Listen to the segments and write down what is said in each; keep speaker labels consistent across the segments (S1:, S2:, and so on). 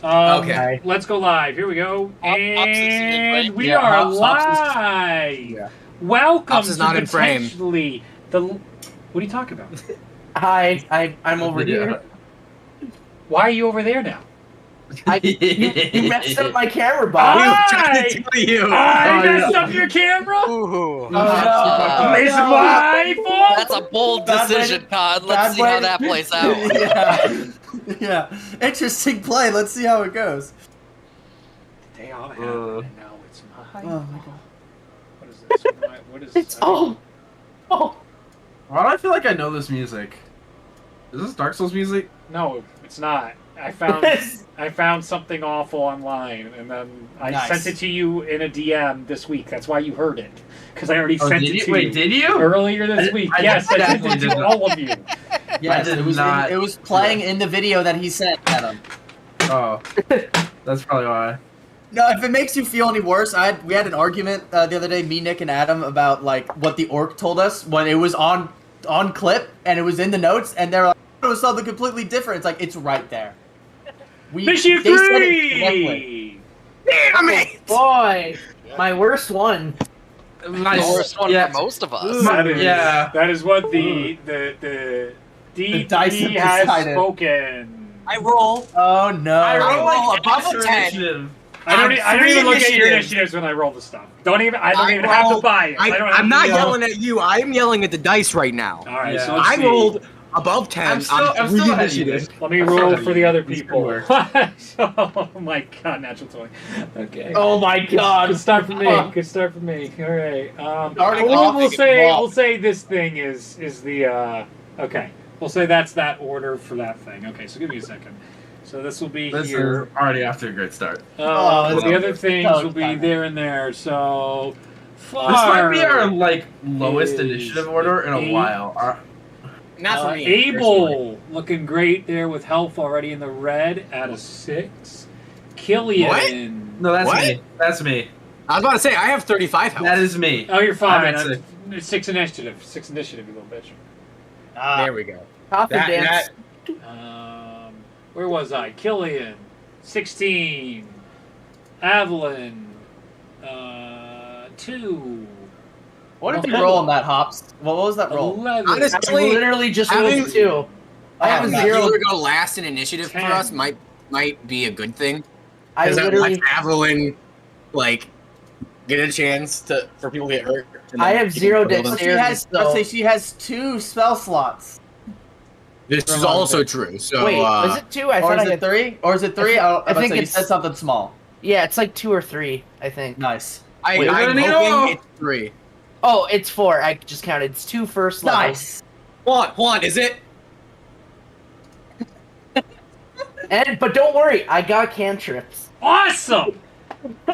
S1: Okay.
S2: Let's go live. Here we go. And we
S1: Yeah,
S2: are
S1: Hops
S2: live.
S1: Yeah.
S2: Welcome
S3: Hops is
S2: to
S3: not in frame.
S2: potentially the. What are you talking about?
S4: Hi, I'm over here.
S2: Why are you over there now?
S4: You messed up my camera, Bob.
S2: I messed up your camera.
S3: Ooh.
S4: no.
S2: It's my fault.
S5: That's a bold
S4: Bad way
S5: decision,
S4: to-
S5: Todd.
S4: bad
S5: Let's see
S4: way
S5: how
S4: to-
S5: that plays out.
S1: Yeah. Interesting play. Let's see how it goes.
S2: They all have it, and now it's my
S1: Oh my god.
S2: What is this? What is
S4: It's oh.
S6: Why do I feel like I know this music? Is this Dark Souls music?
S2: No, it's not. I found something awful online, and then I
S1: Nice.
S2: sent it to you in a DM this week. That's why you heard it, because I already
S6: Oh,
S2: sent
S6: did
S2: it
S6: you?
S2: to
S6: Wait,
S2: you
S6: did you?
S2: earlier this week.
S6: I
S2: Yes, I sent
S6: definitely
S2: it
S6: did
S2: to
S6: not.
S2: all of you.
S1: Yes,
S6: did
S1: it was.
S6: not-
S1: It was playing in the video that he sent, Adam.
S6: Oh, that's probably why.
S1: No, if it makes you feel any worse, we had an argument the other day, me, Nick, and Adam, about like what the orc told us when it was on clip and it was in the notes, and they're like, it was something completely different. It's like it's right there.
S2: Mission
S1: they said it correctly.
S2: 3!
S3: Damn it!
S4: Boy, my worst one.
S6: Nice.
S5: The worst one
S6: Yeah.
S5: for most of us.
S6: Yeah.
S2: That is what the
S1: dice
S2: DP
S1: have
S2: has
S1: decided.
S2: spoken.
S3: I roll.
S1: Oh no!
S3: I roll
S6: like
S3: above a
S6: extra
S3: 10.
S6: initiative.
S2: I don't
S3: three
S2: even look at your
S3: initiatives.
S2: initiatives when I roll the stuff. I don't even have to
S3: rolled-
S2: buy it. I don't have
S3: I'm
S2: to
S3: not
S2: do that.
S3: yelling at you. I'm yelling at the dice right now.
S2: All right,
S6: Yeah.
S2: so let's
S3: I
S2: see.
S3: rolled above 10
S6: I'm still
S3: on 3
S6: ahead of you.
S3: initiatives.
S2: Let me
S6: I'm
S2: roll
S6: still
S2: for the other
S6: This
S2: people.
S6: could
S2: Oh my god, natural 20. Okay.
S4: Oh my god.
S2: Good start for me. Good start for me. All right.
S1: Starting off,
S2: We'll say this thing is the okay. We'll say that's that order for that thing. Okay, so give me a second. So this will be
S6: This
S2: here.
S6: is already off to a great start.
S1: Oh,
S2: The other things
S1: so
S2: will be
S1: exciting.
S2: there and there. So
S6: This might be our like lowest
S2: is
S6: initiative order in a
S2: eight.
S6: while.
S3: Not for me.
S2: Abel looking great there with health already in the red at a 6. Killian.
S6: No, that's
S3: What?
S6: me. That's me.
S3: I was about to say, I have 35 health.
S6: That is me.
S2: Oh, you're fine.
S6: I'm at
S2: It's 6 initiative. 6 initiative, you little bitch.
S3: There we go.
S4: Confidence.
S2: Where was I? Killian, 16. Evelyn, 2.
S1: What did you roll on that, Hops? What was that roll?
S2: 11.
S4: I
S3: Honestly,
S4: literally just
S3: having-
S4: rolled 2. I have a
S1: Oh,
S4: zero.
S3: to go last in initiative for
S2: 10.
S3: us might be a good thing.
S4: I
S3: Because that
S4: literally.
S3: lets Avalyn, like, get a chance for people to get hurt. and
S4: I
S3: then
S4: have
S3: he
S4: zero
S3: can kill them.
S4: dexterity.
S1: Let's say she has 2 spell slots.
S3: This is also true. So,
S4: Wait, was it 2? I
S1: Or
S4: thought
S1: is
S4: I
S1: it
S4: had
S1: 3? Or is it 3?
S4: I
S1: I
S4: think
S1: think you
S4: it's-
S1: said something small.
S4: Yeah, it's like 2 or 3. I think.
S1: Nice.
S3: I'm
S6: Wait,
S3: hoping
S6: no.
S3: it's 3.
S4: Oh, it's 4. I just counted. It's 2 first levels.
S1: Nice.
S3: Hold on, is it?
S4: But don't worry, I got cantrips.
S2: Awesome!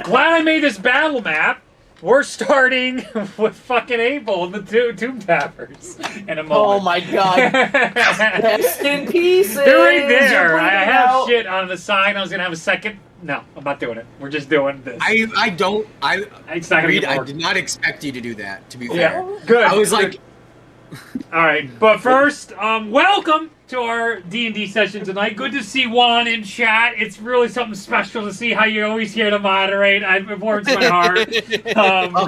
S2: Glad I made this battle map. We're starting with fucking Abel and the Tomb Tappers in a moment.
S4: Oh my god. Rest in pieces.
S2: They're right there.
S4: You're
S2: I
S4: bleeding
S2: have
S4: out.
S2: shit on the side. I was gonna have a second. No, I'm not doing it. We're just doing this. It's not gonna
S3: Reed,
S2: get
S3: I
S2: more.
S3: did not expect you to do that, to be fair.
S2: Yeah, good.
S3: I was
S2: good.
S3: like,
S2: all right, but first, welcome to our D&D session tonight. Good to see Juan in chat. It's really something special to see how you're always here to moderate. It warms my heart.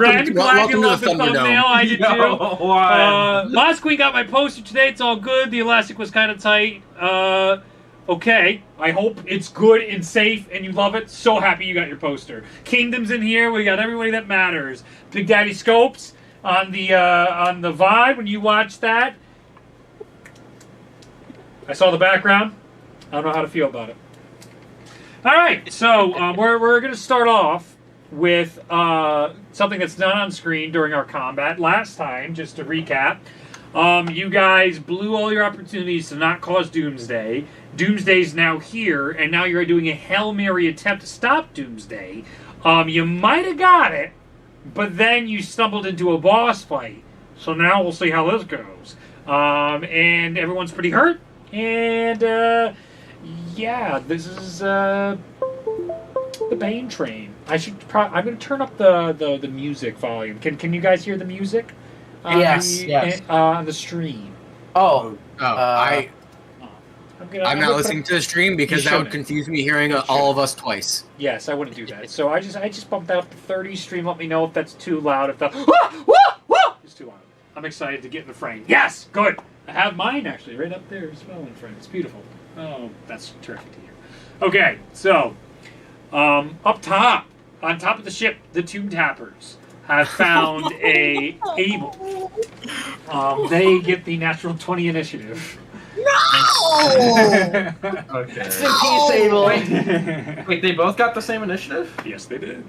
S2: Ren, glad you love the thumbnail. I did too. Last Queen got my poster today. It's all good. The elastic was kind of tight. Okay, I hope it's good and safe and you love it. So happy you got your poster. Kingdom's in here. We got everybody that matters. Big Daddy Scopes on the Vibe when you watch that. I saw the background. I don't know how to feel about it. All right, so we're going to start off with something that's not on screen during our combat. Last time, just to recap, you guys blew all your opportunities to not cause Doomsday. Doomsday's now here, and now you're doing a Hail Mary attempt to stop Doomsday. You might have got it, but then you stumbled into a boss fight. So now we'll see how this goes. And everyone's pretty hurt. And, yeah, this is, the Bane Train. I'm going to turn up the music volume. Can you guys hear the music?
S4: Yes.
S1: Yes.
S2: On the stream.
S4: Oh.
S3: I'm not listening to the stream because
S2: You
S3: that would
S2: shouldn't.
S3: confuse me hearing all of us twice.
S2: Yes, I wouldn't do that. So I just bumped out to 30. Stream, let me know if that's too loud. If that is too loud. I'm excited to get in the frame. Yes, good. I have mine actually right up there as well in frame. It's beautiful. Oh, that's terrific to hear. Okay, so up top, on top of the ship, the Tomb Tappers have found a Able. They get the natural 20 initiative.
S6: Okay.
S4: Rest in peace, Abel.
S6: Wait, they both got the same initiative?
S2: Yes, they did.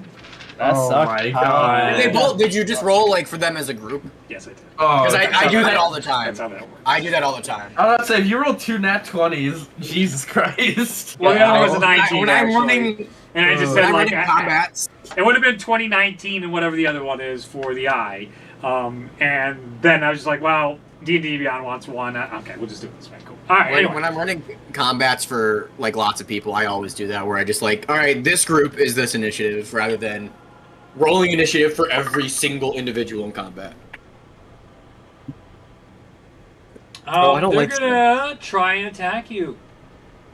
S1: That
S6: Oh
S1: sucked.
S6: my god.
S3: They both? Did you just roll like for them as a group?
S2: Yes, I did.
S6: Oh,
S3: Because I do that all the time.
S2: That's how that works.
S3: I do that all the time.
S6: I was about to say, if you roll 2 nat 20s, Jesus Christ.
S2: Well, the other was a
S3: When
S2: 19.
S3: when I'm
S2: actually.
S3: running,
S2: And I just
S6: when
S2: said
S3: I'm
S2: like
S3: running combats,
S2: it would have been 2019 and whatever the other one is for the eye. And then I was just like, well, D&D Beyond wants one. Okay, we'll just do it this way. Cool. All right. Anyway.
S3: when I'm running combats for like lots of people, I always do that where I just like, all right, this group is this initiative rather than rolling initiative for every single individual in combat.
S2: Oh,
S3: I don't
S2: they're
S3: like
S2: gonna try and attack you.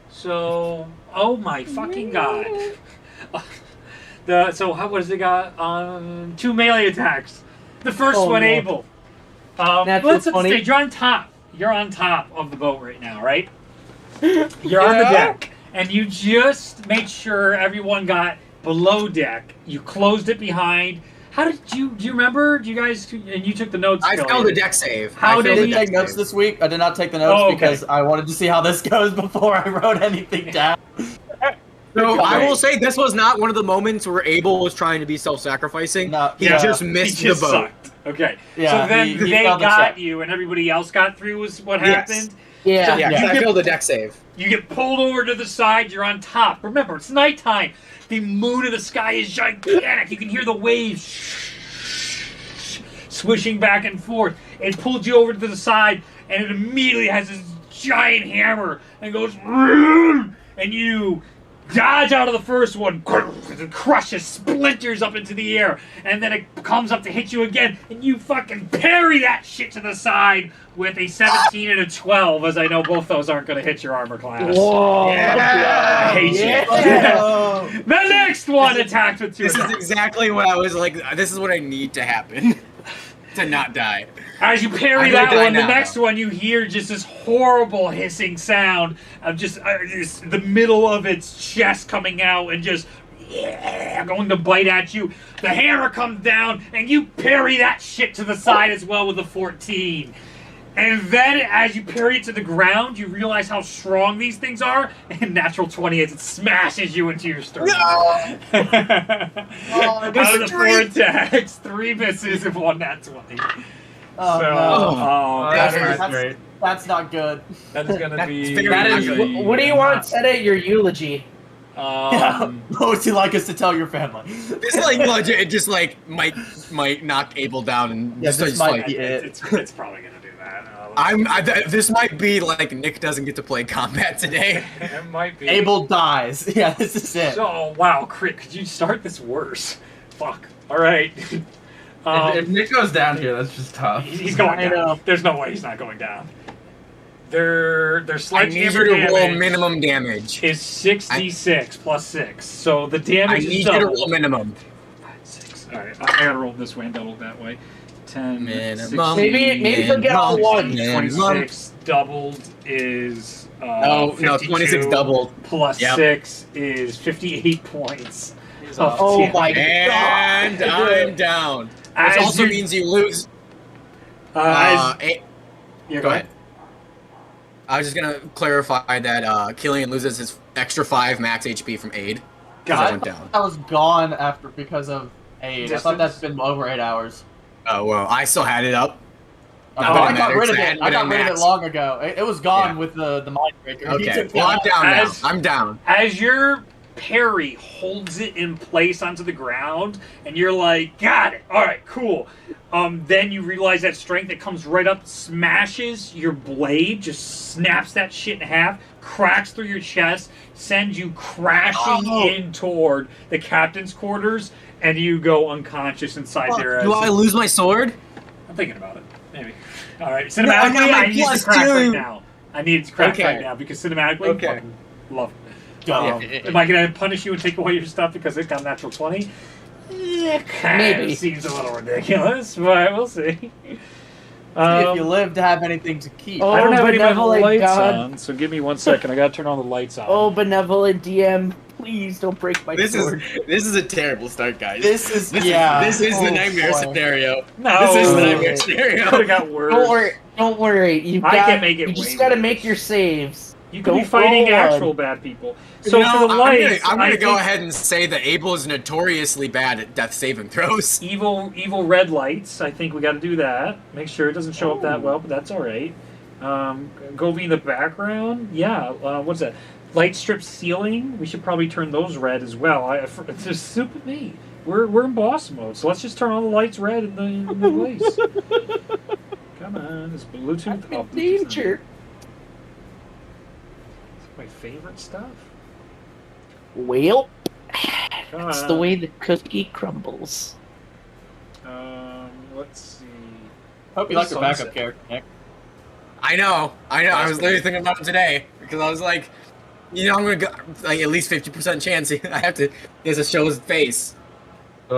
S2: So, oh my fucking god. What has it got? 2 melee attacks. The first
S4: Oh,
S2: one,
S4: no.
S2: Abel.
S4: Natural
S2: Let's set the
S4: 20.
S2: stage. You're on top. You're on top of the boat right now, right? You're on the deck, and you just made sure everyone got below deck. You closed it behind. How did you? Do you remember? Do you guys? And you took the notes.
S3: I
S2: Kelly.
S3: failed the deck save.
S2: How
S3: I
S2: did
S1: I
S3: failed
S1: didn't
S3: the
S1: take
S3: deck
S1: notes
S3: save.
S1: this week. I did not take the notes
S2: Oh, okay.
S1: because I wanted to see how this goes before I wrote anything down.
S6: No,
S3: I will say this was not one of the moments where Abel was trying to be self-sacrificing.
S1: No,
S3: he
S1: yeah.
S3: just missed
S2: He just
S3: the boat.
S2: sucked. Okay.
S1: Yeah,
S2: so then
S1: he
S2: they
S1: failed the
S2: got
S1: check.
S2: you, and everybody else got through. Was what
S3: Yes.
S2: happened.
S4: Yeah.
S3: Yeah, 'cause
S2: You
S3: I
S2: get-
S3: failed the deck save.
S2: You get pulled over to the side. You're on top. Remember, it's nighttime. The moon of the sky is gigantic. You can hear the waves swishing back and forth. It pulled you over to the side, and it immediately has this giant hammer and goes, and you dodge out of the first one, it crushes, splinters up into the air, and then it comes up to hit you again, and you fucking parry that shit to the side with a 17 and a 12, as I know both those aren't going to hit your armor class.
S4: Whoa.
S2: I hate
S4: Yeah.
S2: you. The next one attacked with 2
S3: This is
S2: attacks.
S3: exactly what I was like. This is what I need to happen to not die.
S2: As you parry
S3: I'm
S2: that
S3: gonna die
S2: one, the
S3: now,
S2: next
S3: though.
S2: one you hear just this horrible hissing sound of just the middle of its chest coming out and just going to bite at you. The hammer comes down and you parry that shit to the side as well with a 14. And then as you parry it to the ground, you realize how strong these things are, and natural 20 as it smashes you into your sternum.
S3: No!
S2: Out of the 4 attacks, 3 misses and 1 nat 20.
S1: Oh,
S2: So,
S1: no.
S6: Oh,
S3: That's
S6: that's great.
S1: That's not good.
S2: That's gonna be.
S3: very
S6: That
S3: not
S6: is-
S3: good.
S4: What do you want said at your eulogy?
S1: What would you like us to tell your family?
S3: This like legit, it just like might knock Abel down and
S1: Yeah,
S3: just,
S1: this
S3: just,
S1: might
S3: like
S1: be-
S2: It's probably gonna do that.
S3: this might be like Nick doesn't get to play combat today.
S2: It might be.
S1: Abel dies. Yeah, this is it.
S2: So wow, crit. Could you start this worse? Fuck. All right.
S6: If Nick goes down here, that's just tough.
S2: He's going
S1: I
S2: down.
S1: know.
S2: There's no way he's not going down. Their
S3: I need
S2: sledgehammer
S3: you to roll
S2: damage
S3: minimum damage.
S2: is 6d6 plus 6. So the
S3: I
S2: damage
S3: need
S2: is
S3: you to
S2: doubled.
S3: roll minimum.
S2: 6. All right, I gotta roll this way and double that way. 10,
S3: Minimum.
S2: 16,
S4: Maybe he'll get all one.
S2: 26 doubled is
S3: No,
S2: 52
S3: 26 doubled.
S2: plus
S3: Yep.
S2: 6 is 58 points.
S4: Oh
S2: damage.
S4: my
S3: And
S4: god.
S3: I'm down.
S2: As
S3: Which also
S2: you-
S3: means you lose.
S2: Yeah,
S3: Go
S2: go
S3: ahead. I was just gonna clarify that Killian loses his extra 5 max HP from aid. Because I
S1: God,
S3: went down.
S1: I was gone after because of aid. I thought that's been over 8 hours.
S3: Oh well, I still had it up. Not
S1: Oh,
S3: that
S1: I
S3: it
S1: got
S3: matters,
S1: rid of
S3: I
S1: it.
S3: hadn't
S1: I
S3: been
S1: got
S3: at
S1: rid of it
S3: max.
S1: long ago. It was gone
S3: Yeah.
S1: with the mind breaker. He
S3: Okay,
S1: took
S3: well I'm
S1: that.
S3: down now.
S2: As-
S3: I'm down.
S2: As your parry holds it in place onto the ground, and you're like, got it. All right, cool. Then you realize that strength that comes right up, smashes your blade, just snaps that shit in half, cracks through your chest, sends you crashing in toward the captain's quarters, and you go unconscious inside there.
S3: Do I lose my sword?
S2: I'm thinking about it. Maybe. All right.
S3: No, I
S2: Cinematically,
S3: got my
S2: I need to
S3: plus
S2: crack right
S3: 2.
S2: now. I need it to crack
S3: Okay.
S2: right now because cinematically,
S3: Okay.
S2: fucking love it.
S1: Go.
S2: Am I going to punish you and take away your stuff because it got natural 20?
S4: Maybe.
S2: Seems a little ridiculous, but we'll see.
S1: See if you
S2: Um,
S1: live to have anything to keep.
S4: Oh,
S2: I don't have any of my
S4: benevolent
S2: lights
S4: God.
S2: on, so give me 1 second. I gotta turn all the lights on.
S4: Oh, benevolent DM, please don't break my sword.
S3: This is a terrible start, guys.
S1: This is
S3: This
S1: yeah.
S3: is the
S1: Oh,
S3: nightmare
S1: boy.
S3: scenario.
S2: no,
S3: This is the
S4: Oh.
S3: nightmare scenario.
S2: could have got worse.
S4: Don't worry. You
S2: I
S4: got.
S2: can make it
S4: You just
S2: way
S4: gotta
S2: worse.
S4: make your saves.
S2: You could be
S4: Don't
S2: fighting
S4: roll
S2: actual
S4: one.
S2: bad people. So
S3: You know,
S2: for the lights,
S3: I'm gonna
S2: I
S3: go
S2: think
S3: ahead and say that Abel is notoriously bad at death saving throws.
S2: evil red lights. I think we got to do that. Make sure it doesn't show up that well, but that's all right. Govie in the background. Yeah. What's that? Light strip ceiling. We should probably turn those red as well. It's just stupid me. We're in boss mode, so let's just turn all the lights red in the place. Come on, it's Bluetooth.
S4: I'm in
S2: Bluetooth's not-
S4: danger.
S2: It's my favorite stuff.
S4: Well,
S2: Come
S4: it's
S2: on.
S4: the way the cookie crumbles.
S2: Let's see.
S1: Hope you like your
S2: Sunset.
S1: backup character, Nick.
S3: I know. I was literally thinking about it today because I was like, you know, I'm gonna go like at least 50% chance. I have to. He has to show his face.
S2: Then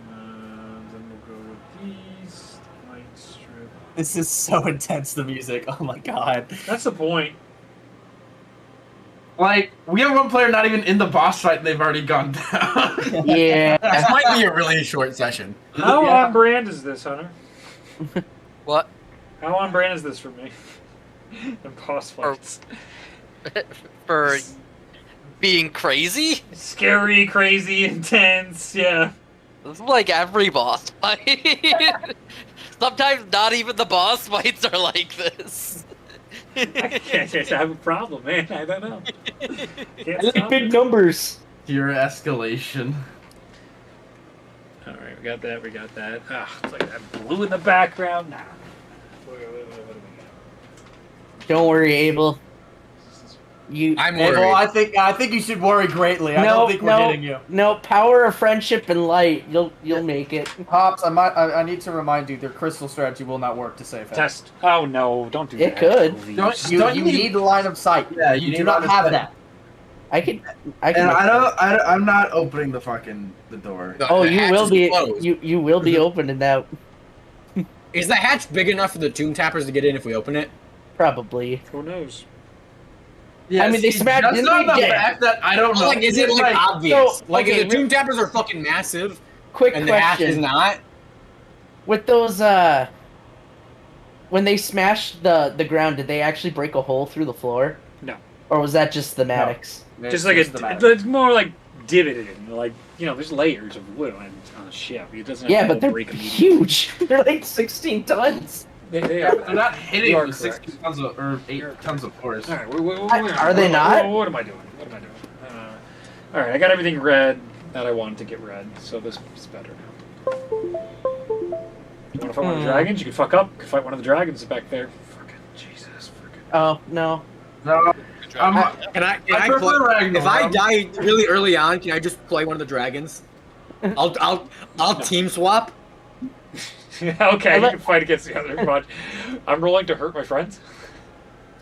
S2: we'll go with these light strip.
S1: This is so intense. The music. Oh my god.
S2: That's the point.
S6: Like, we have one player not even in the boss fight and they've already gone down.
S4: Yeah.
S3: This might be a really short session.
S2: How
S1: Yeah.
S2: on brand is this, Hunter?
S5: What?
S2: How on brand is this for me? And boss fights.
S5: For being crazy?
S2: Scary, crazy, intense, yeah.
S5: This is like every boss fight. Sometimes not even the boss fights are like this.
S2: I can't just have a problem, man. I don't know. Can't
S4: I like
S2: stop
S4: big
S2: it.
S4: numbers.
S6: Pure escalation.
S2: Alright, we got that, we got that. Ah, it's like that blue in the background. Nah. What do we got?
S4: Don't worry, Abel. You.
S3: I'm
S1: Abel,
S3: worried.
S1: I think you should worry greatly. I don't think we're getting you.
S4: No, power of friendship and light. You'll make it.
S1: Pops, I need to remind you, their crystal strategy will not work to save him.
S2: Test. Oh no, don't do
S4: It
S2: that.
S4: could.
S2: Please.
S1: You
S6: Don't you
S1: need line of sight.
S6: Yeah,
S1: You
S6: need
S1: do not
S6: line of
S1: have
S6: sight.
S1: that.
S4: I can.
S6: And I'm not opening the door.
S4: Oh,
S3: The
S4: you
S3: hatch
S4: will
S3: is
S4: be.
S3: closed.
S4: You will be opening that.
S3: Is the hatch big enough for the tomb tappers to get in if we open it?
S4: Probably.
S2: Who knows?
S6: Yeah,
S4: I mean, they
S6: see,
S4: smacked-
S6: just
S4: didn't
S6: on
S4: they
S6: the
S4: get-
S6: fact that I don't know.
S3: Like, is it
S6: It's
S3: like obvious?
S4: so,
S3: Like,
S4: okay,
S3: if the tomb tappers are fucking massive
S4: Quick
S3: and the hatch is
S4: question:
S3: not,
S4: with those when they smashed the ground, did they actually break a hole through the floor?
S2: No.
S4: Or was that just thematics?
S2: Just like it's more like divoted. Like, you know, there's layers of wood on a ship. It doesn't have
S4: Yeah,
S2: to
S4: but
S2: all
S4: they're
S2: break immediately.
S4: huge. They're like 16 tons.
S2: They are.
S6: They're not hitting
S2: You are
S6: with 60
S2: correct.
S6: tons of, or 8
S2: You're
S6: tons of force.
S2: All right,
S4: Are they not?
S2: What am I doing? What am I doing? All right, I got everything red that I wanted to get red, so this is better now. You want to fight one of the dragons? You can fuck up. You can fight one of the dragons back there. Fucking Jesus. Fucking.
S4: Oh no.
S6: No,
S3: can I
S6: I prefer
S3: play,
S6: Ragnarok.
S3: if I die really early on, can I just play one of the dragons? I'll team swap.
S2: Okay, you can fight against the other bunch. I'm rolling to hurt my friends.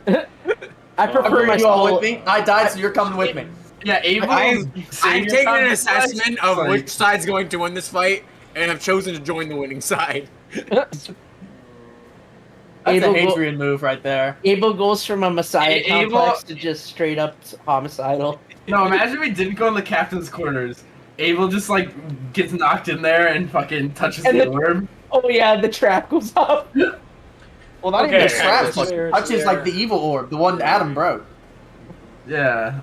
S4: I prefer my
S1: you all
S4: soul.
S1: with me? I died, so you're coming with me.
S6: yeah, Abel.
S3: I've taken an assessment of
S6: Like,
S3: which side's going to win this fight, and I've chosen to join the winning side.
S1: That's
S4: Abel
S1: a
S4: go-
S1: Hadrian move right there.
S4: Abel goes from a Messiah
S6: Abel-
S4: complex to just straight up homicidal.
S6: No, imagine we didn't go in the captain's quarters. Abel just like gets knocked in there and fucking touches
S4: And
S6: the
S4: the-
S6: orb.
S4: Oh yeah, the trap goes up.
S1: Well, not
S2: Okay,
S1: even the trap,
S2: it's
S1: like,
S2: there, it's
S1: touches like the
S2: there.
S1: evil orb, the one Adam broke.
S6: Yeah,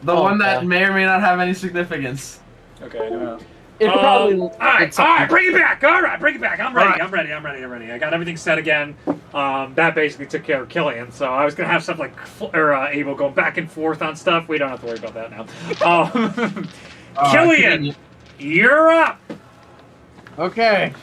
S6: the
S4: Oh,
S6: one that
S4: yeah.
S6: may or may not have any significance.
S2: Okay.
S4: It probably.
S2: all right,
S4: it's
S2: all right,
S4: something-
S2: bring it back. All right, bring it back. I'm ready.
S6: All right.
S2: I'm ready. I got everything set again. That basically took care of Killian. So I was gonna have stuff like Abel going back and forth on stuff. We don't have to worry about that now. Killian, you're up.
S1: Okay.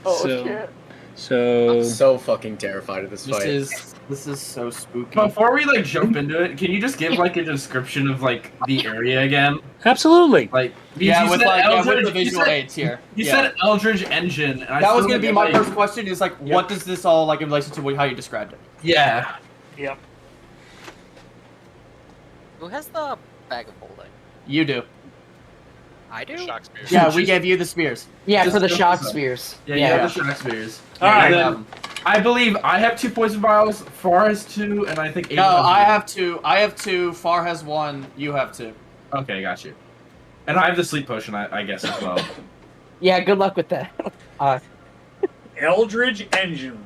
S4: Oh
S2: So-
S4: shit.
S2: So
S3: I'm so fucking terrified of this
S1: This
S3: fight.
S1: is This is so spooky.
S6: Before we like jump into it, can you just give like a description of like the area again?
S2: Absolutely.
S6: Like
S1: Yeah,
S6: you
S1: with
S6: said
S1: like with
S6: Eldridge-
S1: the visual aids here.
S6: You
S1: Yeah.
S6: said Eldridge Engine. And I
S1: That was
S6: still
S1: gonna be
S6: didn't,
S1: my
S6: like-
S1: first question. Is like,
S6: Yep.
S1: what does this all like in relation to how you described it?
S6: Yeah.
S2: Yep.
S5: Who has the bag of holding?
S1: You do.
S5: I do.
S7: Shock spears.
S1: Yeah, we gave you the spears.
S4: Yeah,
S6: Just
S4: for the
S6: go
S4: shock
S6: for some.
S4: spears.
S6: Yeah, you have the shock spears.
S2: All right.
S6: And then, I believe I have 2 poison vials, Far has 2, and I think Aiden
S1: No,
S6: has
S1: I
S6: 1.
S1: have 2. I have 2. Far has 1. You have 2.
S6: Okay, got you. And I have the sleep potion, I guess, as well.
S4: Yeah, good luck with that.
S2: Eldridge Engine Room.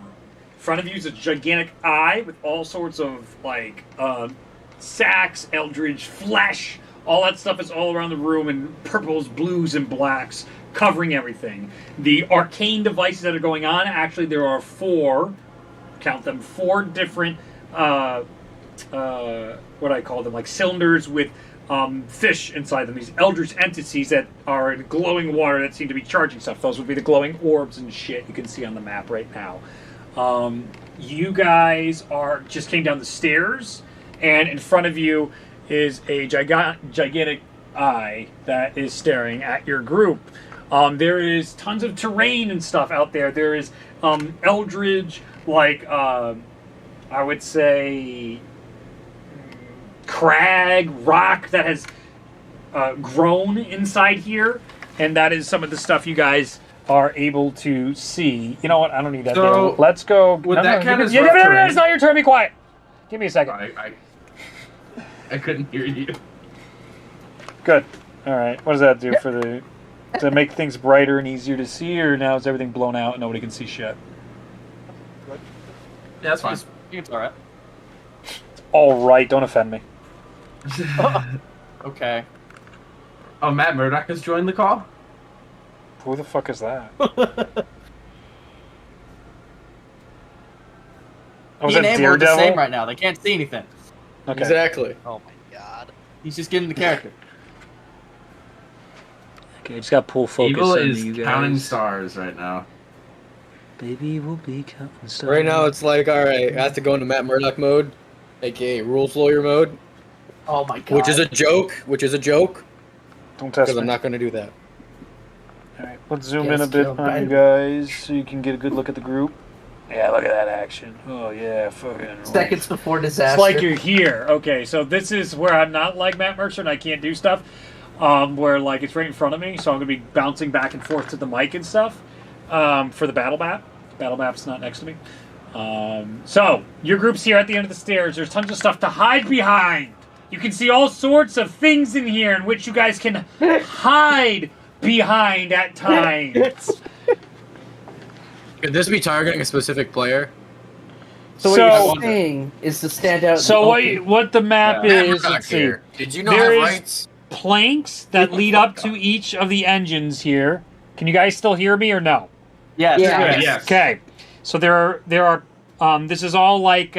S2: In front of you is a gigantic eye with all sorts of like sacks, Eldridge flesh. All that stuff is all around the room in purples, blues, and blacks, covering everything. The arcane devices that are going on, actually, there are 4. Count them, 4 different. What do I call them? Like cylinders with fish inside them. These eldritch entities that are in glowing water that seem to be charging stuff. Those would be the glowing orbs and shit you can see on the map right now. You guys just came down the stairs, and in front of you is a gigantic eye that is staring at your group. There is tons of terrain and stuff out there. There is eldritch, like I would say, crag, rock that has grown inside here, and that is some of the stuff you guys are able to see. You know what? I don't need that.
S6: So,
S2: there. Let's go.
S6: would that count as
S2: no,
S6: rough terrain?
S2: it's not your turn. Be quiet. Give me a second.
S6: I couldn't hear you.
S2: Good. All right. What does that do for the to make things brighter and easier to see, or now is everything blown out and nobody can see shit?
S6: Yeah, that's fine.
S1: It's alright.
S2: All right. Don't offend me.
S1: Okay.
S6: Oh, Matt Murdock has joined the call?
S2: Who the fuck is that? Oh, was
S1: Me
S2: that
S1: and Abe are the same
S2: Daredevil?
S1: right now. They can't see anything.
S2: Okay.
S3: Exactly.
S5: Oh my god.
S1: He's just getting the character.
S2: Okay, just gotta pull focus
S6: Evil
S2: into
S6: is
S2: you guys.
S6: counting stars right now.
S2: Baby will be counting stars.
S3: Right now, it's like, all right, I have to go into Matt Murdock mode, aka rules lawyer mode,
S4: Oh my god.
S3: which is a joke.
S2: Don't test
S3: Because
S2: me.
S3: I'm not going to do that.
S2: All right, let's zoom
S4: Yes,
S2: in a bit
S4: Joe
S2: on you guys so you can get a good look at the group. Yeah, look at that action. Oh yeah, fucking.
S4: Seconds before disaster.
S2: It's like you're here. Okay, so this is where I'm not like Matt Mercer and I can't do stuff. Where like it's right in front of me, so I'm gonna be bouncing back and forth to the mic and stuff. For the battle map. Battle map's not next to me. So your group's here at the end of the stairs. There's tons of stuff to hide behind. You can see all sorts of things in here in which you guys can hide behind at times.
S3: Could this be targeting a specific player?
S4: So what
S2: So-
S4: you're saying is to stand out. in
S2: So
S4: the open.
S2: what the map
S3: Matt
S2: is?
S3: Murdock
S2: Let's see.
S3: here. Did you not
S2: There
S3: have
S2: is-
S3: rights?
S2: Planks that lead up to each of the engines here. Can you guys still hear me or no?
S1: Yes.
S4: Yeah.
S6: Good, yes.
S2: Okay, so there are. This is all like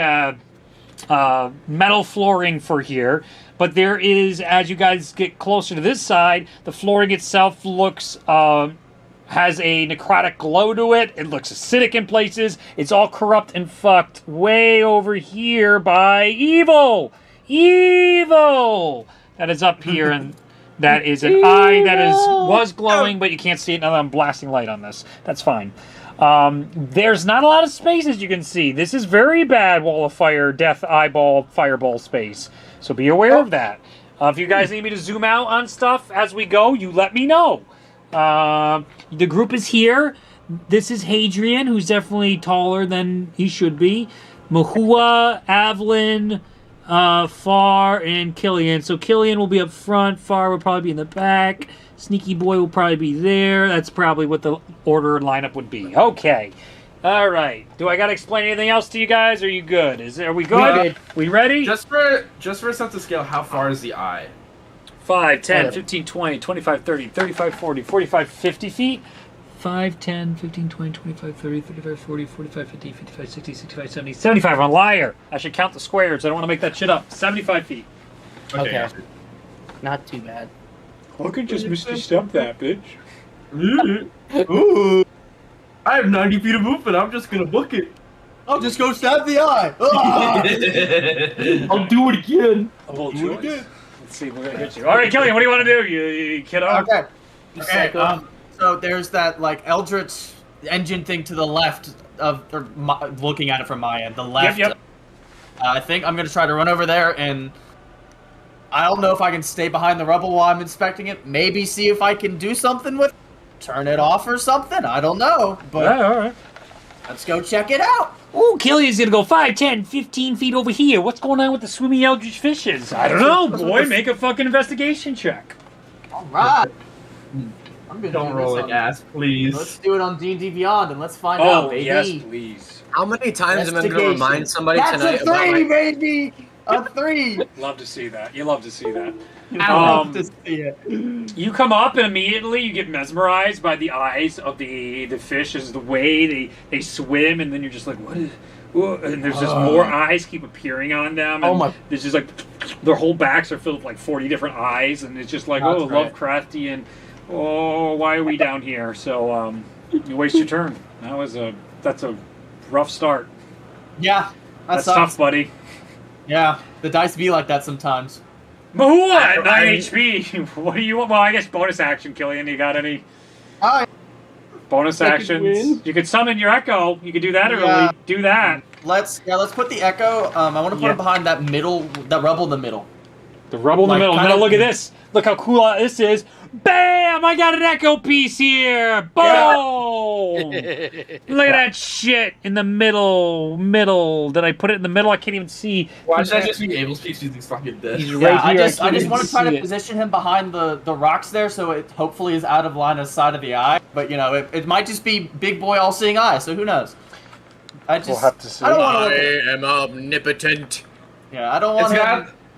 S2: metal flooring for here, but there is, as you guys get closer to this side, the flooring itself looks has a necrotic glow to it. It looks acidic in places. It's all corrupt and fucked way over here by evil. Evil that is up here, and that is an eye that was glowing, but you can't see it now that I'm blasting light on this. That's fine. There's not a lot of spaces you can see. This is very bad wall of fire, death, eyeball, fireball space. So be aware of that. If you guys need me to zoom out on stuff as we go, you let me know. The group is here. This is Hadrian, who's definitely taller than he should be. Mahua, Avalon, Far, and Killian. So Killian will be up front. Far will probably be in the back. Sneaky Boy will probably be there. That's probably what the order and lineup would be. Okay. All right. Do I got to explain anything else to you guys? Are you good? Are we good? We ready?
S6: Just for a sense of scale, how far is the eye?
S2: 5, 10,
S4: Whatever.
S2: 15, 20, 25, 30, 35, 40, 45, 50 feet. 5, 10, 15, 20, 25, 30, 35, 40, 45, 50, 55, 60, 65, 70, 75. I'm a liar. I should count the squares. I don't want to make that shit up. 75 feet.
S4: Okay. Not too bad.
S2: I could just Misty Step that, bitch.
S6: Ooh. I have 90 feet of movement. I'm just gonna book it.
S1: I'll just go stab the eye. Ah!
S4: I'll do it again.
S2: A little
S1: Do it
S2: choice.
S1: again.
S2: Let's see, we're gonna hit you. All right, Killian, what do you want to do? You kiddo?
S1: Okay. Okay.
S4: Psycho.
S1: So there's that like Eldritch engine thing to the left of, looking at it from my end, the left.
S2: Yep.
S1: I think I'm gonna try to run over there, and I don't know if I can stay behind the rubble while I'm inspecting it. Maybe see if I can do something with it. Turn it off or something. I don't know, but
S2: all right.
S1: let's go check it out.
S2: Oh, Killian's gonna go 5, 10, 15 feet over here. What's going on with the swimming eldritch fishes? I don't know, boy. Make a fucking investigation check.
S1: All right. I'm gonna
S6: Don't
S1: do
S6: roll
S1: this
S6: an
S1: on-
S6: ass, please.
S1: Let's do it on D&D Beyond, and let's find out,
S2: Oh,
S1: baby.
S2: yes, please.
S3: How many times am I going to
S1: Investigation.
S3: remind somebody
S1: That's
S3: tonight
S1: a
S3: about
S1: 3,
S3: my...
S1: baby! A 3!
S2: Love to see that. You love to see that.
S1: I love to see it.
S2: You come up and immediately you get mesmerized by the eyes of the fishes, the way they swim, and then you're just like, what is... And there's just more eyes keep appearing on them. And
S4: Oh my-
S2: There's just like their whole backs are filled with like 40 different eyes, and it's just like
S1: That's great.
S2: Lovecrafty and why are we down here? So you waste your turn. That's a rough start.
S1: Yeah,
S2: That's
S1: sucks.
S2: tough, buddy.
S1: Yeah, the dice be like that sometimes.
S2: Mahua at 9 HP. What do you want? Well, I guess bonus action, Killian. You got any
S1: Alright,
S2: bonus
S4: Second
S2: actions?
S4: win.
S2: You could summon your echo. You could do that early.
S1: Yeah.
S2: Do that.
S1: let's put the echo. I want to put
S2: Yeah.
S1: it behind that rubble in the middle.
S2: The rubble in the
S1: Like,
S2: middle.
S1: kind
S2: Now
S1: of-
S2: look at this. Look how cool this is. Bam! I got an echo piece here. Boom! Look at that shit in the middle. Did I put it in the middle? I can't even see.
S6: Why should I just be Abel's piece using fucking this?
S2: He's
S1: Yeah,
S2: right
S1: I
S2: here.
S1: just
S2: can't
S1: want
S2: even
S1: to try
S2: see
S1: to
S2: it.
S1: position him behind the rocks there, so it hopefully is out of line of sight of the eye. But you know, it might just be big boy all seeing eye. So who knows? I just
S2: have to see.
S1: I don't want to
S3: I
S1: look at,
S3: am omnipotent.
S1: yeah, I don't want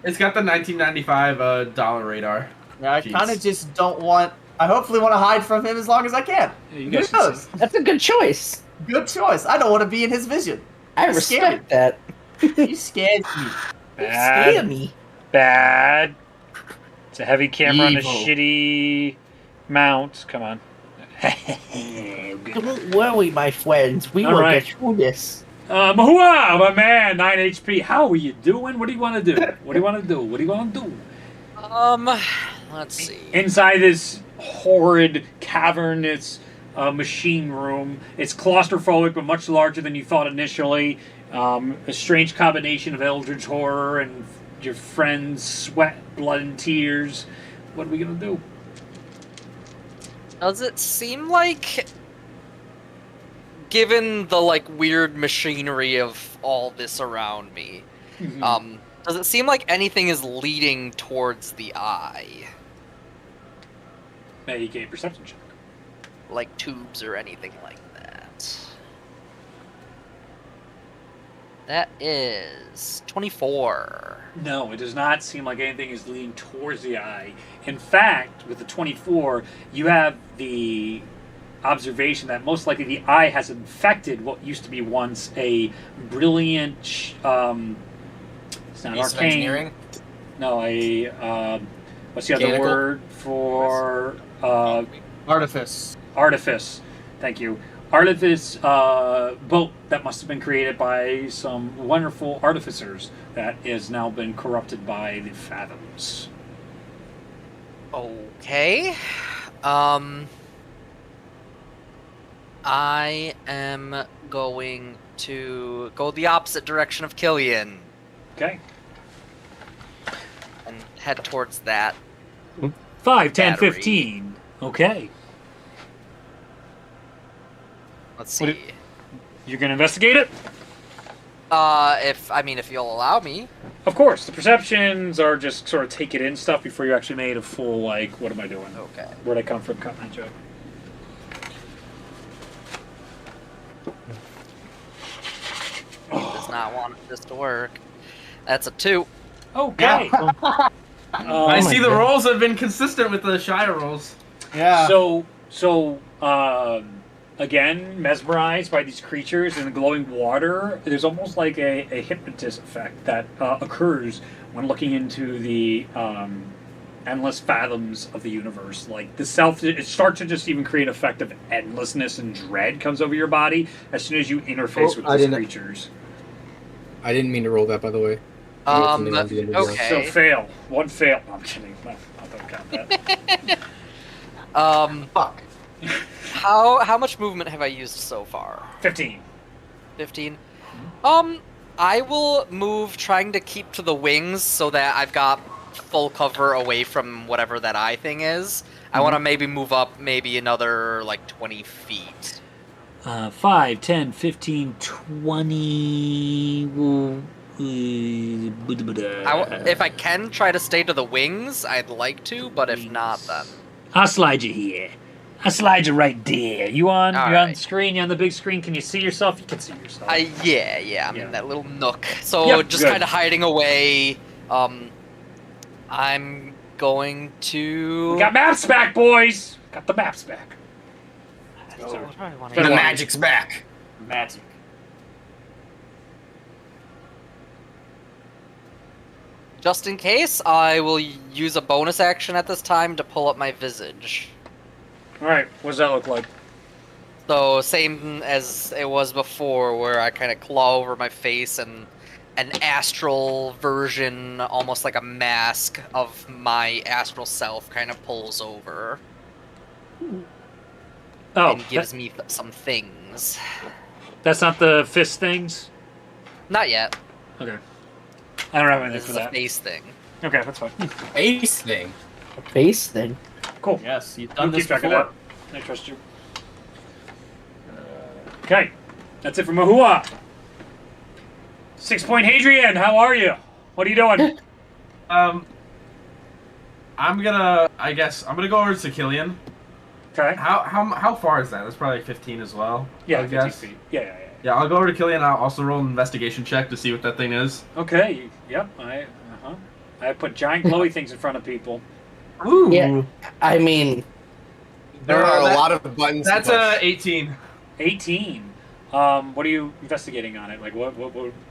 S6: It's got the 1995 dollar radar.
S1: Yeah, I
S6: Jeez.
S1: kind of just don't want. I hopefully want to hide from him as long as I can.
S2: Yeah, you
S1: Who
S2: guys can
S1: knows?
S2: see.
S4: That's a good choice.
S1: Good choice. I don't want to be in his vision.
S4: I
S1: He's
S4: respect that.
S1: He scares me.
S4: Scare
S2: Bad.
S4: me.
S2: Bad. It's a heavy camera
S6: Evil.
S2: and a shitty mount. Come on.
S4: Don't worry, my friends. We
S2: All
S4: will
S2: right.
S4: get through this.
S2: Mahua, my man, 9 HP. How are you doing? What do you want to do? What do you want to do? What do you want to do?
S5: Let's see.
S2: Inside this horrid, cavernous machine room. It's claustrophobic, but much larger than you thought initially. A strange combination of eldritch horror and your friends' sweat, blood, and tears. What are we going to do?
S5: Does it seem like, given the like weird machinery of all this around me, does it seem like anything is leading towards the eye?
S2: Make a perception check.
S5: Like tubes or anything like that. That is 24.
S2: No, it does not seem like anything is leading towards the eye. In fact, with the 24, you have the observation that most likely the eye has infected what used to be once a brilliant, it's not
S3: Piece of
S2: arcane.
S3: engineering.
S2: No, what's the other
S3: Mechanical?
S2: word for
S1: Artifice.
S2: artifice? Thank you. Artifice boat that must have been created by some wonderful artificers that has now been corrupted by the fathoms.
S5: Okay. I am going to go the opposite direction of Killian
S2: Okay.
S5: and head towards that.
S2: 5, 10,
S5: Battery.
S2: 15. Okay.
S5: Let's
S2: What
S5: see.
S2: You're going to investigate it?
S5: If you'll allow me.
S2: Of course. The perceptions are just sort of take it in stuff before you actually made a full, like, what am I doing?
S5: Okay.
S2: Where'd I come from? Cut my joke.
S5: Does not want this to work. That's a 2.
S2: Okay.
S6: I see the rolls have been consistent with the Shire rolls.
S1: Yeah.
S2: So, again, mesmerized by these creatures in the glowing water, there's almost like a hypnotist effect that occurs when looking into the endless fathoms of the universe. Like the self, it starts to just even create an effect of endlessness and dread comes over your body as soon as you interface with these creatures.
S3: I didn't mean to roll that, by the way.
S5: Okay.
S2: So fail. One fail. No, I'm kidding. No, I don't count that.
S4: Fuck.
S5: How much movement have I used so far?
S2: 15.
S5: 15. I will move trying to keep to the wings so that I've got full cover away from whatever that eye thing is. I want to maybe move up maybe another like 20 feet.
S2: 5, 10, 15, 20.
S5: If I can try to stay to the wings, I'd like to, but if not, then
S2: I'll slide you here. I'll slide you right there. You on?
S5: All
S2: You're on the
S5: right.
S2: screen. You're on the big screen. Can you see yourself? You can see yourself.
S5: yeah, I'm
S2: Yeah.
S5: in that little nook. So
S2: Yep,
S5: just
S2: good.
S5: kind of hiding away. I'm going to.
S2: We got maps back, boys. Got the maps back.
S5: So,
S2: So,
S5: what do I wanna
S3: The
S5: do?
S3: magic's back.
S1: Magic.
S5: Just in case, I will use a bonus action at this time to pull up my visage.
S2: all right. What does that look like?
S5: So same as it was before, where I kind of claw over my face and an astral version, almost like a mask of my astral self, kind of pulls over
S2: Oh,
S5: and gives me some things.
S2: that's not the fist things.
S5: Not yet.
S2: Okay. I don't have anything
S5: This
S2: for
S5: is a
S2: that.
S5: face thing.
S2: Okay, that's fine.
S3: Ace thing.
S4: A face thing.
S2: Cool.
S1: Yes, you've
S2: You
S1: done this
S2: keep track of
S1: before.
S2: that. I trust you. Okay, that's it for Mahua. 6-point Hadrian, how are you? What are you doing?
S6: I'm gonna go over to Killian.
S2: Okay.
S6: How far is that? That's probably like 15 as well.
S2: Yeah,
S6: I
S2: 50
S6: guess.
S2: feet. Yeah.
S6: Yeah, I'll go over to Killian. I'll also roll an investigation check to see what that thing is.
S2: Okay. Yep. I put giant glowy things in front of people.
S6: Ooh.
S4: Yeah. I mean,
S3: There are a lot of buttons.
S6: That's
S3: to push.
S6: 18.
S2: 18. What are you investigating on it? Like what?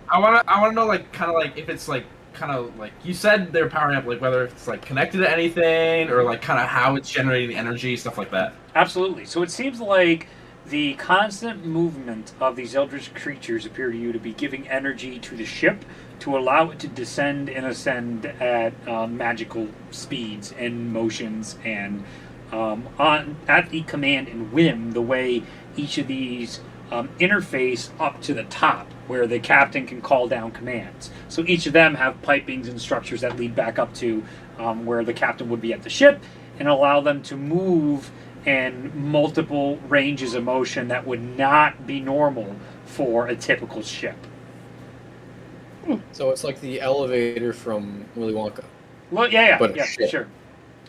S6: I wanna know like kind of like if it's like kind of like you said they're powering up, like whether it's like connected to anything or like kind of how it's generating the energy, stuff like that.
S2: Absolutely. So it seems like the constant movement of these eldritch creatures appear to you to be giving energy to the ship to allow it to descend and ascend at magical speeds and motions and at the command and whim the way each of these interface up to the top where the captain can call down commands. So each of them have pipings and structures that lead back up to where the captain would be at the ship and allow them to move in multiple ranges of motion that would not be normal for a typical ship.
S3: So it's like the elevator from Willy Wonka.
S2: Well, yeah,
S3: But a ship.
S2: sure.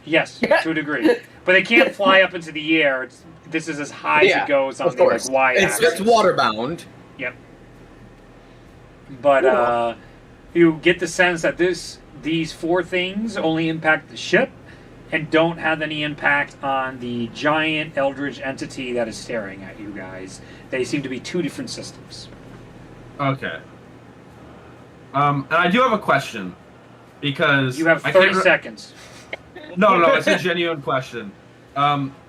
S2: Yes, to a degree. But they can't fly up into the air. This is as high as it goes on
S3: of
S2: the like,
S3: course.
S2: y-axis.
S3: It's waterbound.
S2: Yep. But you get the sense that these four things only impact the ship and don't have any impact on the giant eldritch entity that is staring at you guys. They seem to be two different systems.
S6: Okay. And I do have a question because
S2: You have
S6: I
S2: 30
S6: can't re-
S2: seconds.
S6: No, it's a genuine question.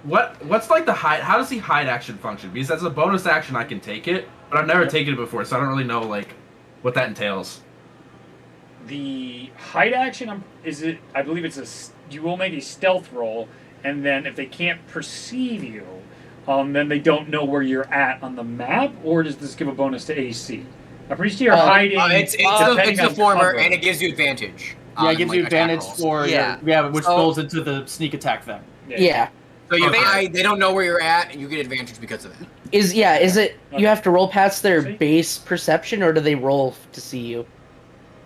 S6: What's like the hide? How does the hide action function? Because that's a bonus action, I can take it, but I've never taken it before, so I don't really know like what that entails.
S2: The hide action I believe you will make a stealth roll, and then if they can't perceive you, then they don't know where you're at on the map, or does this give a bonus to AC? I'm pretty sure you're hiding.
S3: It's
S2: depending
S3: the
S2: on
S3: former,
S2: cover.
S3: and it gives you advantage.
S1: Yeah,
S3: on,
S1: it gives
S3: like,
S1: you
S3: attack
S1: advantage
S3: rolls.
S1: for
S5: Yeah.
S1: which
S5: So-
S1: rolls into the sneak attack thing.
S4: yeah.
S3: So you
S6: Okay.
S3: hide, they don't know where you're at, and you get advantage because of that.
S4: Is it
S2: Okay.
S4: you have to roll past their
S2: See?
S4: base perception, or do they roll to see you?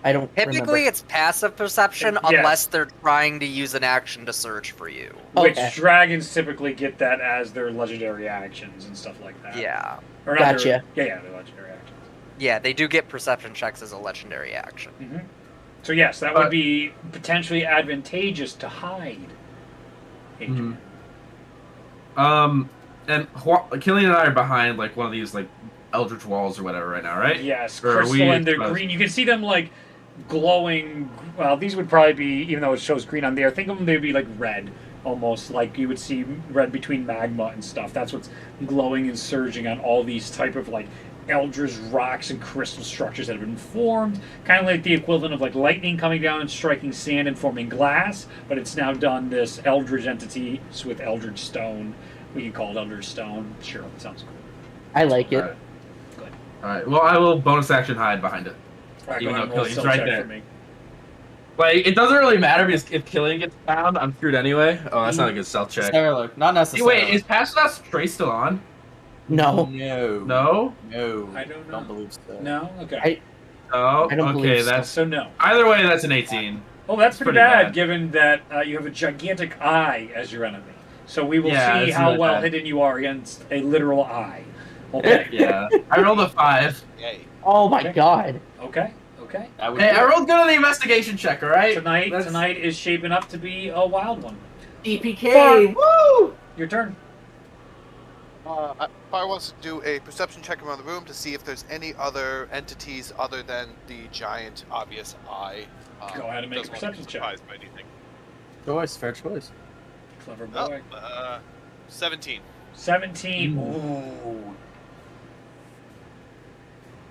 S4: I don't
S5: Typically,
S4: remember.
S5: it's passive perception
S2: Yes.
S5: unless they're trying to use an action to search for you.
S2: Which
S4: Okay.
S2: dragons typically get that as their legendary actions and stuff like that.
S5: Yeah.
S2: Or not
S4: Gotcha.
S2: their legendary actions.
S5: Yeah, they do get perception checks as a legendary action.
S2: Mm-hmm. So yes, that would be potentially advantageous to hide. Adrian.
S6: And Killian and I are behind like one of these like eldritch walls or whatever right now, right?
S2: Yes,
S6: Or are we
S2: crystal and they're
S6: exposed?
S2: green. You can see them like glowing. Well, these would probably be, even though it shows green on there, think of them, they'd be like red, almost like you would see red between magma and stuff. That's what's glowing and surging on all these type of like eldritch rocks and crystal structures that have been formed, kind of like the equivalent of like lightning coming down and striking sand and forming glass, but it's now done this eldritch entity with eldritch stone. We can call it eldritch stone. Sure, that sounds cool.
S4: I like it.
S6: All right. Well, I will bonus action hide behind it.
S2: All right,
S6: Even
S2: go
S6: though
S2: ahead and roll a
S6: Killian's
S2: stealth
S6: right
S2: check
S6: there.
S2: for me.
S6: Like, it doesn't really matter because if Killian gets found, I'm screwed anyway. Oh, that's not a good stealth check.
S1: Necessarily. Not
S6: Hey,
S1: necessarily.
S6: wait, is Pass Trey still on?
S4: No.
S1: No.
S6: No?
S1: No.
S2: I don't know.
S1: Don't believe so.
S2: No? Okay.
S6: Oh,
S4: I don't
S6: okay,
S4: believe so.
S6: that's...
S2: So no.
S6: Either way, that's an 18.
S2: Oh, that's pretty
S6: Pretty
S2: bad,
S6: bad.
S2: given that you have a gigantic eye as your enemy. So we will
S6: Yeah,
S2: see
S6: it's
S2: how
S6: really
S2: well
S6: bad.
S2: hidden you are against a literal eye. Okay.
S6: Yeah. I rolled a 5.
S7: Yay.
S4: Oh my
S2: Okay.
S4: god.
S2: Okay. Okay.
S1: That would
S6: Hey,
S1: be-
S6: I rolled good on the investigation check, alright?
S2: Tonight is shaping up to be a wild one.
S4: DPK. Woo!
S2: Your turn.
S7: Fire wants to do a perception check around the room to see if there's any other entities other than the giant, obvious eye.
S2: Go ahead and make a
S7: doesn't want to
S2: perception
S7: be
S2: check.
S7: surprised by anything.
S1: Choice. Fair choice.
S2: Clever
S7: Oh,
S2: boy.
S7: 17.
S2: 17. Ooh.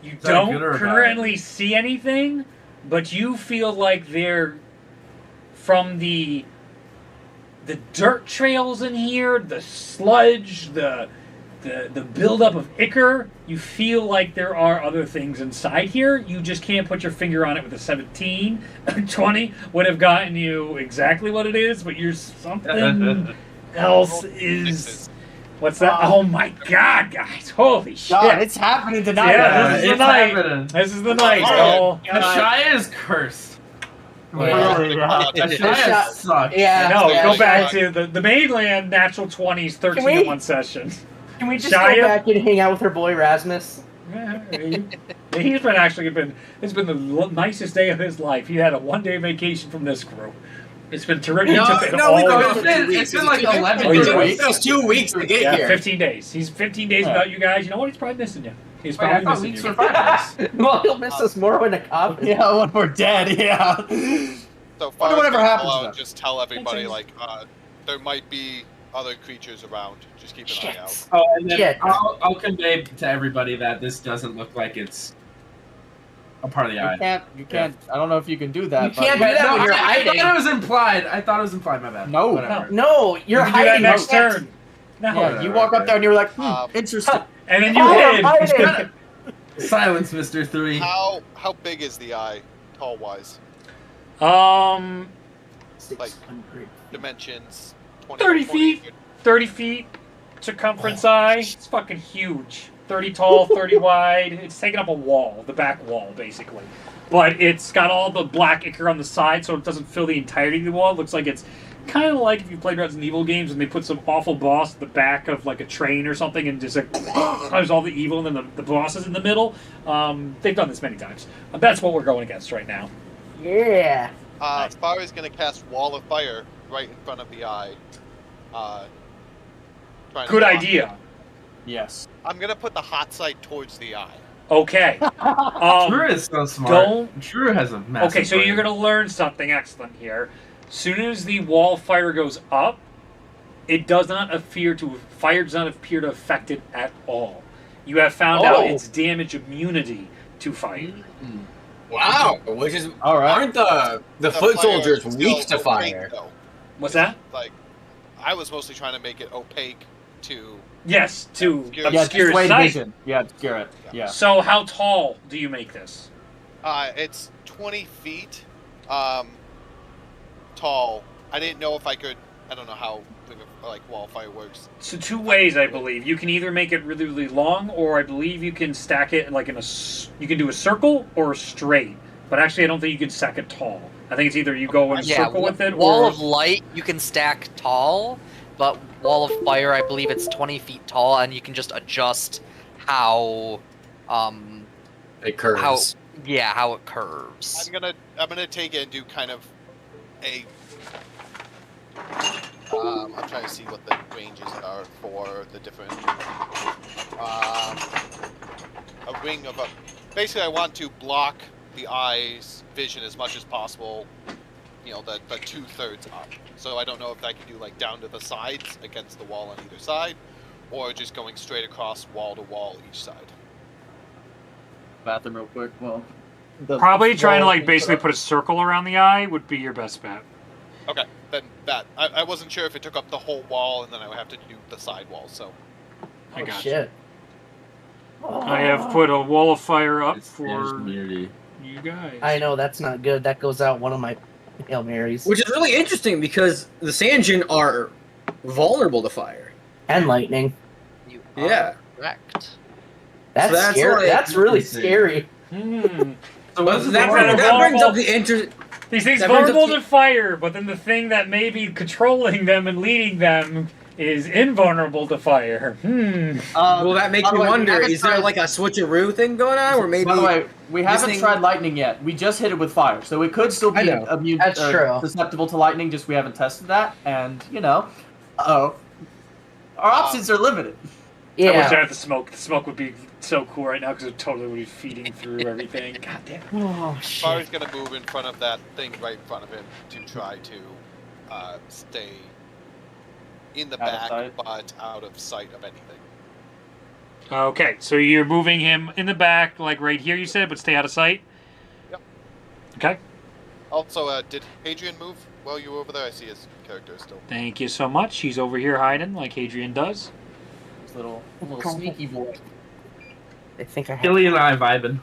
S2: You
S6: that
S2: don't
S6: good or bad?
S2: currently see anything, but you feel like they're from the dirt trails in here, the sludge, the buildup of ichor. You feel like there are other things inside here. You just can't put your finger on it with a 17. 20 would have gotten you exactly what it is, but you're something else is. What's that? Oh my god, guys. Holy shit.
S1: God, it's happening tonight.
S2: Yeah, this is the
S6: it's
S2: night.
S6: happening.
S2: This is the night.
S1: Oh,
S2: Oh,
S6: Ashaya is cursed.
S1: Really, yeah.
S6: Ashaya sucks.
S4: Yeah.
S2: no,
S7: Yeah,
S2: go
S7: yeah,
S2: back
S7: yeah.
S2: to the mainland, natural 20s, 13
S4: we-
S2: in one session.
S4: Can we just
S2: Shia?
S4: go back and hang out with her boy Rasmus?
S2: Yeah, he's been it's been the nicest day of his life. He had a 1-day vacation from this group. It's been terrific.
S3: No,
S2: He took it
S3: no, we
S2: all-
S3: go
S6: It's been, it's been like 11
S2: Oh, he's
S6: days.
S2: right.
S3: It was 2 weeks to get
S2: Yeah,
S3: here.
S2: 15 days. He's 15 days
S1: Yeah.
S2: without you guys. You know what? He's probably missing you. He's
S6: Wait, I
S2: probably
S6: thought
S2: missing
S6: weeks
S2: you.
S6: were 5 days.
S4: Well, he'll miss us more when a cop.
S1: Yeah, when we're dead, yeah.
S7: So
S1: Wonder
S7: Fire's
S1: whatever
S7: gonna
S1: happens
S7: go out
S1: to
S7: and
S1: them.
S7: just tell everybody,
S2: sense.
S7: like, there might be other creatures around. Just keep an eye out.
S4: Shit.
S6: Oh, and then
S4: Shit.
S6: I'll convey to everybody that this doesn't look like it's a part of the eye.
S1: You can't, I don't know if you can do that.
S4: You can't
S1: but-
S4: do that
S6: No,
S4: when you're
S6: I
S4: hiding.
S6: thought it was implied. I thought it was implied, my bad.
S1: No.
S6: Whatever.
S4: No, you're
S2: You can do that
S4: hiding.
S2: next
S4: You can't-
S2: turn. No.
S1: Yeah, you walk up there and you're like,
S7: Um,
S1: interesting.
S2: And then you
S4: Oh,
S2: hid.
S4: hiding.
S6: Silence, Mr. 3.
S7: How big is the eye, tall wise?
S2: um,
S4: 600.
S7: Dimensions. 20,
S2: 30
S7: 20,
S2: feet. 30 feet circumference eye. It's fucking huge. 30 tall, 30 wide. It's taking up a wall, the back wall, basically. But it's got all the black ichor on the side, so it doesn't fill the entirety of the wall. It looks like it's kind of like if you played Resident Evil games and they put some awful boss at the back of like a train or something and just like there's all the evil and then the boss is in the middle. They've done this many times. That's what we're going against right now.
S4: Yeah.
S7: Fire is going to cast Wall of Fire right in front of the eye. Trying to
S2: Good
S7: block
S2: idea.
S7: it.
S1: Yes.
S7: I'm going to put the hot side towards the eye.
S2: Okay.
S6: Drew is so smart.
S2: don't-
S6: Drew has a massive
S2: Okay, so
S6: brain.
S2: you're going to learn something excellent here. Soon as the wall fire goes up, it does not appear to fire does not appear to affect it at all. You have found out its damage immunity to fire.
S3: Wow, which is
S1: All right.
S3: aren't the foot
S7: fire
S3: soldiers
S7: is
S3: weak
S7: still
S3: to
S7: opaque,
S3: fire?
S7: though.
S2: What's that?
S7: Like, I was mostly trying to make it opaque to.
S2: Yes, to
S7: Obscure.
S1: Yeah,
S2: obscure
S1: just wait
S2: sight.
S1: vision. Yeah, obscure it. Yeah.
S2: So how tall do you make this?
S7: It's 20 feet tall. I didn't know if I could. I don't know how like wall fire works.
S2: So 2 ways, I believe. You can either make it really, really long, or I believe you can stack it like you can do a circle or a straight. But actually, I don't think you can stack it tall. I think it's either you go in a circle with it,
S5: Wall
S2: or
S5: of Light you can stack tall, but Wall of Fire I believe it's 20 feet tall, and you can just adjust how
S3: It curves.
S5: how it curves.
S7: I'm gonna take it and do kind of a. I'm trying to see what the ranges are for the different. A ring of a. Basically, I want to block the eye's vision as much as possible. You know, the 2/3 up. So I don't know if I can do like down to the sides against the wall on either side, or just going straight across wall to wall each side.
S1: Bathroom real quick. Well,
S2: Probably trying to like basically put a circle around the eye would be your best bet.
S7: Okay, then that. I wasn't sure if it took up the whole wall and then I would have to do the side wall. So
S2: I got
S4: shit.
S2: I have put a wall of fire up
S6: It's
S2: for
S6: community.
S2: you guys.
S4: I know that's not good. That goes out one of my Hail Marys.
S3: Which is really interesting because the Sanjin are vulnerable to fire.
S4: And lightning.
S5: You
S3: Yeah.
S5: correct.
S4: That's,
S3: that's
S4: scary.
S3: like-
S4: That's really scary.
S6: So what's the
S3: That
S2: vulnerable-
S3: brings up the interest.
S2: These things
S3: That brings up
S2: vulnerable
S3: the-
S2: to fire, but then the thing that may be controlling them and leading them is invulnerable to fire.
S3: Well, that makes
S1: by the
S3: me
S1: way, we
S3: wonder:
S1: haven't
S3: is there
S1: tried-
S3: like a switcheroo thing going on, or maybe?
S1: By the way, we haven't
S3: thing-
S1: tried lightning yet. We just hit it with fire, so it could still
S3: I
S1: be
S3: know.
S1: immune,
S4: That's true.
S1: susceptible to lightning. Just we haven't tested that, and you know, our options are limited.
S2: I wish I
S4: Yeah.
S2: had the smoke. The smoke would be so cool right now because it totally would be feeding through everything. God damn.
S4: Oh
S7: Far's
S4: shit.
S7: gonna move in front of that thing right in front of him to try to stay in the
S1: Out of
S7: back,
S1: sight.
S7: but out of sight of anything.
S2: Okay, so you're moving him in the back, like right here, you said, but stay out of sight?
S7: Yep.
S2: Okay.
S7: Also, did Hadrian move while you were over there? I see his character still.
S2: Thank you so much. He's over here hiding like Hadrian does.
S1: This little sneaky boy.
S4: I think I have.
S6: Gilly and I vibing.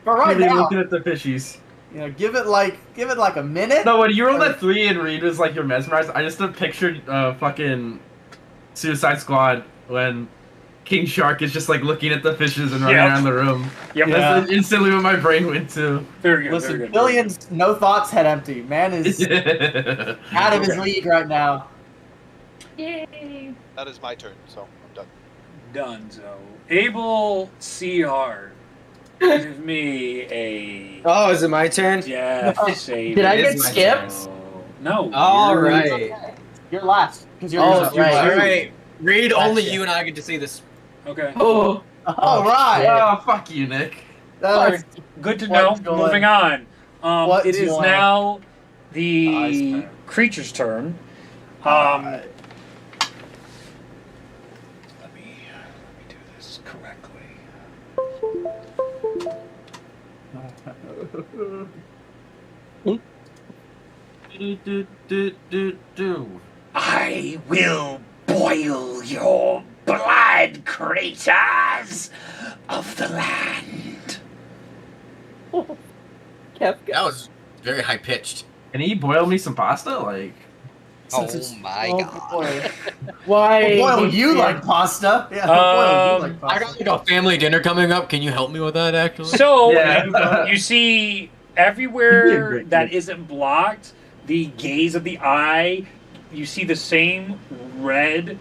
S1: But right
S6: Really
S1: now,
S6: looking at the fishies.
S1: you know, give it like a minute.
S6: No, when you rolled that 3 and Reed was like you're mesmerized, I just pictured fucking Suicide Squad when King Shark is just like looking at the fishes and running
S2: Yep.
S6: around the room.
S2: Yep.
S6: That's instantly what my brain went to.
S2: Very good.
S1: Listen,
S2: very good.
S1: Billions, no thoughts, head empty. Man is out of his league right now.
S7: That is my turn, so I'm done.
S2: Done. So, Abel CR. Give me a.
S3: Oh, is it my turn?
S2: Yeah, save.
S4: Did I
S3: It
S4: get
S3: is my
S4: skipped?
S2: No.
S3: All
S2: you're-
S3: right.
S1: You're last because you're.
S4: Oh,
S1: you're
S4: right.
S3: All
S1: last.
S3: right. Reed, only
S4: Gotcha.
S3: you and I get to see this.
S2: Okay.
S4: Oh.
S1: All right.
S6: Oh, fuck you, Nick.
S1: That's
S2: Good to know.
S1: What's going-
S2: Moving on.
S1: What's
S2: It is
S1: going-
S2: now
S1: Eye's
S2: the
S1: turn.
S2: creature's turn.
S1: Alright.
S2: Let me do this correctly. I will boil your blood, creatures of the land.
S3: That was very high pitched.
S6: Can he boil me some pasta? Like,
S5: Oh
S1: Since
S5: my
S1: oh,
S5: god.
S1: boy.
S4: Why?
S1: Boil, you like pasta? Yeah. Boil, you like
S3: I
S1: pasta.
S3: got like a family dinner coming up. Can you help me with that, actually?
S2: So
S6: Yeah.
S2: you see
S1: You'd be a
S2: everywhere
S1: great
S2: that
S1: kid.
S2: isn't blocked, the gaze of the eye. You see the same red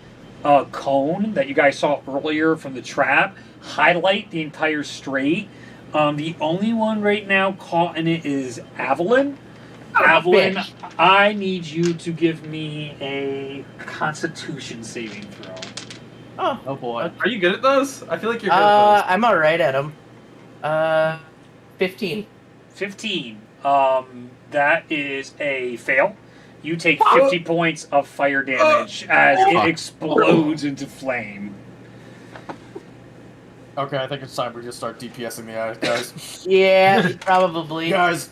S2: cone that you guys saw earlier from the trap highlight the entire strait. The only one right now caught in it is Avalon. Avalon,
S4: bitch.
S2: I need you to give me a Constitution saving throw.
S1: Oh boy.
S6: are you good at those? I feel like you're good at
S4: I'm alright at them. 15.
S2: 15. That is a fail. You take 50 points of fire damage as it explodes into flame.
S1: Okay, I think it's time we just start DPSing the eyes, guys.
S4: Yeah, probably.
S1: Guys,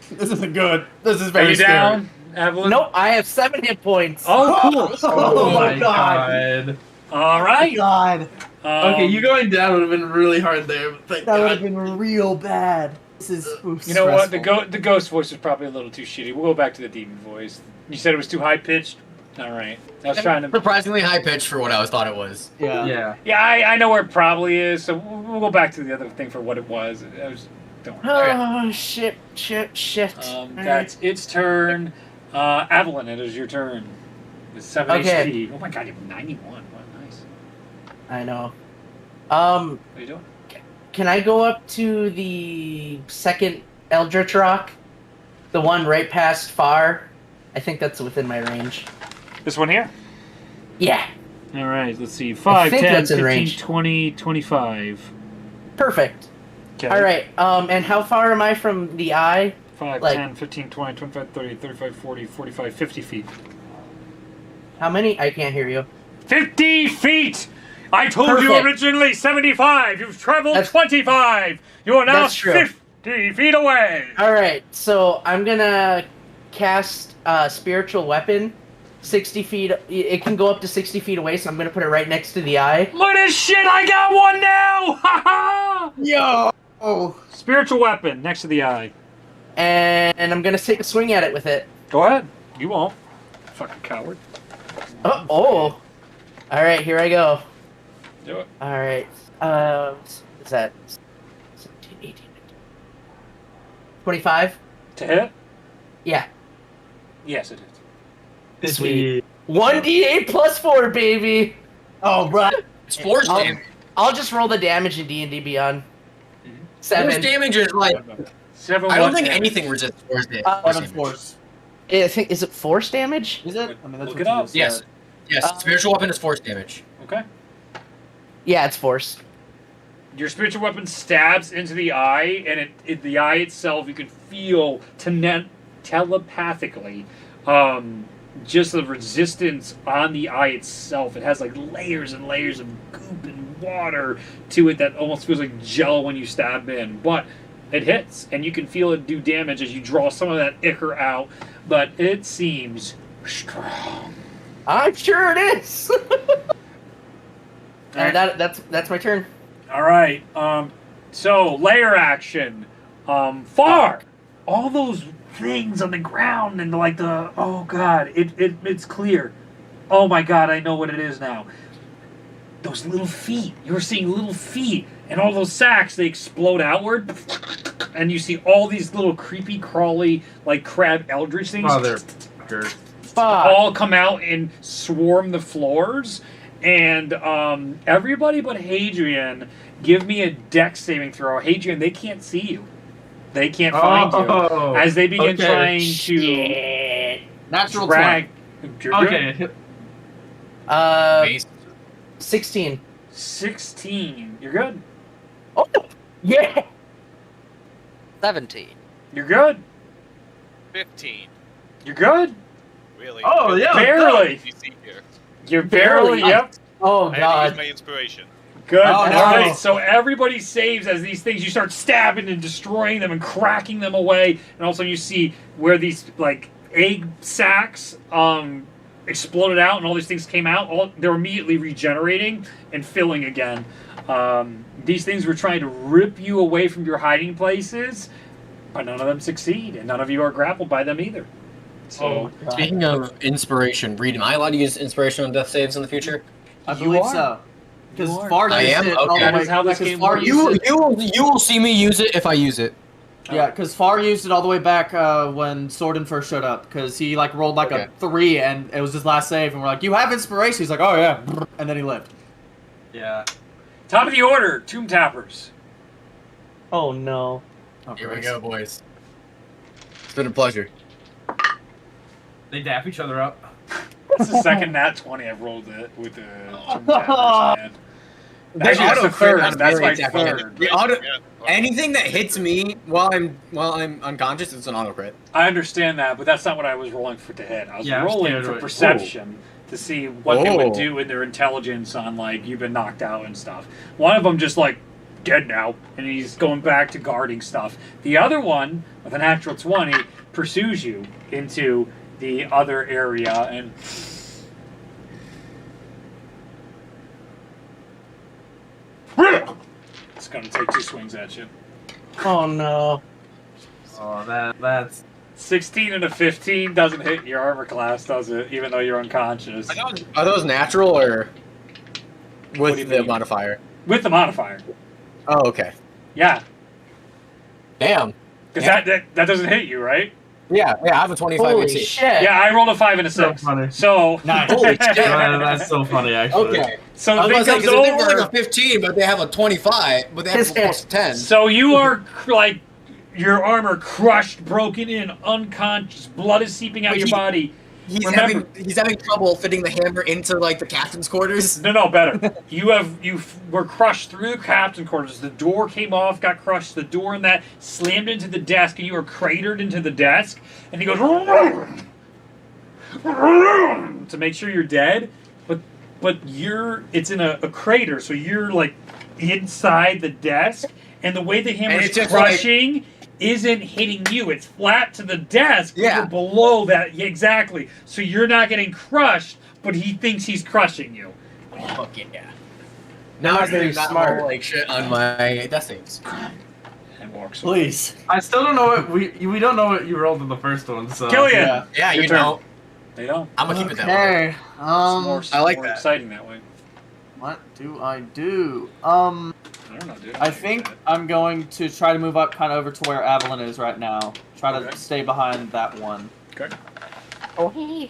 S1: this isn't good. This is
S2: Are
S1: very
S2: you
S1: scary.
S2: down, Evelyn?
S4: Nope, I have 7 hit points.
S2: Oh, cool.
S6: those.
S1: Oh my
S6: my
S1: God.
S2: All right.
S1: God,
S6: Okay, you going down would have been really hard there, but thank
S1: that would have
S6: God.
S1: been real bad. This is
S2: You know what? The
S1: stressful.
S2: the ghost voice was probably a little too shitty. We'll go back to the demon voice. You said it was too high pitched. All right. I was trying to.
S3: Surprisingly high pitched for what I thought it was.
S1: Yeah.
S6: Yeah.
S2: Yeah, I know where it probably is. So we'll go back to the other thing for what it was. Don't worry.
S4: Oh, shit.
S2: That's its turn. Avalon, it is your turn. With 7
S4: Okay.
S2: HP. Oh my god, you have 91. Wow, nice.
S4: I know.
S2: What are you doing?
S4: Can I go up to the second Eldritch Rock? The one right past Far? I think that's within my range.
S2: This one here?
S4: Yeah,
S2: All right, let's see. 5,
S4: think
S2: 10,
S4: that's in
S2: 15,
S4: range.
S2: 20, 25.
S4: perfect.
S2: Okay.
S4: All right. And how far am I from the eye?
S2: 5,
S4: like-
S2: 10, 15, 20, 25, 30, 35, 40, 45, 50 feet.
S4: How many? I can't hear you.
S2: 50 feet! I told you
S4: Perfect.
S2: originally 75. You've traveled
S4: That's-
S2: 25. You are now
S4: That's true.
S2: 50 feet away.
S4: All right. So I'm gonna cast spiritual weapon. 60 feet. It can go up to 60 feet away, so I'm gonna put it right next to the eye.
S2: Look at this shit. I got one now. Ha ha!
S1: Yo. Oh.
S2: Spiritual weapon next to the eye.
S4: And I'm gonna take a swing at it with it.
S2: Go ahead. You won't. Fucking coward.
S4: Oh. All right. Here I go.
S2: Do it.
S4: All right. Is that 17, 18, 25?
S2: To hit?
S4: Yeah.
S2: Yes, it is.
S4: Sweet. 1d8 plus 4, baby.
S1: Oh, right.
S3: It's force
S4: I'll-
S3: damage.
S4: I'll just roll the damage in D&D Beyond.
S3: Force
S4: 7.
S3: damage is like.
S2: 7
S3: I don't
S2: what
S3: think
S2: damage?
S3: anything resists force damage.
S1: Seven force.
S4: I think, is it force damage?
S1: Is it? I mean, that's
S2: Look
S1: what
S2: it
S1: you
S2: up.
S1: just
S3: Yes.
S1: said.
S3: Yes. Spiritual weapon is force damage.
S2: Okay.
S4: Yeah, it's force.
S2: Your spiritual weapon stabs into the eye, and the eye itself, you can feel telepathically just the resistance on the eye itself. It has like layers and layers of goop and water to it that almost feels like gel when you stab in. But it hits, and you can feel it do damage as you draw some of that ichor out. But it seems strong.
S4: I'm sure it is. And that's my turn.
S2: All right. So layer action. Far. All those things on the ground and like the oh god, it's clear. Oh my god, I know what it is now. Those little feet. You were seeing little feet, and all those sacks they explode outward, and you see all these little creepy, crawly, like crab eldritch things.
S6: Motherfucker.
S4: Fuck.
S2: All come out and swarm the floors. And everybody but Hadrian, give me a dex saving throw. Hadrian, they can't see you. They can't find you. As they begin
S6: okay.
S2: trying to
S4: Shit.
S1: Natural
S2: drag. You're good.
S6: Okay.
S3: Base.
S4: 16.
S2: 16. You're good.
S4: Oh, yeah.
S5: 17.
S2: You're good.
S7: 15.
S2: You're good.
S7: Really?
S6: Oh, yeah.
S2: Barely.
S7: You see here.
S2: You're barely.
S4: Barely.
S2: Yep.
S4: Oh,
S7: I had to
S4: God.
S7: use my inspiration.
S2: Good.
S1: Oh,
S2: All
S1: no.
S2: right. So everybody saves as these things. You start stabbing and destroying them and cracking them away, and also you see where these like egg sacs exploded out, and all these things came out. They're immediately regenerating and filling again. These things were trying to rip you away from your hiding places, but none of them succeed, and none of you are grappled by them either. So
S4: God.
S3: Speaking of inspiration, Reed, am I allowed to use inspiration on death saves in the future?
S1: I
S2: You
S1: believe
S2: are.
S1: so. Because
S2: You are.
S1: Far
S3: I
S1: used
S3: am?
S1: it all
S3: Okay.
S1: the
S2: That
S1: way.
S2: is how this
S1: because
S2: game
S1: Far
S2: works.
S1: used it-
S3: You will see me use it if I use it.
S1: Yeah, because Far used it all the way back when Sordin first showed up. Because he like rolled like
S3: Okay.
S1: a 3, and it was his last save, and we're like, "You have inspiration." He's like, "Oh yeah," and then he lived.
S6: Yeah.
S2: top of the order, Tomb Tappers.
S4: Oh, no.
S1: Oh,
S3: Here we
S1: Christ.
S3: go, boys. It's been a pleasure.
S6: They dap each other up.
S2: That's the second nat 20 I've rolled it with the Tomb Tappers, man.
S3: The
S2: Actually, that's the
S3: auto crit
S2: third.
S3: has
S2: That's
S3: very
S2: my
S3: attack on it.
S2: third.
S3: The auto,
S7: Yeah.
S3: anything that hits me while I'm unconscious, it's an auto crit.
S2: I understand that, but that's not what I was rolling for to hit. I was
S6: Yeah, I'm
S2: rolling
S6: scared
S2: for
S6: of it.
S2: perception to see what they would
S3: Oh.
S2: do in their intelligence on, like, you've been knocked out and stuff. One of them just, like, dead now, and he's going back to guarding stuff. The other one, with a natural 20, pursues you into the other area, and... It's gonna take 2 swings at you.
S4: Oh, no.
S6: Oh, that's
S2: 16 and a 15 doesn't hit your armor class, does it? Even though you're unconscious.
S3: Are those natural or
S2: What do you
S3: with the
S2: mean?
S3: modifier?
S2: With the modifier.
S3: Oh, okay.
S2: Yeah.
S3: Damn.
S2: Because
S3: Yeah.
S2: that doesn't hit you, right?
S3: Yeah, I have a 25
S4: Holy
S3: AC.
S4: shit.
S2: Yeah, I rolled a 5 and a
S6: So
S2: 6.
S6: funny.
S2: So,
S1: Nice.
S3: Holy shit.
S6: that's so funny, actually.
S3: Okay.
S2: so
S3: I
S2: the
S3: was
S2: thing
S3: like,
S2: comes
S3: because if they roll like
S2: over.
S3: a 15, but they have a 25, but they have a plus 10.
S2: So you are like your armor crushed, broken in, unconscious. Blood is seeping out
S3: Wait,
S2: your
S3: he-
S2: body.
S3: He's
S2: Remember-
S3: having trouble fitting the hammer into like the captain's quarters.
S2: No, better. You were crushed through the captain quarters. The door came off, got crushed. The door and that slammed into the desk, and you were cratered into the desk. And he goes to make sure you're dead, but it's in a crater, so you're like inside the desk, and the way the hammer's
S3: it's just
S2: crushing isn't hitting you. It's flat to the desk. But
S3: Yeah.
S2: you're below that. Yeah, exactly. So you're not getting crushed, but he thinks he's crushing you.
S3: Fuck yeah.
S4: Not
S3: I'm
S4: very
S3: not
S4: smart.
S3: like shit on my death saves.
S2: And walks away.
S1: Please.
S6: I still don't know what we don't know what you rolled in the first one. So
S2: Killian!
S1: Yeah.
S3: Yeah,
S2: Your
S3: you
S2: turn.
S3: know,
S2: They don't.
S3: I'm gonna keep it that way.
S1: Okay.
S2: It's more,
S3: I like
S2: more
S3: that.
S2: exciting that way.
S1: What do I do?
S2: I don't know, dude.
S1: I think I'm going to try to move up kind of over to where Avalon is right now. Try to
S2: Okay.
S1: stay behind that one.
S2: Okay.
S4: Oh, hey.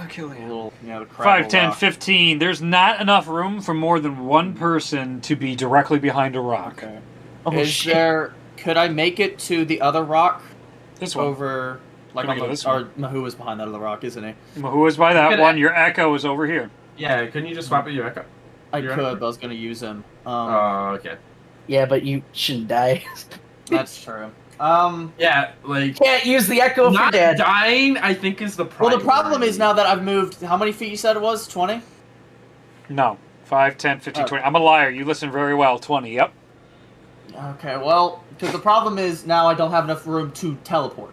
S2: Killian.
S1: Little, the crab
S2: 5,
S1: will
S2: 10,
S1: rock.
S2: 15. There's not enough room for more than one person to be directly behind a rock.
S1: Okay.
S4: Oh,
S1: Is
S4: shit.
S1: there? Could I make it to the other rock
S2: This one.
S1: over? Like
S2: Can I
S1: on
S2: go
S1: the,
S2: this
S1: or Mahu is behind that other rock, isn't he?
S2: Who is by that
S6: Could
S2: one?
S6: I-
S2: Your echo is over here.
S6: Yeah, couldn't you just swap it your echo?
S1: I
S6: You're
S1: could,
S6: right.
S1: but I was gonna use him.
S6: Oh, okay.
S4: Yeah, but you shouldn't die.
S1: That's true.
S6: Yeah, like
S4: Can't use the echo if you're
S6: not
S4: dead.
S6: dying. I think is the
S1: Well,
S6: problem.
S1: the problem is now that I've moved. How many feet you said it was? 20.
S2: No. 5, 10, 15,
S1: Oh.
S2: 20. I'm a liar. You listen very well. 20. Yep.
S1: Okay. Well, because the problem is now I don't have enough room to teleport.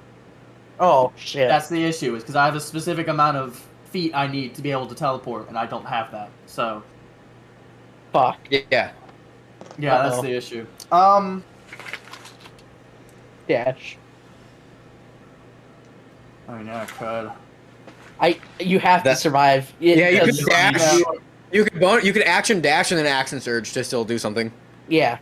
S4: Oh shit.
S1: That's the issue, is because I have a specific amount of feet I need to be able to teleport, and I don't have that. So
S4: fuck.
S3: Yeah.
S1: yeah, that's
S4: Uh-oh.
S1: the issue.
S4: Dash.
S1: I mean, yeah, I could.
S4: You have to
S3: That-
S4: survive.
S3: Yeah, you could
S4: Because-
S3: dash. You could action dash and then action surge to still do something.
S4: Yeah.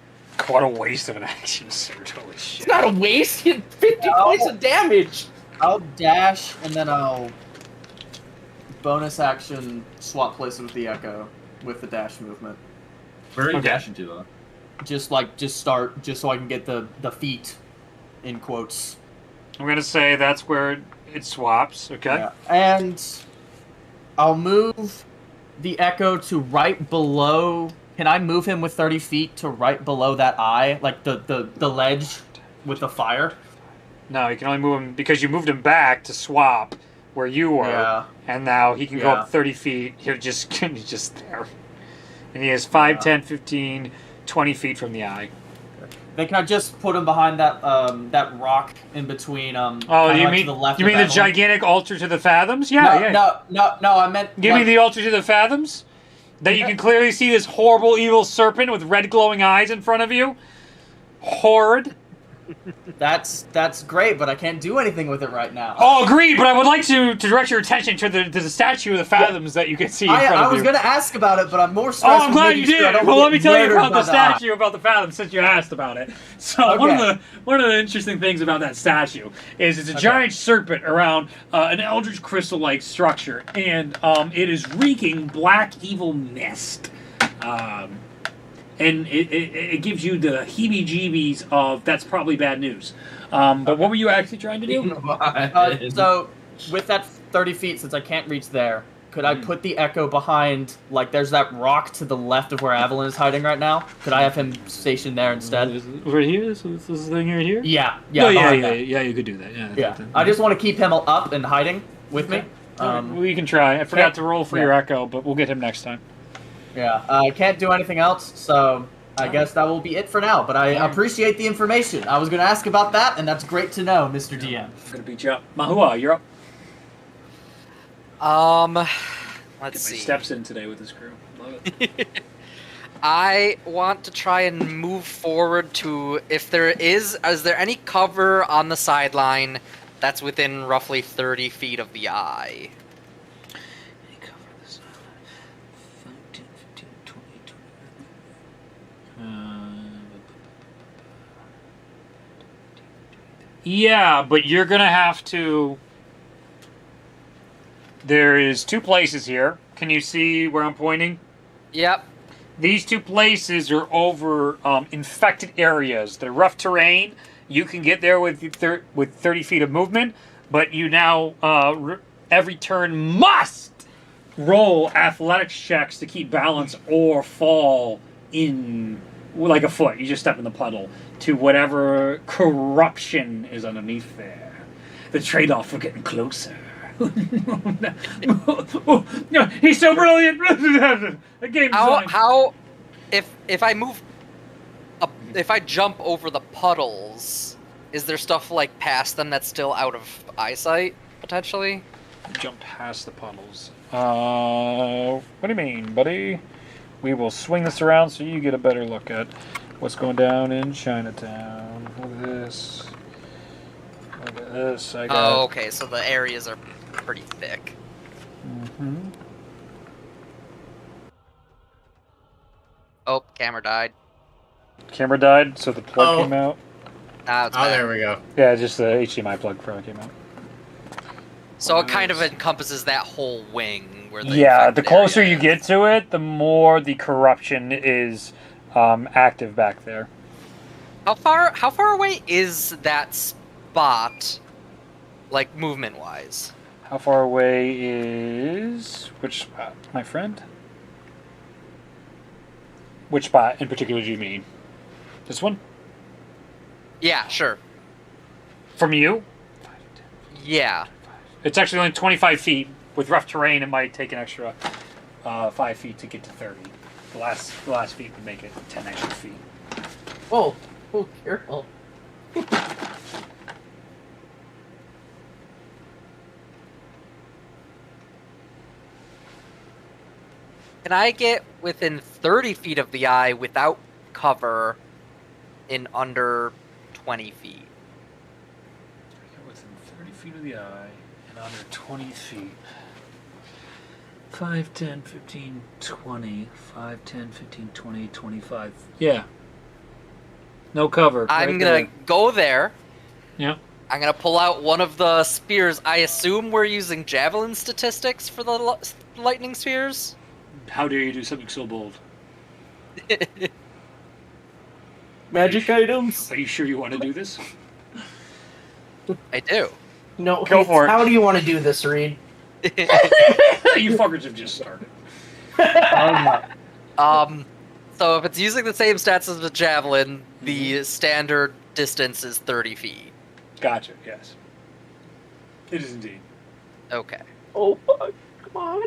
S2: What a waste of an action surge. Holy shit.
S4: It's not a waste. You get 50 points of damage.
S1: I'll dash, and then I'll bonus action swap places with the echo with the dash movement.
S6: Where are you
S2: Okay.
S6: dashing to though?
S1: Just start, just so I can get the feet, in quotes.
S2: I'm going to say that's where it swaps. Okay.
S1: Yeah. And I'll move the echo to right below. Can I move him with 30 feet to right below that eye, like the ledge with the fire?
S2: No, you can only move him because you moved him back to swap where you were,
S1: Yeah.
S2: and now he can go
S1: Yeah.
S2: up 30 feet. He's just there. And he is 5,
S1: Yeah.
S2: 10, 15, 20 feet from the eye.
S1: Then can I just put him behind that that rock in between?
S2: Oh,
S1: kinda
S2: you
S1: like
S2: mean
S1: to the left
S2: you
S1: of
S2: mean the
S1: that one?
S2: gigantic altar to the fathoms? Yeah,
S1: No,
S2: yeah.
S1: no. I meant.
S2: Give me the altar to the fathoms. That you can clearly see this horrible evil serpent with red glowing eyes in front of you. Horrid.
S1: That's great, but I can't do anything with it right now.
S2: Oh, agreed. But I would like to direct your attention to the statue of the fathoms that you can see in front
S1: I
S2: of
S1: was
S2: you.
S1: gonna ask about it, but I'm more
S2: Oh,
S1: stressed.
S2: I'm
S1: with
S2: glad you
S1: making sure I
S2: did.
S1: don't
S2: Well,
S1: get
S2: let me tell you
S1: murdered
S2: about
S1: by
S2: the statue about the fathoms since you asked about it. So
S1: Okay.
S2: one of the interesting things about that statue is it's a giant serpent around an eldritch crystal-like structure, and it is reeking black evil mist. And it gives you the heebie-jeebies of that's probably bad news. But what were you actually trying to do?
S1: So, with that 30 feet, since I can't reach there, could I put the echo behind, like, there's that rock to the left of where Avalon is hiding right now? Could I have him stationed there instead?
S2: Right here? So this thing right here?
S1: Yeah,
S2: Yeah,
S1: behind that.
S2: you could do that. Yeah.
S1: Yeah. I just want to keep him up and hiding with me.
S2: We can try. I forgot
S1: can't-
S2: to roll for
S1: yeah.
S2: your echo, but we'll get him next time.
S1: Yeah, I can't do anything else, so I guess that will be it for now. But I appreciate the information. I was going to ask about that, and that's great to know, Mr. DM.
S2: I'm gonna beat you up. Mahua, you're up.
S5: Let's
S2: Get my
S5: see.
S2: steps in today with this crew. Love it.
S5: I want to try and move forward to if there is there any cover on the sideline that's within roughly 30 feet of the eye?
S2: Yeah, but you're gonna have to. There is 2 places here. Can you see where I'm pointing?
S5: Yep.
S2: These 2 places are over infected areas. They're rough terrain, You can get there with 30 feet of movement, but you now every turn must roll athletics checks to keep balance or fall in like a foot. You just step in the puddle to whatever corruption is underneath there. The trade-off for getting closer. He's so brilliant. The game's
S5: how if I move up, if I jump over the puddles, is there stuff like past them that's still out of eyesight potentially?
S2: Jump past the puddles. What do you mean, buddy? We will swing this around so you get a better look at what's going down in Chinatown. Look at this. Look at this. I got...
S5: Oh, okay. So the areas are pretty thick.
S2: Mm-hmm.
S5: Oh, camera died.
S2: Camera died, so the plug came out.
S5: It's back.
S3: there we go.
S2: Yeah, just the HDMI plug probably came out.
S5: So it kind of encompasses that whole wing where the
S2: the closer
S5: area
S2: you get to it, the more the corruption is active back there.
S5: How far away is that spot, like movement wise?
S2: How far away is which spot, my friend? Which spot in particular do you mean? This one?
S5: Yeah, sure.
S2: From you?
S5: Yeah.
S2: It's actually only 25 feet. With rough terrain, it might take an extra 5 feet to get to 30. The last feet would make it 10 extra feet.
S4: Whoa. Oh, careful.
S5: Can I get within 30 feet of the eye without cover in under 20 feet?
S2: Within 30 feet of the eye and under 20 feet. 5, 10, 15, 20. 5, 10, 15, 20, 25. Yeah. No cover.
S5: I'm going to go there.
S2: Yeah.
S5: I'm going to pull out one of the spears. I assume we're using javelin statistics for the lightning spears?
S2: How dare you do something so bold?
S4: Magic items.
S2: Are you sure you want to do this?
S5: I do.
S4: No,
S2: Go for it.
S4: How do you want to do this, Reed?
S2: You fuckers have just started.
S5: So if it's using the same stats as the javelin, the standard distance is 30 feet.
S2: Gotcha, yes. It is indeed.
S5: Okay.
S4: Oh, fuck. Come on.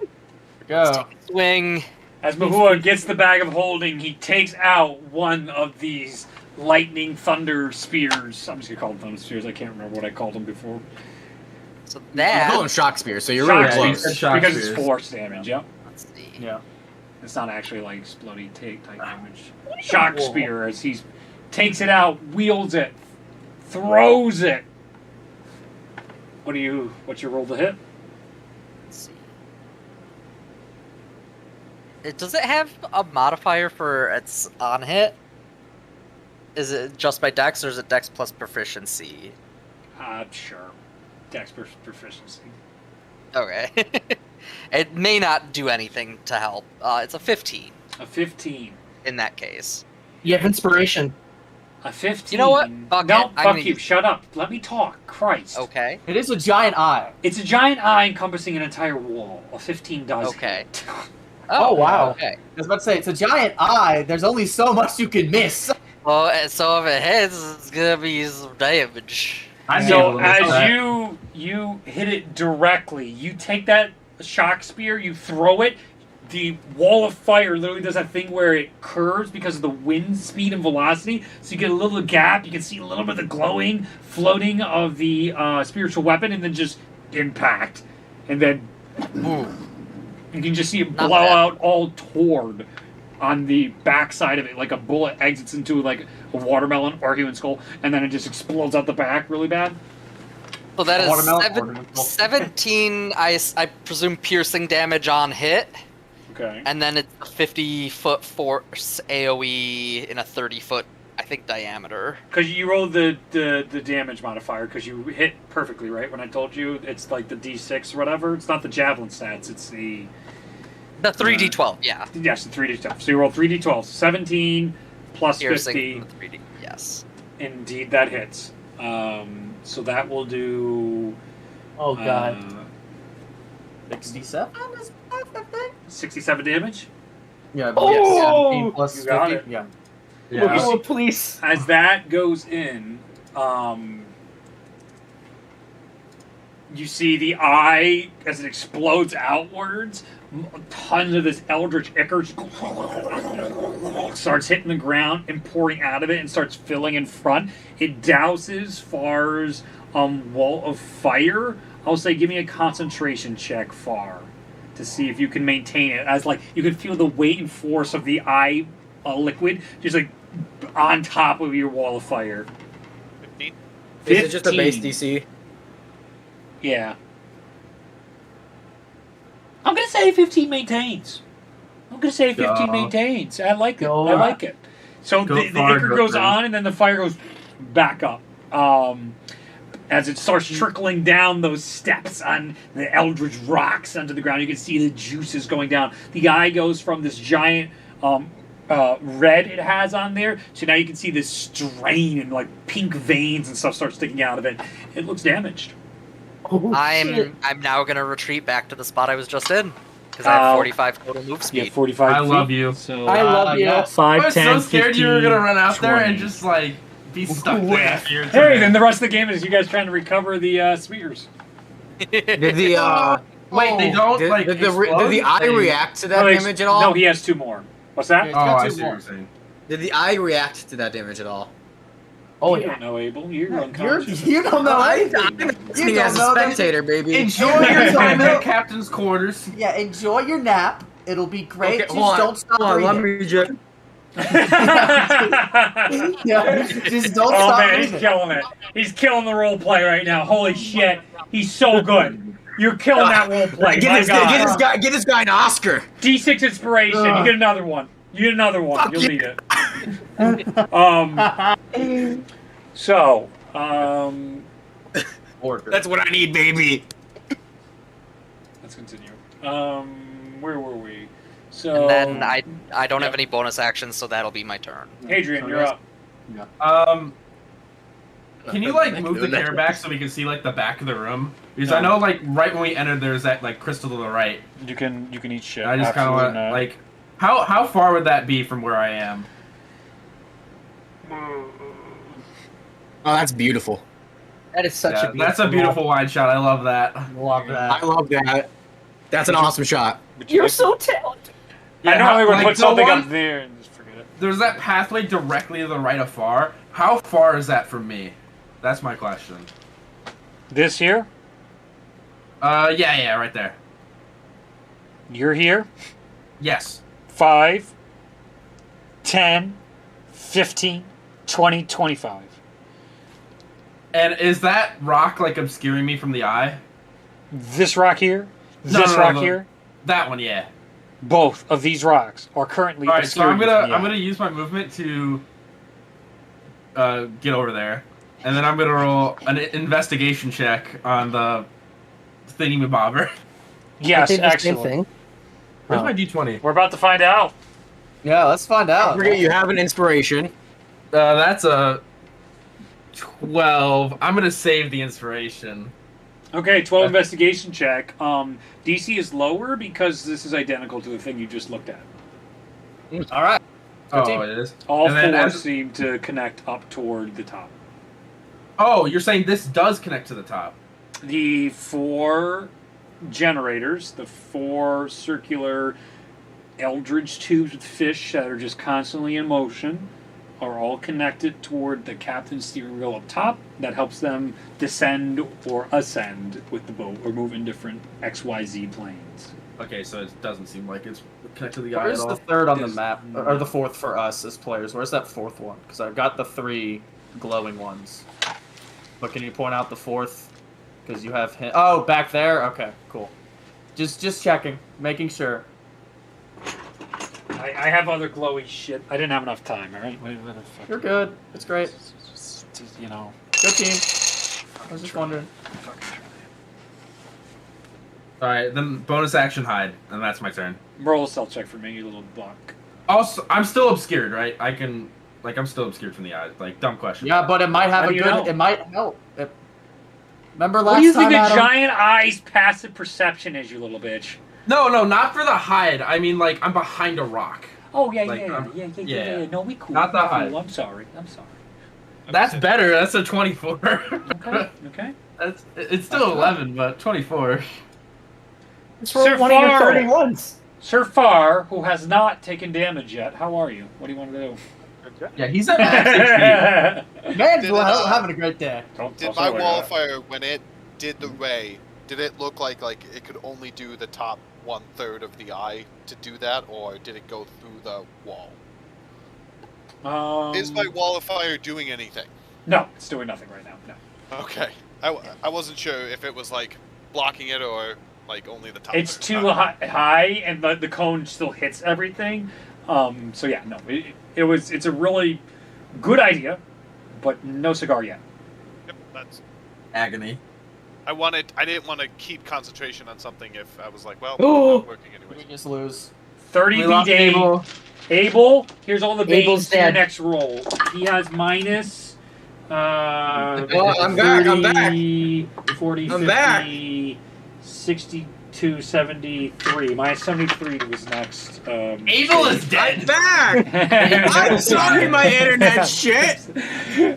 S1: Go.
S5: Swing.
S2: As Mahua gets the bag of holding, he takes out one of these lightning thunder spears. I'm just going to call them thunder spears. I can't remember what I called them before.
S5: So
S3: You
S5: that...
S3: call them shock spear, so you're
S2: Shock
S3: really
S2: spears,
S3: close.
S2: because it's force damage, yep.
S5: Let's see.
S2: Yeah. It's not actually like exploding type damage. Shock spear, as he takes it out, wields it, throws it. What's your roll to hit?
S5: Let's see. Does it have a modifier for its on hit? Is it just by dex, or is it dex plus proficiency?
S2: Sure. Dex proficiency.
S5: Okay. It may not do anything to help. It's a 15
S2: A 15.
S5: in that case.
S4: You have inspiration.
S2: A 15.
S5: You know what? Fuck
S2: no,
S5: it. I'm
S2: fuck
S5: gonna
S2: you.
S5: use-
S2: Shut up. Let me talk. Christ.
S5: Okay.
S1: It is a giant eye.
S2: It's a giant eye encompassing an entire wall. A 15 does
S5: Okay.
S2: hit.
S4: Oh, wow.
S5: Okay.
S1: I was about to say, it's a giant eye. There's only so much you can miss.
S5: Well, so if it hits, it's gonna be some damage.
S6: I'd be
S2: So
S6: able to miss
S2: as
S6: that.
S2: you hit it directly, you take that shock spear, you throw it. The wall of fire literally does that thing where it curves because of the wind speed and velocity. So you get a little gap. You can see a little bit of the glowing, floating of the spiritual weapon, and then just impact, and then boom. You can just see it
S5: Not
S2: blow
S5: bad.
S2: out all toward on the backside of it, like a bullet exits into like a watermelon or a human skull, and then it just explodes out the back really bad.
S5: So that is
S1: Watermelon, watermelon.
S5: 17, I presume, piercing damage on hit.
S2: Okay.
S5: And then it's a 50-foot force AoE in a 30-foot, I think, diameter.
S2: Because you rolled the damage modifier because you hit perfectly, right? When I told you it's like the D6 or whatever. It's not the javelin stats. It's the...
S5: The 3d12, yeah.
S2: Yes, the 3D stuff. So you roll 3D12. 17 plus
S5: Piercing
S2: 50.
S5: from the 3D, yes.
S2: Indeed, that hits. So that will do.
S4: Oh god.
S1: 67 is I think.
S2: 67 damage.
S1: Yeah,
S4: Oh!
S1: 17 plus
S2: You got
S1: 50.
S2: it.
S1: Yeah.
S6: Yeah.
S4: Oh, please.
S2: As that goes in, you see the eye as it explodes outwards. Tons of this eldritch ichor starts hitting the ground and pouring out of it and starts filling in front. It douses Far's wall of fire. I'll say give me a concentration check, Far, to see if you can maintain it. As like you can feel the weight and force of the eye liquid just like on top of your wall of fire.
S7: 15.
S3: Is it just a base
S2: 15.
S3: DC?
S2: Yeah. I'm gonna say 15 maintains. I like it.
S4: Go.
S2: I like it. So
S6: Go
S2: the
S6: far,
S2: ichor
S6: go
S2: goes
S6: fast.
S2: on, and then the fire goes back up. As it starts trickling down those steps on the eldritch rocks onto the ground, you can see the juices going down. The eye goes from this giant red it has on there, so now you can see this strain and like pink veins and stuff start sticking out of it. It looks damaged.
S4: Oh, shit.
S5: I'm now gonna retreat back to the spot I was just in because I have 45 total move
S2: Yeah,
S5: speed.
S2: 45
S6: I
S2: feet.
S6: love you.
S2: So
S4: I love you.
S1: yeah.
S2: 5,
S6: I was
S2: 10,
S6: so scared
S2: 15,
S6: you were gonna run out there
S2: 20.
S6: and just like be stuck there.
S1: Whiff.
S6: Here
S2: Hey, then the rest of the game is you guys trying to recover the spears.
S3: Did the
S6: Wait, they don't like
S3: did
S6: explode?
S3: the eye
S6: They-
S3: react to that
S2: No,
S3: damage at all?
S2: No, he has 2 more. What's that?
S1: Yeah.
S6: Oh,
S1: got
S6: I
S1: two
S6: see what
S1: more.
S6: you're saying.
S3: Did the eye react to that damage at all?
S4: Oh,
S2: you
S4: yeah.
S2: don't know, Abel. You're
S1: You're,
S2: unconscious.
S1: you don't know anything.
S3: I'm
S1: You
S3: listening
S1: don't
S3: as a
S1: know that-
S3: spectator, baby.
S1: Enjoy
S6: You're
S1: your
S6: in
S1: time.
S6: the captain's quarters.
S1: Yeah, enjoy your nap. It'll be great.
S3: Okay,
S1: Just
S3: hold on,
S1: don't stop
S3: hold on, let
S1: breathing.
S3: me just.
S1: Yeah, just don't
S2: Oh
S1: stop
S2: man, he's
S1: breathing.
S2: killing it. He's killing the role play right now. Holy shit. He's so good. You're killing that role play.
S3: Get
S2: My
S3: this,
S2: God.
S3: get this guy an Oscar.
S2: D6 inspiration. You get another one. You get another one.
S3: Fuck
S2: You'll
S3: you.
S2: need it. So,
S1: Order.
S3: That's what I need, baby.
S2: let's continue. Where were we? So,
S5: And then I don't have any bonus actions, so that'll be my turn.
S2: Adrian, you're up.
S6: Can you like move the chair back so we can see like the back of the room? Because I know like right when we entered, there's that like crystal to the right.
S2: You can eat shit.
S6: I just kind of want like, how far would that be from where I am?
S3: Oh, that's beautiful.
S4: That is such
S6: Yeah,
S4: a beautiful.
S6: that's a beautiful wide shot. I love that.
S1: Love that.
S3: I love that. That's an awesome shot.
S4: You're so talented.
S2: I normally would
S6: like,
S2: put
S6: the
S2: something
S6: one-
S2: up there and just forget it.
S6: There's that pathway directly to the right of Far. How far is that from me? That's my question.
S2: This here,
S6: Yeah, right there.
S2: you're here.
S6: Yes.
S2: 5, 10, 15, 20, 25.
S6: And is that rock like obscuring me from the eye?
S2: This rock here,
S6: No,
S2: this
S6: no,
S2: rock
S6: no.
S2: here,
S6: That one, yeah.
S2: both of these rocks are currently
S6: All right, so I'm
S2: obscuring you from the
S6: I'm
S2: eye.
S6: gonna use my movement to get over there, and then I'm gonna roll an investigation check on the thingy-mabobber.
S2: Yes,
S4: I did the
S2: excellent.
S4: same thing.
S6: Where's
S4: Oh.
S6: my D20?
S2: We're about to find out.
S1: Yeah, let's find
S3: Don't
S1: out.
S3: forget you have an inspiration.
S6: That's a 12. I'm gonna save the inspiration.
S2: Okay, 12 investigation check. DC is lower because this is identical to the thing you just looked at.
S1: All right.
S6: Oh,
S1: 15.
S6: it is.
S2: All
S6: And then
S2: four
S6: as-
S2: seem to connect up toward the top.
S6: Oh, you're saying this does connect to the top?
S2: The 4 generators, the 4 circular eldritch tubes with fish that are just constantly in motion, are all connected toward the captain's steering wheel up top. That helps them descend or ascend with the boat or move in different XYZ planes.
S6: Okay, so it doesn't seem like it's connected to the eye at
S1: Where's
S6: all.
S1: the third on the
S2: There's
S1: map, or the fourth for us as players? Where's that fourth one? Because I've got the 3 glowing ones. But can you point out the fourth? Because you have him. Oh, back there. Okay, cool. Just checking, making sure.
S2: I have other glowy shit. I didn't have enough time, alright? What the fuck?
S1: You're good. It's great.
S2: Just, you know.
S1: Good team. I was just wondering.
S6: All right, then bonus action hide, and that's my turn.
S2: Roll a stealth check for me, you little buck.
S6: Also, I'm still obscured, right? I can. Like I'm still obscured from the eyes. Like dumb question.
S1: Yeah, but it might have
S2: How
S1: a
S2: do you
S1: good.
S2: know?
S1: It might help. Remember last
S2: What do you think
S1: time,
S2: a
S1: Adam?
S2: giant eye's passive perception is, you little bitch?
S6: No, not for the hide. I mean, like I'm behind a rock.
S2: Oh yeah,
S6: Like,
S2: yeah. No, we cool.
S6: Not that
S2: We cool.
S6: high.
S2: I'm sorry.
S6: That's better. That's a 24.
S2: Okay.
S6: It's still 11, but 24.
S4: It's for
S2: Sir
S4: one of your
S2: Farrell.
S4: 31s.
S2: Sir Far, who has not taken damage yet, how are you? What do you want to do?
S6: Yeah, he's at max HP.
S1: Man's
S7: Did it,
S1: having a great day.
S7: Did my wall of fire, when it did the ray, did it look like it could only do the top 1/3 of the eye to do that, or did it go through the wall? Is my wall of fire doing anything?
S2: No, it's doing nothing right now. No.
S7: Okay. I wasn't sure if it was like blocking it or like only the top.
S2: It's
S7: third.
S2: too high, and the cone still hits everything. So yeah, no, it's a really good idea, but no cigar yet.
S7: Yep, that's.
S6: Agony.
S7: I didn't want to keep concentration on something if I was like, well,
S4: Ooh.
S7: it's not working
S1: We
S7: anyway.
S1: just lose.
S2: 30
S6: We
S2: V
S6: lost
S2: day.
S6: Abel.
S2: Abel, here's all the
S4: Abel's
S2: veins to your
S4: dead.
S2: next roll. He has minus.
S3: I'm back, I'm back.
S2: 40,
S3: I'm
S2: 50,
S3: back.
S2: 62, 73. Minus 73 was next.
S6: Abel is
S3: I'm
S6: dead.
S3: back. I'm sorry, my internet shit.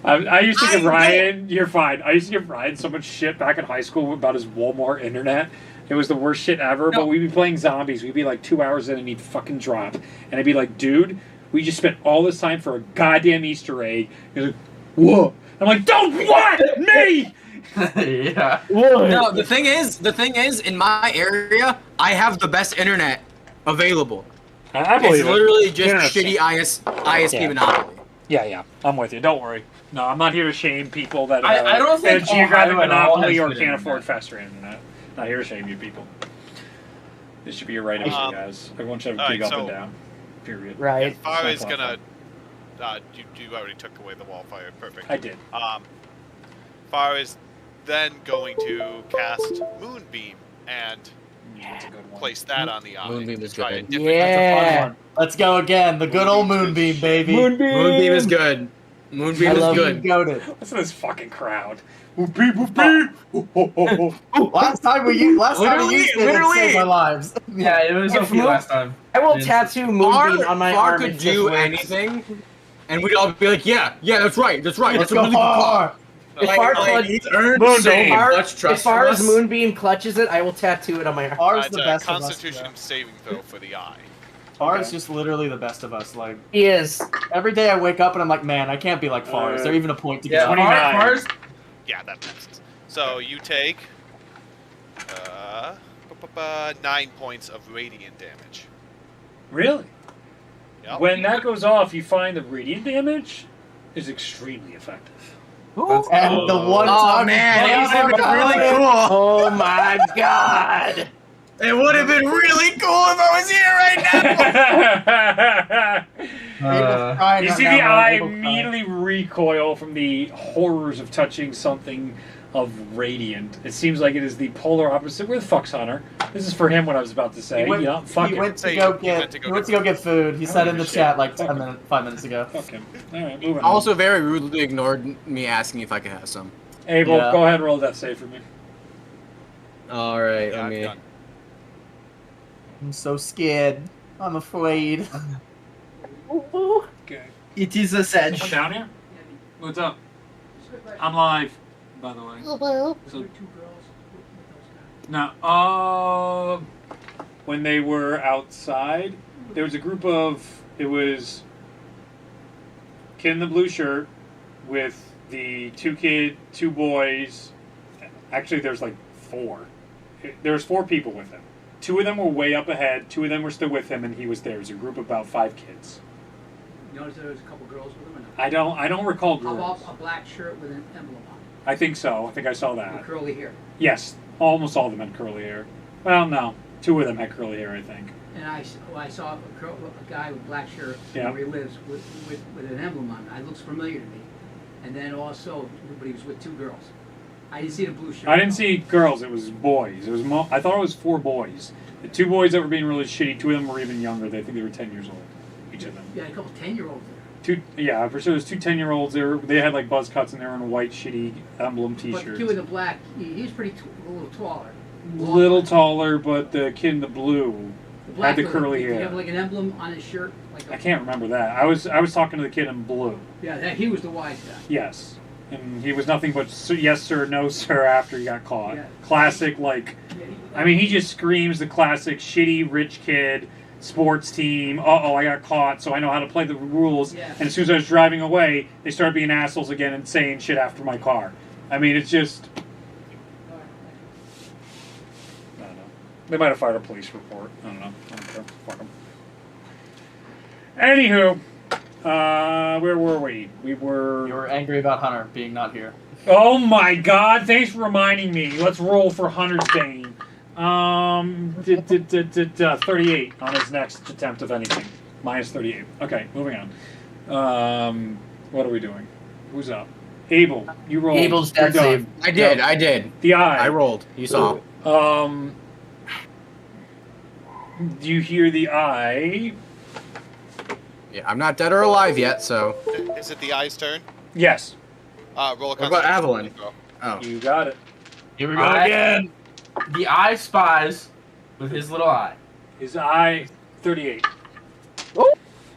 S2: I used to give
S3: I
S2: Ryan. You're fine. I used to give Ryan so much shit back in high school about his Walmart internet. It was the worst shit ever.
S6: No.
S2: But we'd be playing zombies. We'd be like 2 hours in and he'd fucking drop. And I'd be like, dude, we just spent all this time for a goddamn Easter egg. He's like, whoa. I'm like, don't what? Me!
S6: Yeah.
S3: No, the thing is, in my area, I have the best internet available.
S2: I
S3: It's literally just
S2: Internet's
S3: shitty ISP
S2: Yeah.
S3: monopoly.
S2: Yeah. I'm with you. Don't worry. No, I'm not here to shame people that
S6: I don't think
S2: have geographic
S6: Ohio at all
S2: monopoly
S6: has
S2: or
S6: good
S2: can't
S6: internet.
S2: afford faster internet. Not here to shame you people. This should be a right issue, guys. Everyone should have a big
S7: alright,
S2: up and
S7: so-
S2: down. Period.
S4: Right.
S7: Fire
S2: It's
S7: is
S2: not
S7: gonna. You already took away the wall of fire. Perfect.
S2: I did.
S7: Fire is then going to cast Moonbeam and
S2: That's a good one.
S7: place that on the eye.
S3: Moonbeam is
S7: to try a
S3: good.
S7: different-
S1: That's a fun
S4: Yeah.
S1: one. Let's go again. The good old Moonbeam, baby.
S3: Moonbeam is good. Moonbeam
S4: I
S3: is
S4: love
S3: good.
S1: Goated.
S2: Listen to this fucking crowd. Beep, beep, beep.
S1: Last time we used it, it
S3: Literally.
S1: saved our lives.
S6: Yeah, it was
S4: If
S6: okay last time.
S4: I will
S6: Yeah.
S4: tattoo Moonbeam on my
S3: Far
S4: arm.
S3: could
S4: if this
S3: do
S4: works.
S3: anything, and we'd all be like, yeah, that's right.
S1: Let's
S3: That's a
S1: go
S3: really good call.
S1: far.
S4: If Far clutch-
S3: he's earned
S2: Moonbeam.
S3: so
S4: Far-
S3: much
S4: As
S3: trust
S4: far
S3: from
S4: as
S3: us.
S4: Moonbeam clutches it, I will tattoo it on my arm.
S1: Far's
S7: It's
S1: the
S7: a
S1: best of us.
S7: Constitution saving throw for the eye.
S1: Far is just literally the best of us. Like
S4: He is.
S1: every day I wake up and I'm like, man, I can't be like Far. Is there even a point to
S6: Yeah,
S1: get?
S2: 29.
S6: Fars.
S7: Yeah, that passes. So you take 9 points of radiant damage.
S2: Really?
S7: Yep.
S2: When that goes off, you find the radiant damage is extremely effective.
S1: And the one
S3: Oh
S1: time
S3: man, it would have been
S1: God,
S3: really
S1: man.
S3: cool.
S4: Oh my god!
S3: It would have been really cool if I was here right now.
S1: Abel's crying
S2: You
S1: right
S2: see
S1: now,
S2: the
S1: man.
S2: eye
S1: Abel's crying.
S2: immediately recoil from the horrors of touching something of radiant. It seems like it is the polar opposite. Where the fuck's Hunter? This is for him what I was about to say.
S1: He went,
S2: You know, fuck
S1: he
S2: him.
S1: went to
S7: Say
S1: go
S7: he went
S1: get.
S7: to
S1: He
S7: go
S1: went
S7: get
S1: to go get food. He
S2: I
S1: said
S2: don't
S1: in the
S2: give a
S1: chat
S2: shit.
S1: like
S2: Fuck him.
S1: 5 minutes ago.
S2: Fuck him. Alright, moving on.
S3: Also, very rudely ignored me asking if I could have some.
S2: Abel,
S1: Yeah.
S2: go ahead and roll that save for me.
S3: All right,
S7: Yeah,
S3: let
S7: I've
S3: me.
S7: done.
S1: I'm so scared. I'm afraid.
S2: Okay.
S6: It is a sedge.
S2: I'm down here? What's up? I'm live, by the way. So, now, when they were outside, there was a group of, it was kid in the blue shirt with the two boys. Actually, there's like 4. There's 4 people with him. 2 of them were way up ahead. 2 of them were still with him, and he was there. It was a group of about 5 kids.
S8: You notice there was a couple girls with him or not?
S2: I don't recall
S8: How
S2: girls.
S8: about a black shirt with an emblem on
S2: I think so. I think I saw
S8: it?
S2: that.
S8: With curly hair.
S2: Yes, almost all of them had curly hair. Well, no, 2 of them had curly hair, I think.
S8: And I saw a guy with black shirt
S2: Yeah.
S8: where he lives with an emblem on it. It looks familiar to me. And then also, but he was with 2 girls. I didn't see the blue shirt.
S2: I didn't
S8: though.
S2: see girls. It was boys. It was I thought it was 4 boys. The 2 boys that were being really shitty. 2 of them were even younger. I think they were 10 years old, each of them.
S8: Yeah, a couple 10-year-olds
S2: Yeah, for sure. There's two 10-year-olds. They had like buzz cuts and they were in white shitty emblem
S8: But the
S2: T-shirts.
S8: kid with the black, he's a little taller.
S2: Little taller, but the kid in the blue
S8: The
S2: had the
S8: one,
S2: curly
S8: did he
S2: hair.
S8: have like an emblem on his shirt?
S2: I can't remember that. I was talking to the kid in blue.
S8: Yeah, he was the wise guy.
S2: Yes, and he was nothing but yes sir, no sir after he got caught.
S8: Yeah.
S2: Classic, like, I mean, he just screams the classic shitty rich kid sports team. I got caught, so I know how to play the rules.
S8: Yeah.
S2: And as soon as I was driving away, they started being assholes again and saying shit after my car. I mean, it's just. I don't know. They might have fired a police report. I don't know. I don't care. Fuck them. Anywho, where were we?
S1: You were angry about Hunter being not here.
S2: Oh my God! Thanks for reminding me. Let's roll for Hunter's Bane. 38 on his next attempt of anything. Minus 38. Okay, moving on. What are we doing? Who's up? Abel, you rolled.
S4: Abel's
S2: You're
S4: dead
S2: done.
S4: save.
S3: I did.
S2: The eye.
S3: I rolled. You saw.
S2: Do you hear the eye?
S3: Yeah, I'm not dead or alive yet, so.
S7: Is it the eye's turn?
S2: Yes.
S7: Roll a
S3: What about Avalon?
S7: Go.
S3: Oh.
S2: You got it.
S6: Here we go again. The eye spies with his little eye.
S2: His eye, 38.
S7: Okay,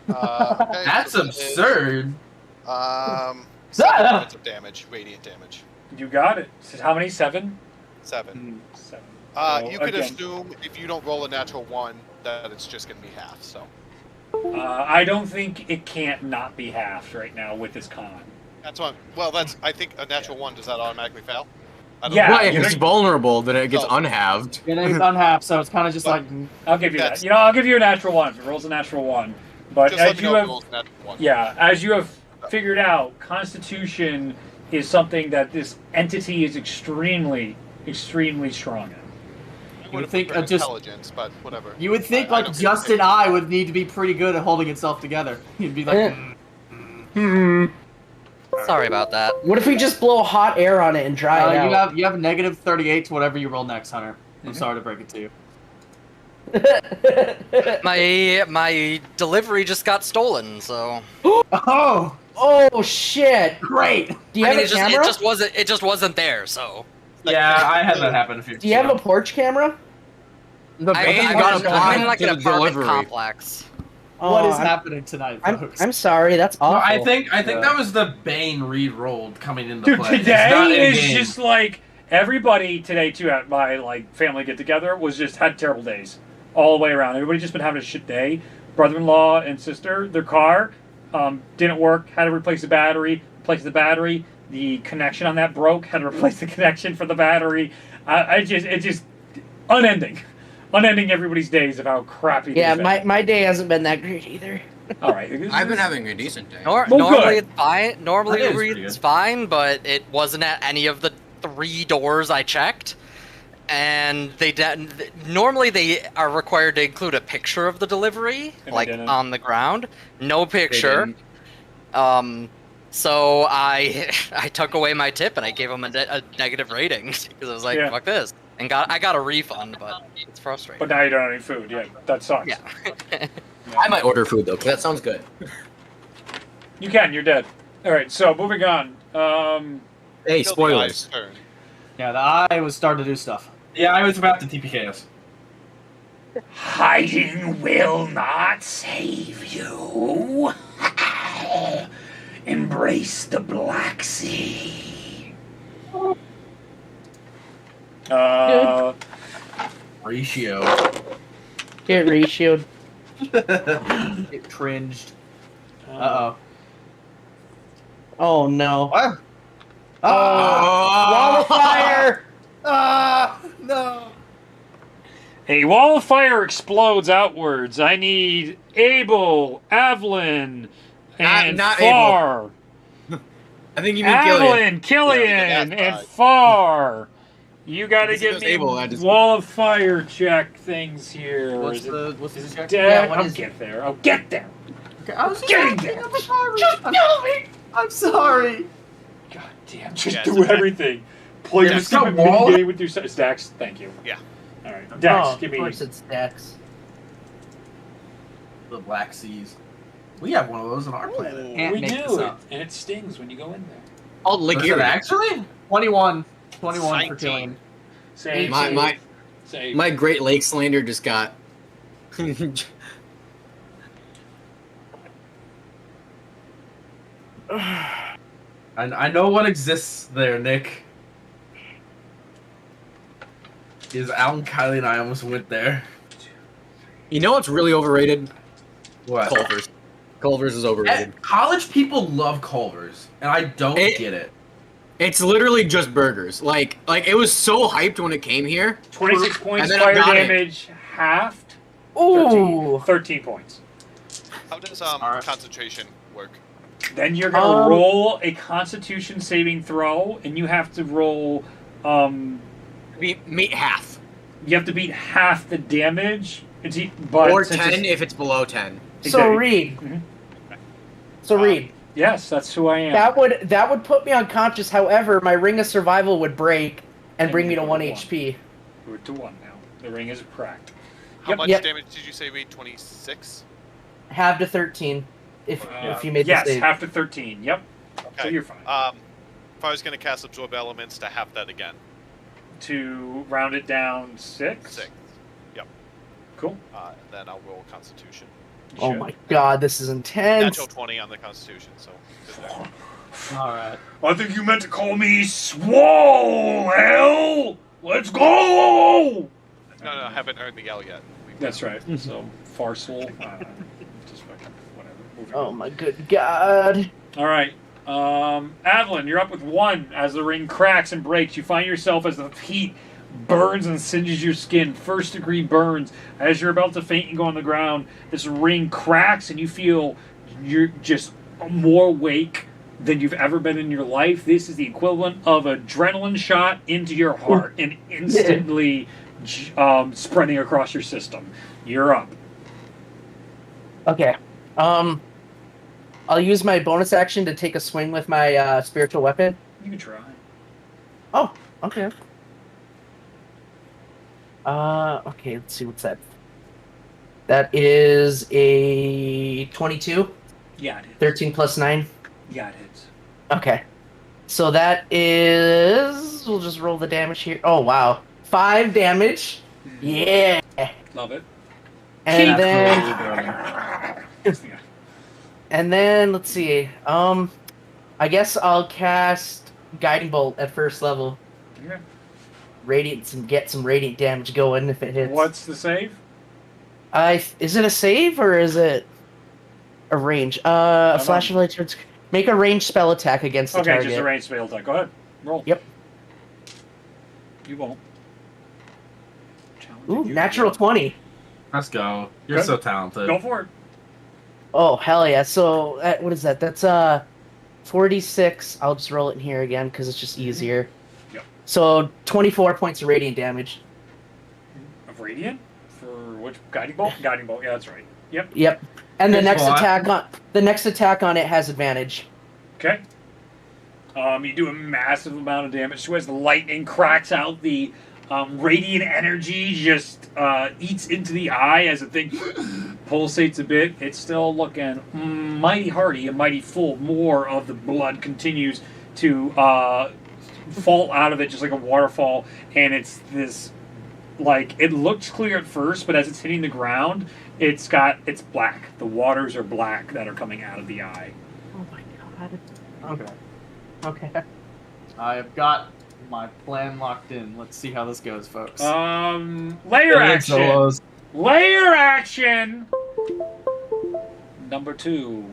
S6: That's
S7: so that is,
S6: absurd.
S7: 7 points of damage, radiant damage.
S2: You got it. So how many? 7?
S7: 7.
S2: 7.
S7: You could
S2: again,
S7: assume if you don't roll a natural 1 that it's just going to be half. So
S2: I don't think it can't not be halved right now with this con.
S7: that's one. Well, I think a natural 1, does that automatically fail? I don't
S2: Yeah.
S7: know.
S3: Well, if it's vulnerable, then it gets
S7: Oh.
S3: unhalved.
S1: And it's unhalved, so it's kind of just like.
S2: I'll give you that.
S7: That's-
S2: You know, I'll give you a natural 1 if it rolls a natural 1. But
S7: Just let
S2: as
S7: me
S2: you
S7: know if it
S2: have,
S7: rolls a natural 1.
S2: yeah, as you have figured out, Constitution is something that this entity is extremely, extremely strong in.
S7: I would have
S1: think,
S7: preferred
S1: just-
S7: intelligence, but whatever.
S1: You would think
S7: I
S1: like
S7: don't care.
S1: Justin I would need to be pretty good at holding itself together. He'd be like,
S5: Sorry about that.
S4: What if we just blow hot air on it and dry it out?
S1: you have negative 38 to whatever you roll next, Hunter. I'm sorry to break it to you.
S5: My delivery just got stolen, so
S1: Oh,
S4: Oh shit!
S1: great!
S4: Do you
S5: I
S4: have
S5: mean,
S4: a camera?
S5: it just wasn't there. So
S6: Yeah, I had that happen a few times.
S4: Do you have a porch camera?
S3: The bane
S5: I'm
S3: got
S5: in
S3: applied
S5: like
S3: to
S5: an
S3: the
S5: apartment
S3: delivery.
S5: complex.
S1: What is
S4: I'm,
S1: happening tonight,
S4: I'm,
S1: folks?
S4: I'm sorry. That's
S6: No,
S4: awful.
S6: I think
S1: Yeah.
S6: that was the Bane re-rolled coming into
S2: Dude,
S6: play. It's not
S2: today is
S6: in-game.
S2: just like everybody today too at my like family get together was just had terrible days all the way around. Everybody just been having a shit day. Brother-in-law and sister, their car didn't work. Had to replace the battery. Replace the battery. The connection on that broke. Had to replace the connection for the battery. It's just unending. Unending everybody's days of how crappy.
S4: Yeah,
S2: they've been.
S4: my day hasn't been that great either.
S2: All right.
S3: I've been having a decent day.
S2: Well,
S5: Normally
S2: good.
S5: it's fine. Normally
S6: That is pretty
S5: it's
S6: good.
S5: fine, but it wasn't at any of the 3 doors I checked. And normally they are required to include a picture of the delivery,
S2: And
S5: like
S2: they didn't.
S5: on the ground. No
S3: They
S5: picture.
S3: didn't.
S5: So I took away my tip and I gave them a negative rating because I was like,
S2: Yeah.
S5: fuck this, and I got a refund, but it's frustrating.
S2: But now you don't have any food. Yeah, that sucks.
S5: Yeah.
S3: I might order food though, 'cause that sounds good.
S2: You can. You're dead. All right. So moving on.
S3: Hey,
S7: Still the eye's
S3: spoilers.
S7: turn.
S1: Yeah, the eye was starting to do stuff.
S6: Yeah, I was about to TPK us.
S2: Hiding will not save you. Embrace the Black Sea.
S6: Ratio.
S4: Get ratioed.
S1: It cringed. Uh-oh.
S4: Oh no.
S1: What?
S4: Oh, wall of fire!
S1: No.
S2: A wall of fire explodes outwards. I need Abel, Avalon, and
S3: Not
S2: Far.
S3: I think you mean Killian.
S2: Avalon, Killian,
S7: Yeah,
S2: and
S7: that's
S2: Far. You gotta
S3: It's
S2: get
S3: just
S2: me
S3: Abel, I just-
S2: wall of fire check things here.
S1: What's
S2: Is it
S1: the check?
S2: dead?
S4: Yeah, what
S2: I'll
S4: is
S2: get there. I'll get there.
S1: Okay, I was
S2: Getting
S1: joking.
S2: there.
S1: I'm sorry. I'm sorry.
S2: God damn, just
S7: Yeah,
S2: do
S7: it's okay.
S2: everything. Play
S6: Yeah,
S2: the
S6: it's got
S2: stupid
S6: wall.
S2: mini game with your Dex. Thank you.
S7: Yeah.
S2: All right, Dex,
S4: Oh,
S2: give
S4: of
S2: me.
S4: course it's Dex.
S6: The Black Seas. We have one of those on our planet.
S1: Can't
S2: we
S1: make
S2: do
S1: this
S2: it,
S1: up.
S2: and it stings when you go in there.
S3: Oh,
S6: Is it
S3: Ligurian.
S6: actually?
S1: 21 for
S7: 19.
S1: killing.
S2: Say,
S3: My Great Lake Slander just got.
S6: I know what exists there, Nick. Is Alan, Kylie, and I almost went there.
S3: You know what's really overrated?
S6: What?
S3: Culver's. Culver's is overrated.
S6: College people love Culver's, and I don't get it.
S3: It's literally just burgers. Like it was so hyped when it came here.
S2: 26 points,
S3: And then I
S2: fire
S3: got it.
S2: damage, halved.
S4: Ooh.
S2: 13 points.
S7: How does
S6: Alright.
S7: concentration work?
S2: Then you're going to roll a Constitution saving throw, and you have to roll.
S3: Meet half.
S2: You have to beat half the damage.
S3: Or 10 if it's below 10.
S4: So Reed.
S2: Mhm.
S4: So Reed.
S2: Yes, that's who I am.
S4: That would put me unconscious. However, my ring of survival would break and bring me to 1 HP.
S2: We're to 1 now. The ring is cracked.
S7: How much
S4: Yep.
S7: damage did you say, Reed? 26?
S4: Have to 13 if you made the
S2: yes,
S4: save.
S2: half to 13. Yep.
S7: Okay.
S2: So you're fine.
S7: If I was going to cast Absorb Elements to half that again.
S2: To round it down 6.
S7: 6. Yep.
S2: Cool.
S7: Then I'll roll Constitution.
S2: You
S4: Oh
S2: should.
S4: my god, this is intense.
S7: Natural 20 on the Constitution, so good there.
S1: Alright.
S2: I think you meant to call me Swole, hell! Let's go!
S7: No, I haven't earned the L yet.
S2: That's right. So, Farsal. Just fucking whatever. Moving
S4: Oh
S2: on.
S4: my good god.
S2: All right. Adeline, you're up with 1 as the ring cracks and breaks. You find yourself as the heat burns and singes your skin. First degree burns. As you're about to faint and go on the ground, this ring cracks and you feel you're just more awake than you've ever been in your life. This is the equivalent of adrenaline shot into your heart and instantly spreading across your system. You're up.
S4: Okay. I'll use my bonus action to take a swing with my spiritual weapon.
S2: You can try.
S4: Oh, okay. Okay, let's see what's that. That is a 22.
S2: Yeah, it is.
S4: 13 plus 9.
S2: Yeah, it is.
S4: Okay. So that is... We'll just roll the damage here. Oh, wow. 5 damage. Yeah.
S2: Love it.
S4: And then...
S2: Yeah.
S4: And then, let's see. I guess I'll cast Guiding Bolt at first level.
S2: Okay.
S4: Radiant and get some radiant damage going if it hits.
S2: What's the save?
S4: Is it a save or is it a range? A flash of light turns. Make a ranged spell attack against the
S2: Okay,
S4: target.
S2: just a ranged spell attack. Go ahead. Roll.
S4: Yep.
S2: You won't.
S4: Ooh,
S2: You.
S4: natural 20.
S6: Let's go. You're
S2: Okay.
S6: so talented.
S2: Go for it.
S4: Oh, hell yeah. So, what is that? That's 46. I'll just roll it in here again because it's just easier.
S2: Yep.
S4: So, 24 points of radiant damage.
S2: Of radiant for which guiding bolt? Guiding bolt. Yeah, that's right. Yep.
S4: Yep. And the
S6: Good
S4: next
S6: spot.
S4: attack on it has advantage.
S2: Okay. You do a massive amount of damage to it as the lightning cracks out. The radiant energy just eats into the eye as the thing pulsates a bit. It's still looking mighty hardy and mighty full. More of the blood continues to fall out of it just like a waterfall. And it's this, like, it looks clear at first, but as it's hitting the ground, it's black. The waters are black that are coming out of the eye.
S4: Oh my god.
S1: Okay.
S4: Okay.
S1: I've got my plan locked in. Let's see how this goes, folks.
S2: Layer action.
S6: Solos.
S2: Layer action. Number 2.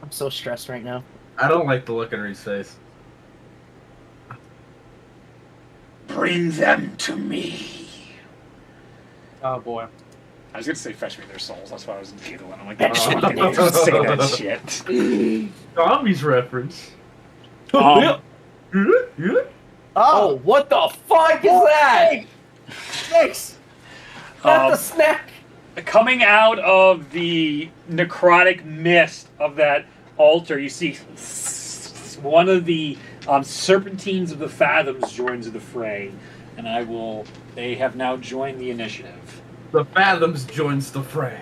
S4: I'm so stressed right now.
S6: I don't like the look in Reed's face.
S2: Bring them to me.
S1: Oh boy.
S2: I was gonna say fetch me their souls. That's why I was giggling. I'm like, that fucking idiot, say that shit.
S6: Zombies reference.
S2: Um,
S4: Oh, what the fuck is that?
S1: Thanks.
S4: That's a snack.
S2: Coming out of the necrotic mist of that altar, you see one of the serpentines of the fathoms joins the fray, and they have now joined the initiative.
S6: The Fathoms joins the fray.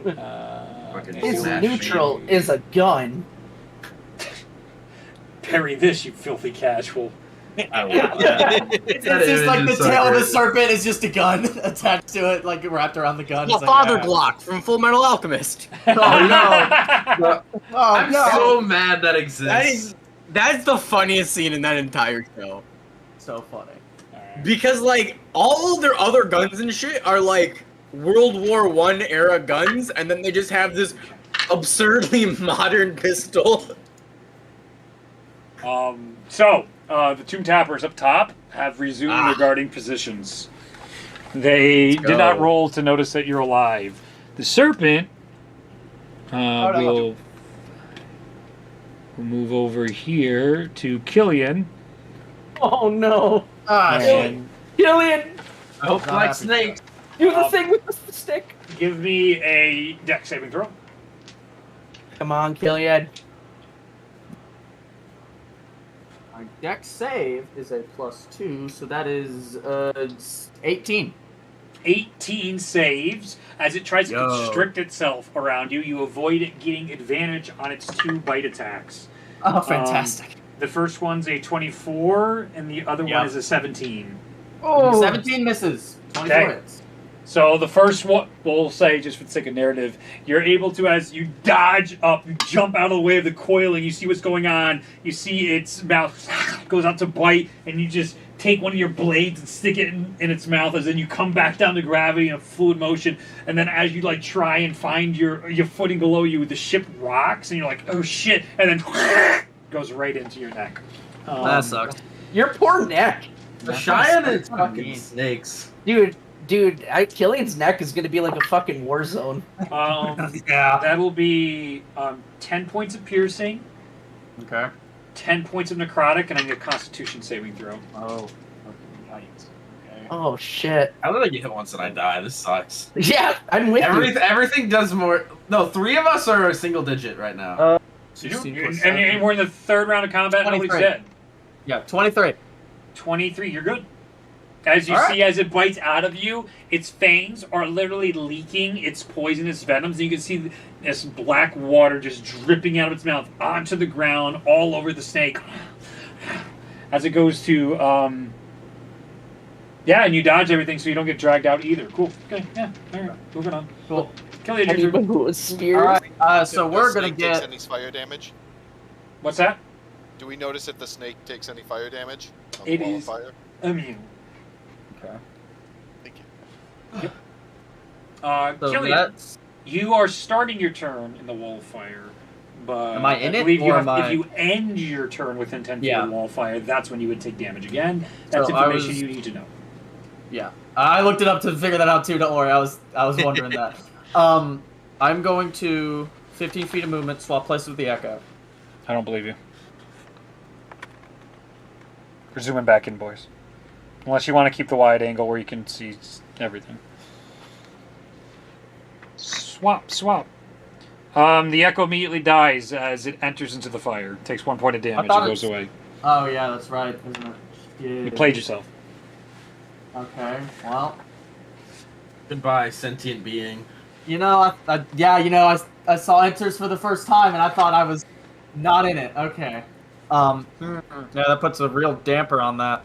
S6: Fucking
S4: His
S6: smash
S4: neutral
S6: me.
S4: is a gun.
S2: Parry this, you filthy casual.
S6: I love that.
S1: It's
S6: That
S1: just like
S6: image
S1: the
S6: is so
S1: tail of the
S6: great.
S1: serpent is just a gun attached to it, like wrapped around the gun.
S3: The
S1: It's like,
S3: father
S1: yeah.
S3: Glock from Full Metal Alchemist.
S6: Oh no!
S1: Oh,
S6: I'm
S1: no.
S6: so mad that exists.
S3: That's the funniest scene in that entire show.
S1: So funny.
S3: Because like all their other guns and shit are like World War I era guns, and then they just have this absurdly modern pistol.
S2: The Tomb Tappers up top have resumed their guarding positions. They did not roll to notice that you're alive. The Serpent will move over here to Killian.
S4: Oh no.
S2: And
S4: Killian!
S6: I hope
S1: Not
S6: like
S1: happy.
S6: snakes.
S4: Do the thing with the stick.
S2: give me a dex saving throw.
S4: Come on, Killian.
S1: My dex save is a +2, so that is 18.
S2: 18 saves. As it tries to
S6: Yo.
S2: constrict itself around you, you avoid it getting advantage on its 2 bite attacks.
S1: Oh, fantastic.
S2: The first one's a 24, and the other
S1: Yep.
S2: one is a 17.
S4: Oh,
S1: 17 misses. 24
S2: Okay.
S1: hits.
S2: So the first one, we'll say, just for the sake of narrative, you're able to, as you dodge up, you jump out of the way of the coiling, you see what's going on, you see its mouth goes out to bite, and you just take one of your blades and stick it in its mouth, as then you come back down to gravity in a fluid motion, and then as you like try and find your footing below you, the ship rocks, and you're like, oh shit, and then goes right into your neck.
S1: That sucks.
S4: your poor neck.
S6: The Cheyenne is
S1: That's
S6: fucking
S1: mean.
S6: snakes.
S4: Dude, Killian's neck is gonna be like a fucking war zone.
S1: Yeah.
S2: That'll be 10 points of piercing,
S1: Okay.
S2: 10 points of necrotic, and I need a Constitution saving throw.
S1: Oh. Yikes. Okay.
S4: Oh shit.
S6: I literally get hit once and I die. This sucks.
S4: Yeah, I'm with you.
S6: Everything does more. No, 3 of us are a single digit right now.
S1: 16
S2: And
S1: plus 7.
S2: we're in the third round of combat, nobody's
S1: 23.
S2: dead.
S1: Yeah, 23.
S2: 23, you're good. As you
S1: All
S2: see, as it bites out of you, its fangs are literally leaking its poisonous venoms. And you can see this black water just dripping out of its mouth onto the ground, all over the snake. As it goes to, and you dodge everything so you don't get dragged out either. Cool. Okay, yeah, all right, moving on.
S1: Cool.
S2: Killian, your
S4: Anyone
S2: turn.
S4: who was speared.
S1: All right. So
S7: If
S1: we're
S7: the
S1: gonna
S7: snake takes
S1: get.
S7: any fire damage.
S2: What's that?
S7: Do we notice if the snake takes any fire damage? On
S2: It
S7: the wall
S2: is-
S7: of fire?
S2: Immune.
S1: Okay.
S7: Thank you.
S1: So
S2: Killian,
S1: that's.
S2: you are starting your turn in the wall of fire, but
S1: Am I in it,
S2: believe you
S1: or
S2: have,
S1: am I-
S2: if you end your turn within 10 feet
S1: Yeah.
S2: of the wall of fire, that's when you would take damage again. That's
S1: So I
S2: information
S1: was-
S2: you need to know.
S1: Yeah. I looked it up to figure that out too. Don't worry. I was wondering that. I'm going to 15 feet of movement, swap places with the echo.
S2: I don't believe you. We're zooming back in, boys. Unless you want to keep the wide angle where you can see everything. Swap. The echo immediately dies as it enters into the fire. It takes 1 point of damage
S1: thought
S2: and goes
S1: it's-
S2: away.
S1: Oh yeah, that's right, isn't it?
S2: You
S1: Yeah.
S2: played yourself.
S1: Okay. Well,
S6: Goodbye, sentient being.
S1: you know, I saw enters for the first time and I thought I was not in it. Okay. Yeah, that puts a real damper on that.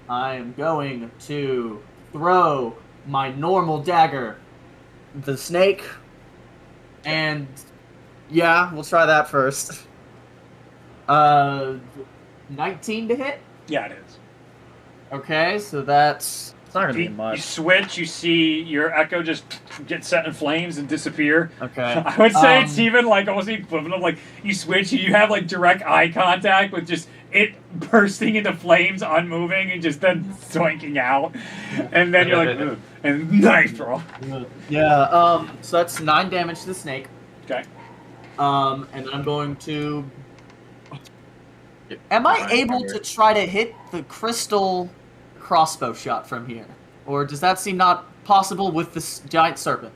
S1: I am going to throw my normal dagger, the snake, and yeah, we'll try that first. 19 to hit.
S2: Yeah, it is.
S1: Okay, so that's it's not gonna be
S2: You
S1: much.
S2: switch, you see your echo just get set in flames and disappear.
S1: Okay.
S2: I would say it's even like almost the equivalent of like you switch and you have like direct eye contact with just it bursting into flames, unmoving, and just then zoinking out. And then you're like, ugh, and knife throw.
S1: Yeah. So that's 9 damage to the snake.
S2: Okay.
S1: And then I'm going to. Am I able to try to hit the crystal crossbow shot from here, or does that seem not possible with this giant serpent?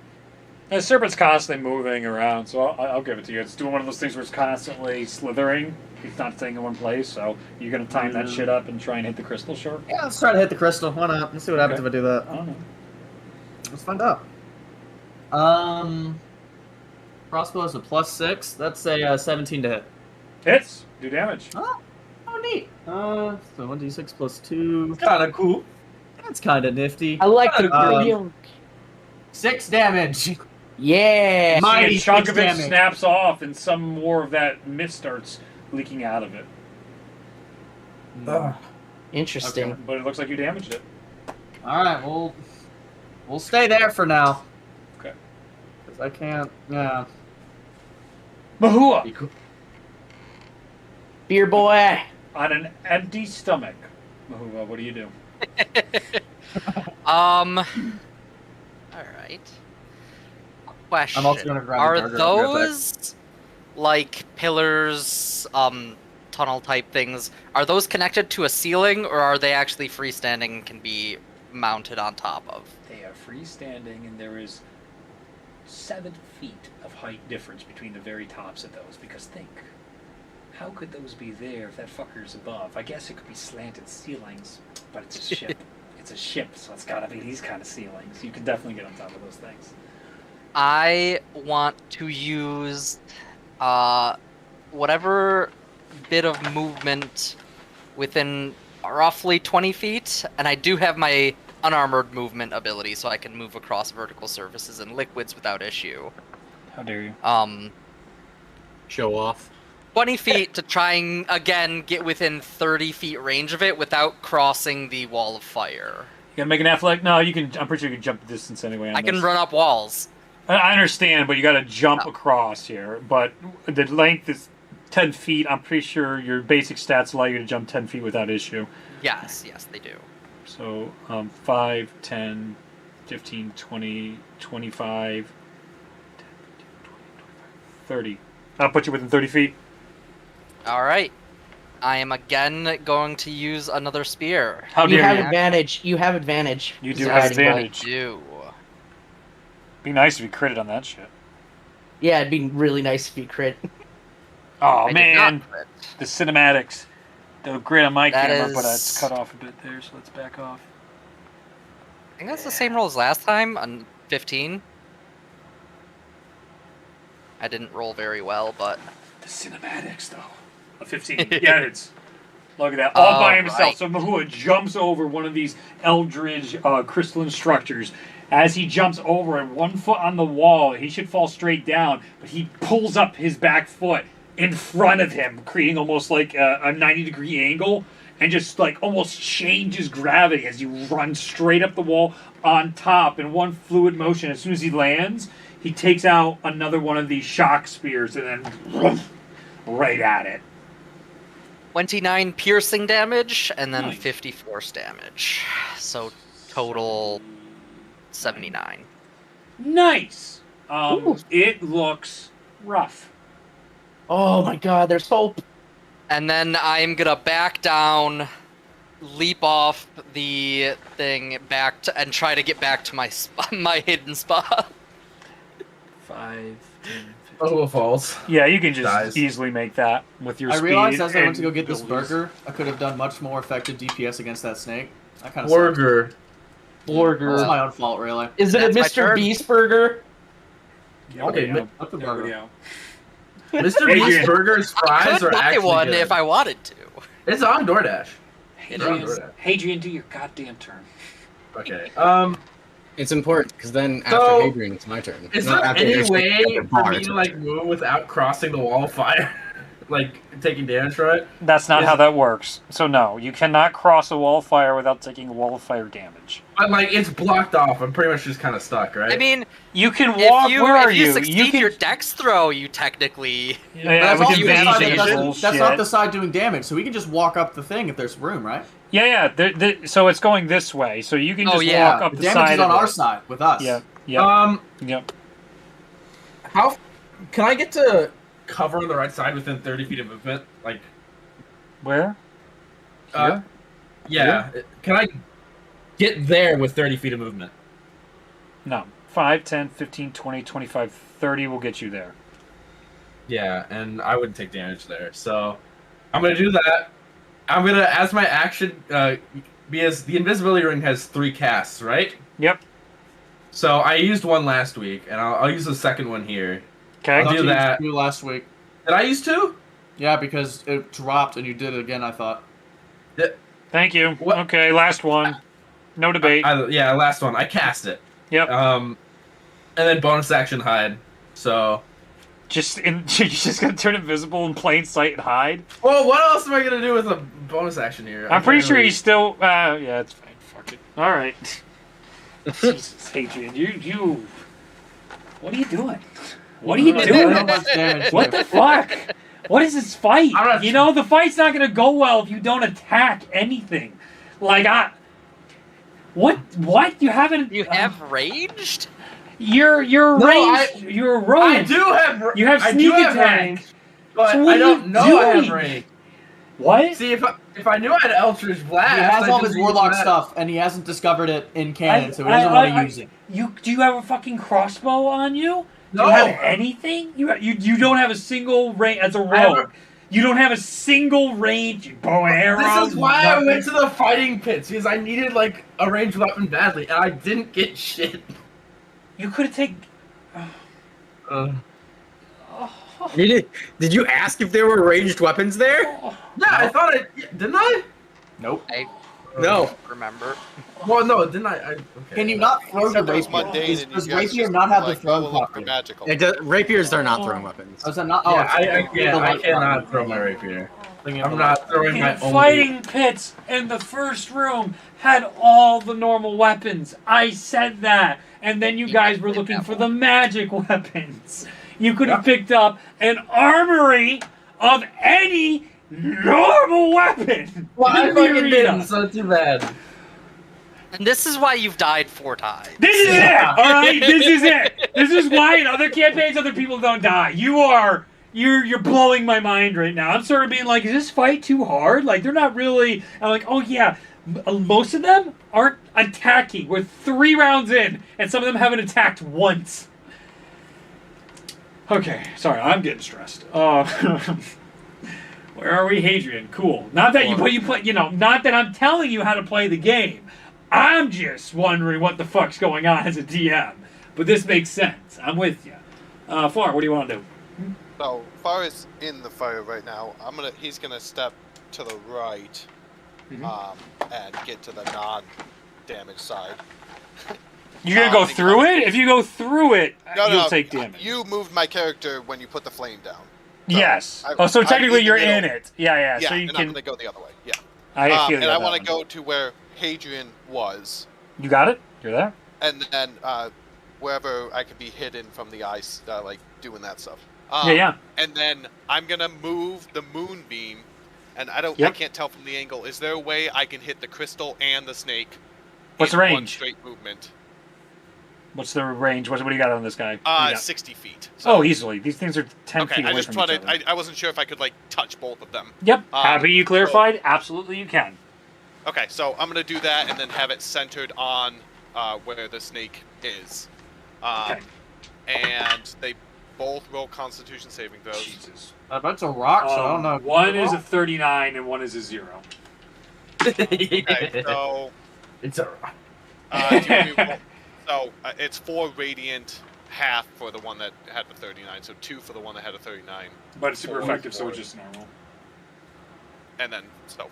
S2: The serpent's constantly moving around, so I'll give it to you. It's doing one of those things where it's constantly slithering. He's not staying in one place, so you're gonna time that shit up and try and hit the crystal shark.
S1: Yeah, let's try to hit the crystal. Why not? Let's see what happens if I do that.
S2: I don't know.
S1: Let's find out. Crossbow is a +6. That's a 17 to hit.
S2: Hits. Do damage.
S1: Oh, neat. So 1d6 +2.
S6: Kind of cool.
S1: That's kind of nifty.
S4: I like the
S1: Um,
S4: green.
S1: 6 damage.
S4: Yeah.
S1: Mighty
S2: A chunk
S1: 6
S2: of it
S1: damage.
S2: snaps off, and some more of that mist starts leaking out of it.
S4: Interesting.
S1: Okay.
S2: But it looks like you damaged it.
S1: All right, we'll stay there for now.
S2: Okay.
S1: Because I can't. Yeah.
S2: Mahua,
S4: Beer boy.
S2: on an empty stomach. Mahua, what do you do?
S5: All right. Question.
S1: I'm also gonna grab a
S5: Are
S1: burger real quick.
S5: those like pillars, tunnel type things? Are those connected to a ceiling, or are they actually freestanding and can be mounted on top of?
S2: They are freestanding, and there is 7 feet of height difference between the very tops of those. Because think, how could those be there if that fucker's above? I guess it could be slanted ceilings, but it's a ship. It's a ship, so it's gotta be these kind of ceilings. You can definitely get on top of those things.
S5: I want to use whatever bit of movement within roughly 20 feet, and I do have my unarmored movement ability, so I can move across vertical surfaces and liquids without issue.
S2: How dare you?
S3: Show off.
S5: 20 feet to try and, again, get within 30 feet range of it without crossing the wall of fire.
S2: You gotta make an athletic. No, you can. I'm pretty sure you can jump the distance anyway. On
S5: I can
S2: this.
S5: run up walls.
S2: I understand, but you gotta jump
S5: Oh.
S2: across here. But the length is 10 feet. I'm pretty sure your basic stats allow you to jump 10 feet without issue.
S5: Yes, they do.
S2: So 5, 10, 15, 20, 25, 30. I'll put you within 30 feet.
S5: All right. I am again going to use another spear.
S2: How
S4: You
S2: dare
S4: have
S2: you?
S4: advantage. You have advantage.
S2: You
S4: It's
S2: do
S4: a
S2: have
S4: hiding point.
S2: advantage.
S5: Do.
S2: Be nice if you critted on that shit.
S4: Yeah, it'd be really nice if you crit.
S2: Oh
S5: I did
S2: man,
S5: not crit.
S2: the cinematics. They're great on my
S5: That
S2: camera, but
S5: is-
S2: it's cut off a bit there, so let's back off.
S5: I think that's the same roll as last time on 15. I didn't roll very well, but
S2: The cinematics, though. A 15. Yeah, it's. Look at that. All by himself.
S5: Alright.
S2: So Mahua jumps over one of these eldritch crystalline structures. As he jumps over it, 1 foot on the wall, he should fall straight down, but he pulls up his back foot in front of him, creating almost like a 90-degree angle, and just like almost changes gravity as you run straight up the wall on top in one fluid motion. As soon as he lands, he takes out another one of these shock spears and then woof, right at it.
S5: 29 piercing damage and then
S2: Nice.
S5: 50 force damage. So total 79.
S2: Nice.
S4: Ooh.
S2: It looks rough.
S4: Oh my god, there's hope.
S5: And then I'm gonna back down, leap off the thing back to, and try to get back to my my hidden spot.
S2: 5, 10, 15.
S6: Oh, falls.
S2: Yeah, you can just
S6: Dies.
S2: easily make that with your
S1: I
S2: speed.
S1: realized as I went
S2: and
S1: to go get this
S2: abilities.
S1: burger, I could have done much more effective DPS against that snake. I kind of sucked.
S6: Burger.
S4: Burger.
S1: It's my own fault, really.
S4: Is it a
S5: That's my
S4: Mr.
S5: turn.
S4: Beast burger?
S2: Yeah,
S6: Okay,
S2: yeah.
S1: Up the
S2: Yeah,
S1: burger.
S2: yeah.
S6: Mr.
S2: Adrian.
S6: Beast Burger's
S5: I
S6: fries
S5: could
S6: are
S5: buy
S6: actually
S5: one
S6: good.
S5: if I wanted to.
S6: It's on DoorDash.
S2: Hadrian, Hadrian, do your goddamn turn.
S6: Okay.
S3: It's important because then after
S6: So,
S3: Hadrian, it's my turn.
S6: Is
S3: Not
S6: there
S3: after
S6: any
S3: there's
S6: way
S3: other
S6: for
S3: bar,
S6: me
S3: it's
S6: to
S3: my
S6: like
S3: turn.
S6: move without crossing the wall of fire? Like taking damage from it?
S2: That's not
S6: Is-
S2: how that works. So no, you cannot cross a wall of fire without taking a wall of fire damage.
S6: But like it's blocked off. I'm pretty much just kind of stuck, right?
S5: I mean,
S2: You can walk.
S5: if you
S2: Where are
S5: if you
S2: you?
S5: succeed
S2: You can.
S5: your dex throw, you technically.
S2: Yeah,
S1: But
S2: with
S1: that's,
S5: you
S1: also the side
S2: evasion
S1: that
S5: evasion
S1: doesn't- that's not
S2: bullshit.
S1: the side doing damage, so we can just walk up the thing if there's room, right?
S2: Yeah. So it's going this way. So you can
S5: Oh,
S2: just
S5: yeah.
S2: walk up
S1: The
S2: the
S1: damage
S2: side
S1: is on
S2: of
S1: our
S2: it.
S1: side with us.
S2: Yeah. Yep. Yep.
S6: How can I get to cover on the right side within 30 feet of movement? Like,
S2: Where?
S6: yeah. Can I get there with 30 feet of movement?
S2: No. 5, 10, 15, 20, 25, 30 will get you there.
S6: Yeah, and I wouldn't take damage there. So, I'm gonna do that. I'm gonna, as my action, because the invisibility ring has 3 casts, right?
S2: Yep.
S6: So I used one last week, and I'll use the second one here.
S2: Okay.
S6: I'll do that.
S1: You last week.
S6: Did I use 2?
S1: Yeah, because it dropped and you did it again. I thought.
S2: Thank you.
S6: What?
S2: Okay, last one. No debate.
S6: Yeah, last one. I cast it.
S2: Yep.
S6: And then bonus action hide. So.
S2: You're just gonna turn invisible in plain sight and hide?
S6: Well, what else am I gonna do with a bonus action here?
S2: I'm pretty sure he's still. Yeah, it's fine. Fuck it. All right. Jesus, Hadrian, you. What are you doing? What are you doing? What the fuck? What is this fight? You know, the fight's not gonna go well if you don't attack anything. Like What? You haven't?
S5: You have raged?
S2: You're ranged. You're a rogue.
S6: I do have.
S2: You have sneak attack.
S6: But
S2: So what
S6: I don't know I have
S2: doing?
S6: range.
S2: What?
S6: See, if I knew I had Eldritch Blast,
S1: He has
S6: I'd
S1: all
S6: just
S1: his
S6: use
S1: warlock
S6: that.
S1: stuff, and he hasn't discovered it in canon, so he doesn't want to use it.
S2: Do you have a fucking crossbow on you? Do
S6: No.
S2: you have anything? You don't have a single range as a rogue. You don't have a single range bow and arrow.
S6: This is why I
S2: nothing.
S6: went to the fighting pits, because I needed like a ranged weapon badly, and I didn't get shit.
S2: You could have taken.
S3: Did you ask if there were ranged weapons there?
S6: Yeah, I thought didn't I?
S1: Nope.
S5: I
S3: No.
S5: remember.
S6: Well, no, didn't I? Okay.
S1: Can you not throw your
S7: Except it was
S1: rapier?
S7: mundane and
S1: Does
S7: you guys
S1: rapier
S7: just
S1: not have the
S7: like,
S1: throw
S7: look for
S1: property?
S7: magical.
S3: Rapiers are not throwing weapons.
S1: Oh, is that not?
S6: Yeah,
S1: Oh,
S6: I cannot throw my rapier. I'm not throwing my
S2: The
S6: own.
S2: fighting pits in the first room had all the normal weapons. I said that. And then you guys were looking for the magic weapons. You could have picked up an armory of any normal weapon.
S6: Well, I
S2: in the
S6: fucking
S2: arena.
S6: didn't, so too bad.
S5: And this is why you've died 4 times.
S2: This is it! Alright? This is it! This is why in other campaigns other people don't die. You're blowing my mind right now. I'm sort of being like, is this fight too hard? Like, they're not really... I'm like, oh yeah, most of them aren't attacking. We're 3 rounds in, and some of them haven't attacked once. Okay, sorry, I'm getting stressed. Where are we, Hadrian? Cool. Not that you play, not that I'm telling you how to play the game. I'm just wondering what the fuck's going on as a DM. But this makes sense. I'm with you. Far, what do you want to do?
S7: So far as in the fire right now, he's gonna step to the right, and get to the non-damage side.
S2: You're gonna go through it? If you go through it, you'll take damage.
S7: You moved my character when you put the flame down.
S2: Yes.
S7: I-
S2: So
S7: I'm
S2: technically
S7: in the
S2: you're
S7: middle.
S2: in it. Yeah.
S7: Yeah,
S2: So you
S7: and I'm
S2: can.
S7: gonna go the other way. Yeah.
S2: I feel
S7: and
S2: you
S7: I
S2: on that
S7: want to
S2: one.
S7: go to where Hadrian was,
S2: You got it. You're there.
S7: and then wherever I could be hidden from the ice, like doing that stuff.
S2: Yeah.
S7: And then I'm gonna move the moonbeam, and I
S2: Yep.
S7: can't tell from the angle. Is there a way I can hit the crystal and the snake?
S2: What's
S7: in
S2: the
S7: one
S2: range?
S7: straight movement.
S2: What's the range? What do you got on this guy? What do you got?
S7: 60 feet.
S2: Oh, easily. These things are 10
S7: Okay,
S2: feet
S7: I
S2: away
S7: just
S2: from each
S7: wanted.
S2: other.
S7: I wasn't sure if I could like touch both of them.
S2: Yep. Happy you clarified. Absolutely, you can.
S7: Okay, so I'm gonna do that and then have it centered on where the snake is.
S2: Okay.
S7: And they both roll Constitution saving throws.
S2: Jesus.
S1: I bet it's a rock, so I don't know.
S2: One is a 39 and one is a 0.
S7: Okay, so
S6: It's a.
S7: it's 4 radiant, half for the one that had the 39, so 2 for the one that had a 39,
S2: But it's super
S7: Four.
S2: effective, so it's just normal.
S7: and then 4.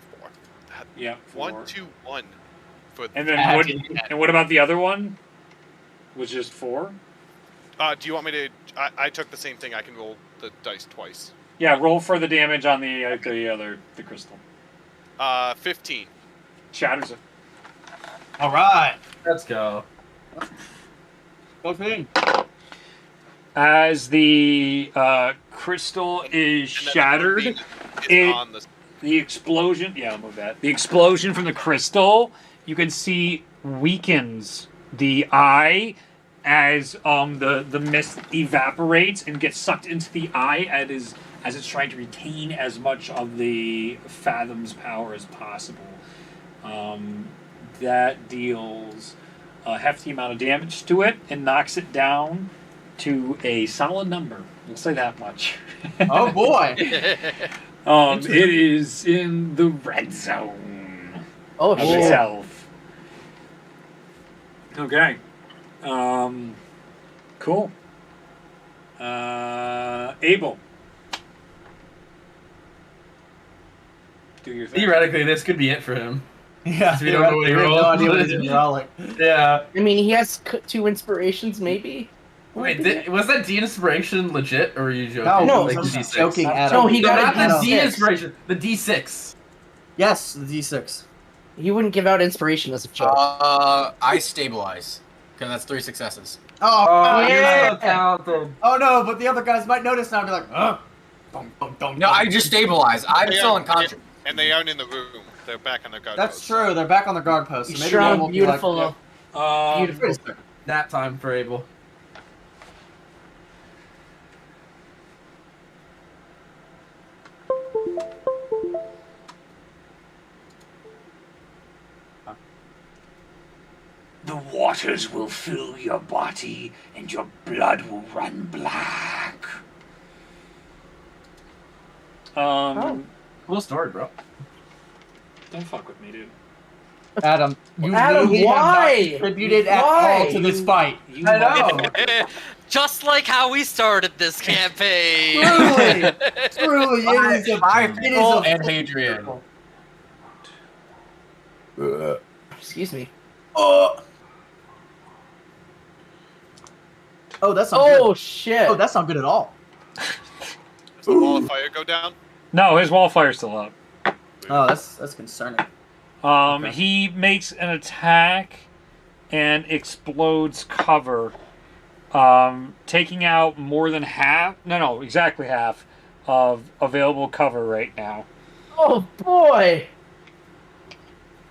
S2: Yeah.
S7: 1, 2, 1 for.
S2: And then what about the other one? Was just 4?
S7: Do you want me to? I took the same thing. I can roll the dice twice.
S2: Yeah, roll for the damage on the crystal.
S7: 15.
S2: Shatters it.
S1: All right.
S6: Let's go.
S1: Go team.
S2: As the crystal is
S7: And then the
S2: shattered,
S7: moonbeam is on
S2: the explosion. Yeah, I'll move that. The explosion from the crystal, you can see, weakens the eye as the mist evaporates and gets sucked into the eye as it's trying to retain as much of the Fathom's power as possible. That deals a hefty amount of damage to it and knocks it down to a solid number. We'll say that much.
S1: Oh boy.
S2: It is in the red zone
S4: Oh
S2: of
S4: shit!
S2: itself. Okay. Cool. Abel. Do your thing.
S6: Theoretically, this could be it for him.
S1: Yeah,
S6: We don't know what he
S1: we have no
S6: rolled.
S1: idea what he's gonna roll. Like,
S6: Yeah.
S4: I mean, he has 2 inspirations, maybe.
S6: Wait, was that D-inspiration legit, or were you joking?
S1: no,
S4: No,
S1: I
S6: like
S1: was
S6: the
S1: just
S6: D6?
S1: joking at
S4: No,
S1: him.
S4: he got
S6: not
S4: a
S6: the
S4: D6.
S6: D-inspiration, the D6.
S1: Yes, the D6.
S4: He wouldn't give out inspiration as a joke.
S3: I stabilize. Because that's 3 successes.
S1: Oh,
S6: You're
S4: yeah.
S6: so talented.
S1: oh no, but the other guys might notice now and be like,
S3: No, I just stabilize. I'm
S7: They
S3: still
S7: aren't-
S3: unconscious.
S7: And they aren't in the room. They're back on their guard
S1: That's
S7: post.
S1: true. They're back on the guard post. So maybe
S4: Strong,
S1: one won't be like,
S4: beautiful, beautiful.
S1: Wait a second.
S6: Nap time for Abel.
S2: The waters will fill your body, and your blood will run black.
S6: Cool story, bro.
S2: Don't fuck with me, dude.
S1: Adam, you
S4: Adam,
S1: literally
S4: why?
S1: have not contributed at
S4: Why?
S1: all to this fight.
S2: You
S6: I know.
S5: Just like how we started this campaign.
S1: Truly, it is a
S3: Michael and Hadrian.
S4: Excuse me.
S1: Oh, that's not
S4: Oh
S1: good.
S4: shit!
S1: Oh, that's not good at all.
S7: Does the wall of fire go down?
S2: No, his wall fire's still up.
S1: Oh, that's concerning.
S2: He makes an attack and explodes cover, taking out more than half. No, exactly half of available cover right now.
S4: Oh boy!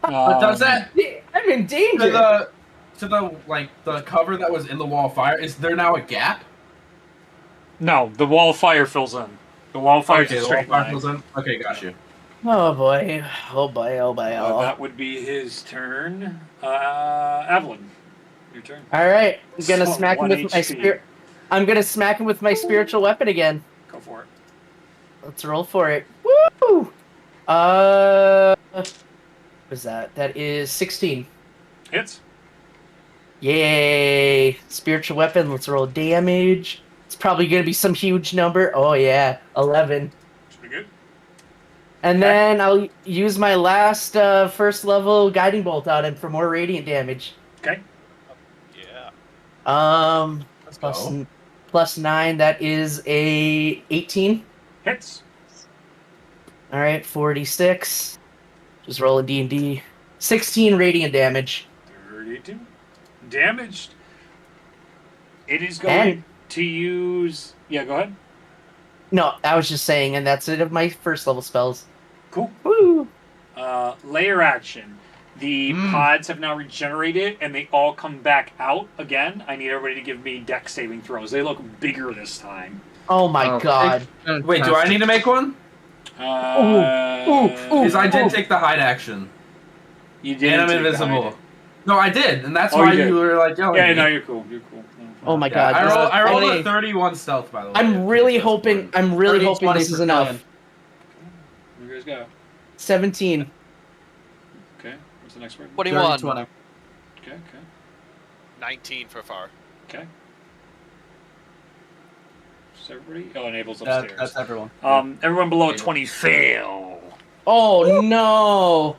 S6: But does that
S4: I'm in danger.
S6: to the like the cover that was in the wall of fire? Is there now a gap?
S2: No, the wall of fire fills in. The wall of fire is a
S6: the wall
S2: straight
S6: of fire
S2: line.
S6: fills in? Okay, got you.
S4: Oh boy! Oh boy! Oh boy! Oh.
S2: That would be his turn. Evelyn, your turn.
S4: All right, I'm gonna
S2: So,
S4: smack him
S2: 1
S4: with my
S2: HP.
S4: spirit. I'm gonna smack him with my spiritual weapon again.
S2: Go for it.
S4: Let's roll for it. Woo! What is that? That is 16.
S2: Hits.
S4: Yay! Spiritual weapon. Let's roll damage. It's probably gonna be some huge number. Oh yeah, 11.
S2: That's pretty good.
S4: And then I'll use my last first level guiding bolt on him for more radiant damage.
S2: Okay.
S7: Yeah.
S6: Let's
S4: Plus,
S6: go.
S4: plus 9. That is a 18.
S2: Hits.
S4: All right, 46. Just roll a D&D. 16 radiant damage.
S2: 32. Damaged. It is going
S4: And-
S2: to use. Yeah, go ahead.
S4: No, I was just saying, and that's it of my first level spells.
S2: Cool.
S4: Woo!
S2: Layer action. The pods have now regenerated and they all come back out again. I need everybody to give me dex saving throws. They look bigger this time.
S4: Oh my god.
S6: Wait, do I need to make one?
S4: Ooh.
S6: Because I did take the hide action.
S2: You did.
S6: And I'm
S2: take the
S6: invisible.
S2: hide.
S6: No, I did, and that's
S2: Oh,
S6: why
S2: you did.
S6: you were like yelling
S2: Yeah,
S6: at me.
S2: no, you're cool. You're cool.
S4: Oh my
S6: Yeah,
S4: god.
S6: I rolled
S4: Hey,
S6: a 31 stealth, by the way.
S4: I'm really hoping. I'm really
S1: 30,
S4: hoping
S1: 20
S4: this is
S1: per
S4: enough.
S1: million.
S2: You guys go.
S4: 17.
S2: Okay. What's the next word?
S5: 21.
S1: 20.
S2: Okay.
S7: 19 for far.
S2: Okay. Is everybody? Oh, enables
S1: That's
S2: upstairs.
S1: everyone.
S2: Everyone below 20 fail.
S4: Oh no!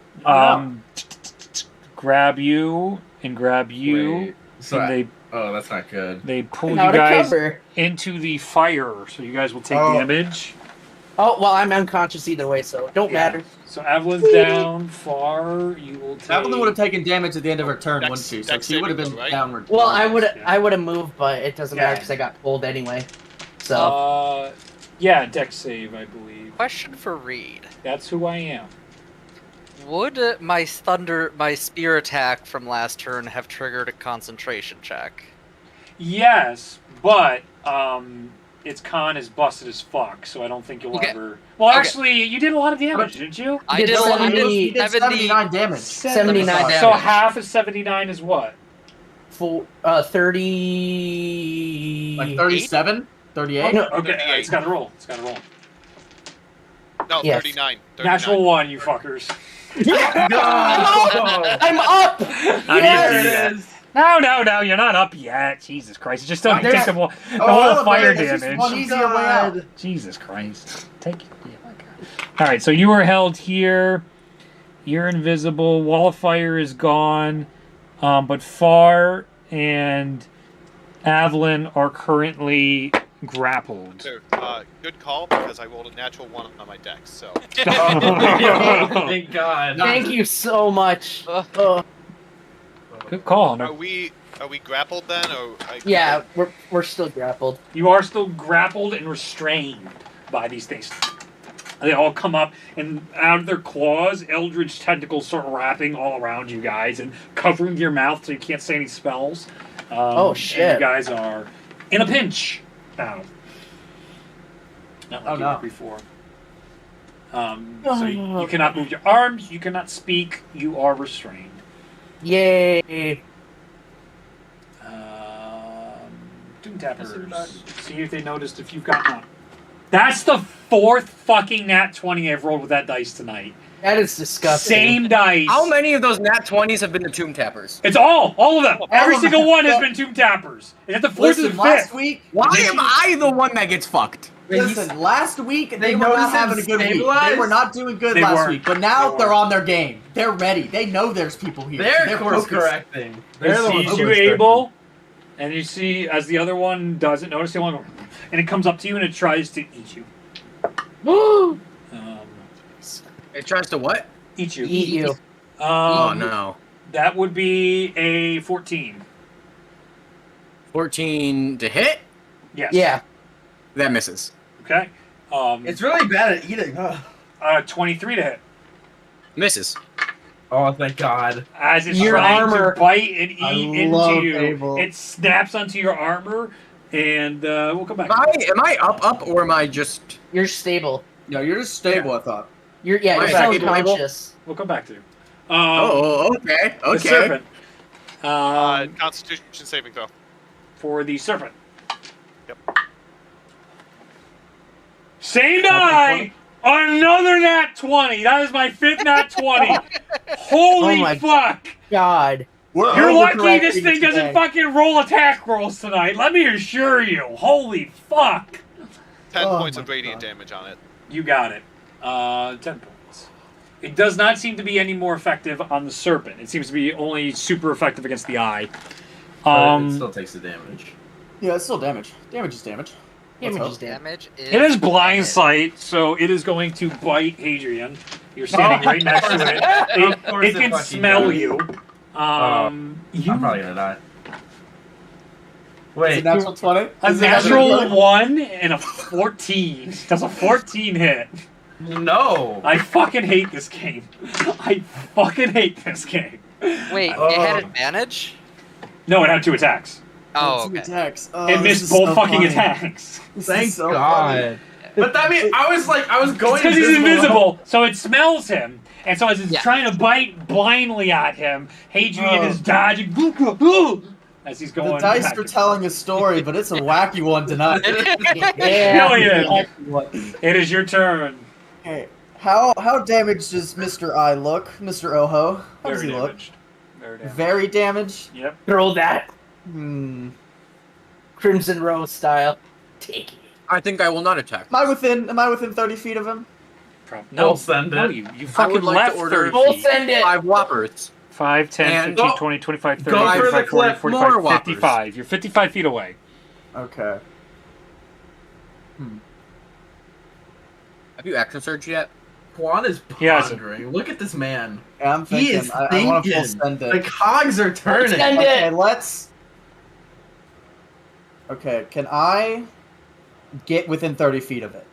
S2: Grab you and grab you,
S6: Wait, so
S2: and
S6: oh, that's not good.
S2: they pull
S4: I'm
S2: you
S4: out of
S2: guys
S4: cover.
S2: into the fire, so you guys will take
S1: Oh.
S2: damage.
S4: Oh well, I'm unconscious either way, so it don't matter.
S2: So Evelyn's down. Far, you will take.
S1: Evelyn would have taken damage at the end of her turn,
S7: Dex-
S1: wouldn't she? So
S7: dex
S1: she would have been
S7: saving throw, right?
S1: downward.
S4: Well, I
S2: Yeah.
S4: would have moved, but it doesn't matter
S2: Yeah.
S4: because I got pulled anyway. So
S2: Yeah, dex save, I believe.
S5: Question for Reed.
S2: That's who I am.
S5: Would my spear attack from last turn have triggered a concentration check?
S2: Yes, but its con is busted as fuck, so I don't think you'll
S5: Okay.
S2: ever. Well,
S5: Okay.
S2: actually, you did a lot of damage, didn't you?
S5: I
S4: did
S5: did,
S4: so
S5: I
S4: many-
S5: did
S1: He did 79 damage.
S4: 79 damage.
S2: So half of 79 is what?
S4: for 30.
S1: Like 37? 38?
S4: No,
S2: Okay, it's got to roll. It's got to roll.
S7: No, No,
S4: Yes.
S7: 39.
S2: Natural 1, you fuckers.
S4: I'm up.
S2: How do you
S4: Yes!
S2: do that? No, you're not up yet. Jesus Christ. You just don't
S1: There's-
S2: take the wall
S1: Oh,
S2: fire
S1: there's just
S2: damage.
S1: one easier way out.
S2: Jesus Christ. Take it. Yeah, my God. Alright, so you are held here. You're invisible. Wall of fire is gone. But Far and Avalon are currently grappled.
S7: So, good call because I rolled a natural 1 on my dex. So
S6: Thank God.
S4: Thank you so much.
S2: Good call,
S7: are
S2: Hunter.
S7: we grappled then, or
S4: Yeah, we're still grappled.
S2: You are still grappled and restrained by these things. They all come up, and out of their claws, eldritch tentacles start wrapping all around you guys and covering your mouth so you can't say any spells.
S4: Oh,
S2: And
S4: shit.
S2: you guys are in a pinch now. Not like
S1: Oh,
S2: you
S1: no.
S2: were before. So you cannot move your arms, you cannot speak, you are restrained.
S4: Yay.
S2: Doom tappers. See if they noticed if you've gotten up. That's the 4th fucking nat 20 I've rolled with that dice tonight.
S4: That is disgusting.
S2: Same dice.
S3: How many of those nat 20s have been the Tomb Tappers?
S2: It's all of them. Every
S1: of
S2: single
S1: them.
S2: one has been Tomb Tappers. Is it the 4th or
S1: Listen,
S2: the
S1: last
S2: 5th?
S1: week.
S3: Why am I the one that gets fucked?
S1: Listen, last week they were
S6: noticed
S1: not
S6: him
S1: having a good week. They
S6: stabilize?
S1: were not doing good
S2: They
S1: last
S2: weren't.
S1: week, but now
S2: They
S1: they're
S2: weren't.
S1: on their game. They're ready. They know there's people here.
S6: They're course
S1: focused.
S6: correcting.
S2: It
S6: They're the ones
S2: sees you,
S6: course
S2: Abel, and you see as the other one doesn't notice the one, and it comes up to you and it tries to eat you.
S3: It tries to what?
S2: Eat you.
S4: Eat you.
S3: Oh no.
S2: That would be a 14.
S3: 14 to hit?
S2: Yes.
S4: Yeah.
S3: That misses.
S2: Okay.
S6: It's really bad at eating.
S2: 23 to hit.
S3: Misses.
S6: Oh, thank God.
S2: As it's
S4: Your
S2: trying
S4: armor.
S2: to bite and
S1: I
S2: eat
S1: love
S2: into you,
S1: Abel.
S2: it snaps onto your armor, and we'll come back.
S3: Am I up, or am I just...
S4: You're stable.
S1: No, you're just stable. I thought.
S4: You're
S3: Why,
S4: you're
S3: second
S4: still
S3: label?
S4: conscious.
S2: We'll come back to you.
S3: okay.
S2: The serpent.
S7: Constitution saving throw.
S2: For the serpent.
S7: Yep.
S2: Same die! Another nat 20! That is my 5th nat 20! Holy
S4: Oh my
S2: fuck!
S4: God.
S1: We're
S2: You're lucky this
S1: overcorrecting
S2: thing doesn't
S1: today.
S2: fucking roll attack rolls tonight, let me assure you. Holy fuck!
S7: 10
S1: Oh
S7: points
S1: my
S7: of radiant
S1: God.
S7: damage on it.
S2: You got it. 10 points. It does not seem to be any more effective on the serpent. It seems to be only super effective against the eye.
S6: But it still takes the damage.
S1: Yeah, it's still damage. Damage is damage. Let's
S4: Damage
S1: hope.
S4: is damage.
S5: Damage is.
S2: It is blind sight, so it is going to bite Hadrian. You're standing right next to it.
S6: Of course
S2: It
S6: it
S2: can
S6: fucking
S2: smell
S6: does.
S2: you. you
S6: I'm probably gonna die.
S1: Is
S6: Wait,
S1: it natural 20?
S2: a
S1: Is it
S2: natural 1 and a 14. That's a 14 hit.
S6: no.
S2: I fucking hate this game. I fucking hate this game.
S5: Wait, it
S6: Oh.
S5: had advantage?
S2: No, it had 2 attacks.
S5: Oh,
S1: Two
S5: okay.
S1: attacks. Oh,
S2: It
S1: this
S2: missed
S1: is
S2: both
S1: so
S2: fucking
S1: funny.
S2: attacks.
S1: This
S6: Thank
S1: is so
S6: God.
S1: funny.
S6: But that means I was going
S2: Because he's invisible, so it smells him. And so as it's
S5: Yeah.
S2: trying to bite blindly at him, Hadrian
S1: Oh.
S2: is dodging as he's going.
S1: The dice
S2: back
S1: are
S2: and
S1: telling a story, but it's a wacky one tonight.
S4: Yeah.
S2: Hell yeah.
S1: Wacky one.
S2: forth. It is your turn.
S1: Okay. How damaged does Mr. I look? Mr. Oho? How does he
S2: Very
S1: look?
S2: damaged. Very damaged.
S1: Very damaged?
S2: Yep.
S4: Throw that.
S1: Hmm.
S4: Crimson Rose style. Take it.
S3: I think I will not attack.
S1: Am I within 30 feet of him?
S2: No,
S6: We'll send
S2: no,
S6: it.
S2: you
S3: I
S2: fucking
S3: would like
S2: left
S3: to order
S2: 30
S4: We'll
S2: feet.
S4: send it.
S3: 5 whoppers.
S2: 5, 10,
S3: And-
S2: 15,
S6: Go-
S2: 20, 25, 30,
S6: go for
S2: 35,
S6: the
S2: 40,
S6: clip.
S2: 45,
S3: More whoppers.
S2: 55. You're 55 feet away.
S1: Okay.
S3: Have you action surge yet?
S6: Quan is
S2: He hasn't.
S6: pondering. Look at this man.
S1: Yeah, I'm
S6: He
S1: thinking.
S6: is
S1: I want to full
S6: thinking.
S1: send it.
S6: The cogs are turning.
S4: Send
S1: Okay,
S4: it.
S1: let's. Okay, can I get within 30 feet of it?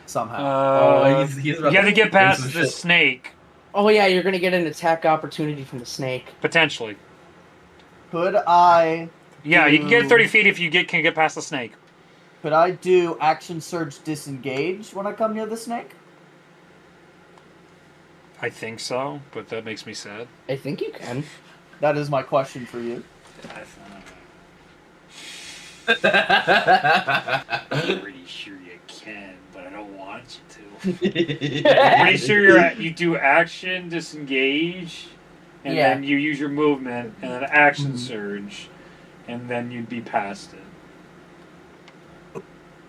S1: Somehow.
S6: Oh, he's
S2: You
S6: about
S2: have to get past
S6: some
S2: the
S6: shit.
S2: snake,
S4: Oh yeah, you're gonna get an attack opportunity from the snake.
S2: potentially.
S1: Could I
S2: Yeah, you can get
S1: do-
S2: 30 feet if you can get past the snake.
S1: Could I do action surge disengage when I come near the snake?
S2: I think so, but that makes me sad.
S4: I think you can.
S1: That is my question for you.
S2: I'm pretty sure you can, but I don't want want you to. I'm pretty sure you do action, disengage, and
S4: Yeah.
S2: then you use your movement, and then action surge, and then you'd be past it.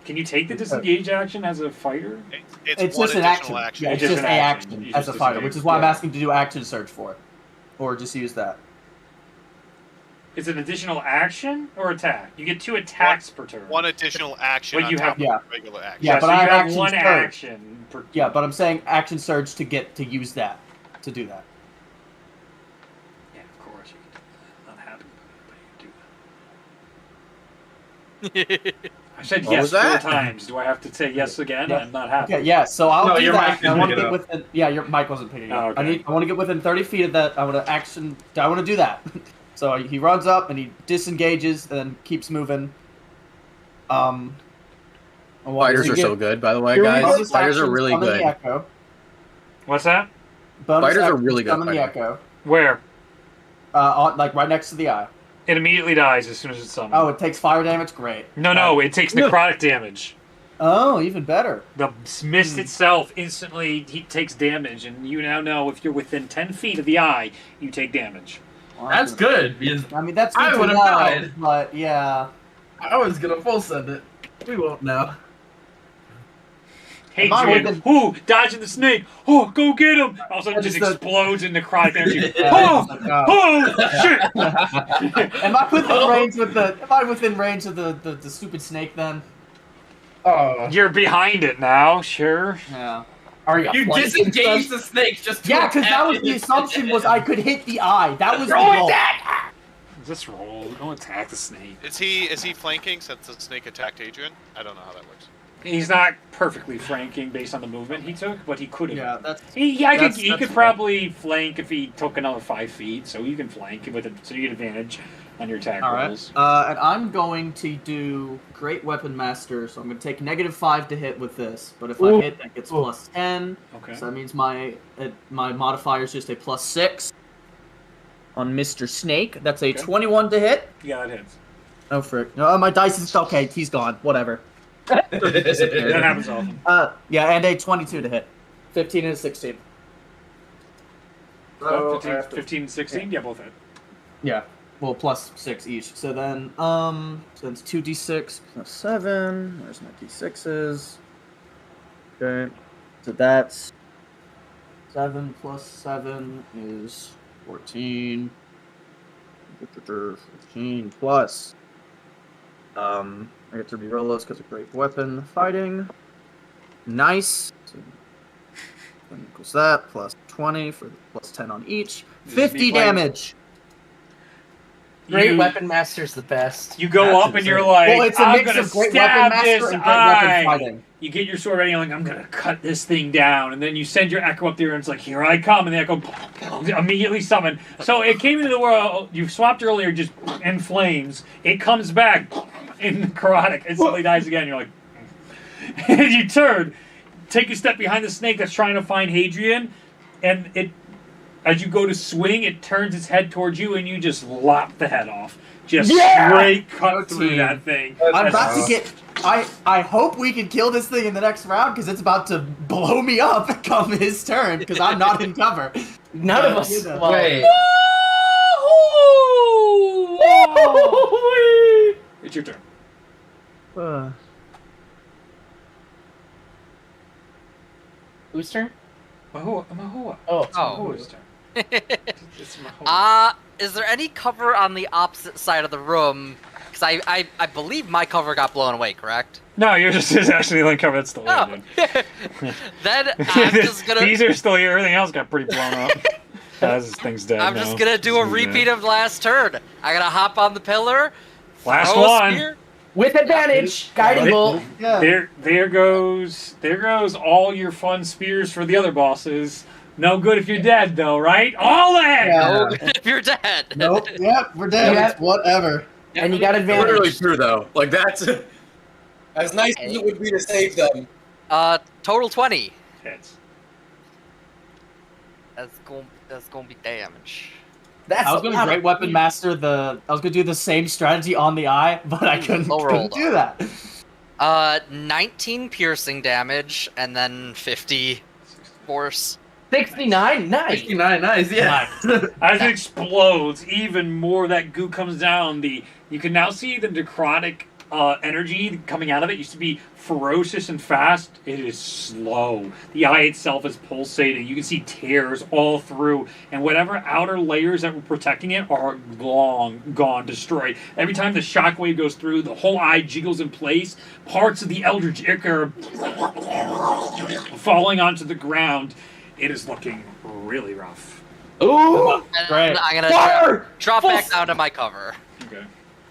S2: Can you take the disengage action as a fighter?
S7: It's
S1: just
S7: one
S1: an
S7: additional
S1: action.
S7: action.
S1: Yeah, it's
S2: Just
S1: just
S2: an
S1: a
S2: action.
S1: action
S2: You
S1: as
S2: just
S1: a fighter,
S2: disengage.
S1: which is why I'm
S2: Yeah.
S1: asking to do action surge for it, or just use that.
S2: Is it an additional action or attack? You get 2 attacks per turn.
S7: One additional action
S2: But
S7: on
S2: you
S7: top
S2: have-
S7: of
S1: Yeah.
S7: the regular action.
S1: Yeah,
S2: so
S1: but
S2: you
S1: I have
S2: have
S1: action
S2: one
S1: surge.
S2: action per.
S1: Yeah, but I'm saying action surge to use that to do that.
S2: Yeah, of course you can do that. Not happy, but you do that. I said
S3: What
S2: yes
S3: was
S2: 4
S3: that?
S2: times. Do I have to say yes again?
S1: Yeah.
S2: I'm not happy.
S1: Okay, yeah. So I'll
S6: No,
S1: do
S6: your
S1: that.
S6: mic
S1: and I want to
S6: didn't
S1: get
S6: pick it
S1: within. Yeah, your mic wasn't picking it up.
S2: Oh, okay.
S1: I want to get within 30 feet of that. I want to action. I want to do that. So he runs up and he disengages, then keeps moving. And what
S3: Fighters
S1: does
S3: are
S1: he
S3: so
S1: get?
S3: good, by the way,
S1: Bonus
S3: guys. Fighters are
S1: action,
S3: really
S1: summon the
S3: good.
S1: Echo.
S2: What's that?
S1: Bonus
S3: Fighters are
S1: action,
S3: really good
S1: Summon the
S3: fighting.
S1: Echo.
S2: Where?
S1: Like right next to the eye.
S2: It immediately dies as soon as it's summoned.
S1: Oh, it takes fire damage. Great.
S2: No, it takes necrotic damage.
S1: Oh, even better.
S2: The mist itself instantly takes damage, and you now know if you're within 10 feet of the eye, you take damage.
S1: Well,
S6: That's good because
S1: I mean, that's
S6: I
S1: good to
S6: would've
S1: know,
S6: died.
S1: but yeah.
S6: I was gonna full send it. We won't now.
S2: Hey,
S1: Am I
S2: Adrian,
S1: within-
S2: ooh, dodging the snake. Oh, go get him! All of a sudden,
S1: What
S2: just
S1: is the-
S2: explodes in necrotic energy.
S1: Yeah,
S2: Oh,
S1: it's like, oh.
S2: shit!
S1: Am I within range with the? Am I within range of the stupid snake then?
S6: Oh.
S2: You're behind it now, sure.
S1: Yeah.
S4: Are you?
S6: You
S4: flanking
S6: disengaged
S4: stuff?
S6: the snake just to
S1: Yeah, because that
S6: attack
S1: was
S6: it.
S1: the assumption was I could hit the eye. That was the
S6: Roll
S1: goal.
S6: attack!
S2: Just roll. Don't attack the snake.
S7: Is he flanking since the snake attacked Adrian? I don't know how that works.
S2: He's not perfectly flanking based on the movement he took, but he could have.
S1: Yeah, that's
S2: He
S1: That's-
S2: could
S1: that's
S2: probably flank if he took another 5 feet, so you can flank with it, so you get advantage on your attack
S1: all right.
S2: rolls.
S1: And I'm going to do Great Weapon Master, so I'm going to take -5 to hit with this. But if I
S4: Ooh.
S1: hit, that gets +10.
S2: Okay.
S1: So that means my modifier is just a +6 on Mr. Snake. That's a
S2: Okay.
S1: 21 to hit.
S2: Yeah, it hits.
S1: Oh frick! No, my dice is okay. He's gone. Whatever.
S2: That happens often.
S1: Yeah, and a 22 to hit. 15 and a 16. So,
S2: 15, 16? Yeah, both hit.
S1: yeah. Well, +6 each. So then, so that's 2d6 plus 7. Where's my d6s? Okay. So that's 7 plus 7 is 14. 14 plus. I get to reroll those because of great weapon fighting. Nice. So then equals that plus 20 for plus 10 on each.
S2: This is me
S1: 50
S2: playing-
S1: damage.
S4: Great
S2: You-
S4: Weapon Master's the best.
S2: You go
S1: That's
S2: up and you're
S1: insane.
S2: like,
S1: Well, it's a
S2: I'm
S1: mix
S2: gonna
S1: of great
S2: stab
S1: weapon
S2: this
S1: master and great weapon
S2: eye.
S1: fighting.
S2: You get your sword ready, and like, I'm gonna cut this thing down, and then you send your echo up there, and it's like, here I come, and the echo immediately summon. So it came into the world. You swapped earlier, just in flames. It comes back in necrotic, instantly dies again. You're like, and you turn, take a step behind the snake that's trying to find Hadrian, and it, as you go to swing, it turns its head towards you, and you just lop the head off. Just straight cut through
S1: team.
S2: that thing.
S1: I'm about to get. I hope we can kill this thing in the next round because it's about to blow me up come his turn because I'm not in cover.
S4: None of us.
S1: You know.
S4: Well,
S6: Wait.
S2: It's your turn.
S4: whose turn?
S2: Mahua.
S4: Oh,
S2: Mahua's turn. It's Mahua.
S5: Is there any cover on the opposite side of the room? Because I believe my cover got blown away, correct?
S2: No, you're just it's actually the only cover that's still
S5: Oh.
S2: here,
S5: Then I'm
S2: dude.
S5: just gonna
S2: These are still here. Everything else got pretty blown up. This thing's dead.
S5: I'm
S2: now.
S5: just gonna do a
S2: This thing's
S5: repeat
S2: dead.
S5: of last turn. I gotta hop on the pillar.
S2: Last
S5: throw a
S2: one.
S5: spear.
S4: with advantage, guiding
S2: Right.
S4: bolt.
S1: Yeah.
S2: There goes all your fun spears for the other bosses. No good if you're dead, though, right? All that.
S1: Yeah.
S5: If you're dead.
S1: Nope. Yep. We're dead.
S4: Yeah.
S1: It's whatever.
S4: And you got advantage.
S3: Literally true though. Like that's as nice as it would be to save them.
S5: Total 20.
S2: Hits.
S5: That's gonna be damage.
S4: That's
S1: I was
S4: a
S1: going to
S4: lot
S1: great
S4: of-
S1: weapon master I was going to do the same strategy on the eye, but I couldn't
S5: Low roll,
S1: do that.
S5: 19 piercing damage, and then 50 force.
S4: 69, nice.
S6: 69, nice, yeah.
S2: As it explodes, even more of that goo comes down. You can now see the necrotic energy coming out of it. Used to be ferocious and fast. It is slow. The eye itself is pulsating. You can see tears all through, and whatever outer layers that were protecting it are long gone, destroyed. Every time the shockwave goes through, the whole eye jiggles in place. Parts of the Eldritch Ichor falling onto the ground. It is looking really rough.
S4: Ooh!
S5: And
S1: Great.
S5: I'm gonna
S4: Fire!
S5: drop
S4: Full
S5: back down to my cover.
S2: Okay.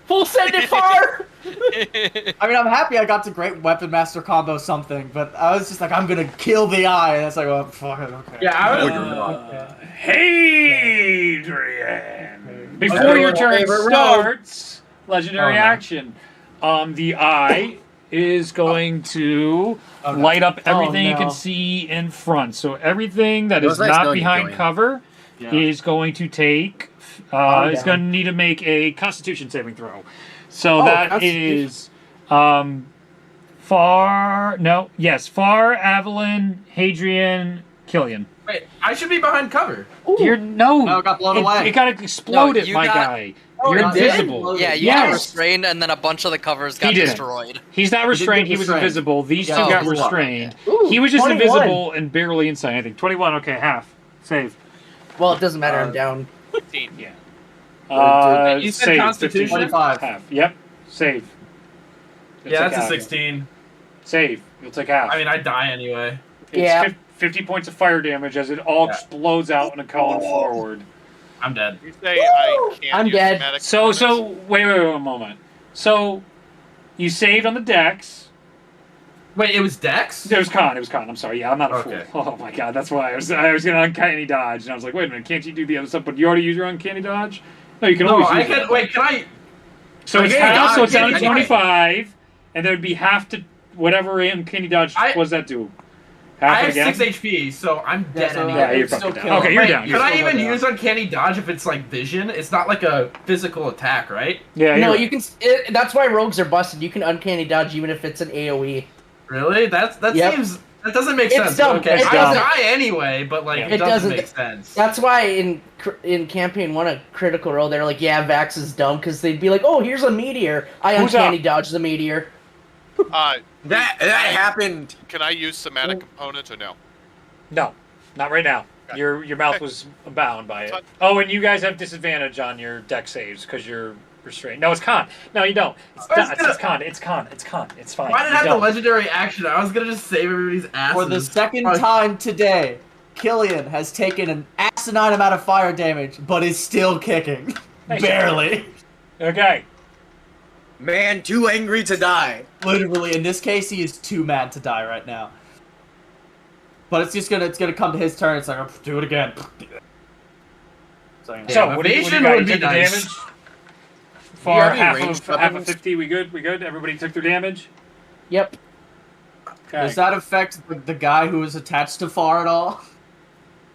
S4: Full send it far!
S1: I mean, I'm happy I got to Great Weapon Master combo something, but I was just like, I'm gonna kill the eye, and it's like, well, fuck it, okay.
S6: Yeah, I was.
S2: Hadrian! Before
S3: Okay,
S2: your turn
S3: favorite round.
S2: starts, legendary
S6: Oh, no.
S2: action. The eye is going to light up everything you
S1: no.
S2: can see in front. So everything that
S3: It
S2: is
S3: was nice
S2: not
S3: knowing you,
S2: behind
S3: Julian.
S2: cover
S1: Yeah.
S2: is going to take.
S4: Calm
S2: Is
S4: down.
S2: going to need to make a Constitution saving throw. So
S4: Oh,
S2: that
S4: Constitution.
S2: is Far, Avalon, Hadrian, Killian.
S6: Wait, I should be behind cover.
S2: You're no.
S1: No, it got blown away.
S2: It got exploded,
S5: you
S2: my
S5: got-
S2: guy.
S1: Oh,
S2: You're
S1: it did?
S2: invisible.
S5: Yeah, you
S2: Yes.
S5: got restrained, and then a bunch of the covers got
S2: He didn't.
S5: destroyed.
S2: He's not
S1: did
S2: restrained.
S1: get
S2: He was
S1: restrained.
S2: invisible. These
S1: Yeah,
S2: two
S1: oh,
S2: got
S1: blew up.
S2: restrained.
S4: Ooh,
S2: He was just
S4: 21.
S2: invisible and barely inside. I think 21. Okay, half save.
S4: Well, it doesn't matter, I'm down.
S7: 15.
S2: Yeah.
S6: You said
S2: Save,
S6: Constitution?
S2: 15.
S1: 25.
S2: Half. Yep. Save. You'll
S6: Yeah,
S2: take
S6: that's a
S2: half.
S6: 16.
S2: Save. You'll take half.
S6: I mean, I die anyway.
S2: It's
S4: Yeah.
S2: 50 points of fire damage as it all
S6: Yeah.
S2: explodes out in a column forward.
S6: I'm dead.
S7: You say I can't
S4: I'm
S7: use
S4: dead.
S7: somatic
S2: So
S7: components?
S2: wait a moment. So you saved on the dex.
S6: Wait, it was Dex?
S2: It was con. I'm sorry. Yeah, I'm not a
S6: Okay.
S2: fool. Oh my god, that's why I was gonna uncanny dodge, and I was like, wait a minute, can't you do the other stuff? But you already use your uncanny dodge. No, you can
S6: No,
S2: always
S6: I
S2: use
S6: can.
S2: it.
S6: Wait, can I?
S2: So it's
S6: Uncanny
S2: half. So
S6: dodge,
S2: it's down
S6: yeah,
S2: to
S6: I can.
S2: 25, and there would be half to whatever uncanny dodge. What does that do? Half
S6: I
S2: it
S6: have
S2: again?
S6: 6 HP, so I'm dead
S1: so,
S6: anyway.
S2: Yeah, you're
S1: It's still
S2: fucking down.
S1: killing.
S2: Okay, you're
S6: Wait,
S2: down.
S6: Can
S2: You're
S6: I
S2: still
S6: even
S1: down.
S6: use Uncanny Dodge if it's like vision? It's not like a physical attack, right?
S2: Yeah,
S4: No,
S2: you're
S4: you can. That's why rogues are busted. You can uncanny dodge even if it's an AOE.
S6: Really? That
S4: Yep.
S6: seems that doesn't make
S4: It's
S6: sense.
S4: dumb.
S6: Okay,
S2: It's
S6: I
S2: dumb.
S6: die anyway, but like
S2: Yeah.
S6: it
S4: It
S6: doesn't
S4: doesn't-
S6: make sense.
S4: That's why in campaign 1 of Critical Role, they're like, yeah, Vax is dumb because they'd be like, oh, here's a meteor. I
S2: Who's
S4: uncanny
S2: up?
S4: dodge the meteor.
S3: That happened.
S7: Can I use somatic components or no?
S2: No, not right now.
S7: Okay.
S2: Your mouth was bound by it.
S7: Fine.
S2: Oh, and you guys have disadvantage on your deck saves because you're restrained. No, it's con. No, you don't. It's
S6: I was
S2: not.
S6: gonna-
S2: It's con. It's con. It's con. It's fine.
S6: Why did
S2: You
S6: I have the
S2: don't.
S6: legendary action? I was gonna just save everybody's asses.
S1: For the second
S6: Oh,
S1: time today, Killian has taken an asinine amount of fire damage, but is still kicking.
S2: Nice.
S1: Barely.
S2: Okay.
S3: Man, too angry to die.
S1: Literally, in this case, he is too mad to die right now. But it's gonna come to his turn. It's like, oh, do it again. So,
S6: Yeah,
S2: So what do you
S6: evasion
S2: got? You
S6: would be
S2: took the
S6: nice.
S2: damage.
S3: Do
S2: For
S3: you have any
S2: half
S3: ranged
S2: of
S3: weapons?
S2: 50, we good? We good? Everybody took their damage?
S4: Yep.
S2: Okay.
S1: does that affect the guy who is attached to Far at all?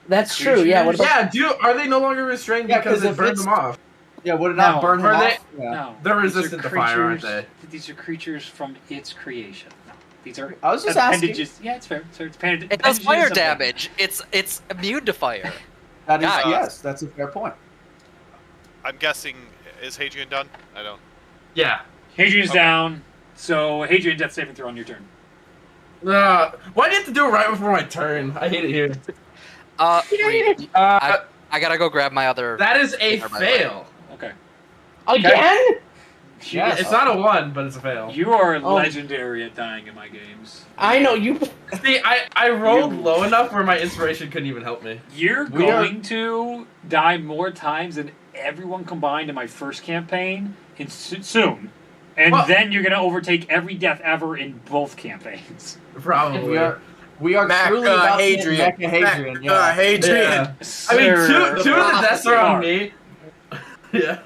S4: That's true. Yeah. What about
S6: Yeah, are they no longer restrained
S1: Yeah,
S6: because
S1: 'cause
S6: it
S1: if
S6: burned
S1: it's-
S6: them off?
S1: Yeah, would it not
S2: No.
S1: burn him
S6: Are they-
S1: off? Yeah.
S2: No.
S6: They're
S2: These are
S6: resistant to fire, aren't
S2: creatures- These are creatures from its creation. No. These are
S1: I was just asking.
S2: appendages. Yeah, it's fair. So it's appendage-
S5: It does
S2: appendages
S5: fire
S2: of the-
S5: damage. It's immune to fire.
S1: That is,
S5: Guys.
S1: yes, that's a fair point.
S7: I'm guessing, is Hadrian done? I don't.
S6: Yeah.
S2: Hadrian's
S7: Okay.
S2: down. So Hadrian, death saving throw on your turn.
S6: Why do you have to do it right before my turn? I hate it here.
S5: Reed,
S6: Uh,
S5: I gotta go grab my other.
S6: that is a
S5: Never mind.
S6: fail.
S2: Okay.
S4: again?
S1: Yes.
S6: It's not a 1, but it's a fail.
S2: You are
S4: Oh.
S2: legendary at dying in my games.
S4: I know you.
S6: See, I rolled low enough where my inspiration couldn't even help me.
S2: You're
S1: We are-
S2: going to die more times than everyone combined in my first campaign soon. And
S6: Well-
S2: then you're going to overtake every death ever in both campaigns.
S6: Probably.
S1: We are truly about to hit
S3: Hadrian.
S1: Mecha Hadrian. Yeah.
S3: Hadrian.
S6: Yeah. I mean,
S2: Sir,
S6: two of the deaths are on me. Yeah.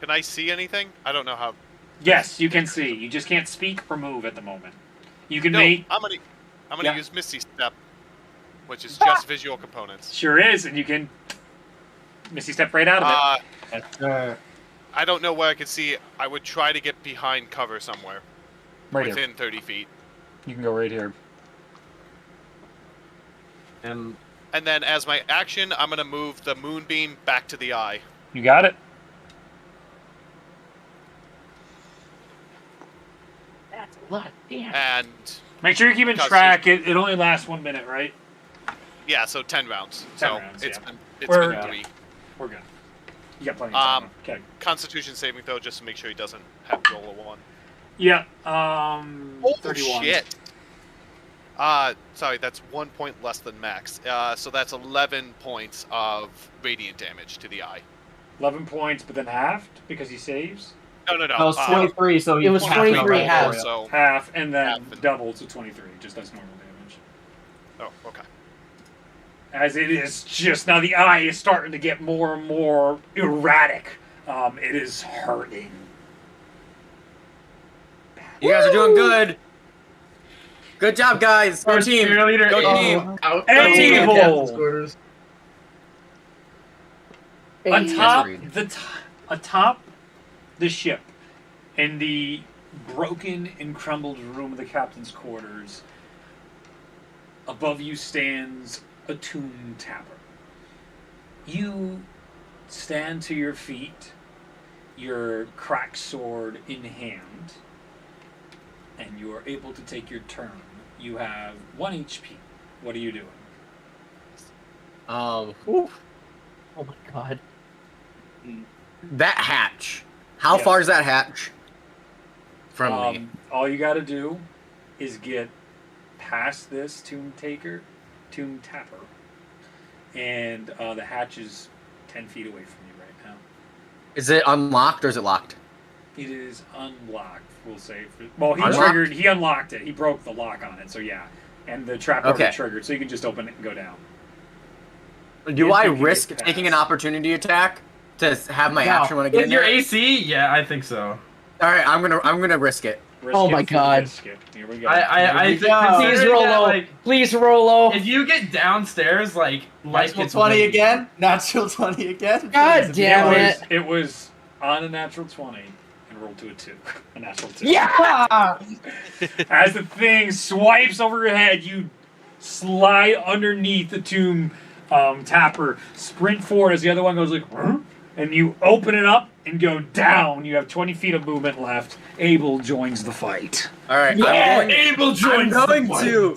S7: Can I see anything? I don't know how.
S2: Yes, you can see. You just can't speak or move at the moment. You can
S7: No,
S2: make...
S7: I'm gonna
S2: Yeah.
S7: use Misty Step, which is just visual components.
S2: Sure is, and you can... Misty step right out of it.
S1: Yes, sir.
S7: I don't know where I can see. I would try to get behind cover somewhere.
S2: Right
S7: within
S2: here.
S7: 30 feet.
S2: You can go right here.
S6: And
S7: And then as my action, I'm going to move the moonbeam back to the eye.
S2: You got it?
S4: That's a lot. Damn.
S7: And
S2: Make sure you're keeping
S7: Because
S2: track. It only lasts 1 minute, right?
S7: yeah, so 10 rounds.
S2: 10
S7: So
S2: rounds,
S7: it's
S2: yeah.
S7: been, it's
S2: We're-
S7: been
S2: yeah.
S7: 3.
S2: We're good. You got plenty of time. Okay.
S7: Constitution saving throw just to make sure he doesn't have roll a 1.
S2: Yeah.
S7: Oh
S2: 31.
S7: shit. Sorry, that's 1 point less than max. So that's 11 points of radiant damage to the eye.
S2: 11 points, but then halved because he saves.
S7: No.
S1: That was 23, so
S4: It was
S1: half
S4: 23
S1: the
S4: half.
S1: roll.
S7: So,
S2: Half, and then
S7: Half and-
S2: double to 23. Just as normal damage.
S7: oh, okay.
S2: As it is just now, the eye is starting to get more and more erratic. It is hurting.
S3: You guys are doing good. Good job, guys. Go team.
S6: cheerleader.
S3: Go
S6: Oh.
S3: team.
S2: Able!
S4: Hey,
S2: Atop the ship, in the broken and crumbled room of the captain's quarters, above you stands a tomb tapper. You stand to your feet, your cracked sword in hand, and you are able to take your turn. You have 1 HP. What are you doing?
S3: Whew.
S4: Oh my god.
S3: That hatch. How
S2: Yes.
S3: far is that hatch from me?
S2: All you got to do is get past this tomb tapper, and the hatch is 10 feet away from you right now.
S3: Is it unlocked or is it locked?
S2: It is unlocked, we'll say. Well,
S3: Unlocked?
S2: he unlocked it. He broke the lock on it, so yeah. And the trap
S3: Okay.
S2: already triggered, so you can just open it and go down.
S3: Do
S2: If
S3: I
S2: you can
S3: risk
S2: get
S3: taking an
S2: past.
S3: opportunity attack to have my
S4: No.
S3: action when I get
S6: Is
S3: in
S6: your
S3: there?
S6: AC? Yeah, I think so.
S3: All right, I'm gonna risk it.
S2: Risk
S4: Oh
S2: it
S4: my
S2: for
S4: God.
S2: risk it. Here we go.
S6: I
S3: we
S6: think
S3: go.
S4: Please
S6: considering
S4: roll
S6: that,
S4: low.
S6: like,
S4: Please roll low.
S6: if you get downstairs, like
S1: Natural
S6: it's
S1: 20
S6: windy.
S1: again? Natural 20 again?
S4: God
S1: Please,
S4: damn
S1: if you
S4: it.
S1: want-
S2: It was on a natural 20 and rolled to a 2. A natural 2.
S4: Yeah!
S2: As the thing swipes over your head, you slide underneath the tomb tapper, sprint forward as the other one goes like, "Huh?" And you open it up and go down. You have 20 feet of movement left. Abel joins the fight.
S3: All right,
S4: Yeah,
S6: Abel
S3: I'm
S6: joins
S3: going
S6: the fight.
S3: to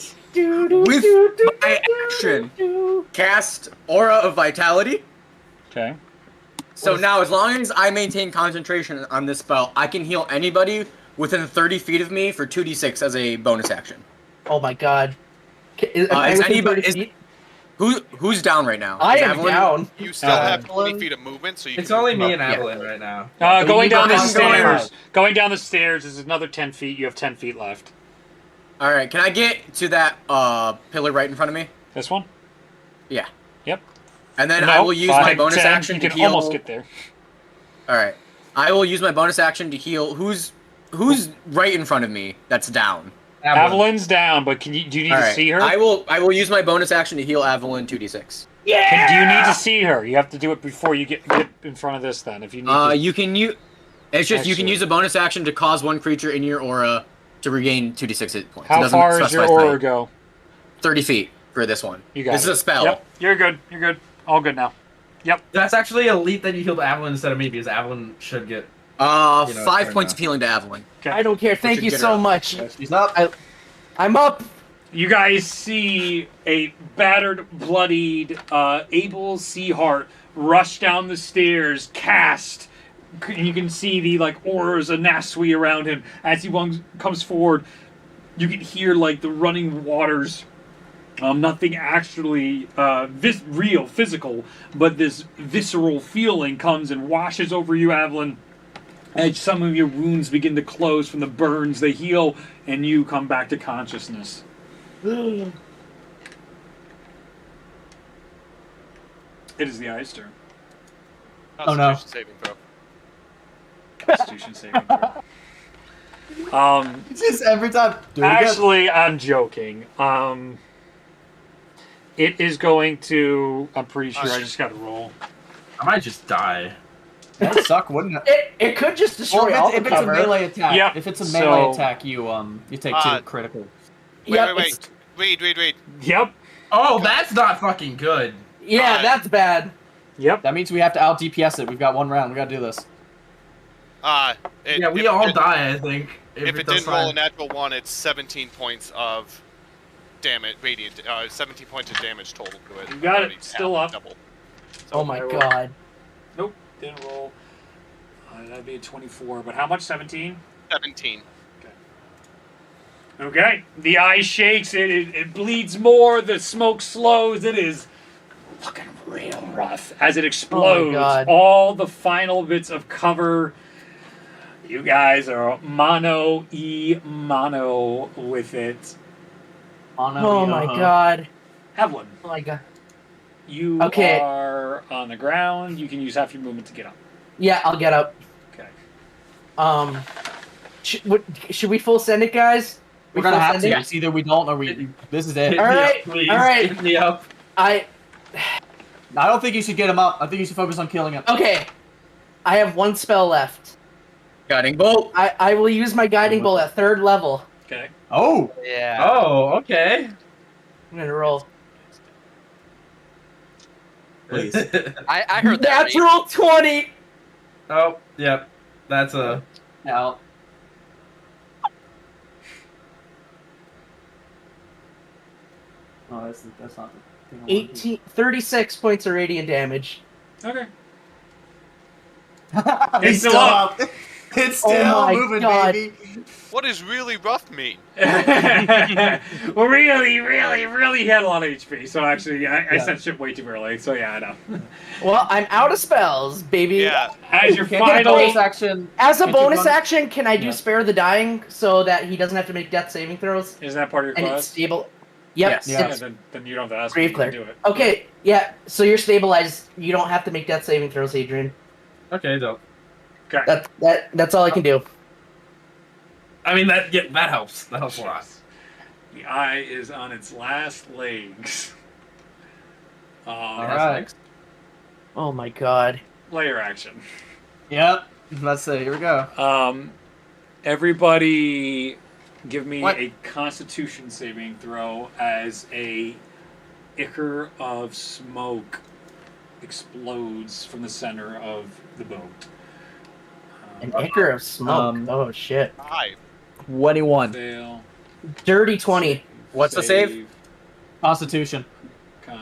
S3: with my action cast Aura of Vitality.
S2: Okay.
S3: So now, as long as I maintain concentration on this spell, I can heal anybody within 30 feet of me for 2d6 as a bonus action.
S4: Oh my god. Is
S3: Is anybody- Who's down right now?
S4: I
S3: Is
S4: am
S3: Evelyn?
S4: down.
S7: You still have 20 feet of movement, so you
S6: It's
S7: can
S6: only
S7: move
S6: me
S7: up.
S6: and Evelyn right now.
S2: Going
S3: you
S2: down the
S3: go- I'm going
S2: stairs.
S3: up.
S2: Going down the stairs is another 10 feet. You have 10 feet left.
S3: All right, can I get to that pillar right in front of me?
S2: This one?
S3: Yeah.
S2: Yep.
S3: And then
S2: No,
S3: I will use my
S2: 5,
S3: bonus
S2: 10,
S3: action
S2: you
S3: to
S2: can
S3: heal.
S2: almost get there.
S3: All right, I will use my bonus action to heal. Who's right in front of me? That's down.
S2: Evelyn's down, but do you need
S3: All
S2: to
S3: right,
S2: see her?
S3: I will use my bonus action to heal Evelyn 2d6.
S2: Do you need to see her? You have to do it before you get in front of this. Then, if you need to.
S3: You can use. It's just you can
S2: Actually-
S3: use a bonus action to cause one creature in your aura to regain 2d6 hit points. It
S2: How
S3: doesn't
S2: far does your
S3: specify
S2: aura
S3: height.
S2: go?
S3: 30 feet for this one.
S2: You got
S3: This
S2: it.
S3: is a spell.
S2: Yep. You're good. You're good. All good now. Yep.
S6: That's actually elite that you healed Evelyn instead of me because Evelyn should get.
S3: 5
S6: fair
S3: points
S6: enough.
S3: of healing to Evelyn.
S4: I don't care. Thank
S3: should
S4: you
S3: get
S4: so
S3: her up.
S4: much.
S1: She's up.
S4: I'm up.
S2: You guys see a battered, bloodied Abel Seahart rush down the stairs, cast. And you can see the auras of Nasui around him as he comes forward. You can hear the running waters. Nothing actually real, physical, but this visceral feeling comes and washes over you, Evelyn. As some of your wounds begin to close from the burns, they heal, and you come back to consciousness. It is the eye's turn.
S1: Oh, no.
S7: Constitution saving throw.
S2: Constitution saving throw.
S1: Just every time. Do it again.
S2: Actually, I'm joking. It is going to. I'm pretty sure I just got to roll.
S6: I might just die.
S1: That would suck, wouldn't it?
S4: It could just destroy
S1: Or
S4: all
S1: if
S4: the
S1: it's a
S4: cover.
S1: melee attack.
S2: Yep,
S1: If it's a melee
S2: so-
S1: attack, you take 2 critical.
S4: Yep,
S7: Wait.
S4: it's-
S7: Read.
S2: Yep.
S6: Oh, that's not fucking good.
S4: Yeah, that's bad.
S2: Yep.
S1: That means we have to out DPS it. We've got 1 round. We gotta do this.
S6: Yeah, we all die, I think.
S7: If it
S6: does
S7: didn't roll a
S6: fine.
S7: natural 1, it's 17 points of damage, radiant. 17 points of damage total to it.
S2: You got it.
S7: Already
S2: Still
S7: half,
S2: up.
S7: Double.
S4: Oh my
S2: I roll.
S4: god.
S2: Nope. Didn't roll. That'd be a 24. But how much? 17.
S7: 17.
S2: Okay. The eye shakes. It bleeds more. The smoke slows. It is fucking real rough as it explodes.
S4: God.
S2: All the final bits of cover. You guys are mano with it.
S4: Oh my god.
S2: Evelyn,
S4: Oh my god.
S2: you
S4: Okay.
S2: are on the ground. You can use half your movement to get up.
S4: Yeah, I'll get up.
S2: Okay.
S4: Should we full send it, guys?
S1: We're
S4: We
S1: gonna
S4: full
S1: have
S4: send
S1: to.
S4: it?
S1: It's either we don't or we. This is it.
S6: Hit
S4: All
S6: me
S4: right,
S6: up, please.
S4: all right.
S6: Hit me up.
S4: I
S1: I don't think you should get him up. I think you should focus on killing him.
S4: okay. I have 1 spell left.
S3: Guiding bolt.
S4: I will use my guiding bolt at 3rd level.
S2: Okay.
S1: Oh!
S5: Yeah.
S6: Oh, okay.
S4: I'm gonna roll.
S1: Please.
S5: I heard that. Reed.
S4: Natural 20.
S6: Oh, yep. That's a.
S1: Now. Oh, that's not the thing I wanted to do.
S4: 36 points of radiant damage.
S2: Okay.
S1: He's
S2: still
S1: still
S2: up.
S1: up. It's
S4: Oh
S1: still
S4: my
S1: moving,
S4: God.
S1: baby.
S7: What does really rough mean?
S2: Well, really had a lot of HP. So actually, I
S1: Yeah.
S2: sent shit way too early. So yeah, I know.
S4: Well, I'm out of spells, baby.
S7: Yeah.
S2: As your
S1: Can't get a
S2: final,
S1: bonus action.
S4: As a
S1: Can't you
S4: bonus
S1: run-
S4: action, can I do
S1: Yeah.
S4: Spare the Dying so that he doesn't have to make death saving throws?
S2: is that part of your
S4: And it's
S2: class?
S4: stable. Yep.
S3: Yes.
S1: Yeah.
S4: it's
S2: Then you don't have to ask
S4: Grave
S2: me. You can
S4: Cleric.
S2: do it.
S4: Okay, yeah, so you're stabilized. You don't have to make death saving throws, Adrian.
S6: Okay, dope.
S2: Okay.
S4: That's all I can do.
S6: I mean, that helps. That helps a lot.
S2: The eye is on its last legs.
S1: All right.
S4: Oh my god.
S2: Layer action.
S1: Yep. Let's see. Here we go.
S2: Everybody, give me
S1: What?
S2: a Constitution saving throw as a ichor of smoke explodes from the center of the boat.
S4: An ichor of smoke.
S1: Um,
S4: Shit.
S7: 5.
S1: 21.
S2: Fail.
S4: Dirty 20.
S3: What's the save?
S1: Constitution.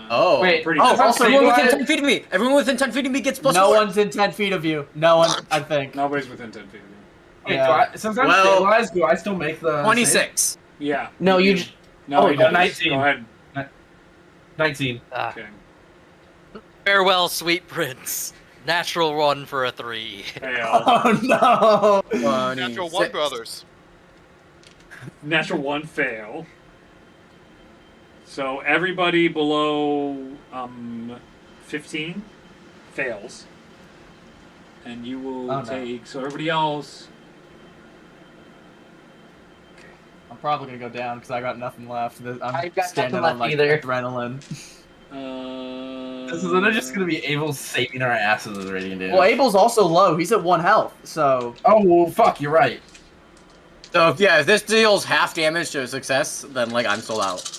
S3: Oh.
S6: Wait,
S2: Pretty
S3: Oh,
S2: good.
S3: also
S6: Save
S3: everyone
S6: it.
S3: within 10 feet of me. Everyone within 10 feet of me gets plus
S1: No
S3: 4.
S1: one's in 10 feet of you. No one, I think.
S2: Nobody's within 10 feet of you.
S6: Wait,
S1: Yeah.
S6: since I'm
S3: Well-
S6: stabilized, do I still make the
S3: 26.
S2: Yeah.
S4: No, you
S2: do.
S4: j-
S2: No,
S4: oh,
S2: you don't.
S6: 19.
S2: Go ahead.
S6: 19?
S2: Okay.
S5: Farewell, sweet prince. Natural 1 for a 3.
S2: Fail.
S1: Oh no!
S7: Natural 1 brothers.
S2: Natural 1 fail. So everybody below 15 fails. And you will
S1: Oh, no.
S2: take. So everybody else.
S1: I'm probably gonna go down because I got nothing left. I'm
S4: I've got
S1: standing
S4: nothing
S1: on
S4: left
S1: like
S4: either.
S1: adrenaline.
S6: This is they're just gonna be Abel saving our asses with radiant damage.
S1: Well, Abel's also low. He's at 1 health. So
S6: Oh, well, fuck, you're right.
S3: So if this deals half damage to a success, then like I'm still out.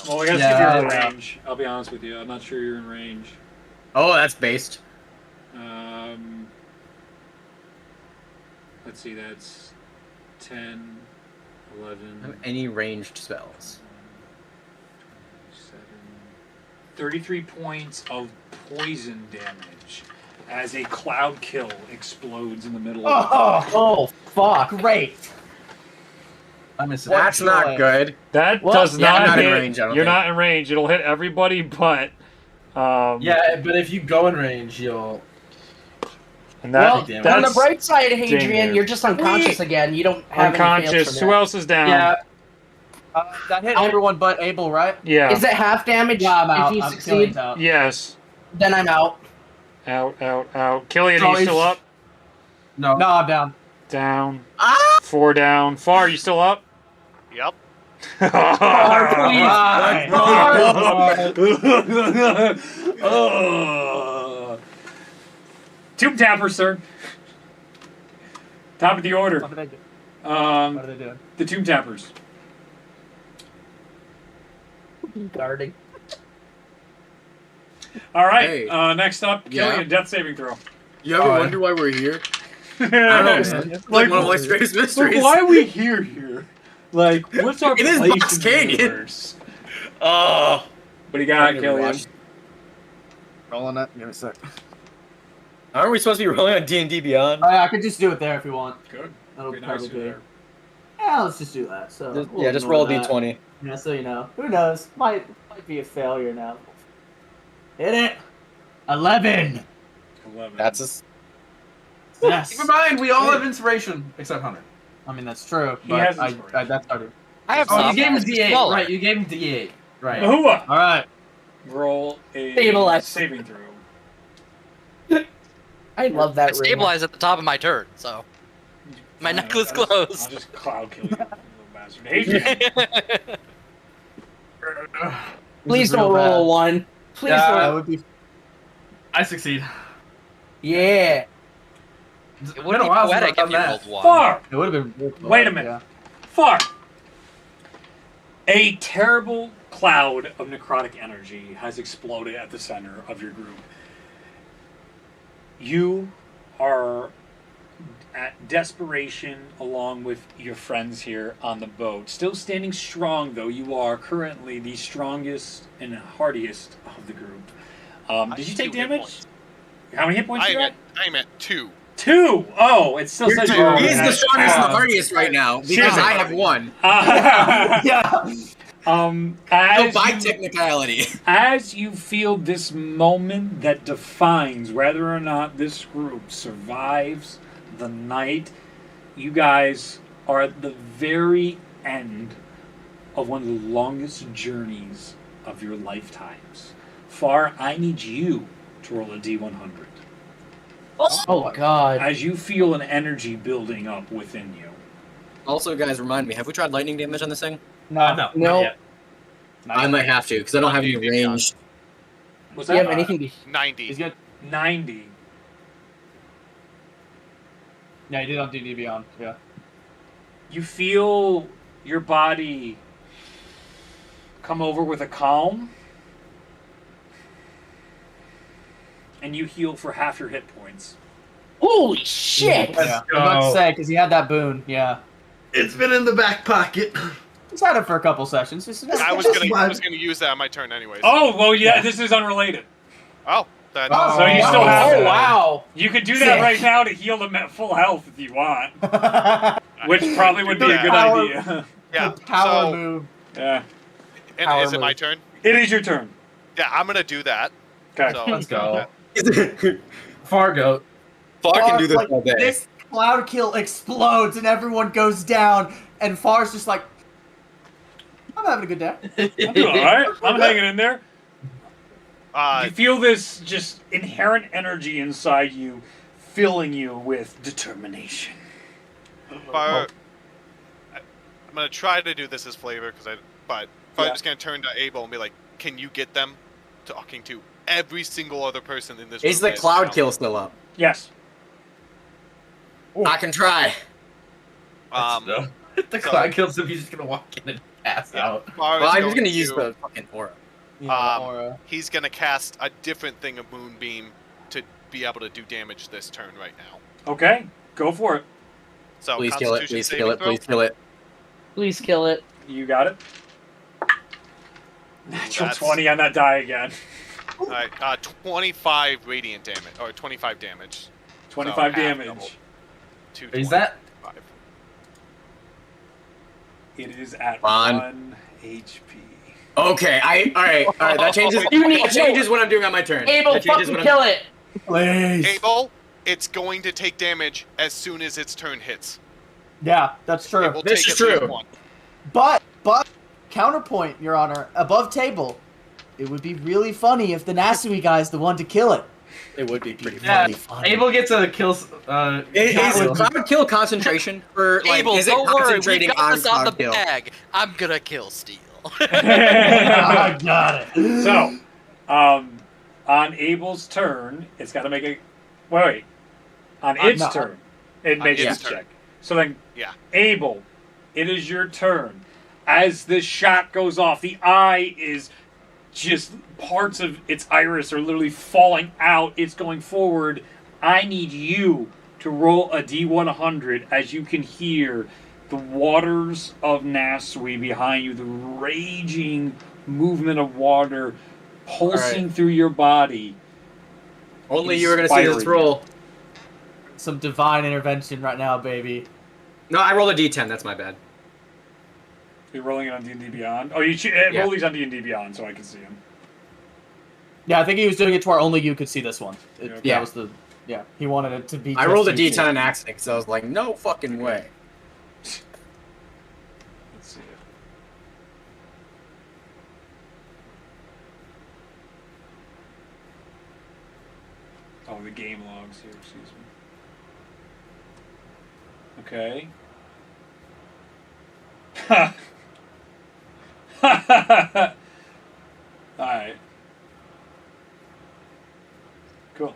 S2: Well, I gotta see
S6: Yeah,
S2: if you're in
S6: yeah.
S2: range. I'll be honest with you. I'm not sure you're in range.
S3: Oh, that's based.
S2: Let's see. That's 10,
S3: I don't
S2: 11.
S3: have any ranged spells.
S2: 33 points of poison damage as a cloud kill explodes in the middle of
S1: oh,
S4: Oh, fuck.
S1: great.
S6: I miss it.
S3: That's not good.
S2: that
S4: Well,
S2: does
S3: yeah, I'm
S2: not
S3: not in
S2: hit.
S3: range, I don't
S2: You're
S3: think.
S2: not in range. It'll hit everybody but
S6: Yeah, but if you go in range, you'll.
S2: and
S4: Well,
S6: damage.
S4: on
S2: that's
S4: the bright side,
S2: Danger.
S4: Adrian, you're just unconscious again. You don't have any
S2: unconscious.
S4: fails from
S2: Who
S4: that.
S2: else is down?
S6: Yeah,
S1: That hit everyone but Abel, right?
S2: Yeah.
S4: Is it half damage
S1: Yeah, I'm out.
S4: if you
S1: I'm
S4: succeed?
S1: Killing's out.
S2: Yes.
S4: Then I'm out.
S2: Out. Killian,
S6: So
S2: are you
S6: he's-
S2: still up?
S6: no.
S1: No, I'm down.
S2: Down.
S3: Ah!
S2: 4 down. Far, you still up?
S7: Yep.
S1: Alright.
S2: Tomb Tappers, sir. Top of the order.
S1: What are they doing? What are they doing?
S2: The Tomb Tappers.
S4: Guarding.
S2: All right.
S3: Hey.
S2: Next up, Killian, death saving throw.
S3: You ever wonder why we're here? I don't know. It's like one of life's greatest mysteries.
S2: Why are we here? Like, what's our
S3: It is
S2: place
S3: Box
S2: in the
S3: Canyon.
S2: universe?
S3: Oh.
S2: What do you got, Killian?
S1: Rolling it. Give me a sec.
S9: Aren't we supposed to be rolling on D&D Beyond?
S1: Oh, yeah, I could just do it there if you want.
S2: Good.
S1: That'll
S2: Be nice
S1: probably
S2: to
S1: be.
S2: there.
S1: Yeah, let's just do that. So we'll
S9: Yeah, just
S1: ignore
S9: roll a
S1: that.
S9: D20.
S1: Yeah, so you know. Who knows? Might be a failure now. Hit it. 11.
S2: 11.
S9: That's a...
S1: Yes.
S6: Keep in mind, we all have inspiration except Hunter.
S1: I mean that's true,
S2: He
S1: but
S2: has
S1: I
S2: inspiration.
S1: that's already.
S5: I have
S6: Oh, you
S5: some.
S6: gave him
S5: It's
S6: D8.
S5: smaller.
S6: Right, you gave him D8. Right.
S2: Ahua!
S1: All right.
S2: Roll a
S4: Stabilize.
S2: saving throw.
S4: I love
S5: I
S4: that ring.
S5: stabilized at the top of my turn, so my necklace
S2: I'll
S5: closed.
S2: just cloud kill you, little bastard. Adrian.
S4: Please
S1: This is real
S4: don't roll
S1: bad.
S4: a 1. Please
S6: Yeah.
S1: That
S4: don't.
S1: would be.
S6: I succeed.
S4: Yeah.
S6: It's
S5: It
S6: been
S5: would
S6: a
S5: be
S6: while since
S5: poetic
S6: I've
S5: if
S6: done
S5: you
S6: that.
S5: rolled 1.
S2: Far!
S1: It would have been.
S2: Wait a minute.
S1: Yeah.
S2: Far! A terrible cloud of necrotic energy has exploded at the center of your group. You are at desperation along with your friends here on the boat. Still standing strong, though. You are currently the strongest and hardiest of the group. Did you take
S7: 2 hit
S2: damage?
S7: points.
S2: How many hit points you got?
S7: I'm at 2.
S2: 2! Oh, it still says you're
S3: He's the
S2: at-
S3: strongest and the hardiest right now because
S2: Cheers.
S3: I have 1.
S1: Yeah.
S3: No,
S2: As
S3: by
S2: you-
S3: technicality.
S2: As you feel this moment that defines whether or not this group survives the night, you guys are at the very end of one of the longest journeys of your lifetimes. Far, I need you to roll a D100.
S4: Oh God.
S2: As you feel an energy building up within you.
S9: Also, guys, remind me, have we tried lightning damage on this thing?
S1: No.
S6: No.
S4: No.
S6: not yet.
S3: I might have to because I don't have any range.
S2: Was
S4: Do you
S2: that
S4: have anything to...
S7: 90.
S1: He's good.
S2: 90?
S1: Yeah, he did on D&D Beyond. Yeah.
S2: You feel your body come over with a calm, and you heal for half your hit points.
S4: Holy shit!
S1: Yeah. I'm about to say because he had that boon. Yeah.
S6: It's been in the back pocket.
S1: He's had it for a couple sessions.
S7: I was gonna use that on my turn anyways.
S2: Oh, well, yeah, this is unrelated.
S7: Oh, then.
S1: Oh,
S2: So you still have
S4: Oh
S2: it.
S4: wow!
S2: You could do that
S1: Sick.
S2: right now to heal them at full health if you want, which probably would be a good
S1: Power-
S2: idea.
S7: Yeah.
S1: Power
S7: So,
S1: move.
S2: Yeah.
S7: and
S4: Power
S7: is it my
S4: move.
S7: turn?
S2: It is your turn.
S7: Yeah, I'm gonna do that.
S2: Okay.
S7: So
S6: Let's go. Fargo.
S9: Far can do this
S1: Like,
S9: all day.
S1: this cloud kill explodes and everyone goes down, and Far's just like, I'm having a good day.
S2: I'm doing all right. I'm hanging in there.
S7: Uh,
S2: You feel this just inherent energy inside you, filling you with determination.
S7: I'm gonna try to do this as flavor but I'm just gonna turn to Abel and be like, "Can you get them talking to every single other person in this?"
S3: Is
S7: room
S3: the
S7: right
S3: cloud
S7: now?"
S3: kill still up?
S2: Yes.
S3: I can try.
S6: The cloud kills him. He's just gonna walk in and pass out.
S3: Well, I'm just gonna use the fucking aura.
S7: He's gonna cast a different thing of Moonbeam to be able to do damage this turn right now.
S2: Okay. Go for it.
S7: So
S3: Please kill it.
S7: Constitution
S3: Please
S7: saving
S3: kill it.
S7: throw?
S3: Please kill it.
S4: Please kill it.
S2: You got it. Natural
S7: That's-
S2: 20 on that die again.
S7: All right, 25 radiant damage or 25 damage.
S2: 25
S7: So half
S2: damage.
S7: double. To
S6: Is that?
S7: 25.
S2: It is at
S3: Fine.
S2: 1 HP.
S3: Okay. All right. That changes.
S4: You need-
S3: That changes what I'm doing on my turn.
S4: Abel,
S3: That changes
S4: fucking
S3: what
S4: kill it!
S1: Please.
S7: Abel, it's going to take damage as soon as its turn hits.
S1: Yeah, that's true.
S7: It will
S3: This
S7: take
S3: is
S7: at least
S3: true.
S7: one.
S1: But counterpoint, Your Honor, above table, it would be really funny if the Nasui guy's the one to kill it.
S3: It would be pretty
S6: Yeah.
S3: funny.
S6: Abel gets a kill.
S3: Is
S6: kill.
S3: cloud kill concentration for like?
S5: Abel,
S3: Is it
S5: don't worry, we
S3: concentrating
S5: got
S3: on
S5: this out the
S3: cloud kill?
S5: bag. I'm gonna kill Steel.
S1: I got it.
S2: So, on Abel's turn, it's got to make a. Wait. On its
S1: no.
S2: turn, it
S7: On
S2: makes
S7: its
S2: its
S7: turn.
S2: check. So then,
S7: Yeah.
S2: Abel, it is your turn. As this shot goes off, the eye is just parts of its iris are literally falling out. It's going forward. I need you to roll a D100 as you can hear the waters of Nasui behind you, the raging movement of water pulsing through your body.
S9: Only you were gonna see this
S2: Inspiring.
S9: roll.
S1: Some divine intervention right now, baby.
S9: No, I rolled a D10. That's my bad.
S2: You're rolling it on D&D Beyond? Oh,
S9: Yeah.
S2: roll these on D&D Beyond so I can see them.
S1: Yeah, I think he was doing it to where only you could see this one.
S2: Yeah.
S1: That was the. Yeah, he wanted it to be.
S9: I
S1: just
S9: rolled a
S1: you two.
S9: D10 on accident because I was like, no fucking way.
S2: Let's see it. Oh, the game logs here, excuse me. Okay. Alright. Cool.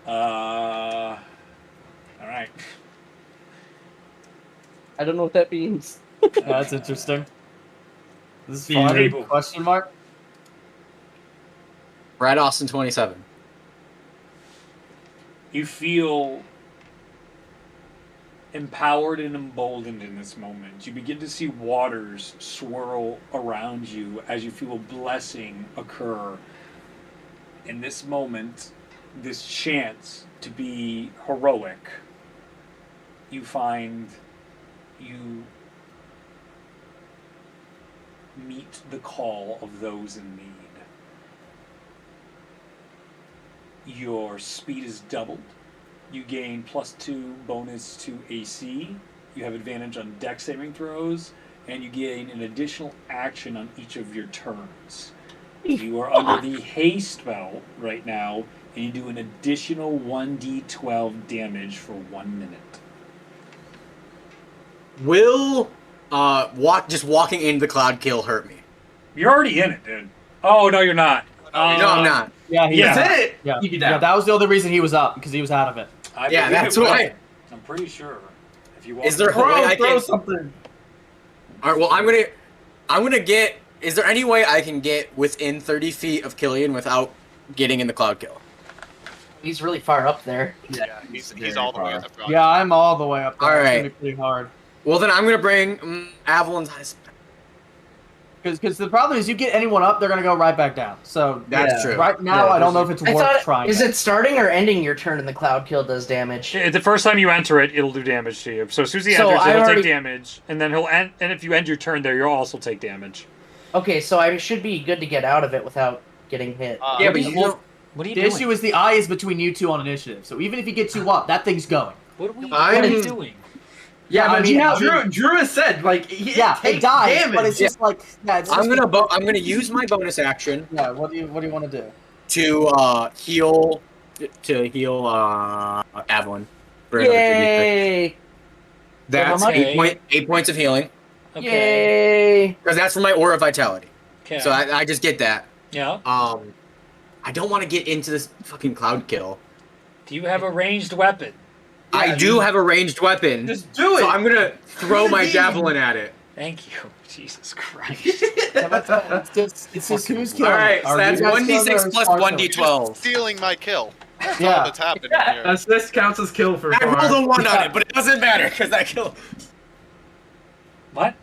S2: Alright.
S4: I don't know what that means.
S1: That's interesting. This is
S2: Yeah.
S1: fun.
S2: Table.
S1: Question mark?
S9: Brad Austin 27.
S2: You feel empowered and emboldened in this moment. You begin to see waters swirl around you as you feel a blessing occur. In this moment, this chance to be heroic, you find you meet the call of those in need. Your speed is doubled. You gain +2 bonus to AC. You have advantage on dex saving throws, and you gain an additional action on each of your turns. You are under the haste spell right now, and you do an additional 1d12 damage for 1 minute.
S9: Will just walking into the cloud kill hurt me?
S2: You're already in it, dude. Oh, no, you're not.
S9: No, I'm not.
S1: Yeah, he
S2: Yeah.
S1: was out.
S6: That's it.
S1: Yeah,
S6: Keep it
S1: yeah,
S6: down.
S1: that was the only reason he was up because he was out of it.
S2: I
S9: Yeah,
S2: believe
S9: that's
S2: it will.
S9: why.
S2: I'm pretty sure. If you want
S9: Is there a
S2: to-
S9: way I
S6: Throw
S9: can?
S6: something.
S9: All right. Well, I'm gonna get. Is there any way I can get within 30 feet of Killian without getting in the cloud kill?
S4: He's really far up there.
S7: Yeah, he's all the way at the front.
S1: Yeah, I'm all the way up there.
S9: All
S1: It's
S9: right.
S1: gonna be pretty hard.
S9: Well, then I'm gonna bring Avalon's.
S1: Because the problem is, you get anyone up, they're gonna go right back down. So
S9: That's
S4: Yeah.
S9: true.
S1: right now,
S9: Yeah,
S1: I don't know if it's
S4: I
S1: worth
S4: thought,
S1: trying.
S4: is it starting or ending your turn and the cloud kill does damage?
S2: The first time you enter it, it'll do damage to you. So as soon as he
S4: So
S2: enters,
S4: I
S2: it'll
S4: already-
S2: take damage, and then he'll end. And if you end your turn there, you'll also take damage.
S4: Okay, so I should be good to get out of it without getting hit.
S9: Yeah, but you don't.
S2: What are you
S1: The issue is the eye is between you two on initiative. So even if he gets you up, that thing's going.
S2: What are
S9: I'm-
S2: you doing?
S1: Yeah,
S6: but
S1: I mean,
S6: Drew has said like
S1: yeah,
S6: take
S1: it dies,
S6: damage.
S1: but it's just like it's
S9: I'm
S1: just-
S9: gonna use my bonus action
S1: Yeah, what do you want to do?
S9: to heal Avalon. For another 2d6.
S4: Yay!
S9: That's
S4: how much?
S9: 8 points of healing
S4: Yay!
S9: because that's for my aura of vitality.
S2: Okay.
S9: So I just get that.
S2: Yeah.
S9: I don't want to get into this fucking cloud kill.
S2: Do you have a ranged weapon?
S9: I do have a ranged weapon.
S6: Just do it.
S9: So I'm gonna throw my
S6: Easy.
S9: javelin at it.
S2: Thank you. Jesus Christ.
S1: It's just who's killing.
S9: All right,
S1: it.
S9: so
S1: Are
S9: that's
S1: you guys killing
S9: 1d6
S1: or
S9: plus
S1: Spark
S9: 1d12.
S7: Stealing my kill. That's all
S1: Yeah.
S7: that's happening here.
S6: This counts as kill for
S9: I
S6: Far.
S9: rolled a 1 on it, but it doesn't matter because I killed.
S2: What?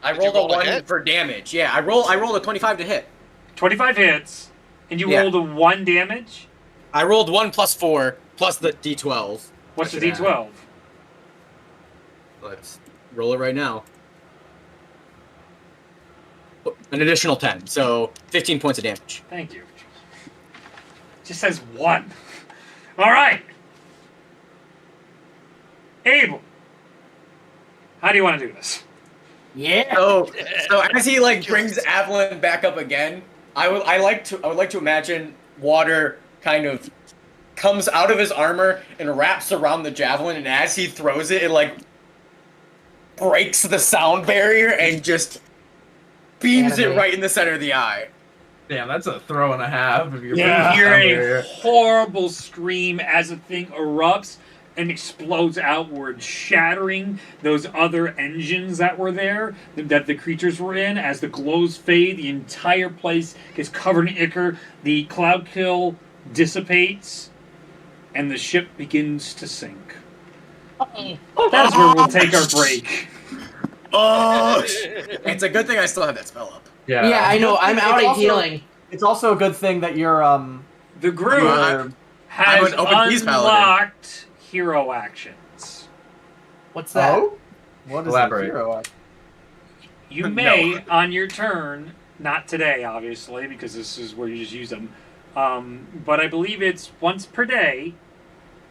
S9: I
S7: Did you
S9: rolled a
S7: roll a
S9: 1
S7: hit?
S9: for damage. Yeah, I rolled a 25 to hit.
S2: 25 hits, and you
S9: Yeah.
S2: rolled a 1 damage?
S9: I rolled 1 plus 4 plus the d12.
S2: What's the
S9: That's
S2: D12?
S9: Let's roll it right now. An additional 10, so 15 points of damage.
S2: Thank you. It just says 1. All right. Abel. How do you want to do this?
S4: Yeah!
S9: So as he brings Avalon back up again, I would like to imagine water kind of comes out of his armor and wraps around the javelin, and as he throws it, it breaks the sound barrier and just beams it
S4: Anime.
S9: right in the center of the eye.
S6: Damn, that's a throw and a half. If you're
S2: You
S6: putting
S2: hear
S6: down
S2: a
S6: there.
S2: horrible scream as the thing erupts and explodes outward, shattering those other engines that were there, that the creatures were in. As the glows fade, the entire place gets covered in ichor. The cloud kill dissipates, and the ship begins to sink. That is where we'll take our break.
S9: Oh, it's a good thing I still have that spell up.
S4: Yeah, I know. I'm out of healing.
S1: It's also a good thing that you're
S2: The group
S9: I'm
S2: has
S9: an open peace paladin.
S2: unlocked hero actions.
S4: What's that?
S1: Oh? What is
S6: Elaborate.
S1: a hero?
S2: You may, on your turn, not today, obviously, because this is where you just use them, but I believe it's once per day.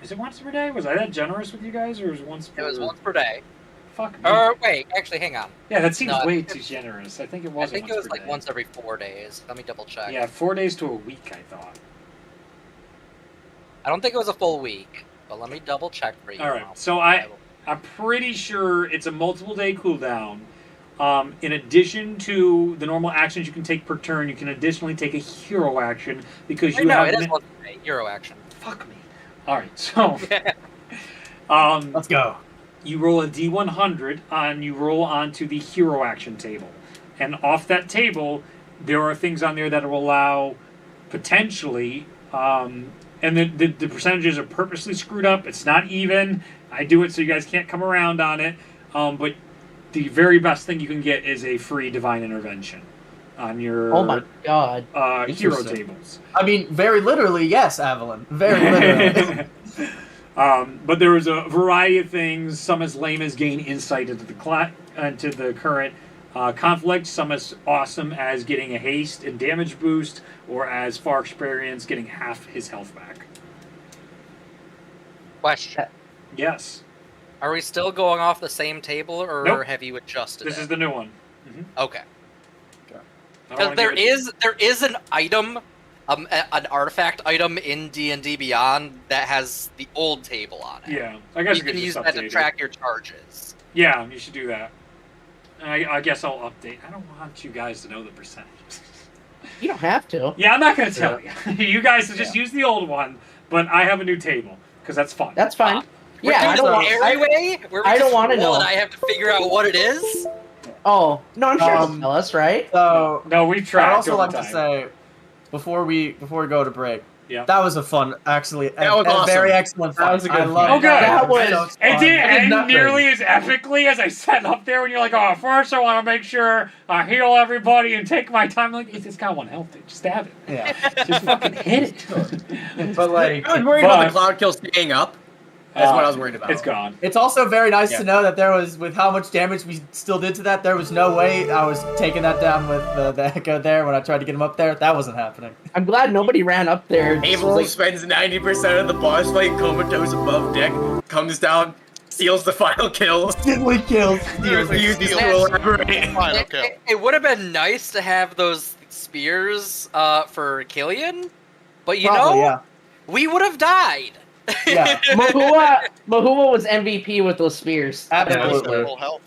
S2: Is it once per day? Was I that generous with you guys, or was it once per
S5: It was once per day.
S2: Fuck me.
S5: Or wait, actually, hang on.
S2: Yeah, that seems
S5: No,
S2: way too generous. I think it
S5: I
S2: was
S5: think
S2: once
S5: it was
S2: per
S5: like
S2: day.
S5: once every 4 days. Let me double check.
S2: Yeah, 4 days to a week, I thought.
S5: I don't think it was a full week, but let me double check for you.
S2: All right, so I'm pretty sure it's a multiple day cooldown. In addition to the normal actions you can take per turn, you can additionally take a hero action because you
S5: no,
S2: have.
S5: it is once per day. Hero action.
S2: Fuck me. All right, so
S1: Let's go.
S2: you roll a d100 and you roll onto the hero action table, and off that table there are things on there that will allow potentially. And the percentages are purposely screwed up. It's not even. I do it so you guys can't come around on it. But the very best thing you can get is a free divine intervention on your
S4: Oh my god.
S2: hero
S1: Interesting.
S2: tables.
S1: I mean, very literally, yes, Avalon. Very literally.
S2: But there was a variety of things. Some as lame as gain insight into the current conflict. Some as awesome as getting a haste and damage boost, or as far experience getting half his health back.
S5: Question.
S2: Yes,
S5: Are we still going off the same table, or
S2: Nope.
S5: have you adjusted
S2: this
S5: it?
S2: is the new one.
S5: Okay.
S2: I don't
S5: Because
S2: wanna
S5: there
S2: give it-
S5: is an item, an artifact item in D&D Beyond that has the old table on it.
S2: Yeah, I guess
S5: You can
S2: just
S5: use that to
S2: update it.
S5: track your charges.
S2: Yeah, you should do that. I guess I'll update. I don't want you guys to know the percentages.
S4: You don't have to.
S2: Yeah, I'm not going to tell you. You guys just use the old one, but I have a new table because that's fun.
S4: That's fine.
S5: We're
S4: Yeah,
S5: doing
S4: I don't
S5: the
S4: want.
S5: airy way, where we
S4: I don't
S5: just
S4: wanna
S5: roll
S4: know.
S5: and I have to figure out what it is.
S4: Oh no, I'm sure
S1: Um,
S4: it'll tell us, right?
S1: So
S2: No, we've
S1: I'd
S2: tried.
S1: also
S2: over
S1: like to
S2: time.
S1: say, before we go to break,
S2: Yeah.
S1: that was a fun, actually,
S9: That was
S1: a
S9: awesome.
S1: very excellent fight.
S6: That was a good
S1: I love
S6: fight.
S2: Oh, good.
S4: That was-
S1: so
S2: It
S1: fun.
S2: didn't end
S6: nothing.
S2: nearly as epically as I set up there when you're like, oh, first I want to make sure I heal everybody and take my time. Like, it's got one health, dude. Just stab it.
S1: Yeah.
S2: Just fucking hit it.
S6: But like,
S9: I was worried about
S2: But-
S9: the cloud kill staying up. That's what I was worried about.
S2: It's gone.
S1: It's also very nice
S9: Yeah.
S1: to know that there was, with how much damage we still did to that, there was no way I was taking that down with the Echo there when I tried to get him up there. That wasn't happening.
S4: I'm glad nobody ran up there. just
S9: Abel
S4: like-
S9: spends 90% of the boss fight comatose above deck, comes down, steals the final kill.
S1: Instantly kills.
S9: Refuses to
S7: steals.
S9: elaborate.
S7: Final kill.
S5: It would have been nice to have those spears for Killian, but you
S1: Probably,
S5: know,
S1: yeah.
S5: we would have died.
S1: Yeah.
S4: Mahua was MVP with those spears.
S1: Absolutely.
S7: Full health.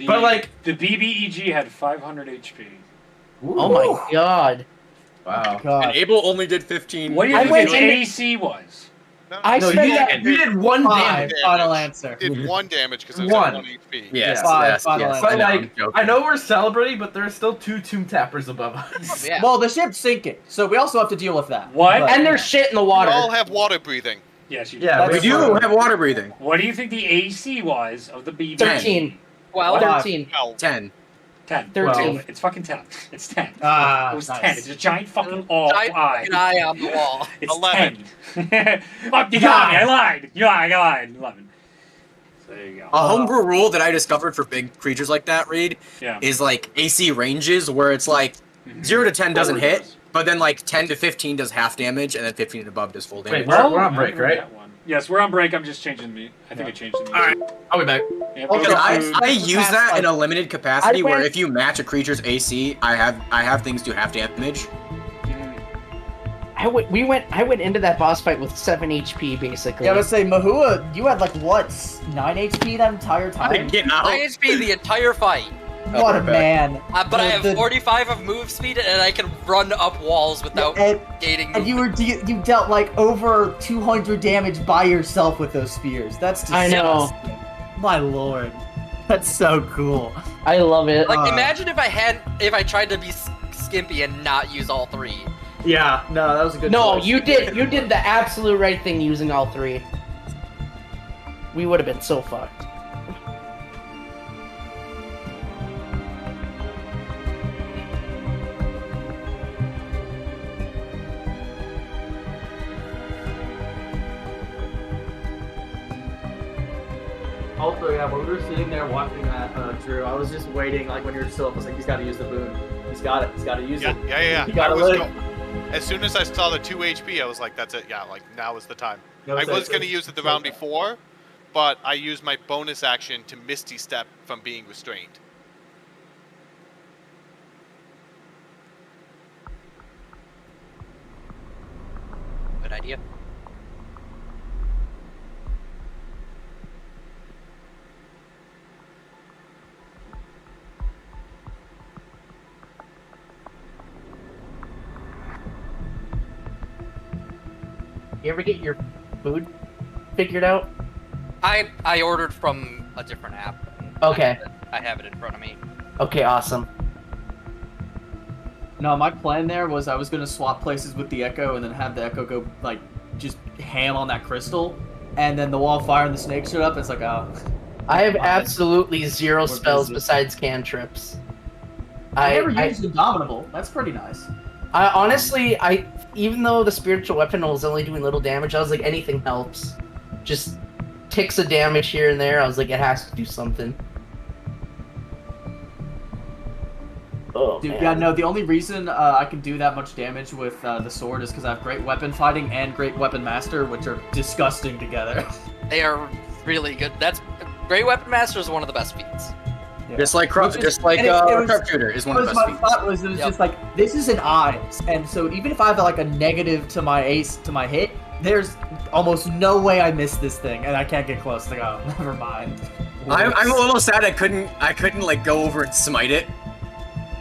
S6: But, like-
S2: the BBEG had 500 HP.
S4: Oh my god.
S6: wow.
S1: God.
S9: And Abel only did 15.
S2: What do you
S4: I
S2: think
S4: went
S2: its
S4: in-
S2: AC was?
S4: I
S6: No,
S4: spent
S6: you
S4: that.
S6: did one
S1: Five.
S6: damage.
S1: Final
S7: Damage.
S1: answer.
S7: Did 1 damage because it was
S6: One.
S7: at 1 HP.
S9: Yes,
S1: Five,
S9: yes,
S1: final
S9: yes.
S1: answer.
S6: But
S9: I know, I'm
S6: like,
S9: joking.
S6: I know we're celebrating, but there's still 2 tomb tappers above us.
S5: Yeah.
S1: Well, the ship's sinking, so we also have to deal with that.
S2: What?
S1: But-
S4: And there's shit in the
S7: We
S4: water.
S7: all have water breathing.
S2: Yes, you
S6: Yeah,
S2: did.
S9: We do have water breathing.
S2: What do you think the AC was of the BB?
S4: 13.
S5: Well,
S1: Five.
S4: 13.
S7: Hell,
S9: 10.
S2: 10.
S4: 13.
S2: Well, it's fucking 10. It's 10.
S1: Ah,
S2: It was
S1: nice.
S2: 10. It's a giant fucking eye.
S5: giant eye on the wall.
S2: It's
S7: 11.
S2: 10. Fuck, you got me. I lied. I lied. 11. So there you go.
S9: A homebrew rule that I discovered for big creatures like that, Reed,
S2: Yeah.
S9: is like AC ranges where it's like 0 to 10 doesn't hit, but then like 10 to 15 does half damage, and then 15 and above does full damage.
S6: Wait, we're on break,
S2: I remember
S6: right?
S2: that one. Yes, we're on break. I'm just changing the. I think I changed the music.
S9: Alright, I'll be back.
S2: Yeah,
S1: Okay,
S2: go to
S9: I
S2: food.
S9: use that in a limited capacity
S4: I
S9: where
S4: went-
S9: if you match a creature's AC, I have things do half damage.
S4: I went into that boss fight with 7 HP basically.
S1: Yeah, I was say Mahua, you had like what, 9 HP that entire
S9: I
S1: time?
S9: didn't get out.
S5: 9 HP the entire fight.
S1: What a man.
S5: But I have
S1: The-
S5: 45 of move speed, and I can run up walls without
S1: and,
S5: gating.
S1: and you dealt like over 200 damage by yourself with those spears. That's
S4: I
S1: disgusting.
S4: know.
S1: My lord. That's so cool.
S4: I love it.
S5: Like, imagine if I tried to be skimpy and not use all 3.
S1: Yeah, no, that was a good
S4: No,
S1: choice.
S4: you did the absolute right thing using all 3. We would have been so fucked.
S1: Also, yeah, when we were sitting there watching that, Drew, I was just waiting, like, when you were still up, I was like, he's got to use the boon. He's got it. He's got to use
S7: Yeah,
S1: it.
S7: yeah.
S1: You
S7: I
S1: gotta
S7: was
S1: live.
S7: as soon as I saw the 2 HP, I was like, that's it. Yeah, like, now is the time.
S1: No,
S7: I
S1: it's
S7: was
S1: like-
S7: going to use it the round before, but I used my bonus action to Misty Step from being restrained.
S5: Good idea.
S4: You ever get your food figured out?
S5: I ordered from a different app.
S4: Okay.
S5: I have it in front of me.
S4: Okay, awesome.
S1: No, my plan there was I was going to swap places with the Echo and then have the Echo go, like, just ham on that crystal. And then the wall of fire and the snake showed up. It's like, oh.
S4: I have
S1: Fine.
S4: absolutely zero
S1: We're
S4: spells
S1: busy.
S4: besides cantrips.
S1: I never used Indomitable. That's pretty nice.
S4: I honestly, even though the spiritual weapon was only doing little damage, I was like, anything helps. Just ticks of damage here and there. I was like, it has to do something. Oh,
S1: Dude,
S4: man.
S1: yeah, no, the only reason I can do that much damage with the sword is because I have great weapon fighting and great weapon master, which are disgusting together.
S5: They are really good. That's Great Weapon Master is one of the best feats.
S1: Yeah.
S9: Just like
S1: Which is- and it was-
S9: Sharpshooter is one of the
S1: my
S9: best feats.
S1: thought was it was
S5: Yep.
S1: just like, this is an eye, and so even if I have like a negative to my ace to my hit, there's almost no way I miss this thing, and I can't get close. Like, oh, never mind.
S9: I'm a little sad I couldn't like go over and smite it.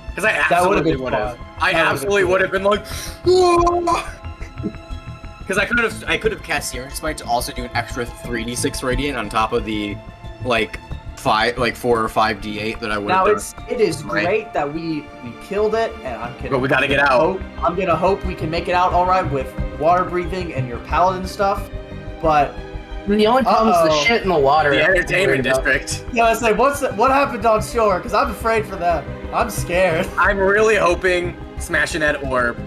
S9: Because I
S1: That would've
S9: absolutely
S1: been
S9: would have.
S1: fun.
S9: I
S1: That would've
S9: absolutely
S1: been
S9: would have been like, because I could have cast Searing Smite to also do an extra 3d6 radiant on top of the like 4 or 5 d8 that I would have
S1: Now
S9: done.
S1: it is
S9: Right.
S1: great that we killed it, and I'm kidding.
S9: But we gotta get out.
S1: I'm gonna hope we can make it out all right with water breathing and your paladin stuff, but.
S4: The only problem is the
S1: Uh-oh.
S4: shit in the water.
S9: The
S4: I'm
S9: entertainment
S4: worried about.
S9: district.
S1: Yeah, I was like, what happened on shore? Because I'm afraid for them. I'm scared.
S9: I'm really hoping smashing that orb,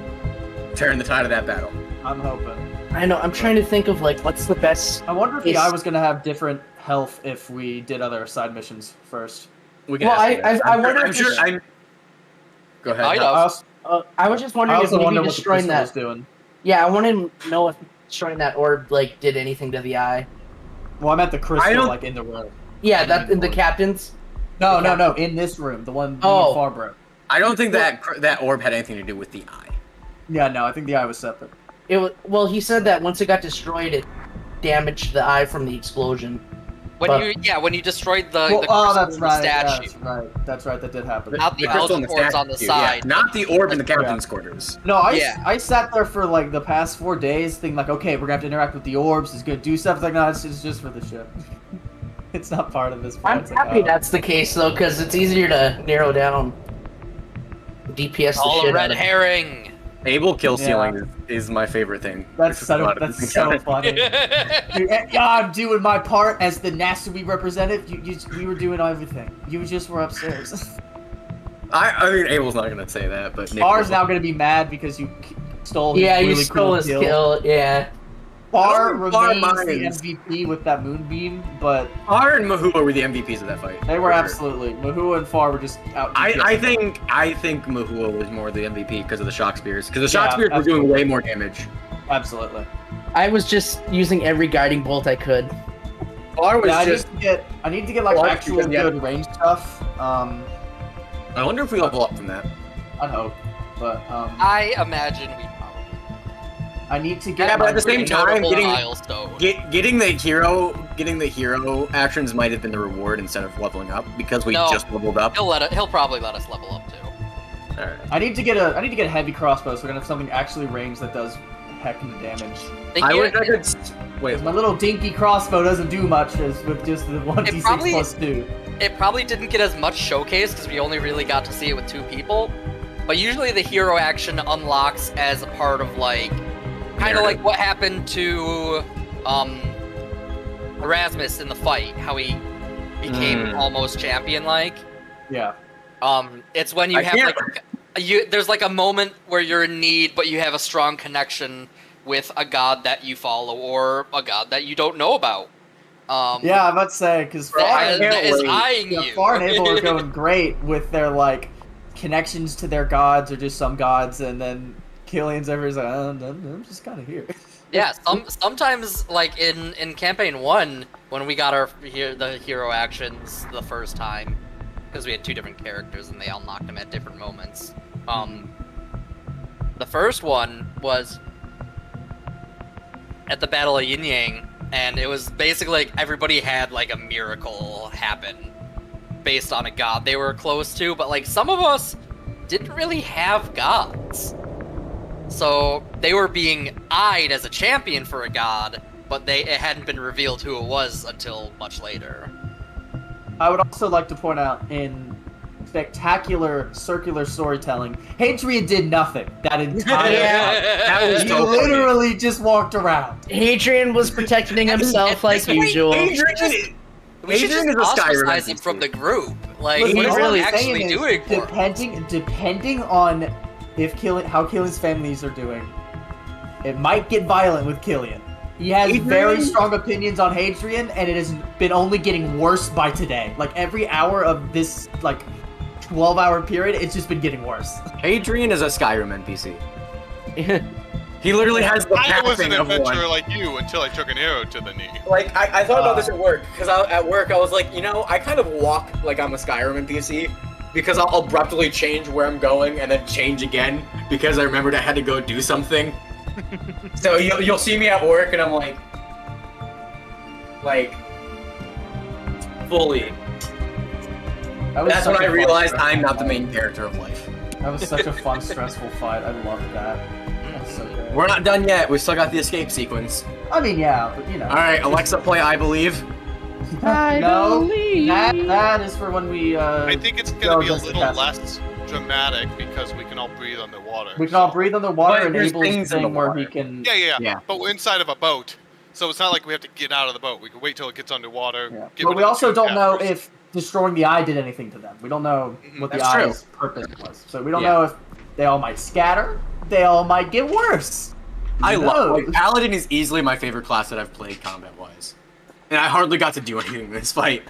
S9: turn the tide of that battle.
S1: I'm hoping.
S4: I know. I'm trying to think of like what's the best.
S1: I wonder if the
S4: It's-
S1: eye was gonna have different health if we did other side missions first.
S9: We can
S4: Well,
S9: ask
S4: I-
S9: you that.
S4: I
S9: I'm
S4: wonder
S9: sure, I'm
S4: if
S9: sure.
S4: it's-
S9: I'm. Go ahead.
S5: I know.
S1: I also,
S4: I was just
S1: I
S4: wondering if
S1: also
S4: maybe
S1: wonder what the
S4: destroying
S1: crystal was
S4: that.
S1: doing.
S4: Yeah, I want to know if destroying that orb like did anything to the eye.
S1: Well, I meant the
S9: I
S1: crystal,
S9: don't-
S1: like in the room.
S4: Yeah,
S1: I
S4: that
S1: mean,
S4: in the
S1: orb.
S4: captain's.
S1: No, in this room, the one
S4: Oh.
S1: far broke.
S9: I don't think that orb had anything to do with the eye.
S1: Yeah, no, I think the eye was separate.
S4: It was, well, he said that once it got destroyed, it damaged the eye from the explosion.
S5: When you destroyed the
S1: Well,
S5: crystal
S1: that's
S5: in the
S1: right. Yeah,
S5: statue.
S1: that's right. That did happen.
S5: Not the
S9: crystal in
S5: outer ports on the
S9: statue, yeah.
S5: side.
S9: Not the orb in the
S1: Yeah.
S9: captain's quarters.
S1: No,
S5: Yeah.
S1: I sat there for like the past 4 days thinking like, okay, we're gonna have to interact with the orbs. It's gonna do stuff. It's like, no, it's just for the ship. It's not part of this.
S4: I'm
S1: It's like,
S4: happy
S1: oh.
S4: that's the case though, because it's easier to narrow down. DPS the
S5: All
S4: shit
S5: a red
S4: out of it.
S5: herring.
S9: Able kill
S1: Yeah.
S9: stealing is my favorite thing.
S1: That's
S9: There's a lot of
S1: that's
S9: things
S1: so
S9: on it.
S1: funny. Dude, yeah, I'm doing my part as the Nassau representative. We were doing everything. You just were upstairs.
S9: I mean, Abel's not gonna say that, but Nick
S1: Bar's
S9: will.
S1: now gonna be mad because you stole. His
S4: Yeah, you
S1: really
S4: stole
S1: cool
S4: his
S1: kill.
S4: kill. Yeah.
S1: Bar
S9: I don't think Bar
S1: remains the
S9: minds.
S1: MVP with that moonbeam, but
S9: Far and Mahua were the MVPs of that fight.
S1: they were
S9: For sure.
S1: absolutely. Mahua and Far were just out.
S9: I think Mahua was more the MVP because of the shock spears. Because the shock
S1: Yeah,
S9: spears were doing
S1: absolutely.
S9: way more damage.
S1: absolutely.
S4: I was just using every guiding bolt I could.
S9: Far was
S1: Yeah,
S9: just.
S1: I need to get like
S9: Well,
S1: actual
S9: because, yeah.
S1: good range stuff.
S9: I wonder if we level up from that.
S1: I'd hope, but
S5: I imagine we probably.
S1: I need to get.
S9: Yeah, but at the
S1: my
S9: same
S1: brain-
S9: time,
S5: Notable
S9: getting
S5: milestone.
S9: getting the hero actions might have been the reward instead of leveling up because we
S5: No.
S9: just leveled up.
S5: He'll probably let us level up too.
S9: All right.
S1: I need to get a heavy crossbow, so we're gonna have something actually ranged that does heck of damage.
S5: The
S9: I
S5: hero-
S9: wish I could. Wait,
S1: My little dinky crossbow doesn't do much as with just the 1d6
S5: probably-
S1: plus 2.
S5: It probably didn't get as much showcase because we only really got to see it with 2 people. But usually the hero action unlocks as a part of like, kind of like what happened to Erasmus in the fight, how he became almost champion-like.
S1: Yeah.
S5: It's when you
S9: I
S5: have
S9: can't-
S5: like, there's like a moment where you're in need, but you have a strong connection with a god that you follow or a god that you don't know about.
S1: Yeah, I'm about to say, because
S5: that is eyeing you.
S1: Far and Able are going great with their, like, connections to their gods or just some gods, and then Killian's everybody's like, I'm just kind of here.
S5: Yeah, sometimes like in campaign 1 when we got the hero actions the first time, because we had 2 different characters and they unlocked them at different moments. The first one was at the Battle of Yin Yang, and it was basically like everybody had like a miracle happen based on a god they were close to, but like some of us didn't really have gods. So they were being eyed as a champion for a god, but it hadn't been revealed who it was until much later.
S1: I would also like to point out, in spectacular circular storytelling, Hadrian did nothing that entire time.
S9: that was
S1: He
S9: so funny.
S1: literally just walked around.
S4: Hadrian was protecting himself like usual.
S5: We should just
S9: Adrian is a Skyrim
S5: ostracize him
S9: NPC.
S5: from the group. Like,
S1: Listen,
S5: what is
S1: all
S5: he
S1: I'm
S5: actually
S1: saying is,
S5: doing for us?
S1: depending on how Killian's families are doing, it might get violent with Killian. He has very strong opinions on Hadrian, and it has been only getting worse by today. Like, every hour of this, like, 12-hour period, it's just been getting worse.
S9: Adrian is a Skyrim NPC. He literally has the
S7: I was an
S9: passing of
S7: adventurer
S9: one.
S7: like you until I took an arrow to the knee.
S9: Like, I thought about this at work, because at work I was like, you know, I kind of walk like I'm a Skyrim NPC, because I'll abruptly change where I'm going and then change again, because I remembered I had to go do something. So you'll see me at work and I'm like, fully. That's when I realized I'm not the main character of life.
S1: That was such a fun, stressful fight. I loved that. That's so good.
S9: We're not done yet. We still got the escape sequence.
S1: I mean, yeah, but you know.
S9: All right, Alexa, play I Believe.
S1: No, that is for when we.
S7: I think it's
S1: go
S7: going to be a
S1: against the
S7: little
S1: castle.
S7: less dramatic because we can all breathe underwater.
S1: We can all breathe underwater,
S9: But
S1: and
S9: there's
S1: Abel's
S9: things in the
S1: thing where
S9: water.
S1: he can.
S7: Yeah. But we're inside of a boat, so it's not like we have to get out of the boat. We can wait till it gets underwater.
S1: Yeah.
S7: give
S1: But
S7: it
S1: we
S7: a
S1: also
S7: two
S1: don't know
S7: casters.
S1: if destroying the eye did anything to them. We don't know what the
S9: That's true.
S1: eye's purpose was. So we don't
S9: Yeah.
S1: know if they all might scatter. They all might get worse.
S9: I
S1: Who
S9: love
S1: knows?
S9: Paladin is easily my favorite class that I've played combat-wise. And I hardly got to do anything in this fight.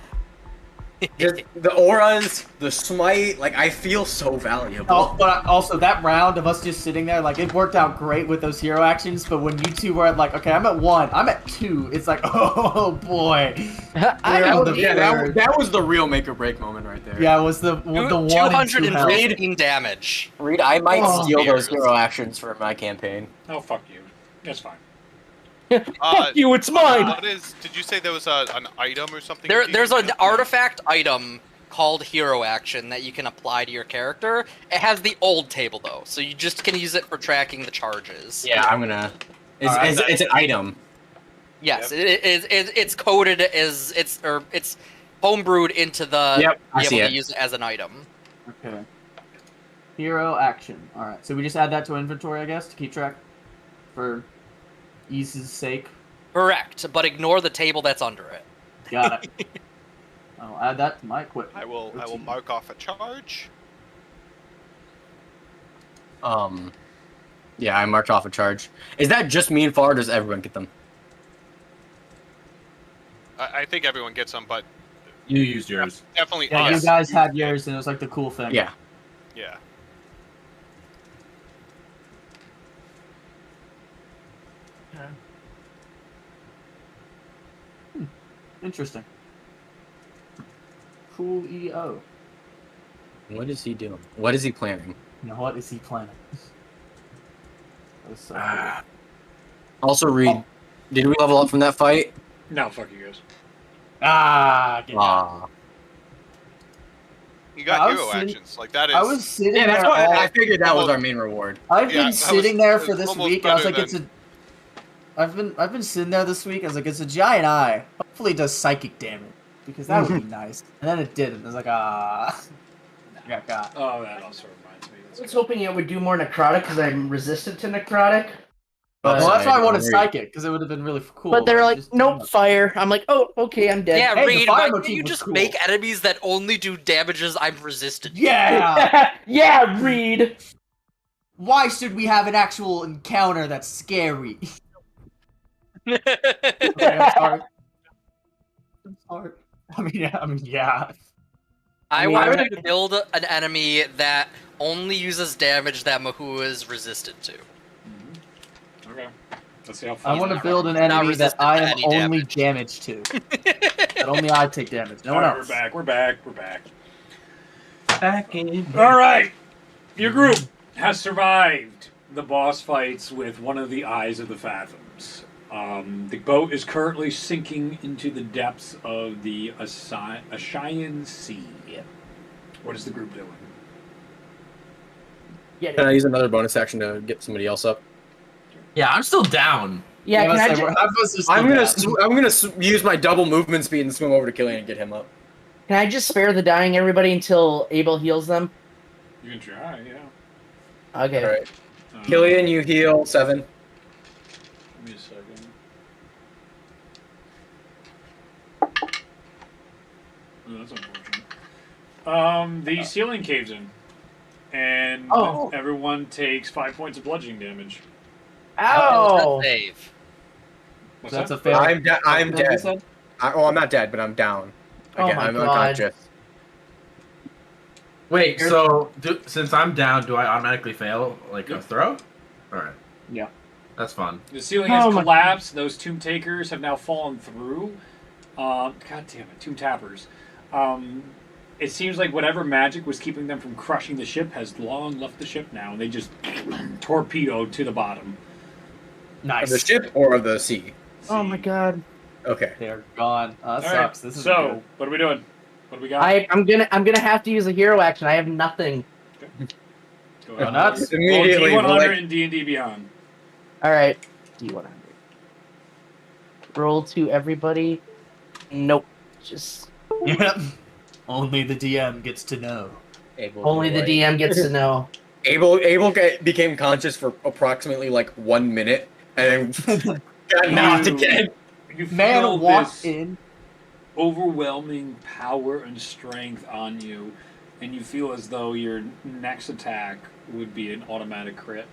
S9: Just the auras, the smite, like, I feel so valuable.
S1: Oh, but also that round of us just sitting there, like, it worked out great with those hero actions. But when you two were at, like, okay, I'm at 1, I'm at 2. It's like, oh boy.
S9: That was the real make or break moment right there.
S1: Yeah, it was the one and 2 health.
S5: 215 damage.
S9: Reed, I might
S1: Oh.
S9: steal those hero actions for my campaign.
S2: Oh, fuck you. That's fine.
S7: Fuck
S4: you, it's mine.
S7: What is? Did you say there was an item or something?
S5: There's an artifact item called Hero Action that you can apply to your character. It has the old table though, so you just can use it for tracking the charges.
S9: Yeah, I'm gonna. It's an item.
S5: Yes, it's coded as it's homebrewed into the
S9: Yep, I
S5: be
S9: see
S5: able
S9: it.
S5: to use it as an item.
S1: Okay. Hero action. Alright, so we just add that to inventory, I guess, to keep track for ease's sake.
S5: Correct, but ignore the table that's under it.
S1: Got it. I'll add that to my equipment.
S7: I will mark off a charge.
S9: Yeah, I marked off a charge. Is that just me and Far, or does everyone get them?
S7: I think everyone gets them, but
S6: You used yours.
S7: definitely
S1: Yeah,
S7: us.
S1: you guys had yours, and it was like the cool thing.
S9: Yeah.
S7: Yeah.
S1: Interesting. Cool EO.
S9: What is he doing? What is he planning?
S1: You know, what is he planning? That was so
S9: Also, Reed, did we level up from that fight?
S2: No, fuck you guys.
S1: Get out.
S7: You
S1: I
S7: got
S1: was
S7: hero
S1: sitting-
S7: actions. Like that is.
S1: I was sitting
S9: Yeah, that's
S1: there
S9: why
S1: all-
S9: I figured that was our main reward.
S1: I've
S7: Yeah,
S1: been
S7: that
S1: sitting
S7: was-
S1: there
S7: it's
S1: for this
S7: almost
S1: week. I was like,
S7: better
S1: it's a. I've been sitting there this week. I was like, it's a giant eye. Hopefully, it does psychic damage because that would be nice. And then it didn't. I was like, ah. Got got.
S2: Oh, that also reminds me.
S4: I was hoping it would do more necrotic because I'm resistant to necrotic.
S1: Well,
S4: But,
S1: that's why I wanted
S9: Reed.
S1: psychic because it would have been really cool.
S4: but they're like,
S1: just-
S4: nope, fire. I'm like, oh, okay, I'm dead.
S5: Yeah,
S1: Hey, the
S5: Reed,
S1: fire
S5: why
S1: motif
S5: can't you
S1: was
S5: just
S1: cool.
S5: make enemies that only do damages I'm resistant to?
S1: Yeah.
S4: Yeah, Reed.
S1: Why should we have an actual encounter that's scary? Okay, I'm sorry. I'm sorry. I mean, yeah.
S5: I
S4: mean,
S5: want
S4: I
S5: to build an enemy that only uses damage that Mahua is resistant to.
S2: Okay. Let's see how
S1: I
S2: far.
S1: want to
S5: not-
S1: build an
S5: not
S1: enemy that
S5: resistant
S1: I
S5: to
S1: am
S5: any
S1: only damaged to. That only I take damage. No one
S2: Alright,
S1: else.
S2: We're back.
S6: Back in.
S2: All right. Your group has survived the boss fights with one of the eyes of the Fathoms. The boat is currently sinking into the depths of the Ashian Sea. What is the group doing?
S4: Yeah,
S9: Can I use another bonus action to get somebody else up?
S6: Yeah, I'm still down.
S4: yeah. Can I?
S9: I'm gonna use my double movement speed and swim over to Killian and get him up.
S4: Can I just spare the dying everybody until Abel heals them?
S2: You can try, yeah.
S4: Okay.
S9: All right, Killian, you heal 7.
S2: Give me a second. Oh, that's unfortunate. The ceiling caves in, and
S4: Oh.
S2: everyone takes 5 points of bludgeoning damage.
S4: Ow!
S5: Save.
S2: What's
S1: That's
S2: that?
S1: a fair.
S9: I'm
S1: what you
S9: dead.
S1: said?
S9: I'm not dead, but I'm down.
S4: Oh
S9: Again,
S4: my
S9: I'm
S4: God.
S9: unconscious.
S6: Wait, so since I'm down, do I automatically fail like a throw? All right.
S1: Yeah.
S6: That's fun.
S2: The ceiling has
S4: Oh my-
S2: collapsed. Those tomb takers have now fallen through. God damn it, tomb tappers. It seems like whatever magic was keeping them from crushing the ship has long left the ship now, and they just torpedoed to the bottom.
S1: Nice.
S9: Of the ship or of the sea?
S4: Oh my God!
S9: Okay.
S1: They're gone. That
S2: All right,
S1: sucks. This is
S2: so,
S1: good.
S2: what are we doing? What do we got?
S4: I'm gonna have to use a hero action. I have nothing.
S2: Go
S1: Go
S2: ahead.
S1: nuts.
S2: Roll
S9: Immediately,
S2: D100
S9: like,
S2: and D&D Beyond.
S4: All right. D100. Roll to everybody. Nope. Just
S1: Yep. Only the DM gets to know.
S9: Abel,
S4: only the DM gets to know.
S9: Abel became conscious for approximately like 1 minute, and then got knocked again.
S2: You
S1: Man
S2: feel
S1: walked
S2: this
S1: in.
S2: overwhelming power and strength on you, and you feel as though your next attack would be an automatic crit.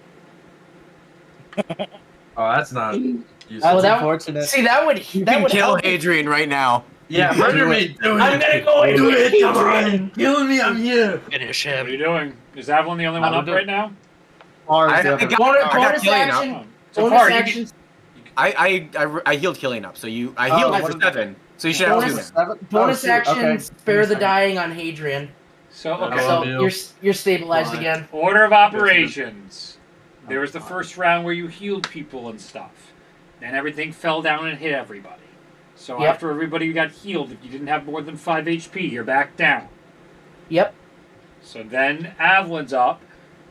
S6: Oh, that's not useful.
S1: That's
S4: Oh, that-
S1: unfortunate.
S4: See, that would
S9: You
S4: that
S9: can
S4: would
S9: kill
S4: help.
S9: Adrian right now.
S6: Yeah, murder me. Do it.
S4: I'm gonna go and do it.
S6: Come on. Killing me. I'm here.
S5: Finish
S2: What are
S5: him.
S2: you doing? Is Avalon the only one
S1: I'm
S2: up
S1: doing-
S2: right now?
S1: Or
S9: I
S1: is the
S9: got,
S1: other-
S9: I got
S4: bonus
S9: Killian
S4: action.
S9: up.
S2: So
S4: Bonus
S2: far, you
S4: action.
S2: can,
S9: I healed Killian up, so I healed
S1: Oh,
S9: for
S1: what-
S9: 7. So you should have
S4: Bonus-
S9: 2.
S4: Bonus
S1: shoot,
S4: action.
S1: okay.
S4: Spare the
S1: Second.
S4: dying on Hadrian.
S2: so
S6: Oh,
S2: okay.
S4: So
S6: deal.
S4: you're stabilized
S6: Fine.
S4: again.
S2: Order of operations. There was the first round where you healed people and stuff. Then everything fell down and hit everybody. So
S4: Yep.
S2: after everybody got healed, if you didn't have more than 5 HP, you're back down.
S4: Yep.
S2: So then Avalon's up,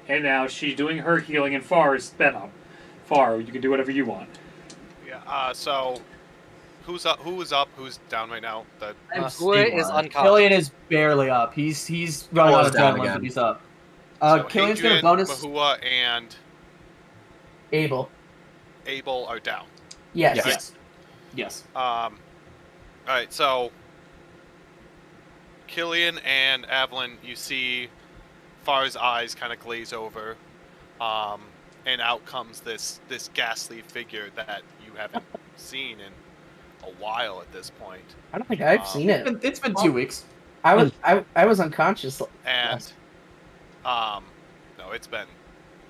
S2: and now she's doing her healing, and Far is been up. Far, you can do whatever you want.
S7: Yeah. So, who's up? Who is up? Who's down right now? The
S5: Mahua is unconscious.
S1: Killian is barely up. He's running
S9: Oh,
S1: out
S9: he's
S1: of
S9: down
S1: adrenaline,
S9: again.
S1: but he's up.
S7: so
S1: Killian's gonna
S7: Adrian,
S1: bonus.
S7: Mahua, and
S4: Abel.
S7: Abel are down.
S4: Yes.
S1: Yes. Yes.
S7: All right. So, Killian and Avalon, you see Far's eyes kind of glaze over, and out comes this ghastly figure that you haven't seen in a while at this point.
S4: I don't think I've seen it.
S1: It's been 2 weeks.
S4: I was unconscious.
S7: And
S4: Yes.
S7: no, it's been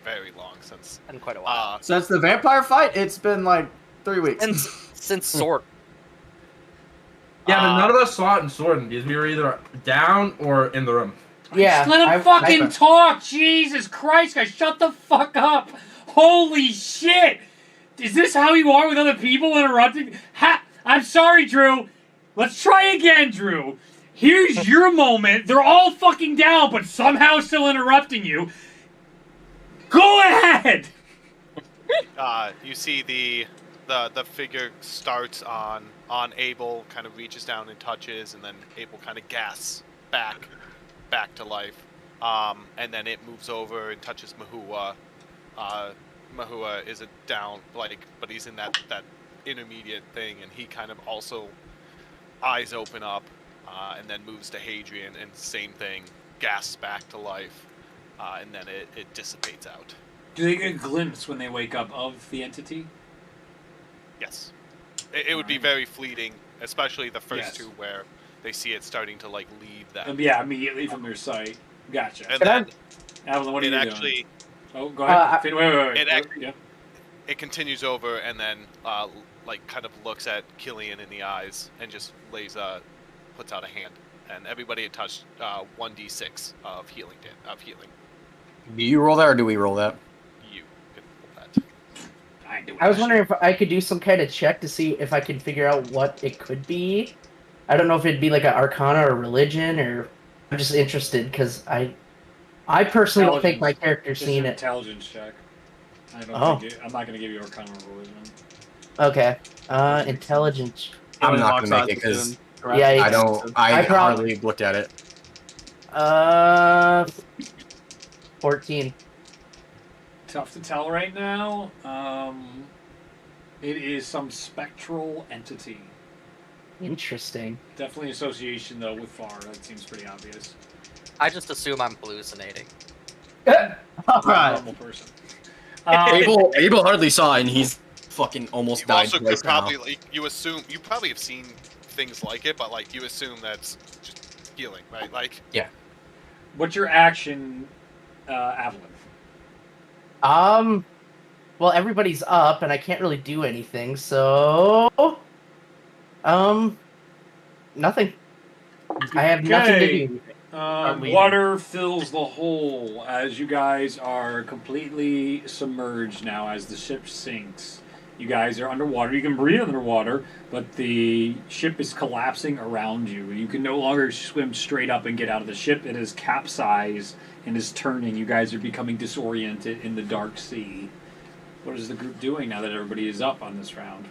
S7: very long since.
S5: Been quite a while.
S1: Since the vampire fight, it's been like 3 weeks.
S5: Since Sword.
S6: Yeah, but none of us saw it in Sword because we were either down or in the room.
S4: Yeah.
S2: Just let him fucking talk! Jesus Christ, guys, shut the fuck up! Holy shit! Is this how you are with other people interrupting? I'm sorry, Drew. Let's try again, Drew. Here's your moment. They're all fucking down, but somehow still interrupting you. Go ahead.
S7: You see the figure starts on Abel, kind of reaches down and touches, and then Abel kind of gasps back to life. And then it moves over and touches Mahua. Mahua isn't down, but he's in that intermediate thing, and he kind of also eyes open up, and then moves to Hadrian, and same thing, gasps back to life, and then it dissipates out.
S2: Do they get a glimpse when they wake up of the entity?
S7: Yes. It would be very fleeting, especially the first two where they see it starting to leave them.
S2: Yeah, immediately from their sight. Gotcha.
S7: And then
S2: Avalon, what are you
S7: actually,
S2: doing? Oh, go ahead.
S7: It
S2: It
S7: continues over and then kind of looks at Killian in the eyes and just puts out a hand, and everybody had touched 1d6 of healing.
S9: Do you roll that or do we roll that?
S7: You can roll that.
S4: I was wondering if I could do some kind of check to see if I could figure out what it could be. I don't know if it'd be like an Arcana or religion, or I'm just interested because I personally don't think my character's seen it.
S2: Intelligence check. I'm not going to give you Arcana or religion.
S4: Okay. Intelligence.
S9: I'm not gonna make it because
S4: Yeah,
S9: I hardly looked at it.
S4: 14.
S2: Tough to tell right now. It is some spectral entity.
S4: Interesting.
S2: Definitely association though with Far. That seems pretty obvious.
S5: I just assume I'm hallucinating.
S1: All right.
S2: Normal person.
S9: Abel hardly saw it, and he's fucking almost
S7: You
S9: died
S7: also
S9: twice
S7: could probably
S9: now.
S7: you probably have seen things like it, but you assume that's just healing, right?
S9: Yeah.
S2: What's your action, Avalon?
S4: Well, everybody's up, and I can't really do anything, so... Nothing. I have nothing to do.
S2: Water fills the hole as you guys are completely submerged now as the ship sinks. You guys are underwater. You can breathe underwater, but the ship is collapsing around you. You can no longer swim straight up and get out of the ship. It is capsized and is turning. You guys are becoming disoriented in the dark sea. What is the group doing now that everybody is up on this round?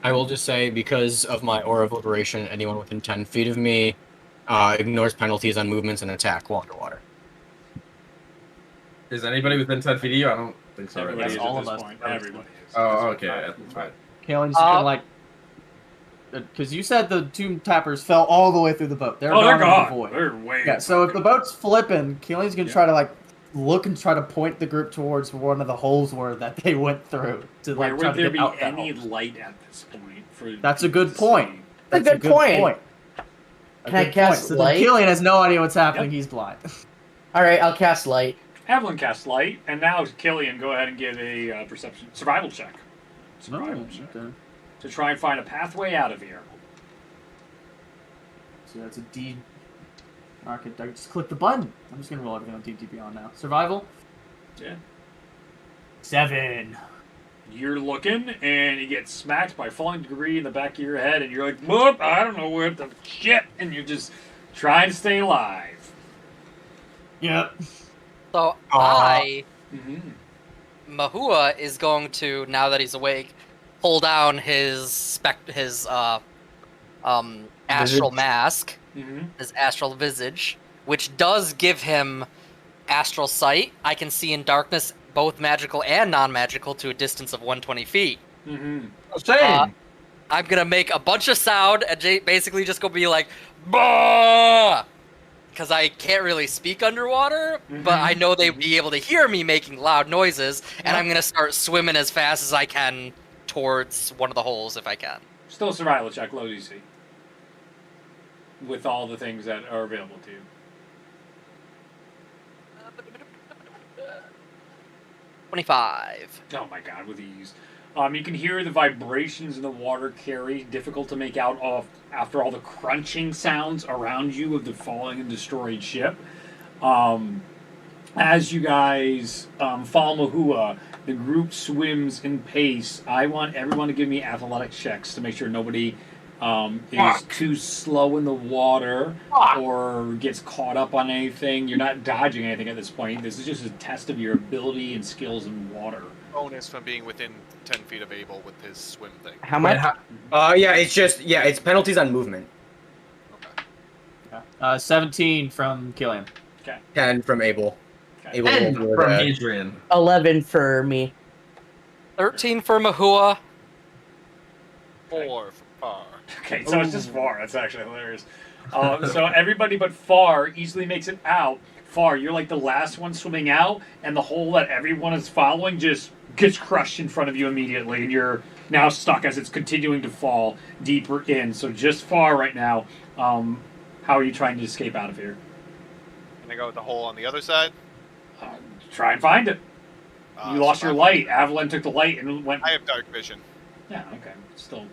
S9: I will just say, because of my Aura of Liberation, anyone within 10 feet of me ignores penalties on movements and attack while underwater.
S6: Is anybody within 10 feet of you? I don't think so.
S2: Everybody is
S1: all
S2: at
S1: of
S2: this
S1: us.
S2: point. Everybody is.
S6: Oh, okay. That's fine.
S1: Kalen's just gonna because you said the tomb tappers fell all the way through the boat. They're
S2: they're
S1: gone.
S2: gone.
S1: In the void.
S2: They're way.
S1: Yeah. So if the boat's flipping, Kalen's gonna try to look and try to point the group towards where one of the holes were that they went through to
S2: Where
S1: try
S2: would
S1: to
S2: there
S1: get
S2: be
S1: out that
S2: any
S1: hole.
S2: light at this point?
S1: That's a good point.
S4: That's a good point.
S1: A
S4: Can I
S1: good
S4: cast
S1: point. So
S4: light?
S1: then Killian has no idea what's happening.
S2: Yep.
S1: He's blind.
S4: Alright, I'll cast light.
S2: Avalon casts light, and now Killian, go ahead and give a perception survival check. Survival check.
S1: Okay.
S2: To try and find a pathway out of here.
S1: So that's a D. I just click the button. I'm just gonna roll everything on DTP on now. Survival.
S2: Yeah.
S1: 7.
S2: You're looking, and you get smacked by falling debris in the back of your head, and you're like, whoop, I don't know where the shit, and you're just trying to stay alive.
S1: Yep.
S5: So Mahua is going to, now that he's awake, pull down his astral mask, his astral visage, which does give him astral sight. I can see in darkness, both magical and non-magical, to a distance of 120 feet.
S1: Same.
S5: I'm gonna make a bunch of sound and basically just go be like, bah! Because I can't really speak underwater, but I know they'd be able to hear me making loud noises, and I'm gonna start swimming as fast as I can towards one of the holes if I can.
S2: Still survival check, low DC. With all the things that are available to you.
S5: 25.
S2: Oh my god, with ease. You can hear the vibrations in the water carry, difficult to make out after all the crunching sounds around you of the falling and destroyed ship. as you guys follow Mahua, the group swims in pace. I want everyone to give me athletic checks to make sure nobody is too slow in the water or gets caught up on anything. You're not dodging anything at this point. This is just a test of your ability and skills in water.
S7: Bonus from being within 10 feet of Abel with his swim thing.
S4: How much?
S3: Yeah, it's penalties on movement.
S7: Okay.
S1: 17 from Killian.
S3: 10 from Abel.
S2: Okay.
S3: Abel
S6: And
S3: will do
S6: from
S3: that.
S6: Adrian.
S4: 11 for me.
S5: 13 for Mahua.
S7: 4 for Par.
S2: Okay, so it's just Far. That's actually hilarious. So everybody but Far easily makes it out. Far, you're like the last one swimming out, and the hole that everyone is following just gets crushed in front of you immediately, and you're now stuck as it's continuing to fall deeper in. So just Far right now. How are you trying to escape out of here?
S7: Can I go with the hole on the other side?
S2: Try and find it. You lost
S7: so
S2: your light. Avalon took the light and went.
S7: I have dark vision.
S2: Yeah, okay. Still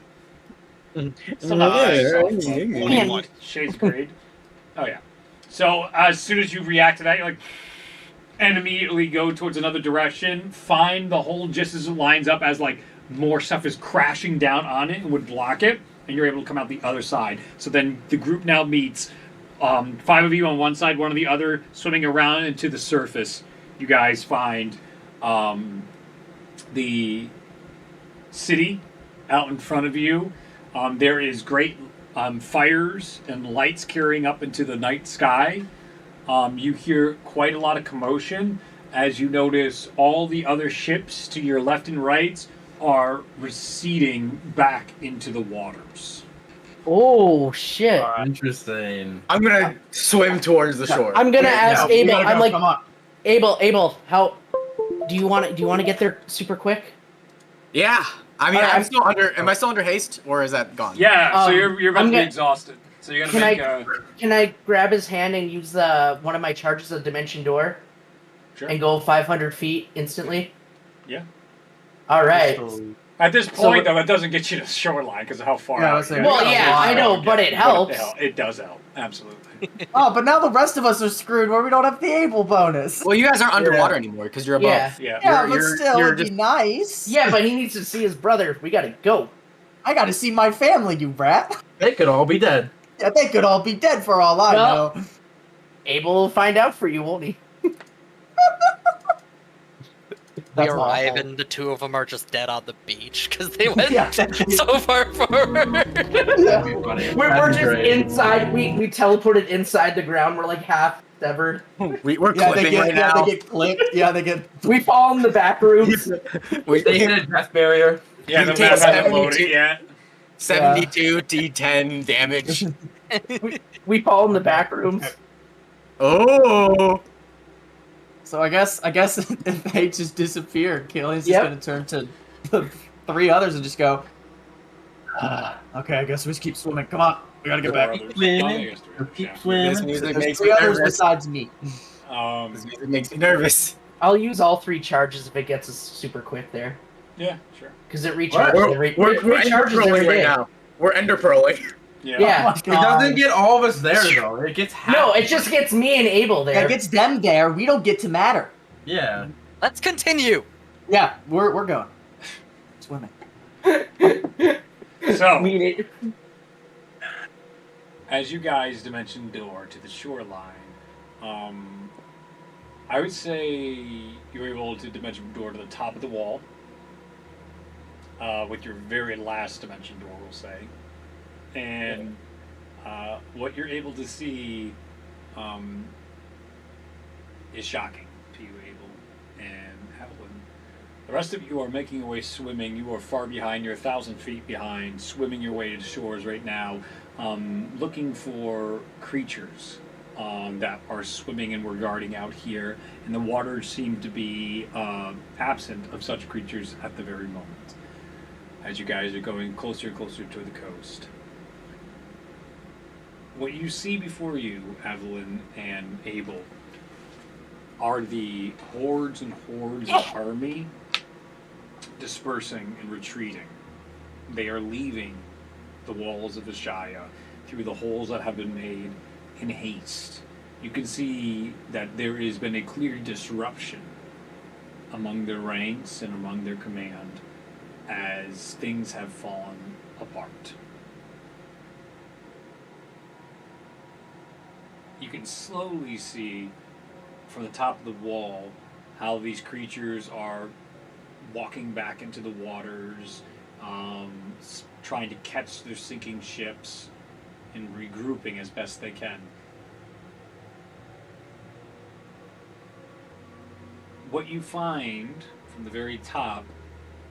S3: Still
S2: not
S7: Only one.
S2: Shades of grade. Oh yeah. So as soon as you react to that, you're like, and immediately go towards another direction. Find the hole just as it lines up, as like more stuff is crashing down on it and would block it, and you're able to come out the other side. So then the group now meets. 5 of you on one side, 1 on the other, swimming around into the surface. You guys find the city out in front of you. There is great fires and lights carrying up into the night sky. You hear quite a lot of commotion as you notice all the other ships to your left and right are receding back into the waters.
S4: Oh shit!
S6: Interesting.
S3: I'm gonna swim towards the shore.
S4: I'm gonna ask
S1: we
S4: Abel.
S1: gotta go,
S4: I'm like,
S1: come on.
S4: Abel, how do you want to get there super quick?
S3: Yeah. I mean,
S4: Alright,
S3: I'm still under. Am I still under haste, or is that gone?
S2: Yeah, so you're about
S4: I'm
S2: to be
S4: gonna-
S2: exhausted. So you're gonna
S4: Can
S2: make
S4: I-
S2: a
S4: Can I grab his hand and use one of my charges of Dimension Door
S2: sure.
S4: and go 500 feet instantly?
S2: Yeah.
S4: All right.
S2: At this
S4: So-
S2: point, though, it doesn't get you to the shoreline because of how far
S1: Yeah,
S2: out
S1: let's
S2: you
S1: say-
S2: are.
S4: Well, yeah, I know, but it helps.
S2: It does help, absolutely.
S1: Oh, but now the rest of us are screwed where we don't have the able bonus.
S3: Well, you guys aren't underwater anymore because you're above.
S4: Yeah.
S2: Yeah.
S1: Yeah,
S3: You're-
S1: but
S3: you're-
S1: still,
S3: you're
S1: it'd be
S3: just-
S1: nice.
S4: Yeah, but he needs to see his brother. We gotta go.
S1: I gotta see my family, you brat.
S6: They could all be dead.
S1: Yeah, they could all be dead for all I
S4: Well-
S1: know.
S4: Abel will find out for you, won't he?
S5: We
S1: That's
S5: arrive
S1: awful.
S5: and the 2 of them are just dead on the beach because they went
S1: Yeah.
S5: so far forward.
S6: That'd be funny.
S4: We're
S6: That'd be
S4: just
S6: great.
S4: inside. We teleported inside the ground. We're like half severed.
S3: We're
S1: Yeah,
S3: clipping right
S1: they
S3: now.
S1: get clipped. Yeah, they get.
S4: We fall in the back rooms.
S6: They hit a death barrier.
S2: Yeah, the
S3: You
S2: map
S3: take
S2: hasn't loaded
S3: 72
S2: yet.
S3: 72 D10 damage.
S4: We fall in the back rooms.
S3: Oh.
S1: So I guess if they just disappear, Killian's just
S4: Yep.
S1: gonna turn to the 3 others and just go. Okay, I guess we just keep swimming. Come on, we gotta get back.
S6: Swimming. Keep
S3: This
S6: swimming.
S3: music
S1: There's
S3: makes
S1: 3
S3: me
S1: others
S3: nervous.
S1: besides me.
S3: This music makes me nervous.
S4: I'll use all 3 charges if it gets us super quick there.
S2: Yeah, sure.
S4: Because it recharges.
S3: We're
S4: It
S3: ender
S4: recharges every
S3: pearling right
S4: day.
S3: now. We're ender pearling.
S2: Yeah.
S4: Yeah.
S1: Oh my
S6: It
S1: God.
S6: doesn't get all of us there though. It gets half.
S4: No, it just gets me and Abel there.
S1: That gets them there. We don't get to matter.
S6: Yeah.
S5: Let's continue.
S1: Yeah, we're going swimming.
S2: So,
S4: We need-
S2: as you guys dimension door to the shoreline, I would say you're able to dimension door to the top of the wall. With your very last dimension door, we'll say. And what you're able to see is shocking to you, Abel and Evelyn. The rest of you are making your way swimming. You are far behind. You're 1,000 feet behind, swimming your way to the shores right now, looking for creatures that are swimming and were guarding out here. And the waters seem to be absent of such creatures at the very moment, as you guys are going closer and closer to the coast. What you see before you, Evelyn and Abel, are the hordes and hordes of army dispersing and retreating. They are leaving the walls of Ashaya through the holes that have been made in haste. you can see that there has been a clear disruption among their ranks and among their command as things have fallen apart. You can slowly see from the top of the wall how these creatures are walking back into the waters, trying to catch their sinking ships and regrouping as best they can. What you find from the very top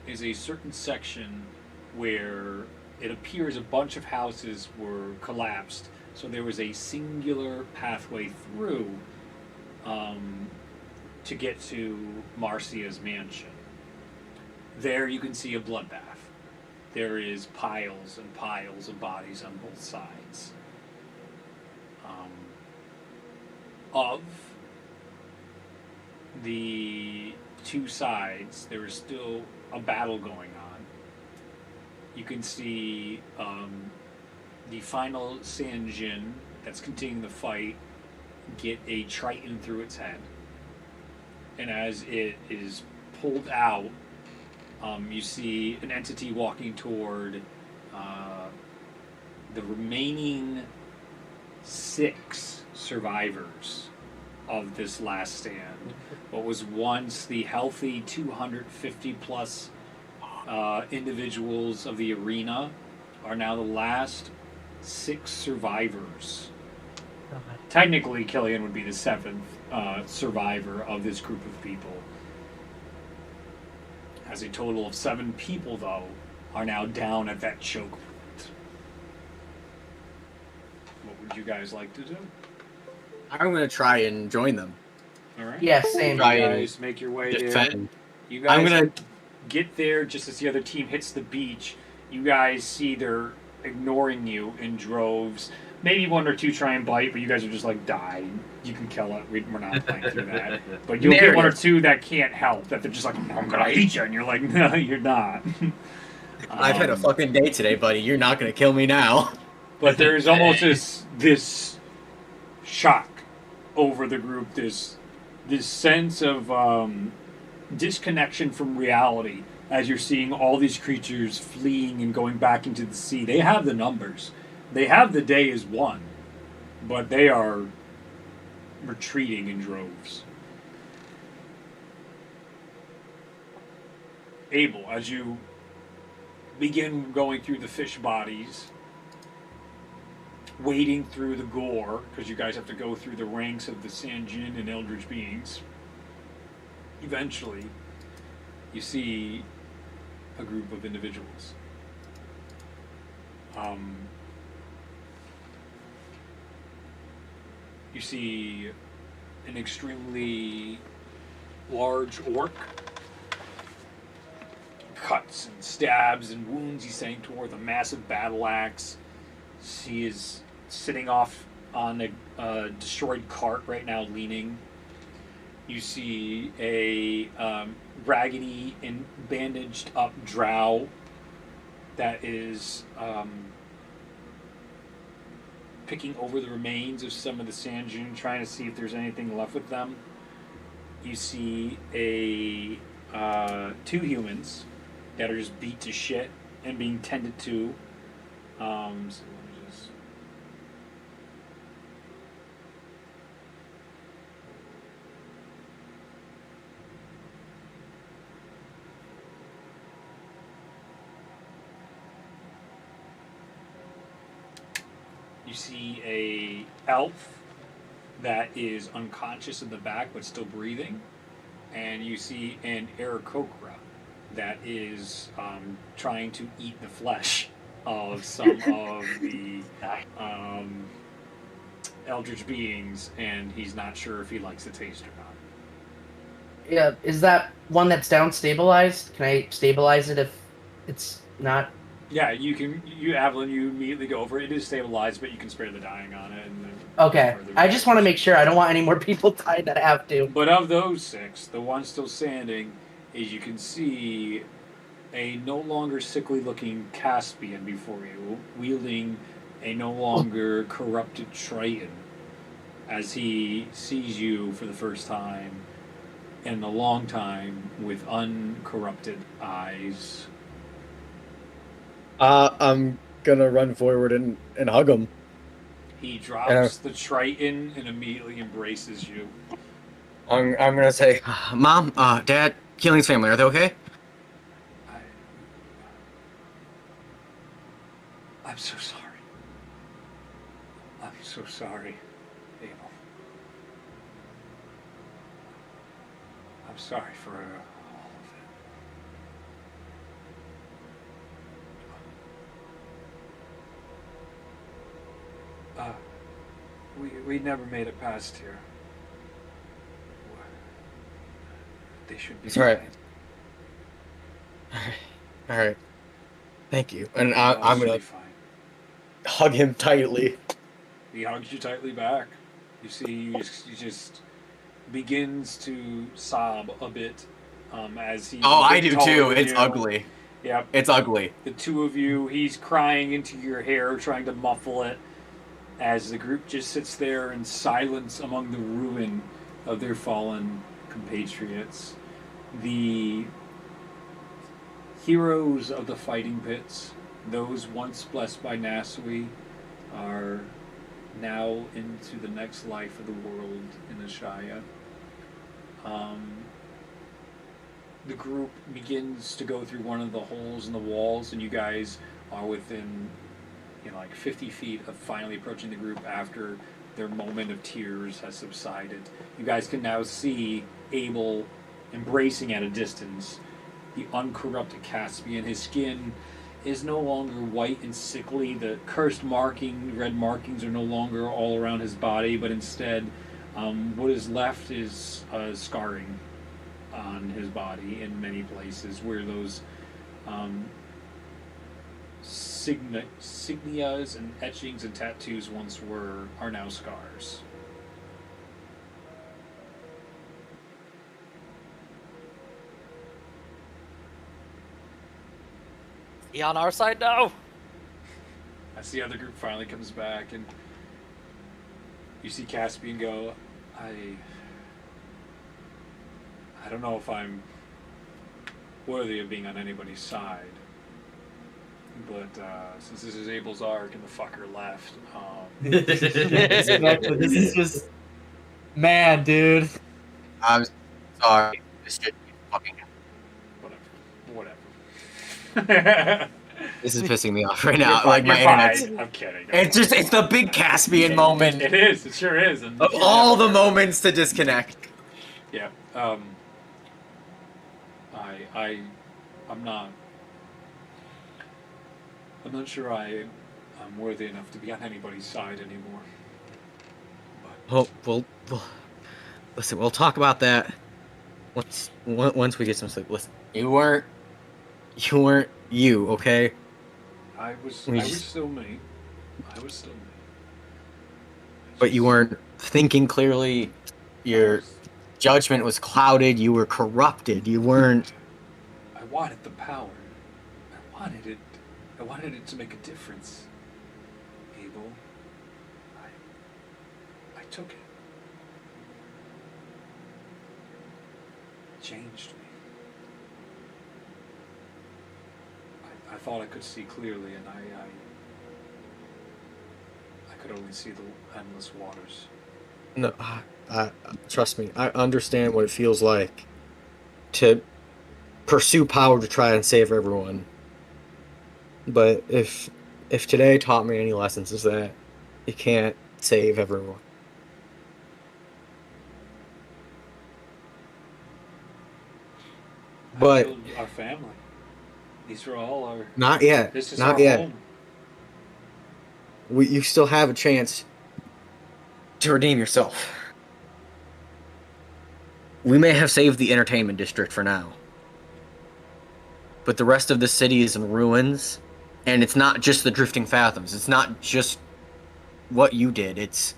S2: is a certain section where it appears a bunch of houses were collapsed, so there was a singular pathway through to get to Marcia's mansion. There you can see a bloodbath. There is piles and piles of bodies on both sides. Of the two sides, there is still a battle going on. You can see the final Sanjin that's continuing the fight get a Triton through its head. And as it is pulled out, you see an entity walking toward the remaining 6 survivors of this last stand. What was once the healthy 250 plus individuals of the arena are now the last 6 survivors. Technically, Killian would be the 7th survivor of this group of people. As a total of 7 people, though, are now down at that choke point. What would you guys like to do?
S9: I'm gonna try and join them.
S2: All right.
S4: Yeah, same.
S2: You
S9: Try
S2: guys make your way there.
S9: Defend.
S2: You guys
S9: I'm gonna.
S2: get there just as the other team hits the beach. You guys see they're ignoring you in droves. Maybe 1 or 2 try and bite, but you guys are just like, die. You can kill it. We're not playing through that. But you'll get 1 or 2 that can't help. That they're just like, I'm gonna eat you, and you're like, no, you're not.
S9: I've had a fucking day today, buddy. You're not gonna kill me now.
S2: But there's almost this shock over the group. This sense of disconnection from reality as you're seeing all these creatures fleeing and going back into the sea. They have the numbers. They have the day as one, but they are retreating in droves. Abel, as you begin going through the fish bodies, wading through the gore, because you guys have to go through the ranks of the Sanjin and Eldritch beings, eventually you see a group of individuals. You see an extremely large orc. Cuts and stabs and wounds he's saying toward a massive battle axe. He is sitting off on a destroyed cart right now, leaning. You see a raggedy and bandaged up drow that is picking over the remains of some of the Sanjin, trying to see if there's anything left with them. You see a 2 humans that are just beat to shit and being tended to. So let me just... You see a elf that is unconscious in the back but still breathing, and you see an Aarakocra that is trying to eat the flesh of some of the eldritch beings, and he's not sure if he likes the taste or not.
S4: Yeah, is that one that's down stabilized? Can I stabilize it if it's not?
S2: Yeah, you can. Avalon, you immediately go over it. It is stabilized, but you can spare the dying on it. And then
S4: Okay, I just want to make sure. I don't want any more people died that have to.
S2: But of those 6, the one still standing is you can see a no longer sickly-looking Caspian before you, wielding a no longer corrupted Triton. as he sees you for the first time in a long time with uncorrupted eyes.
S9: I'm gonna run forward and hug him.
S2: He drops the Triton and immediately embraces you.
S9: I'm gonna say, Mom, Dad, Keeling's family, are they okay?
S2: I'm so sorry. I'm so sorry, Abel. I'm sorry for all of it. We never made it past here. They should be.
S9: It's alright. Alright. Thank you. And I'm gonna hug him tightly.
S2: He hugs you tightly back. You see, he just begins to sob a bit as he.
S9: Oh, I do too. It's ugly.
S2: Yep.
S9: It's ugly.
S2: The two of you, he's crying into your hair, trying to muffle it, as the group just sits there in silence among the ruin of their fallen compatriots. The heroes of the fighting pits, those once blessed by Nasui, are now into the next life of the world in Ashaya. The group begins to go through one of the holes in the walls, and you guys are within, like 50 feet of finally approaching the group after their moment of tears has subsided. You guys can now see Abel embracing at a distance the uncorrupted Caspian. His skin is no longer white and sickly. The cursed red markings are no longer all around his body, but instead what is left is scarring on his body in many places where those signias and etchings and tattoos once were are now scars.
S5: He on our side now?
S2: As the other group finally comes back, and you see Caspian go, I don't know if I'm worthy of being on anybody's side, but since this is Abel's arc and the fucker left,
S1: Exactly. This is just, man, dude.
S9: I'm sorry. This should be fucking.
S2: whatever.
S9: This is pissing me off right now.
S2: You're
S9: Like
S2: fine,
S9: my
S2: you're
S9: internet's.
S2: fine. I'm kidding.
S9: It's the big Caspian moment
S2: It is. It sure is. And
S9: of all the moments to disconnect.
S2: Yeah. I'm not sure I'm worthy enough to be on anybody's side anymore.
S9: Oh, well, listen, we'll talk about that once we get some sleep. Listen, you weren't you, okay?
S2: I was still me. I was still me.
S9: But you weren't thinking clearly. Your judgment was clouded. You were corrupted. You weren't.
S2: I wanted the power. I wanted it. I wanted it to make a difference. Abel. I took it. It changed me. I thought I could see clearly, and I could only see the endless waters.
S9: No, trust me. I understand what it feels like to pursue power to try and save everyone. But if today taught me any lessons, is that you can't save everyone. But
S2: our family. These are all our.
S9: not yet.
S2: This is
S9: Not
S2: our
S9: yet.
S2: home.
S9: You still have a chance to redeem yourself. We may have saved the entertainment district for now, but the rest of the city is in ruins, and it's not just the Drifting Fathoms. It's not just what you did. It's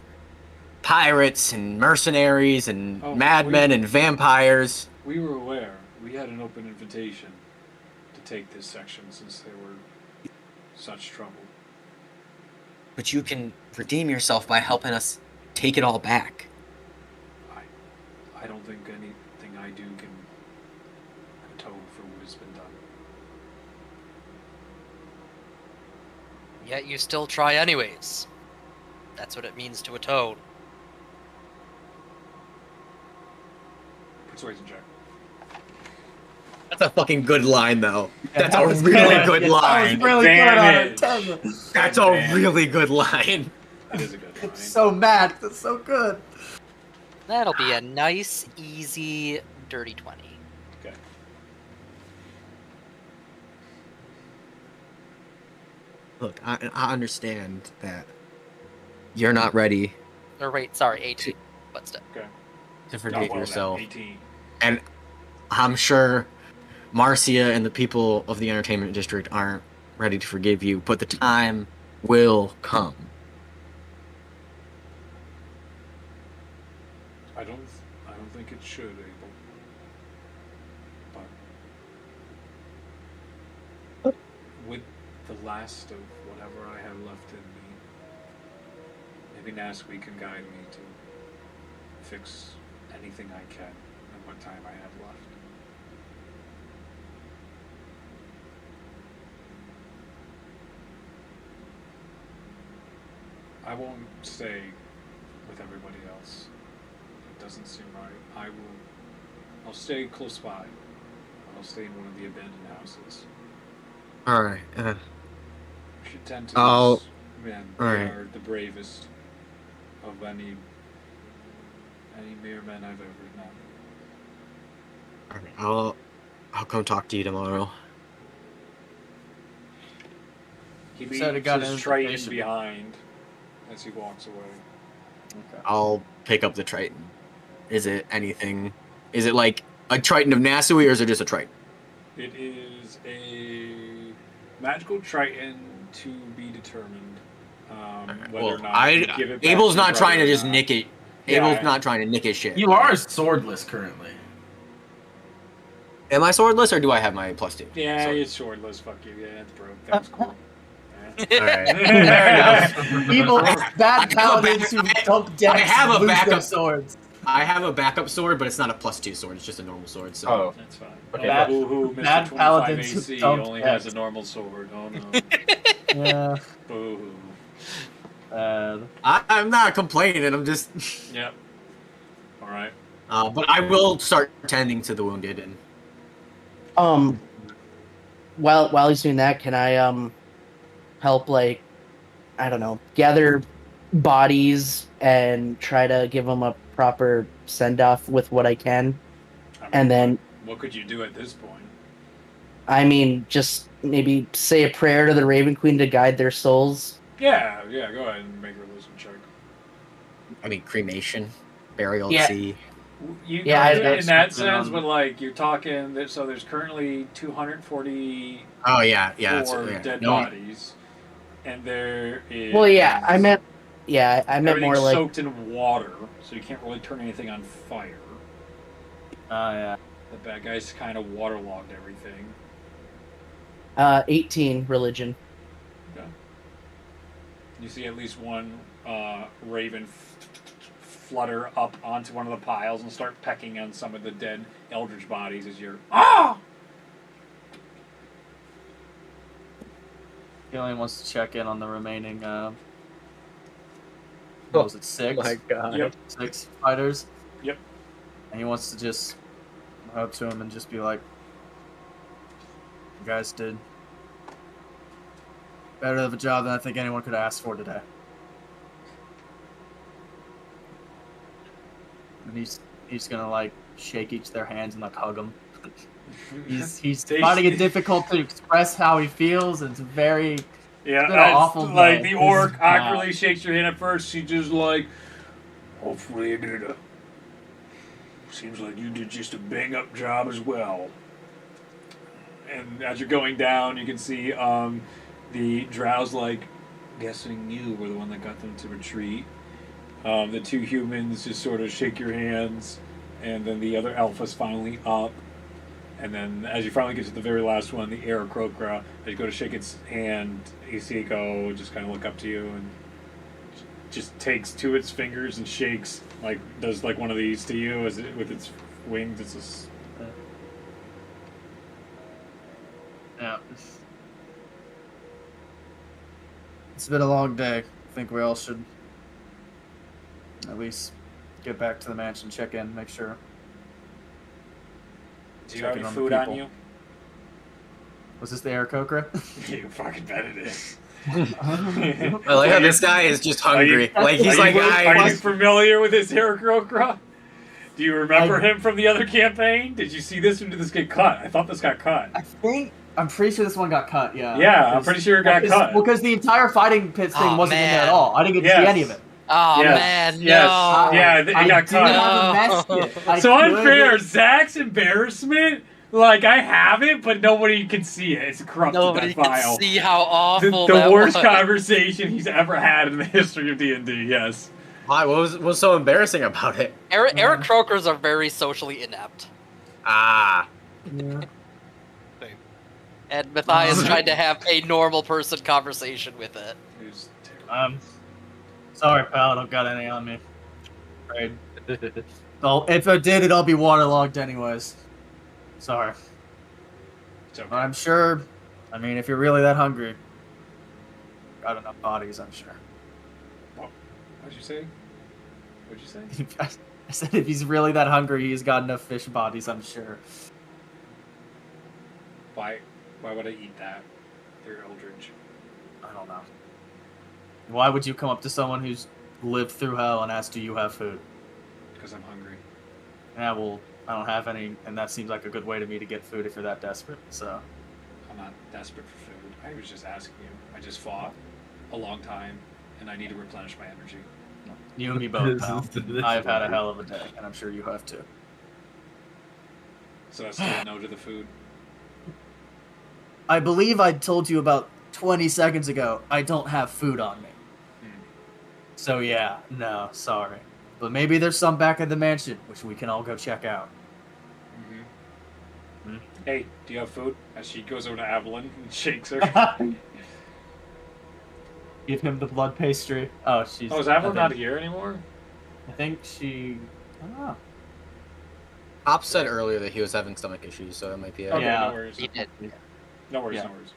S9: pirates and mercenaries and madmen and vampires.
S2: We were aware. We had an open invitation to take this section since they were such trouble.
S9: But you can redeem yourself by helping us take it all back.
S2: I don't think anything I do can atone for what has been done.
S5: Yet you still try anyways. That's what it means to atone.
S2: Persuasion check.
S9: That's a fucking good line, though.
S1: Yeah,
S9: That's
S1: that
S9: a
S1: was
S9: really
S1: good.
S9: good
S1: Yeah,
S9: line.
S1: That was really good on
S2: Damage.
S1: it. Tell you.
S9: That's a really good line.
S2: That is a good line.
S1: It's so mad. That's so good.
S5: That'll be a nice, easy, dirty 20.
S2: Okay.
S9: Look, I understand that you're not ready
S5: Or wait, sorry, 18. But still.
S2: Okay.
S9: to
S2: Oh,
S9: forgive
S2: well,
S9: yourself.
S2: 18.
S9: And I'm sure Marcia and the people of the entertainment district aren't ready to forgive you, but the time will come.
S2: I don't think it should, Abel. But with the last of whatever I have left in me, maybe Nasqui can guide me to fix anything I can in what time I have left. I won't stay with everybody else. It doesn't seem right. I'll stay close by. I'll stay in one of the abandoned houses.
S9: Alright,
S2: We should tend to
S9: I'll-
S2: these men. They
S9: alright.
S2: are the bravest of any mere men I've ever known.
S9: I'll come talk to you tomorrow.
S2: He
S1: Said it
S2: leaves
S1: got
S2: his
S1: an
S2: Triton
S1: invitation.
S2: behind as he walks away.
S1: Okay.
S9: I'll pick up the Triton. Is it anything? Is it like a Triton of Nasui, or is it just a Triton?
S2: It is a magical Triton to be determined whether or not you give it back
S9: Abel's
S2: to your
S9: not trying
S2: brother
S9: to
S2: or
S9: just
S2: not.
S9: nick it.
S2: Yeah,
S9: Abel's not trying to nick his shit.
S6: You are swordless currently.
S9: Am I swordless, or do I have my +2?
S2: Yeah,
S9: Sword.
S2: it's swordless. Fuck you. Yeah, it's broke. That was cool.
S9: Alright.
S1: Evil,
S9: I
S1: bad
S9: have a
S1: paladins who
S9: back-
S1: dump decks
S9: I have a
S1: lose their
S9: backup-
S1: swords.
S9: I have a backup sword, but it's not a +2 sword. It's just a normal sword. So.
S6: Oh,
S2: That's fine.
S6: Okay,
S1: Bad-
S2: Boo-hoo, Mr.
S1: bad
S2: 25
S1: paladins who
S2: AC
S1: dump
S2: only has a
S1: decks.
S2: normal sword. Oh no.
S1: Yeah.
S2: Boo-hoo.
S9: I'm not complaining. I'm just.
S2: Yep. Alright.
S9: But I will start tending to the wounded and.
S4: While he's doing that, can I help, like, I don't know, gather bodies and try to give them a proper send off with what I can?
S2: I mean,
S4: And then,
S2: what could you do at this point?
S4: I mean, just maybe say a prayer to the Raven Queen to guide their souls.
S2: Yeah, go ahead and make a wisdom check.
S9: I mean, cremation, burial
S4: Yeah.
S9: at sea.
S2: You
S4: Yeah,
S2: can do it in that
S1: something
S2: sense,
S1: on-
S2: but like you're talking. So there's currently 244
S9: Oh yeah, that's yeah.
S2: dead
S9: No,
S2: bodies, and there is.
S4: Well, yeah, I meant more
S2: everything's
S4: like
S2: soaked in water, so you can't really turn anything on fire.
S1: Yeah.
S2: The bad guys kind of waterlogged everything.
S4: 18 religion.
S2: You see at least one raven flutter up onto one of the piles and start pecking on some of the dead eldritch bodies as you're
S1: He only wants to check in on the remaining. What was it, 6?
S9: my God.
S2: Yep.
S1: 6 fighters.
S2: Yep.
S1: And he wants to just go up to him and just be like, "You guys did better of a job than I think anyone could ask for today." And he's gonna like shake each of their hands and like hug them. He's finding it difficult to express how he feels. It's very
S2: Yeah,
S1: It's been an awful
S2: like
S1: day.
S2: the orc
S1: This is bad.
S2: awkwardly shakes your hand at first. She just like, hopefully you did a. Seems like you did just a bang up job as well. And as you're going down, you can see the drows like, guessing you were the one that got them to retreat. The two humans just sort of shake your hands, and then the other alpha's finally up. And then, as you finally get to the very last one, the Aarakocra, as you go to shake its hand, you see it go, just kind of look up to you and just takes to its fingers and shakes, like does like one of these to you as it with its wings. It's just
S1: Yeah. It's been a long day. I think we all should at least get back to the mansion, check in, make sure.
S2: Do you have
S1: Checking
S2: any
S1: on the
S2: food on
S1: people.
S2: you?
S1: Was this the Aarakocra?
S2: You fucking bet it is.
S9: I like how this guy is just hungry. Like he's like,
S2: Are you familiar with this Aarakocra? Do you remember him from the other campaign? Did you see this, or did this get cut? I thought this got cut.
S1: I'm pretty sure this one got cut, yeah.
S2: Yeah, I'm pretty sure it got cut.
S1: Well, because the entire fighting pit thing wasn't in there at all. I didn't get to see any of it.
S5: Oh
S2: Yes.
S5: man,
S2: Yes.
S5: no.
S2: Yeah, it got cut.
S1: Have a mess
S2: So unfair. Zach's embarrassment. Like I have it, but nobody can see it. It's corrupted.
S5: Nobody
S2: that file.
S5: can see how awful
S2: The
S5: that
S2: worst
S5: was.
S2: conversation he's ever had in the history of D&D. Yes.
S9: why? What was so embarrassing about it?
S5: Eric Croakers are very socially inept.
S9: Ah.
S1: Yeah.
S5: And Matthias tried to have a normal person conversation with it.
S1: Sorry, pal. I don't got any on me. Right. If I did, it'll be waterlogged anyways. Sorry.
S2: It's okay.
S1: I'm sure. I mean, if you're really that hungry, got enough bodies, I'm sure.
S2: What'd you say? What'd you say?
S1: I said if he's really that hungry, he's got enough fish bodies, I'm sure.
S2: Why would I eat that? They're Eldridge.
S1: I don't know. Why would you come up to someone who's lived through hell and ask, do you have food?
S2: Because I'm hungry.
S1: Yeah, well, I don't have any, and that seems like a good way to me to get food if you're that desperate, so.
S2: I'm not desperate for food. I was just asking you. I just fought a long time, and I need to replenish my energy.
S1: You and me both, pal. I've had a hell of a day, and I'm sure you have too.
S2: So that's still a no to the food.
S1: I believe I told you about 20 seconds ago, I don't have food on me. So yeah, no, sorry. But maybe there's some back at the mansion, which we can all go check out.
S2: Hey, do you have food? As she goes over to Evelyn and shakes her.
S1: Give him the blood pastry. Oh, she's...
S2: Oh, is Evelyn not here anymore?
S1: I think she... I don't know.
S9: Pop said earlier that he was having stomach issues, so that might be it.
S2: Okay,
S1: Yeah.
S2: no worries.
S5: He did.
S2: No worries,
S1: Yeah.
S2: no worries.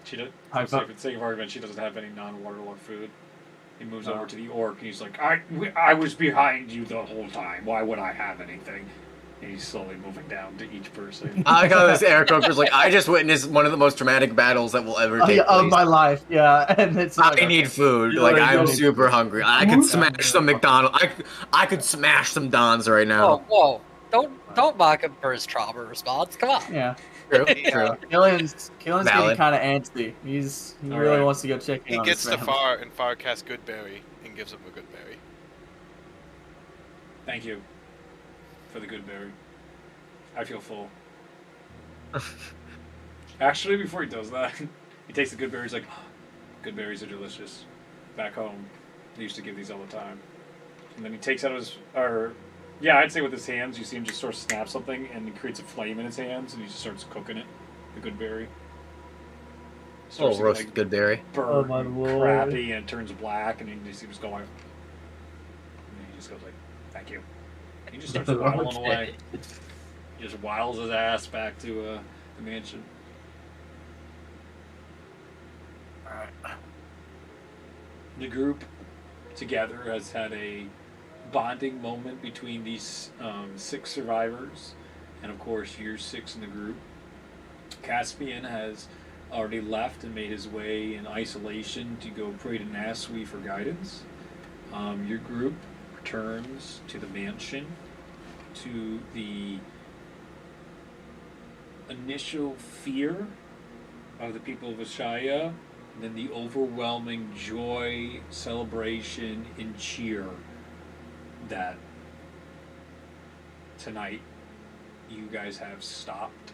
S2: She did.
S1: I
S2: For
S1: thought-
S2: the sake of argument, she doesn't have any non-waterlord food. He moves
S1: No.
S2: over to the orc, and he's like, I was behind you the whole time. Why would I have anything? And he's slowly moving down to each person.
S9: I like how this Eric Croker's like, I just witnessed one of the most dramatic battles that will ever take
S1: Of
S9: place.
S1: my life, yeah. And it's
S9: I
S1: like,
S9: need food.
S1: You
S9: Like
S1: already
S9: I'm
S1: know.
S9: super hungry. I could smash some McDonald's. I could smash some Dons right now.
S5: Whoa. Don't mock him for his trauma response. Come on.
S1: Yeah.
S9: True. True.
S1: Killian's getting
S9: Valid.
S1: kind of antsy. He
S2: All
S1: really
S2: right.
S1: wants to go check in
S7: He
S1: on
S7: gets
S1: his
S7: to
S1: family.
S7: Far, and Far casts Goodberry and gives him a Goodberry.
S2: Thank you for the good berry. I feel full. Actually, before he does that, he takes the good berries like, good berries are delicious. Back home, they used to give these all the time. And then he takes out his, I'd say with his hands, you see him just sort of snap something, and he creates a flame in his hands, and he just starts cooking it, the good berry. Starts
S9: Oh,
S2: to,
S9: roasted
S2: like,
S9: good berry.
S2: burn
S1: Oh, my
S2: and
S1: lord.
S2: crappy, and it turns black, and he just keeps going. And he just goes like, thank you. And he just starts waddling away. He just waddles his ass back to the mansion.
S1: Alright.
S2: The group together has had a bonding moment between these 6 survivors, and of course you're 6 in the group. Caspian has already left and made his way in isolation to go pray to Nasui for guidance. Your group returns to the mansion, to the initial fear of the people of Ashaya, and then the overwhelming joy, celebration, and cheer that tonight you guys have stopped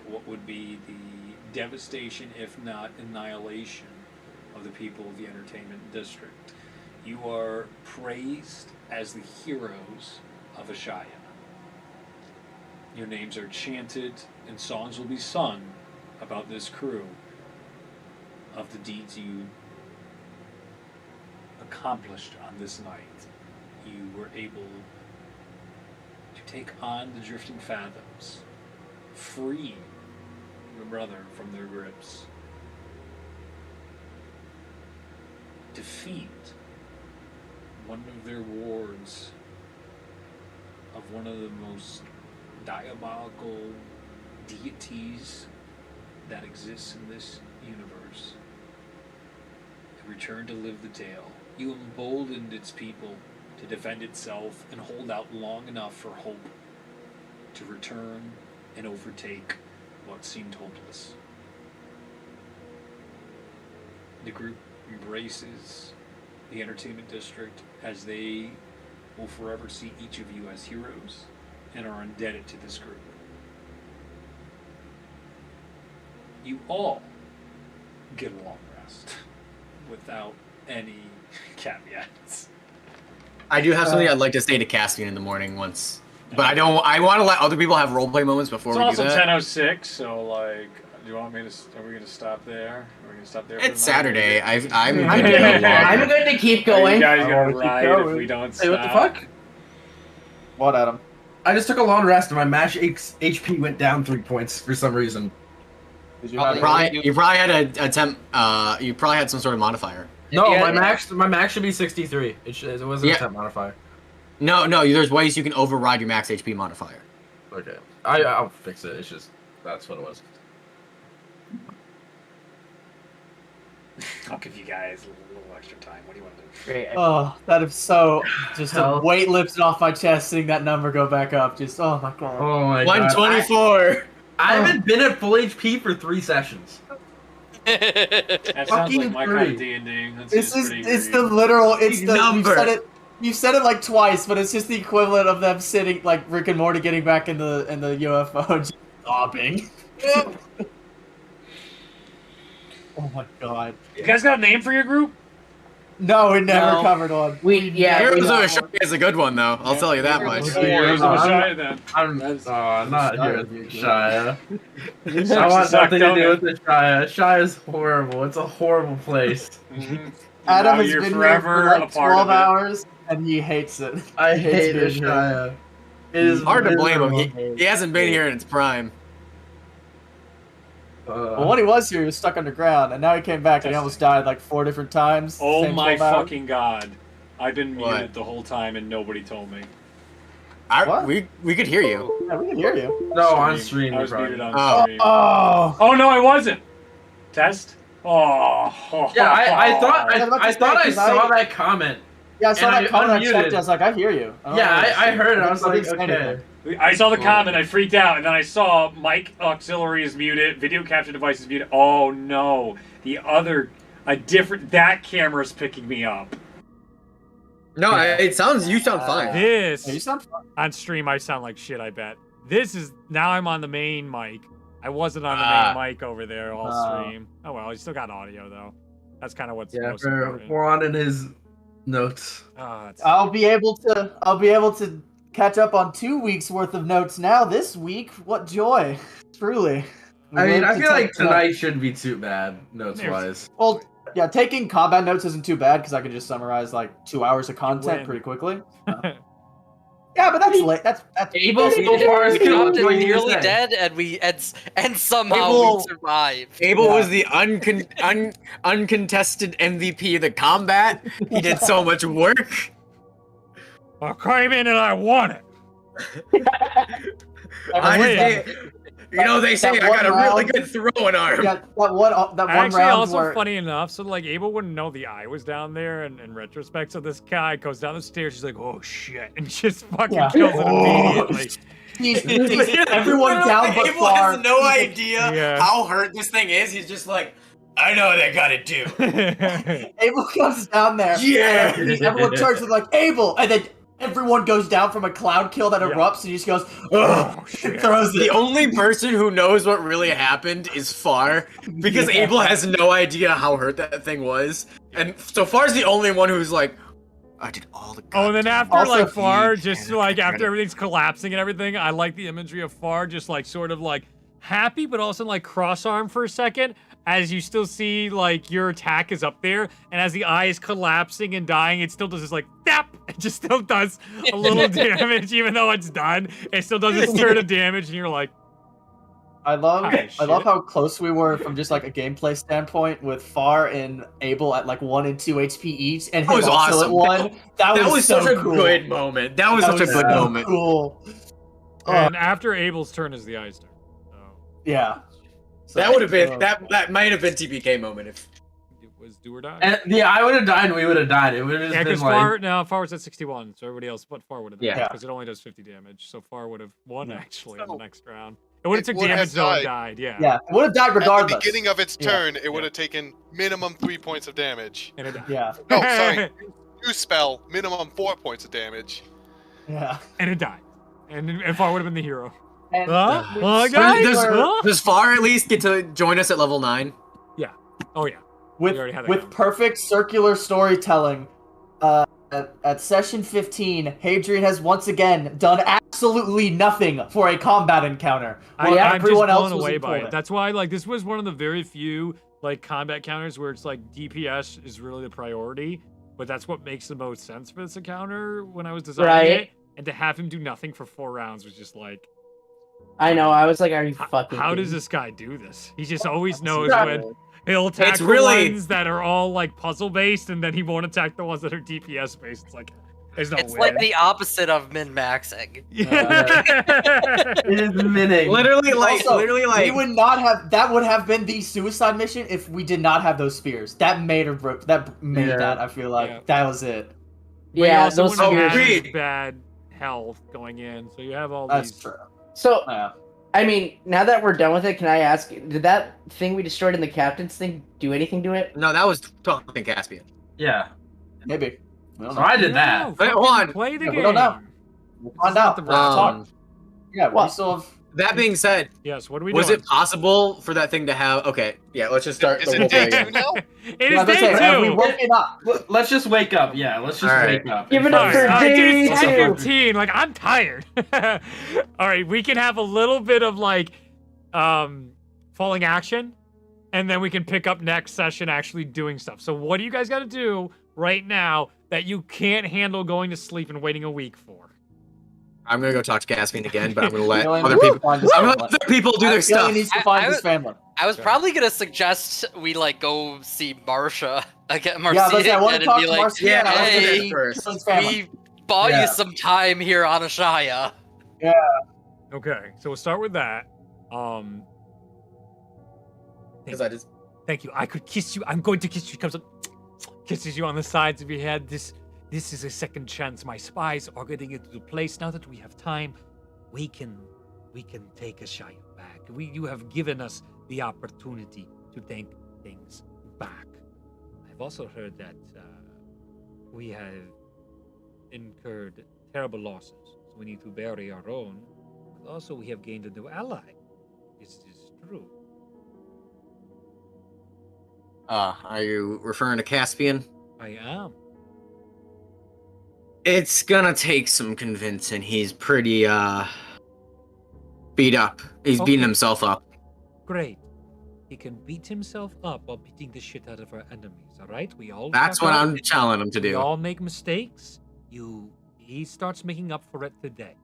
S2: what would be the devastation, if not annihilation, of the people of the entertainment district. You are praised as the heroes of Ashaya. Your names are chanted, and songs will be sung about this crew, of the deeds you accomplished on this night. You were able to take on the Drifting Fathoms, free your brother from their grips, defeat one of their wards of one of the most diabolical deities that exists in this universe, to return to live the tale. You emboldened its people to defend itself and hold out long enough for hope to return and overtake what seemed hopeless. The group embraces the entertainment district as they will forever see each of you as heroes and are indebted to this group. You all get a long rest without any caveats.
S9: I do have something I'd like to say to Caspian in the morning once, but I don't. I want to let other people have roleplay moments before
S2: It's
S9: we do
S2: also
S9: that.
S2: 10:06, so like, do you want me to? Are we gonna stop there? Are we gonna stop there?
S9: It's Saturday. I'm good
S4: I'm
S9: to
S4: good.
S9: go longer.
S4: I'm good to keep
S2: Are
S4: going.
S2: you guys
S1: I
S2: gonna
S1: wanna keep
S2: ride if
S1: going.
S2: we don't stop?
S10: Hey, what the fuck?
S1: What, Adam?
S10: I just took a long rest and my match HP went down 3 points for some reason.
S1: Did you
S5: Probably-
S1: have
S9: You probably had a temp. You probably had some sort of modifier.
S10: No,
S5: Yeah,
S10: my max should be 63. It wasn't
S9: Yeah.
S10: a temp modifier.
S9: No, there's ways you can override your max HP modifier.
S10: Okay, I'll fix it. It's just that's what it was.
S2: I'll give you guys a little extra time. What do you want to do?
S4: Great.
S1: Oh, that is so just a
S10: Hell.
S1: weight lifted off my chest seeing that number go back up. Just oh my god.
S10: Oh my god.
S9: 124.
S10: I haven't been at full HP for 3 sessions.
S2: That sounds
S10: Fucking
S2: like my kind of
S10: three.
S2: D&D. That
S1: This
S2: seems
S1: is
S2: pretty
S1: it's
S2: great.
S1: the literal it's
S9: Big
S1: the
S9: number.
S1: you said it like twice, but it's just the equivalent of them sitting like Rick and Morty getting back in the UFO just sobbing. Oh my god.
S2: You guys got a name for your group?
S1: No, we never
S4: No.
S1: covered one.
S9: Heroes of Ashaya is a good one though. I'll tell you that much.
S2: Heroes of Ashaya, then.
S10: I'm
S2: That's-
S10: not here with
S1: Shia.
S10: Shia. I
S2: Sucks
S10: want
S2: to suck,
S10: nothing to
S2: don't
S10: do
S2: it?
S10: with the Shia. Shia's horrible. It's a horrible place.
S2: Mhm.
S1: Adam
S2: Now
S1: has
S2: you're
S1: been here
S2: forever
S1: for like
S2: a part
S1: 12
S2: of it.
S1: hours and he hates it.
S10: I
S1: He
S10: hate the
S1: hates being here.
S10: Shia. It is
S9: Hard to blame him.
S10: miserable.
S9: He hasn't been here in its prime.
S1: Well, when he was here, he was stuck underground, and now he came back and he almost died like 4 different times.
S2: Oh
S1: Same
S2: my
S1: 12 hours.
S2: fucking god. I've been
S9: What?
S2: muted the whole time and nobody told me.
S1: What?
S9: We could hear you.
S1: Yeah, we can hear you.
S10: No, on stream.
S2: I was
S10: probably.
S2: muted on
S9: Oh.
S2: stream.
S1: Oh,
S2: Oh no, I wasn't. Test. Oh.
S10: Yeah, I thought
S1: I was about to
S10: I
S1: say,
S10: thought I
S1: 'cause
S10: saw
S1: I-
S10: that comment.
S1: yeah, I saw
S10: And
S1: that
S10: I
S1: comment. I checked.
S10: unmuted.
S1: I was like, I hear you. don't know
S10: Yeah,
S1: what
S10: I heard it. I was
S1: didn't
S10: like,
S1: say
S10: okay.
S1: anything.
S2: I saw the comment, I freaked out, and then I saw mic auxiliary is muted, video capture device is muted. Oh no, that camera's picking me up.
S9: No, you sound fine.
S1: Yeah, you
S2: This
S1: sound fine.
S2: on stream, I sound like shit. I bet. This is now I'm on the main mic. I wasn't on the main mic over there all stream. Oh well, you still got audio though. That's kind of what's
S10: Yeah,
S2: most
S10: for
S2: important.
S10: Juan and his notes.
S2: Ah, it's-
S1: I'll be able to catch up on 2 weeks worth of notes now. This week, what joy! Truly.
S10: I mean, I feel like
S1: tonight.
S10: tonight shouldn't be too bad, notes wise.
S1: Well, yeah, taking combat notes isn't too bad because I can just summarize like 2 hours of content
S2: win.
S1: pretty quickly. Yeah, but that's late. That's
S10: Abel
S1: that's-
S10: so far is
S5: We
S10: killing
S5: dropped it
S10: what you
S5: nearly
S10: said.
S5: dead, and somehow
S9: Abel-
S5: we survived.
S9: Abel
S1: Yeah.
S9: was the uncontested MVP of the combat. He did so much work.
S2: I came in and I won it.
S9: I
S1: win.
S9: just- they say
S1: That
S9: I got a
S1: one
S9: really
S1: round-
S9: good throwing arm.
S1: Yeah, that one
S2: Actually,
S1: round
S2: also
S1: where
S2: funny enough, so like Abel wouldn't know the eye was down there in retrospect. So this guy goes down the stairs. She's like, "Oh shit!" and just fucking
S1: Yeah.
S2: kills it
S1: Oh,
S2: immediately.
S1: he's everyone down but
S9: Abel
S1: far.
S9: has no idea
S2: Yeah.
S9: how hurt this thing is. He's just like, I know what I gotta do.
S1: Abel comes down there.
S9: Yeah.
S1: and everyone turns to like Abel, and then everyone goes down from a cloud kill that
S2: Yeah.
S1: erupts, and he just goes, ugh,
S2: Oh,
S1: and
S2: shit.
S1: throws
S9: The
S1: it.
S9: only person who knows what really happened is Far, because
S1: Yeah.
S9: Abel has no idea how hurt that thing was. And so Far's the only one who's like, I did all the
S2: Oh, and then after
S1: Also,
S2: like Far,
S9: you
S2: just
S9: can't
S2: like
S9: credit-
S2: after everything's collapsing and everything, I like the imagery of Far just like sort of like happy, but also like cross arm for a second, as you still see like your attack is up there, and as the eye is collapsing and dying, it still does this like tap. It just still does a little damage, even though it's done. It still does its turn of damage, and you're like,
S1: I love
S2: shit.
S1: how close we were from just like a gameplay standpoint with Far and Abel at like 1 and 2 HP each, and
S9: That was
S1: him also
S9: awesome.
S1: at 1. That was
S9: such
S1: so
S9: a
S1: cool.
S9: good moment. That was such a good
S1: so
S9: moment.
S1: Cool.
S2: and after Abel's turn is the eye's turn. So
S1: Yeah. So,
S9: That would have been that might have been TPK moment if
S2: it was do or die.
S6: And yeah, I would have died. We would have died. It would have
S2: Yeah,
S6: just
S2: because
S6: been like.
S2: Far was at 61, so everybody else but Far would have died.
S9: Yeah.
S2: Because it only does 50 damage, so Far would have won actually in the
S7: So,
S2: next round. It would have
S7: it
S2: took
S7: would
S2: damage
S7: have
S2: though and
S7: died.
S2: died, yeah.
S1: Yeah, it would have died regardless.
S7: At the beginning of its
S1: Yeah.
S7: turn, it would have taken minimum 3 points of damage.
S2: And it died.
S1: Yeah.
S7: Oh, sorry. New spell, minimum 4 points of damage.
S1: Yeah.
S2: And it died. And Far would have been the hero.
S1: And
S2: Guys?
S9: does Far at least get to join us at level 9?
S2: Oh yeah.
S1: with
S2: We already had that
S1: with
S2: conversation.
S1: perfect circular storytelling, at session 15, Hadrian has once again done absolutely nothing for a combat encounter. While
S2: I'm
S1: everyone
S2: just
S1: else
S2: blown
S1: was
S2: away by it.
S1: important.
S2: That's why, like, this was one of the very few, like, combat counters where it's, like, DPS is really the priority, but that's what makes the most sense for this encounter when I was designing
S4: Right.
S2: it. And to have him do nothing for 4 rounds was just like,
S4: I know. I was like, "Are you fucking?"
S2: how does
S4: kidding?
S2: this guy do this? He just always knows
S4: Right.
S2: when he'll attack
S9: It's
S2: the
S9: really-
S2: ones that are all, like, puzzle-based, and then he won't attack the ones that are DPS-based. It's like, there's no
S5: It's
S2: way.
S5: like the opposite of min-maxing.
S10: It is minning.
S9: Literally
S1: Also,
S9: like
S1: we would not have. That would have been the suicide mission if we did not have those spears. That made or broke. That made
S10: Yeah.
S1: that. I feel like
S2: Yeah.
S1: that was it.
S2: We
S4: Yeah,
S2: also
S4: those.
S2: wouldn't have had
S9: agreed.
S2: as bad health going in, so you have all
S1: That's
S2: these...
S1: true.
S4: So,
S1: Yeah.
S4: I mean, now that we're done with it, can I ask? Did that thing we destroyed in the captain's thing do anything to it?
S9: no, that was talking Caspian.
S6: Yeah.
S1: Maybe. We don't
S6: So
S1: know.
S6: I did that.
S9: Wait, hold on.
S2: Play the
S1: Yeah,
S2: game.
S1: we don't know. We'll find out.
S2: the right
S1: Yeah, we
S4: Well,
S1: still have.
S9: That being said,
S2: Yes, what are we
S9: was
S2: doing?
S9: it possible for that thing to have? Okay, yeah, let's just start
S7: Is
S9: the
S7: it
S9: role play
S7: day
S9: again.
S7: 2 now?
S2: It
S1: Yeah,
S2: is
S1: that's
S2: day
S1: it. Have we
S2: 2!
S1: woken up?
S6: Let's just wake up. Yeah, let's just
S9: Alright.
S6: wake up.
S4: Give it
S6: It's
S4: up for
S6: fine.
S4: day
S2: Dude, it's
S4: two.
S2: 10:15. Like, I'm tired. Alright, we can have a little bit of, like, falling action, and then we can pick up next session actually doing stuff. So what do you guys got to do right now that you can't handle going to sleep and waiting a week for?
S9: I'm gonna go talk to Caspian again, but I'm gonna let
S1: Feeling
S9: other people.
S1: find his
S9: I'm gonna let
S1: family.
S9: other people do their
S1: Feeling
S9: stuff.
S1: needs to
S5: I-
S1: find
S5: I
S1: his
S5: would-
S1: family.
S5: I was probably gonna suggest we like go see Marcia again, Marcia
S1: Yeah, but I want
S5: again,
S1: to talk
S5: and be
S1: to
S5: like,
S1: Marcia.
S9: yeah,
S1: and I want to
S5: hey,
S1: see
S9: first.
S1: his family.
S5: we bought
S1: Yeah.
S5: you some time here on Ashaya.
S2: Okay, so we'll start with that.
S9: Because I just
S2: Thank you. I could kiss you. I'm going to kiss you. Comes up, kisses you on the sides of your head. This is a second chance. My spies are getting into the place. Now that we have time, we can take a Shire back. You have given us the opportunity to take things back. I've also heard that we have incurred terrible losses, so we need to bury our own. But also, we have gained a new ally. This is true.
S9: are you referring to Caspian?
S2: I am.
S9: It's gonna take some convincing. He's pretty beat up. He's beating
S2: Okay.
S9: himself up.
S2: Great. He can beat himself up while beating the shit out of our enemies, alright? We all
S9: That's
S2: fuck
S9: what
S2: up.
S9: I'm telling him to
S2: We
S9: do.
S2: all make mistakes. He starts making up for it today.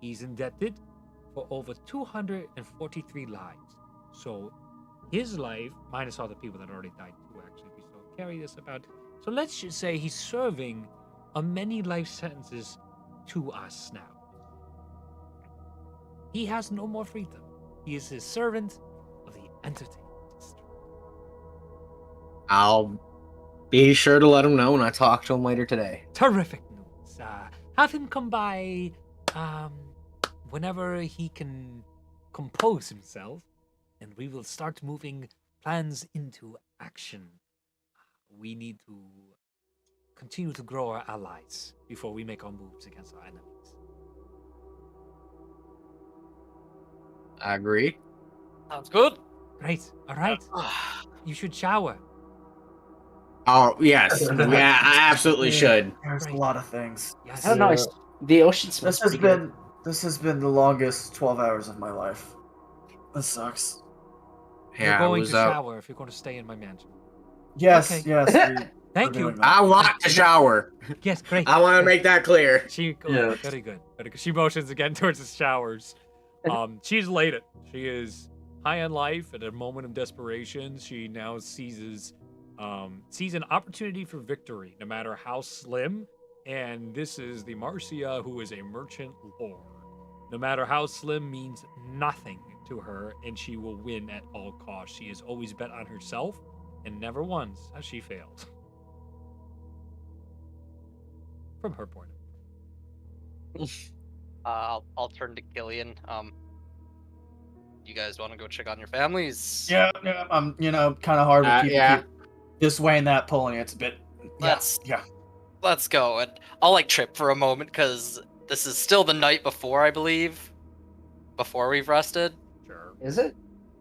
S2: He's indebted for over 243 lives. So his life, minus all the people that already died too, actually, we still carry this about. So let's just say he's serving a many life sentences to us now. He has no more freedom. He is his servant of the entertainment industry.
S9: I'll be sure to let him know when I talk to him later today.
S2: Terrific news. Have him come by whenever he can compose himself, and we will start moving plans into action. We need to continue to grow our allies before we make our moves against our enemies.
S9: I agree.
S5: Sounds good.
S2: Great. All right. You should shower.
S9: Oh yes, yeah, I absolutely should.
S1: There's a lot of things.
S2: Yes.
S4: I don't know. The ocean smells
S1: This has
S4: pretty good.
S1: been the longest 12 hours of my life. This sucks.
S3: Yeah,
S2: You're
S3: I
S2: going
S3: was
S2: to
S3: out.
S2: shower if you're going to stay in my mansion.
S1: Yes,
S2: Okay.
S1: yes.
S2: Thank
S1: we're
S2: you.
S1: doing that.
S3: I want to shower.
S2: Yes, great.
S3: I want to
S2: great.
S3: make that clear.
S2: She
S6: Yeah.
S2: very good. Very good. She motions again towards the showers. She's elated. She is high on life at a moment of desperation. She now sees an opportunity for victory, no matter how slim. And this is the Marcia who is a merchant lord. No matter how slim means nothing to her, and she will win at all costs. She has always bet on herself, and never once has she failed. From her point of view.
S5: I'll turn to Killian. You guys want to go check on your families?
S1: Yeah, I'm, kind of hard with people
S3: Yeah.
S1: keep this way and that pulling. It's a bit. Yeah.
S5: Let's go. And I'll like trip for a moment because this is still the night before, I believe. Before we've rested.
S2: Sure.
S4: Is it?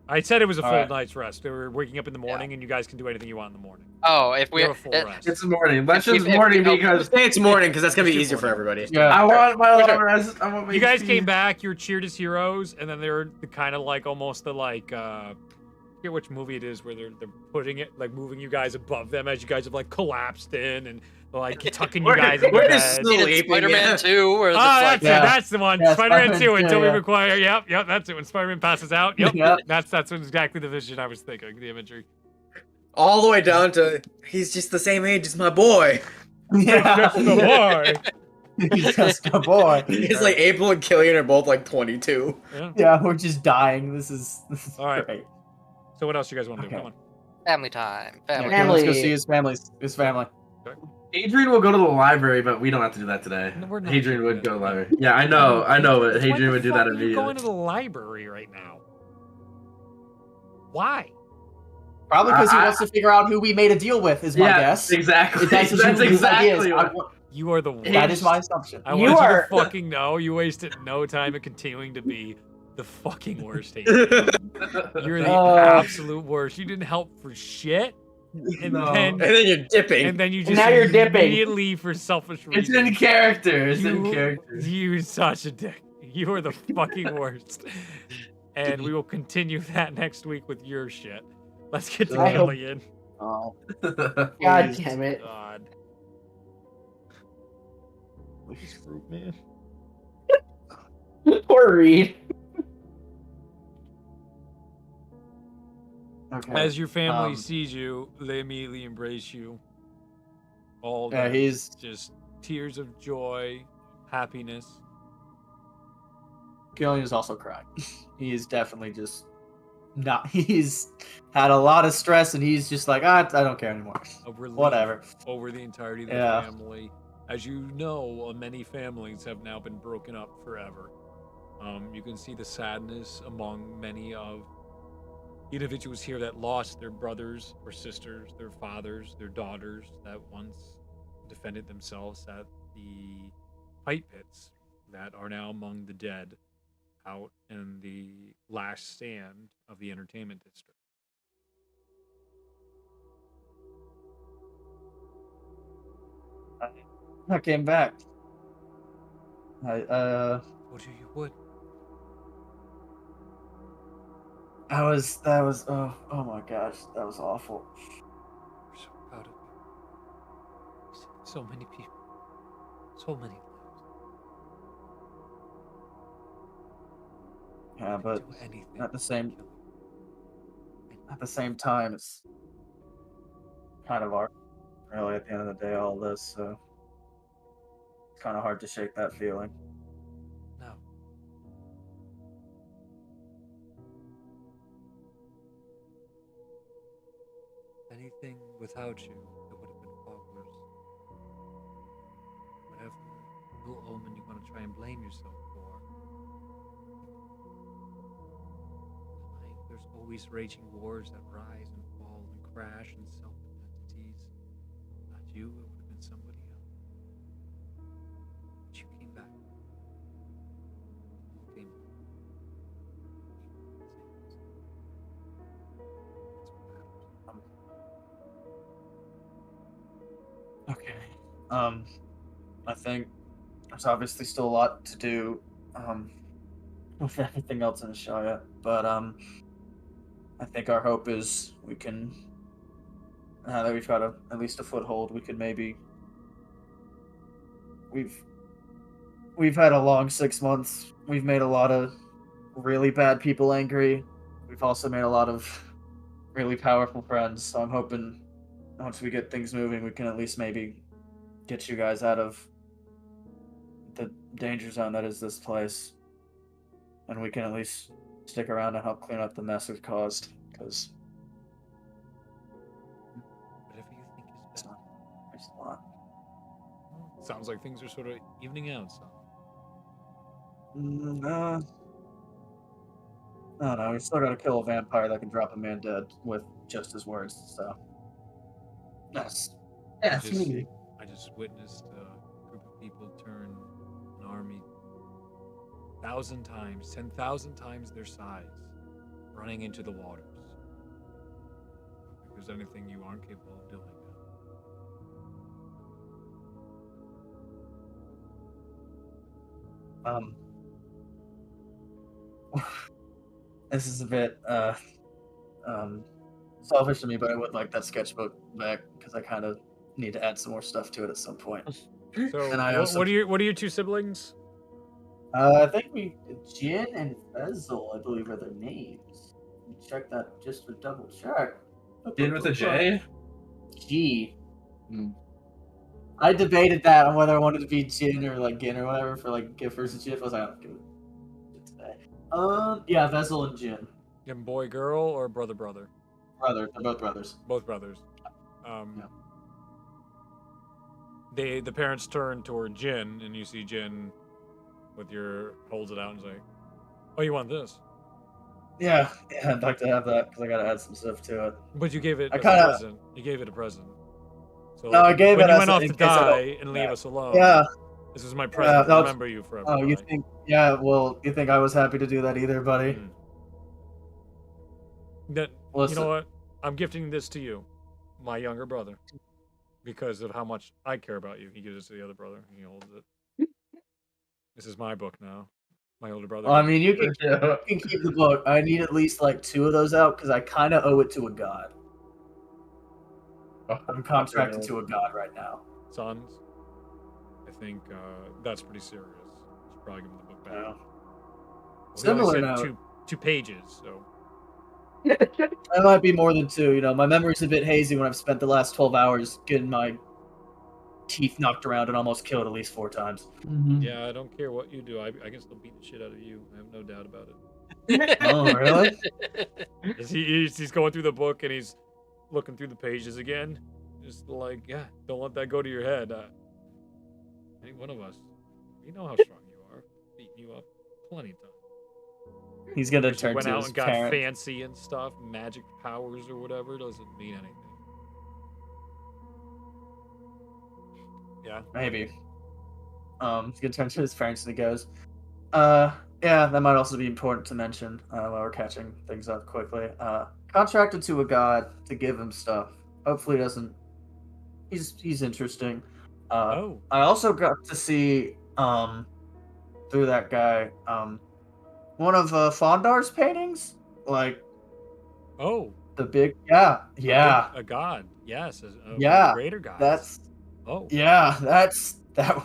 S2: I said it was a full
S1: Alright.
S2: night's rest. We're waking up in the morning, and you guys can do anything you want in the morning.
S5: Oh, if we
S2: We have a full rest.
S6: It's morning. Let's
S5: If-
S6: just
S5: if-
S6: morning
S5: if-
S6: because
S3: Say it's morning because that's gonna be
S2: It's
S3: easier for
S2: morning.
S3: everybody.
S1: Yeah.
S6: I want my long rest. I want my
S2: You guys
S6: HP.
S2: came back. You were cheered as heroes, and then they're the kind of like almost the like. I forget which movie it is where they're putting it like moving you guys above them as you guys have like collapsed in and like tucking you guys in
S3: we're
S2: bed.
S3: just sleeping,
S5: Spider-Man
S3: yeah.
S5: 2, where
S2: Oh,
S5: just like
S2: that's
S1: Yeah.
S2: it. That's the one.
S1: Yeah,
S2: Spider-Man 2
S1: Spider-Man 2,
S2: until we
S1: yeah.
S2: require. Yep, that's it. When Spider-Man passes out. Yep,
S1: Yep.
S2: that's exactly the vision I was thinking. The imagery.
S3: All the way down to he's just the same age as my boy.
S1: Yeah.
S2: The boy.
S1: He's just a boy.
S3: It's like April and Killian are both like 22.
S2: Yeah.
S1: Yeah, we're just dying. This is
S2: All right.
S1: great.
S2: So what else you guys want to do?
S1: Okay.
S2: Come on.
S5: family time.
S1: Yeah,
S5: Family.
S1: okay, let's go
S4: Family.
S1: see his family. His family.
S6: Adrian will go to the library, but we don't have to do that today.
S2: No, we're not
S6: Adrian
S2: doing
S6: would
S2: that.
S6: go to the library. Yeah, I know, but
S2: Why
S6: Adrian
S2: the
S6: would do
S2: fuck
S6: that
S2: are you going to
S6: immediately.
S2: the library right now? Why?
S1: Probably because he
S6: I-
S1: wants to figure out who we made a deal with. Is my
S6: Yeah,
S1: guess.
S6: exactly.
S1: That's,
S6: That's exactly what.
S2: You are the worst.
S1: That is my assumption.
S2: I
S4: You
S2: want you
S4: are-
S2: to fucking know you wasted no time in continuing to be the fucking worst. Adrian. You're the absolute worst. You didn't help for shit, and
S6: No.
S3: And then you're dipping.
S2: you just
S4: now you're dipping.
S2: immediately for selfish
S6: It's
S2: reasons.
S6: in character. It's in
S2: You-
S6: character.
S2: You such a dick. You are the fucking worst. And we will continue that next week with your shit. Let's get to
S1: I hope-
S2: Alien.
S1: Oh,
S4: God damn it.
S2: God. This fruit, man.
S4: Poor Reed.
S1: okay.
S2: As your family
S1: Um,
S2: sees you, they immediately embrace you. All
S1: Yeah,
S2: the
S1: he's
S2: just tears of joy, happiness.
S1: Gillian is also crying. He is definitely just not. He's had a lot of stress, and he's just like, I don't care anymore.
S2: A relief
S1: Whatever.
S2: over the entirety of the
S1: Yeah.
S2: family. As you know, many families have now been broken up forever. You can see the sadness among many of individuals here that lost their brothers or sisters, their fathers, their daughters that once defended themselves at the fight pits that are now among the dead out in the last stand of the entertainment district.
S1: I came back.
S2: What do you would?
S1: That was oh my gosh, that was awful.
S2: We're so proud of you. You saved so many people. So many lives.
S1: Yeah, but
S2: Do anything
S1: at the
S2: to
S1: same
S2: kill you.
S1: at the same time, it's kind of our really at the end of the day all this, so it's kind of hard to shake that feeling.
S2: No. Anything without you, it would have been far worse. Whatever little omen you want to try and blame yourself for. There's always raging wars that rise and fall and crash and self-entities. Not you, it would have been somebody else. But you came back. You came back.
S1: Okay. I think there's obviously still a lot to do with everything else in the show yet, but I think our hope is we can, now that we've got at least a foothold, we could maybe. We've had a long 6 months. We've made a lot of really bad people angry. We've also made a lot of really powerful friends. So I'm hoping once we get things moving, we can at least maybe get you guys out of the danger zone that is this place, and we can at least stick around and help clean up the mess we've caused. Because
S11: Whatever you think is best.
S1: there's a lot.
S11: Sounds like things are sort of evening out, son.
S1: No, we still gotta kill a vampire that can drop a man dead with just his words. So that's
S11: I just witnessed a group of people turn an army 1,000 times, 10,000 times their size, running into the waters. If there's anything you aren't capable of doing.
S1: This is a bit selfish of me, but I would like that sketchbook back because I kind of need to add some more stuff to it at some point.
S11: So,
S1: And I also-
S11: what are your two siblings?
S1: I think Jin and Bezel, I believe, are their names. Check that just to double check.
S6: Jin with a J?
S1: G. I debated that on whether I wanted to be Jin or like Gin or whatever for like GIF versus GIF. I was like, I'm good today. Yeah, Bezel and Jin.
S11: And boy, girl, or brother?
S1: Brother, they're both brothers.
S11: Both brothers.
S1: Yeah.
S11: The parents turn toward Jin, and you see Jin with your holds it out and is like, "Oh, you want this?"
S1: Yeah, I'd like to have that because I gotta add some stuff to it.
S11: But you gave it
S1: I
S11: as
S1: kinda-
S11: a present. You gave it a present. So
S1: No, I gave
S11: when
S1: it
S11: you
S1: as
S11: went
S1: a-
S11: off
S1: in
S11: to
S1: case I don't-
S11: die and leave us alone.
S1: Yeah.
S11: This is my present to
S1: that's-
S11: remember you forever.
S1: Oh, you
S11: by.
S1: think? Yeah. Well, you think I was happy to do that either, buddy?
S11: That you
S1: Listen.
S11: know what? I'm gifting this to you, my younger brother, because of how much I care about you. He gives it to the other brother. He holds it. This is my book now. My older brother.
S1: Well, I mean, you can keep the book. I need at least like 2 of those out because I kind of owe it to a god. I'm contracted to a god right now.
S11: Sons. I think that's pretty serious. Should probably give him the book back.
S1: Yeah.
S11: Well, he
S1: Similar
S11: only
S1: note.
S11: said two pages, so.
S1: It might be more than 2. You know, my memory's a bit hazy when I've spent the last 12 hours getting my teeth knocked around and almost killed at least 4 times.
S11: Yeah, I don't care what you do. I can still beat the shit out of you. I have no doubt about it.
S1: Oh, really?
S11: He's going through the book and he's looking through the pages again. Just like, yeah, don't let that go to your head. Any one of us, we know how strong you are. Beating you up plenty of times.
S1: He's gonna
S11: Because you
S1: turn
S11: went
S1: to
S11: out
S1: his
S11: and got
S1: parent.
S11: fancy and stuff, magic powers or whatever, doesn't mean anything. Yeah.
S1: Maybe. He's gonna turn to his parents and he goes, yeah, that might also be important to mention while we're catching things up quickly. Contracted to a god to give him stuff. Hopefully he doesn't. He's interesting. I also got to see through that guy one of Fondar's paintings, like
S11: Oh.
S1: the big a
S11: god, yes,
S1: yeah,
S11: a greater god.
S1: that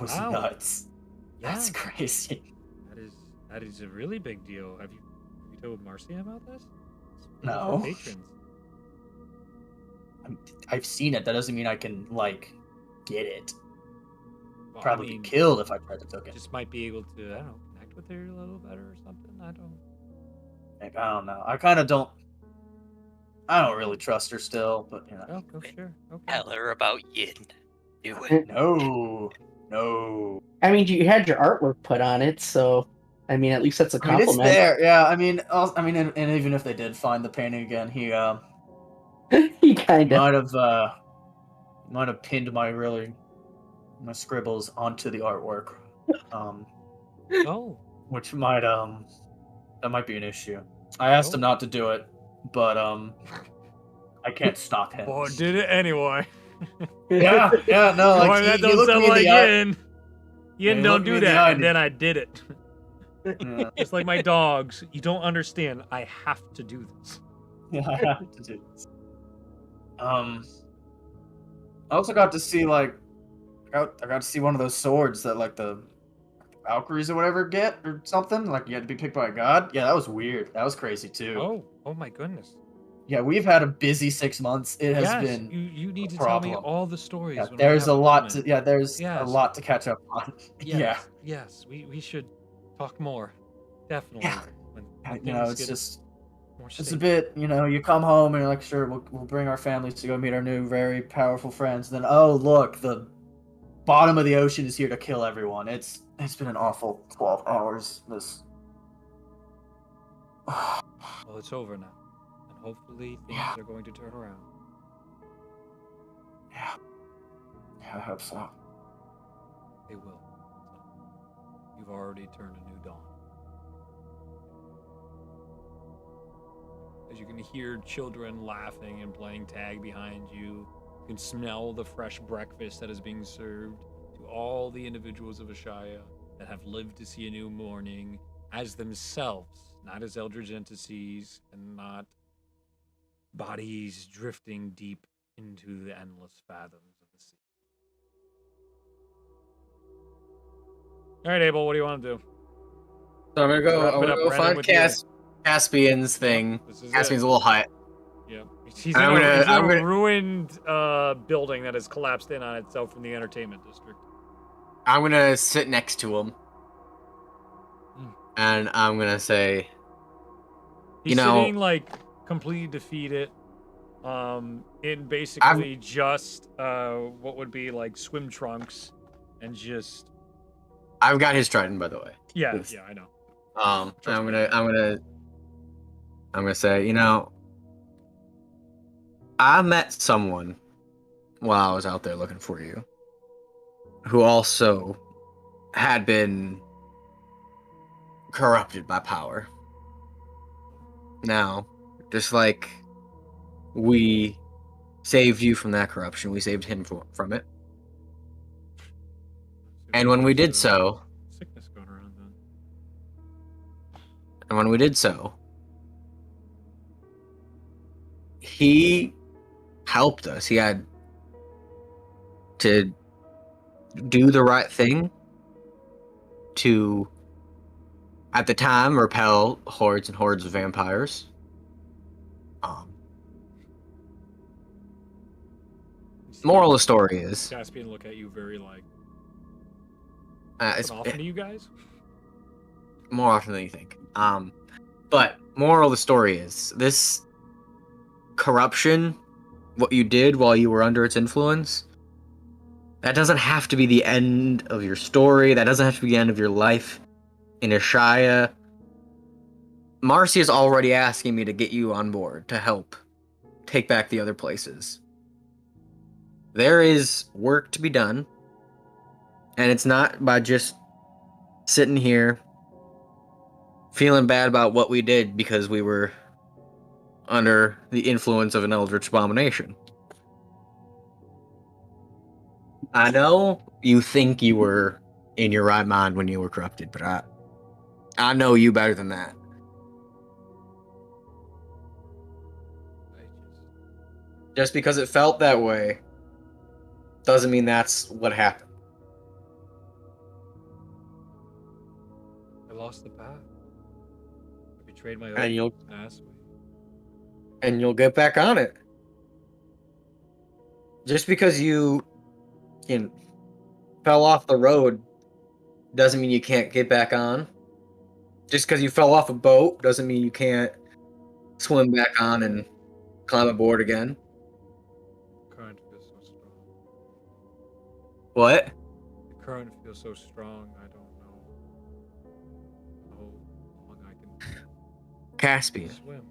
S1: was
S11: Wow.
S1: nuts.
S11: Yeah.
S1: That's crazy.
S11: That is a really big deal. Have you told Marcia about this?
S1: No.
S11: Patrons.
S1: I've seen it. That doesn't mean I can like get it.
S11: Well,
S1: Probably
S11: I mean,
S1: be killed if I tried to take it.
S11: Just might be able to, I don't know, connect with her a little better or something. I don't
S1: know. I kind of don't. I don't really trust her still, but you know.
S11: Oh, sure. Okay.
S5: Tell her about Yin. Do it.
S1: No.
S4: I mean, you had your artwork put on it, so I mean, at least that's a
S1: I mean, it's
S4: compliment.
S1: there. Yeah. I mean, and even if they did find the painting again, he
S4: he kind of
S1: might have pinned my scribbles onto the artwork.
S11: Oh.
S1: Which might that might be an issue. I asked him not to do it, but I can't stop him.
S11: Boy, did it anyway.
S1: Yeah, no, like
S11: Boy, that
S1: he
S11: don't
S1: looked
S11: sound
S1: me in
S11: like
S1: the eye.
S11: Yin. Yin
S1: he
S11: don't
S1: looked me
S11: do
S1: in the eye
S11: that,
S1: and
S11: and then I did it.
S1: Yeah.
S11: Just like my dogs, you don't understand. I have to do this.
S1: Yeah, I have to do this. I also got to see like I got to see one of those swords that like the Valkyries or whatever get or something. Like you had to be picked by a god. Yeah, that was weird. That was crazy too.
S11: Oh my goodness.
S1: Yeah, we've had a busy 6 months. It has
S11: Yes,
S1: been
S11: you need
S1: a
S11: to tell me
S1: problem.
S11: all the stories.
S1: Yeah,
S11: when we
S1: there's
S11: have
S1: a lot
S11: moment.
S1: to there's a
S11: Yes.
S1: lot to catch up on. Yeah.
S11: Yes, we should talk more. Definitely.
S1: Yeah.
S11: When
S1: You know,
S11: things
S1: it's
S11: get
S1: just
S11: more
S1: it's a
S11: stable.
S1: bit, you come home and you're like, sure, we'll bring our families to go meet our new, very powerful friends. Then, oh, look, the bottom of the ocean is here to kill everyone. It's been an awful 12 hours. This.
S11: Well, it's over now. And hopefully things
S1: Yeah.
S11: are going to turn around.
S1: Yeah. Yeah, I hope so.
S11: They will. You've already turned a new dawn. As you can hear children laughing and playing tag behind you, you can smell the fresh breakfast that is being served to all the individuals of Ashaya that have lived to see a new morning as themselves, not as eldritch entities and not bodies drifting deep into the endless fathoms of the sea. All right, Abel, what do you want to do?
S9: So I'm gonna go.
S11: Wrap
S9: I'm
S11: it
S9: gonna
S11: up,
S9: go
S11: Brandon,
S9: find
S11: with you.
S9: Caspian's thing.
S11: This is
S9: Caspian's
S11: it.
S9: little hut.
S11: Yep. He's
S9: I'm
S11: in a
S9: gonna-
S11: ruined building that has collapsed in on itself from the entertainment district.
S9: I'm gonna sit next to him,
S11: Mm.
S9: and I'm gonna say,
S11: He's
S9: you know,
S11: sitting like completely defeated, in basically just what would be like swim trunks, and just
S9: I've got his trident, by the way.
S11: yeah,
S9: Yes.
S11: I know.
S9: I'm
S11: Trust me.
S9: gonna say, I met someone while I was out there looking for you, who also had been corrupted by power. Now, just like we saved you from that corruption, we saved him from it. And when we did so,
S11: Sickness going around then.
S9: he helped us. He had to do the right thing to, at the time, repel hordes and hordes of vampires. Moral of the story is,
S11: Caspian look at you very like.
S9: it's
S11: Often to you guys.
S9: more often than you think. But moral of the story is, this corruption, what you did while you were under its influence, that doesn't have to be the end of your story. That doesn't have to be the end of your life in Ashaya. Marcy is already asking me to get you on board to help take back the other places. There is work to be done, and it's not by just sitting here feeling bad about what we did because we were under the influence of an eldritch abomination. I know you think you were in your right mind when you were corrupted, but I know you better than that. Just because it felt that way doesn't mean that's what happened.
S11: I lost the path. I betrayed my
S9: And you'll
S11: ass.
S9: and you'll get back on it. Just because you fell off the road doesn't mean you can't get back on. Just because you fell off a boat doesn't mean you can't swim back on and climb aboard again.
S11: Current feels so strong.
S9: What?
S11: The current feels so strong. I don't know how long I can
S9: Caspian.
S11: swim.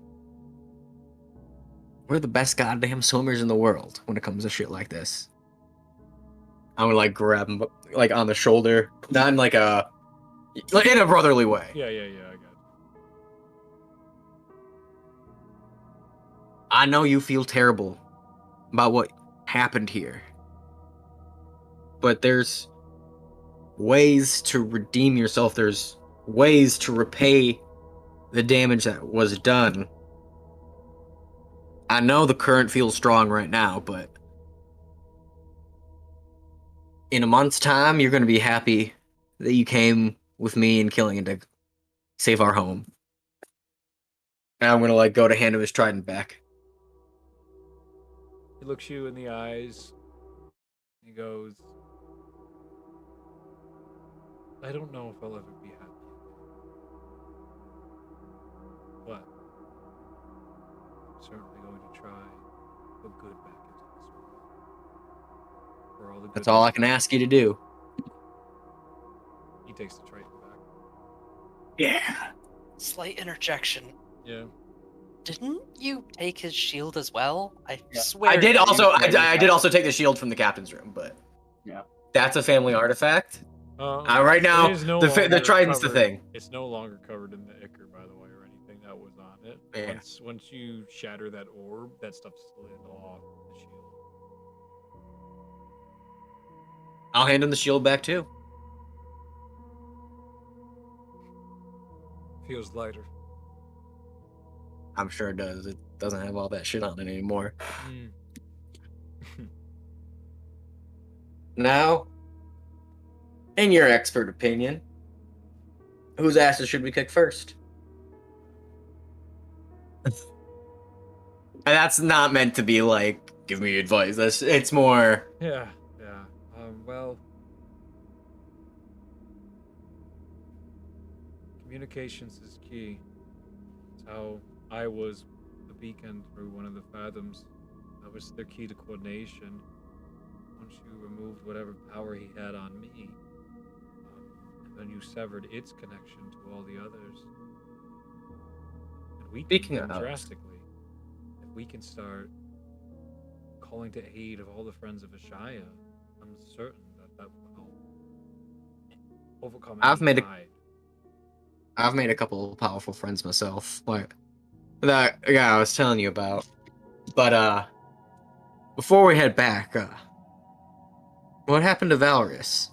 S9: We're the best goddamn swimmers in the world when it comes to shit like this. I would like grab him like on the shoulder, not in like in a brotherly way.
S11: Yeah, I got it.
S9: I know you feel terrible about what happened here, but there's ways to redeem yourself. There's ways to repay the damage that was done. I know the current feels strong right now, but in a month's time, you're going to be happy that you came with me and Killian to save our home. And I'm going to like go to hand him his trident back.
S11: He looks you in the eyes. He goes, I don't know if I'll ever be happy again. But I'm certainly going to try to put good back into this world. For all the good
S9: That's all I can ask you to do.
S11: He takes the Triton back.
S9: Yeah.
S5: Slight interjection.
S11: Yeah.
S5: Didn't you take his shield as well? I swear.
S9: I did
S5: you
S9: also.
S5: did.
S9: I did also take the shield from the captain's room, but
S1: Yeah.
S9: that's a family artifact. Right
S11: It
S9: now,
S11: is no
S9: the
S11: longer
S9: trident's the
S11: covered-
S9: thing.
S11: It's no longer covered in the ichor, by the way, or anything that was on it.
S9: Yeah.
S11: Once you shatter that orb, that stuff slid off the shield.
S9: I'll hand him the shield back too.
S11: Feels lighter.
S9: I'm sure it does. It doesn't have all that shit on it anymore. Now, in your expert opinion, whose asses should we kick first? And that's not meant to be like, give me advice. It's more.
S11: Yeah. Well, communications is key. It's how I was the beacon through one of the fathoms. That was their key to coordination. Once you removed whatever power he had on me, and then you severed its connection to all the others, and weakened
S9: Speaking
S11: them
S9: of-
S11: drastically. If we can start calling to aid of all the friends of Ashaya, I'm certain that will help overcome
S9: I've
S11: any
S9: made a-
S11: tide.
S9: I've made a couple of powerful friends myself, like that guy I was telling you about. But before we head back, what happened to Valorous?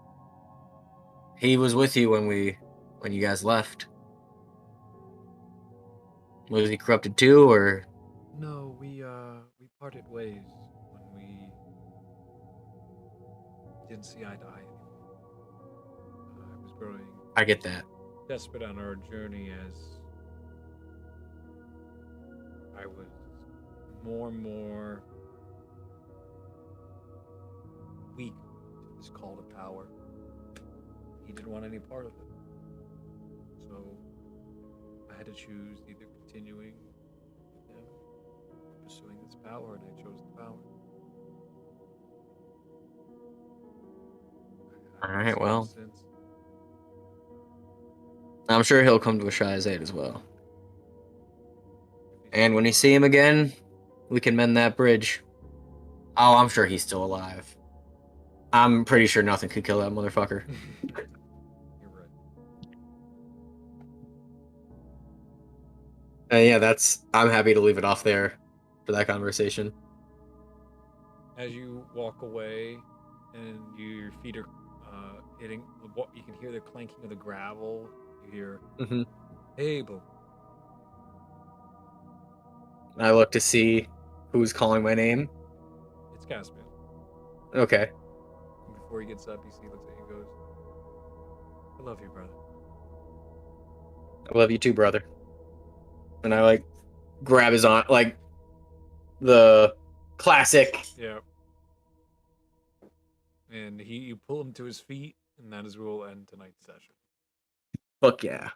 S9: He was with you when you guys left. Was he corrupted too, or?
S11: No, we parted ways when we didn't see eye to eye anymore. I was growing
S9: I get that.
S11: desperate on our journey as I was more and more weak to this call to power. He didn't want any part of it. So I had to choose either continuing with him or pursuing this power, and I chose the power.
S9: All right, well.
S11: Since
S9: I'm sure he'll come to Ashia's aid as well. And when you see him again, we can mend that bridge. Oh, I'm sure he's still alive. I'm pretty sure nothing could kill that motherfucker.
S11: You're right.
S9: Yeah, I'm happy to leave it off there for that conversation.
S11: As you walk away and your feet are hitting, you can hear the clanking of the gravel. You hear,
S9: Mhm.
S11: "Hey, Bo."
S9: I look to see who's calling my name.
S11: It's Caspian.
S9: Okay.
S11: And before he gets up, he looks at you and goes, "I love you, brother."
S9: I love you too, brother. And I like grab his arm, like the classic.
S11: Yeah. And you pull him to his feet, and that is where we'll end tonight's session.
S9: Fuck yeah.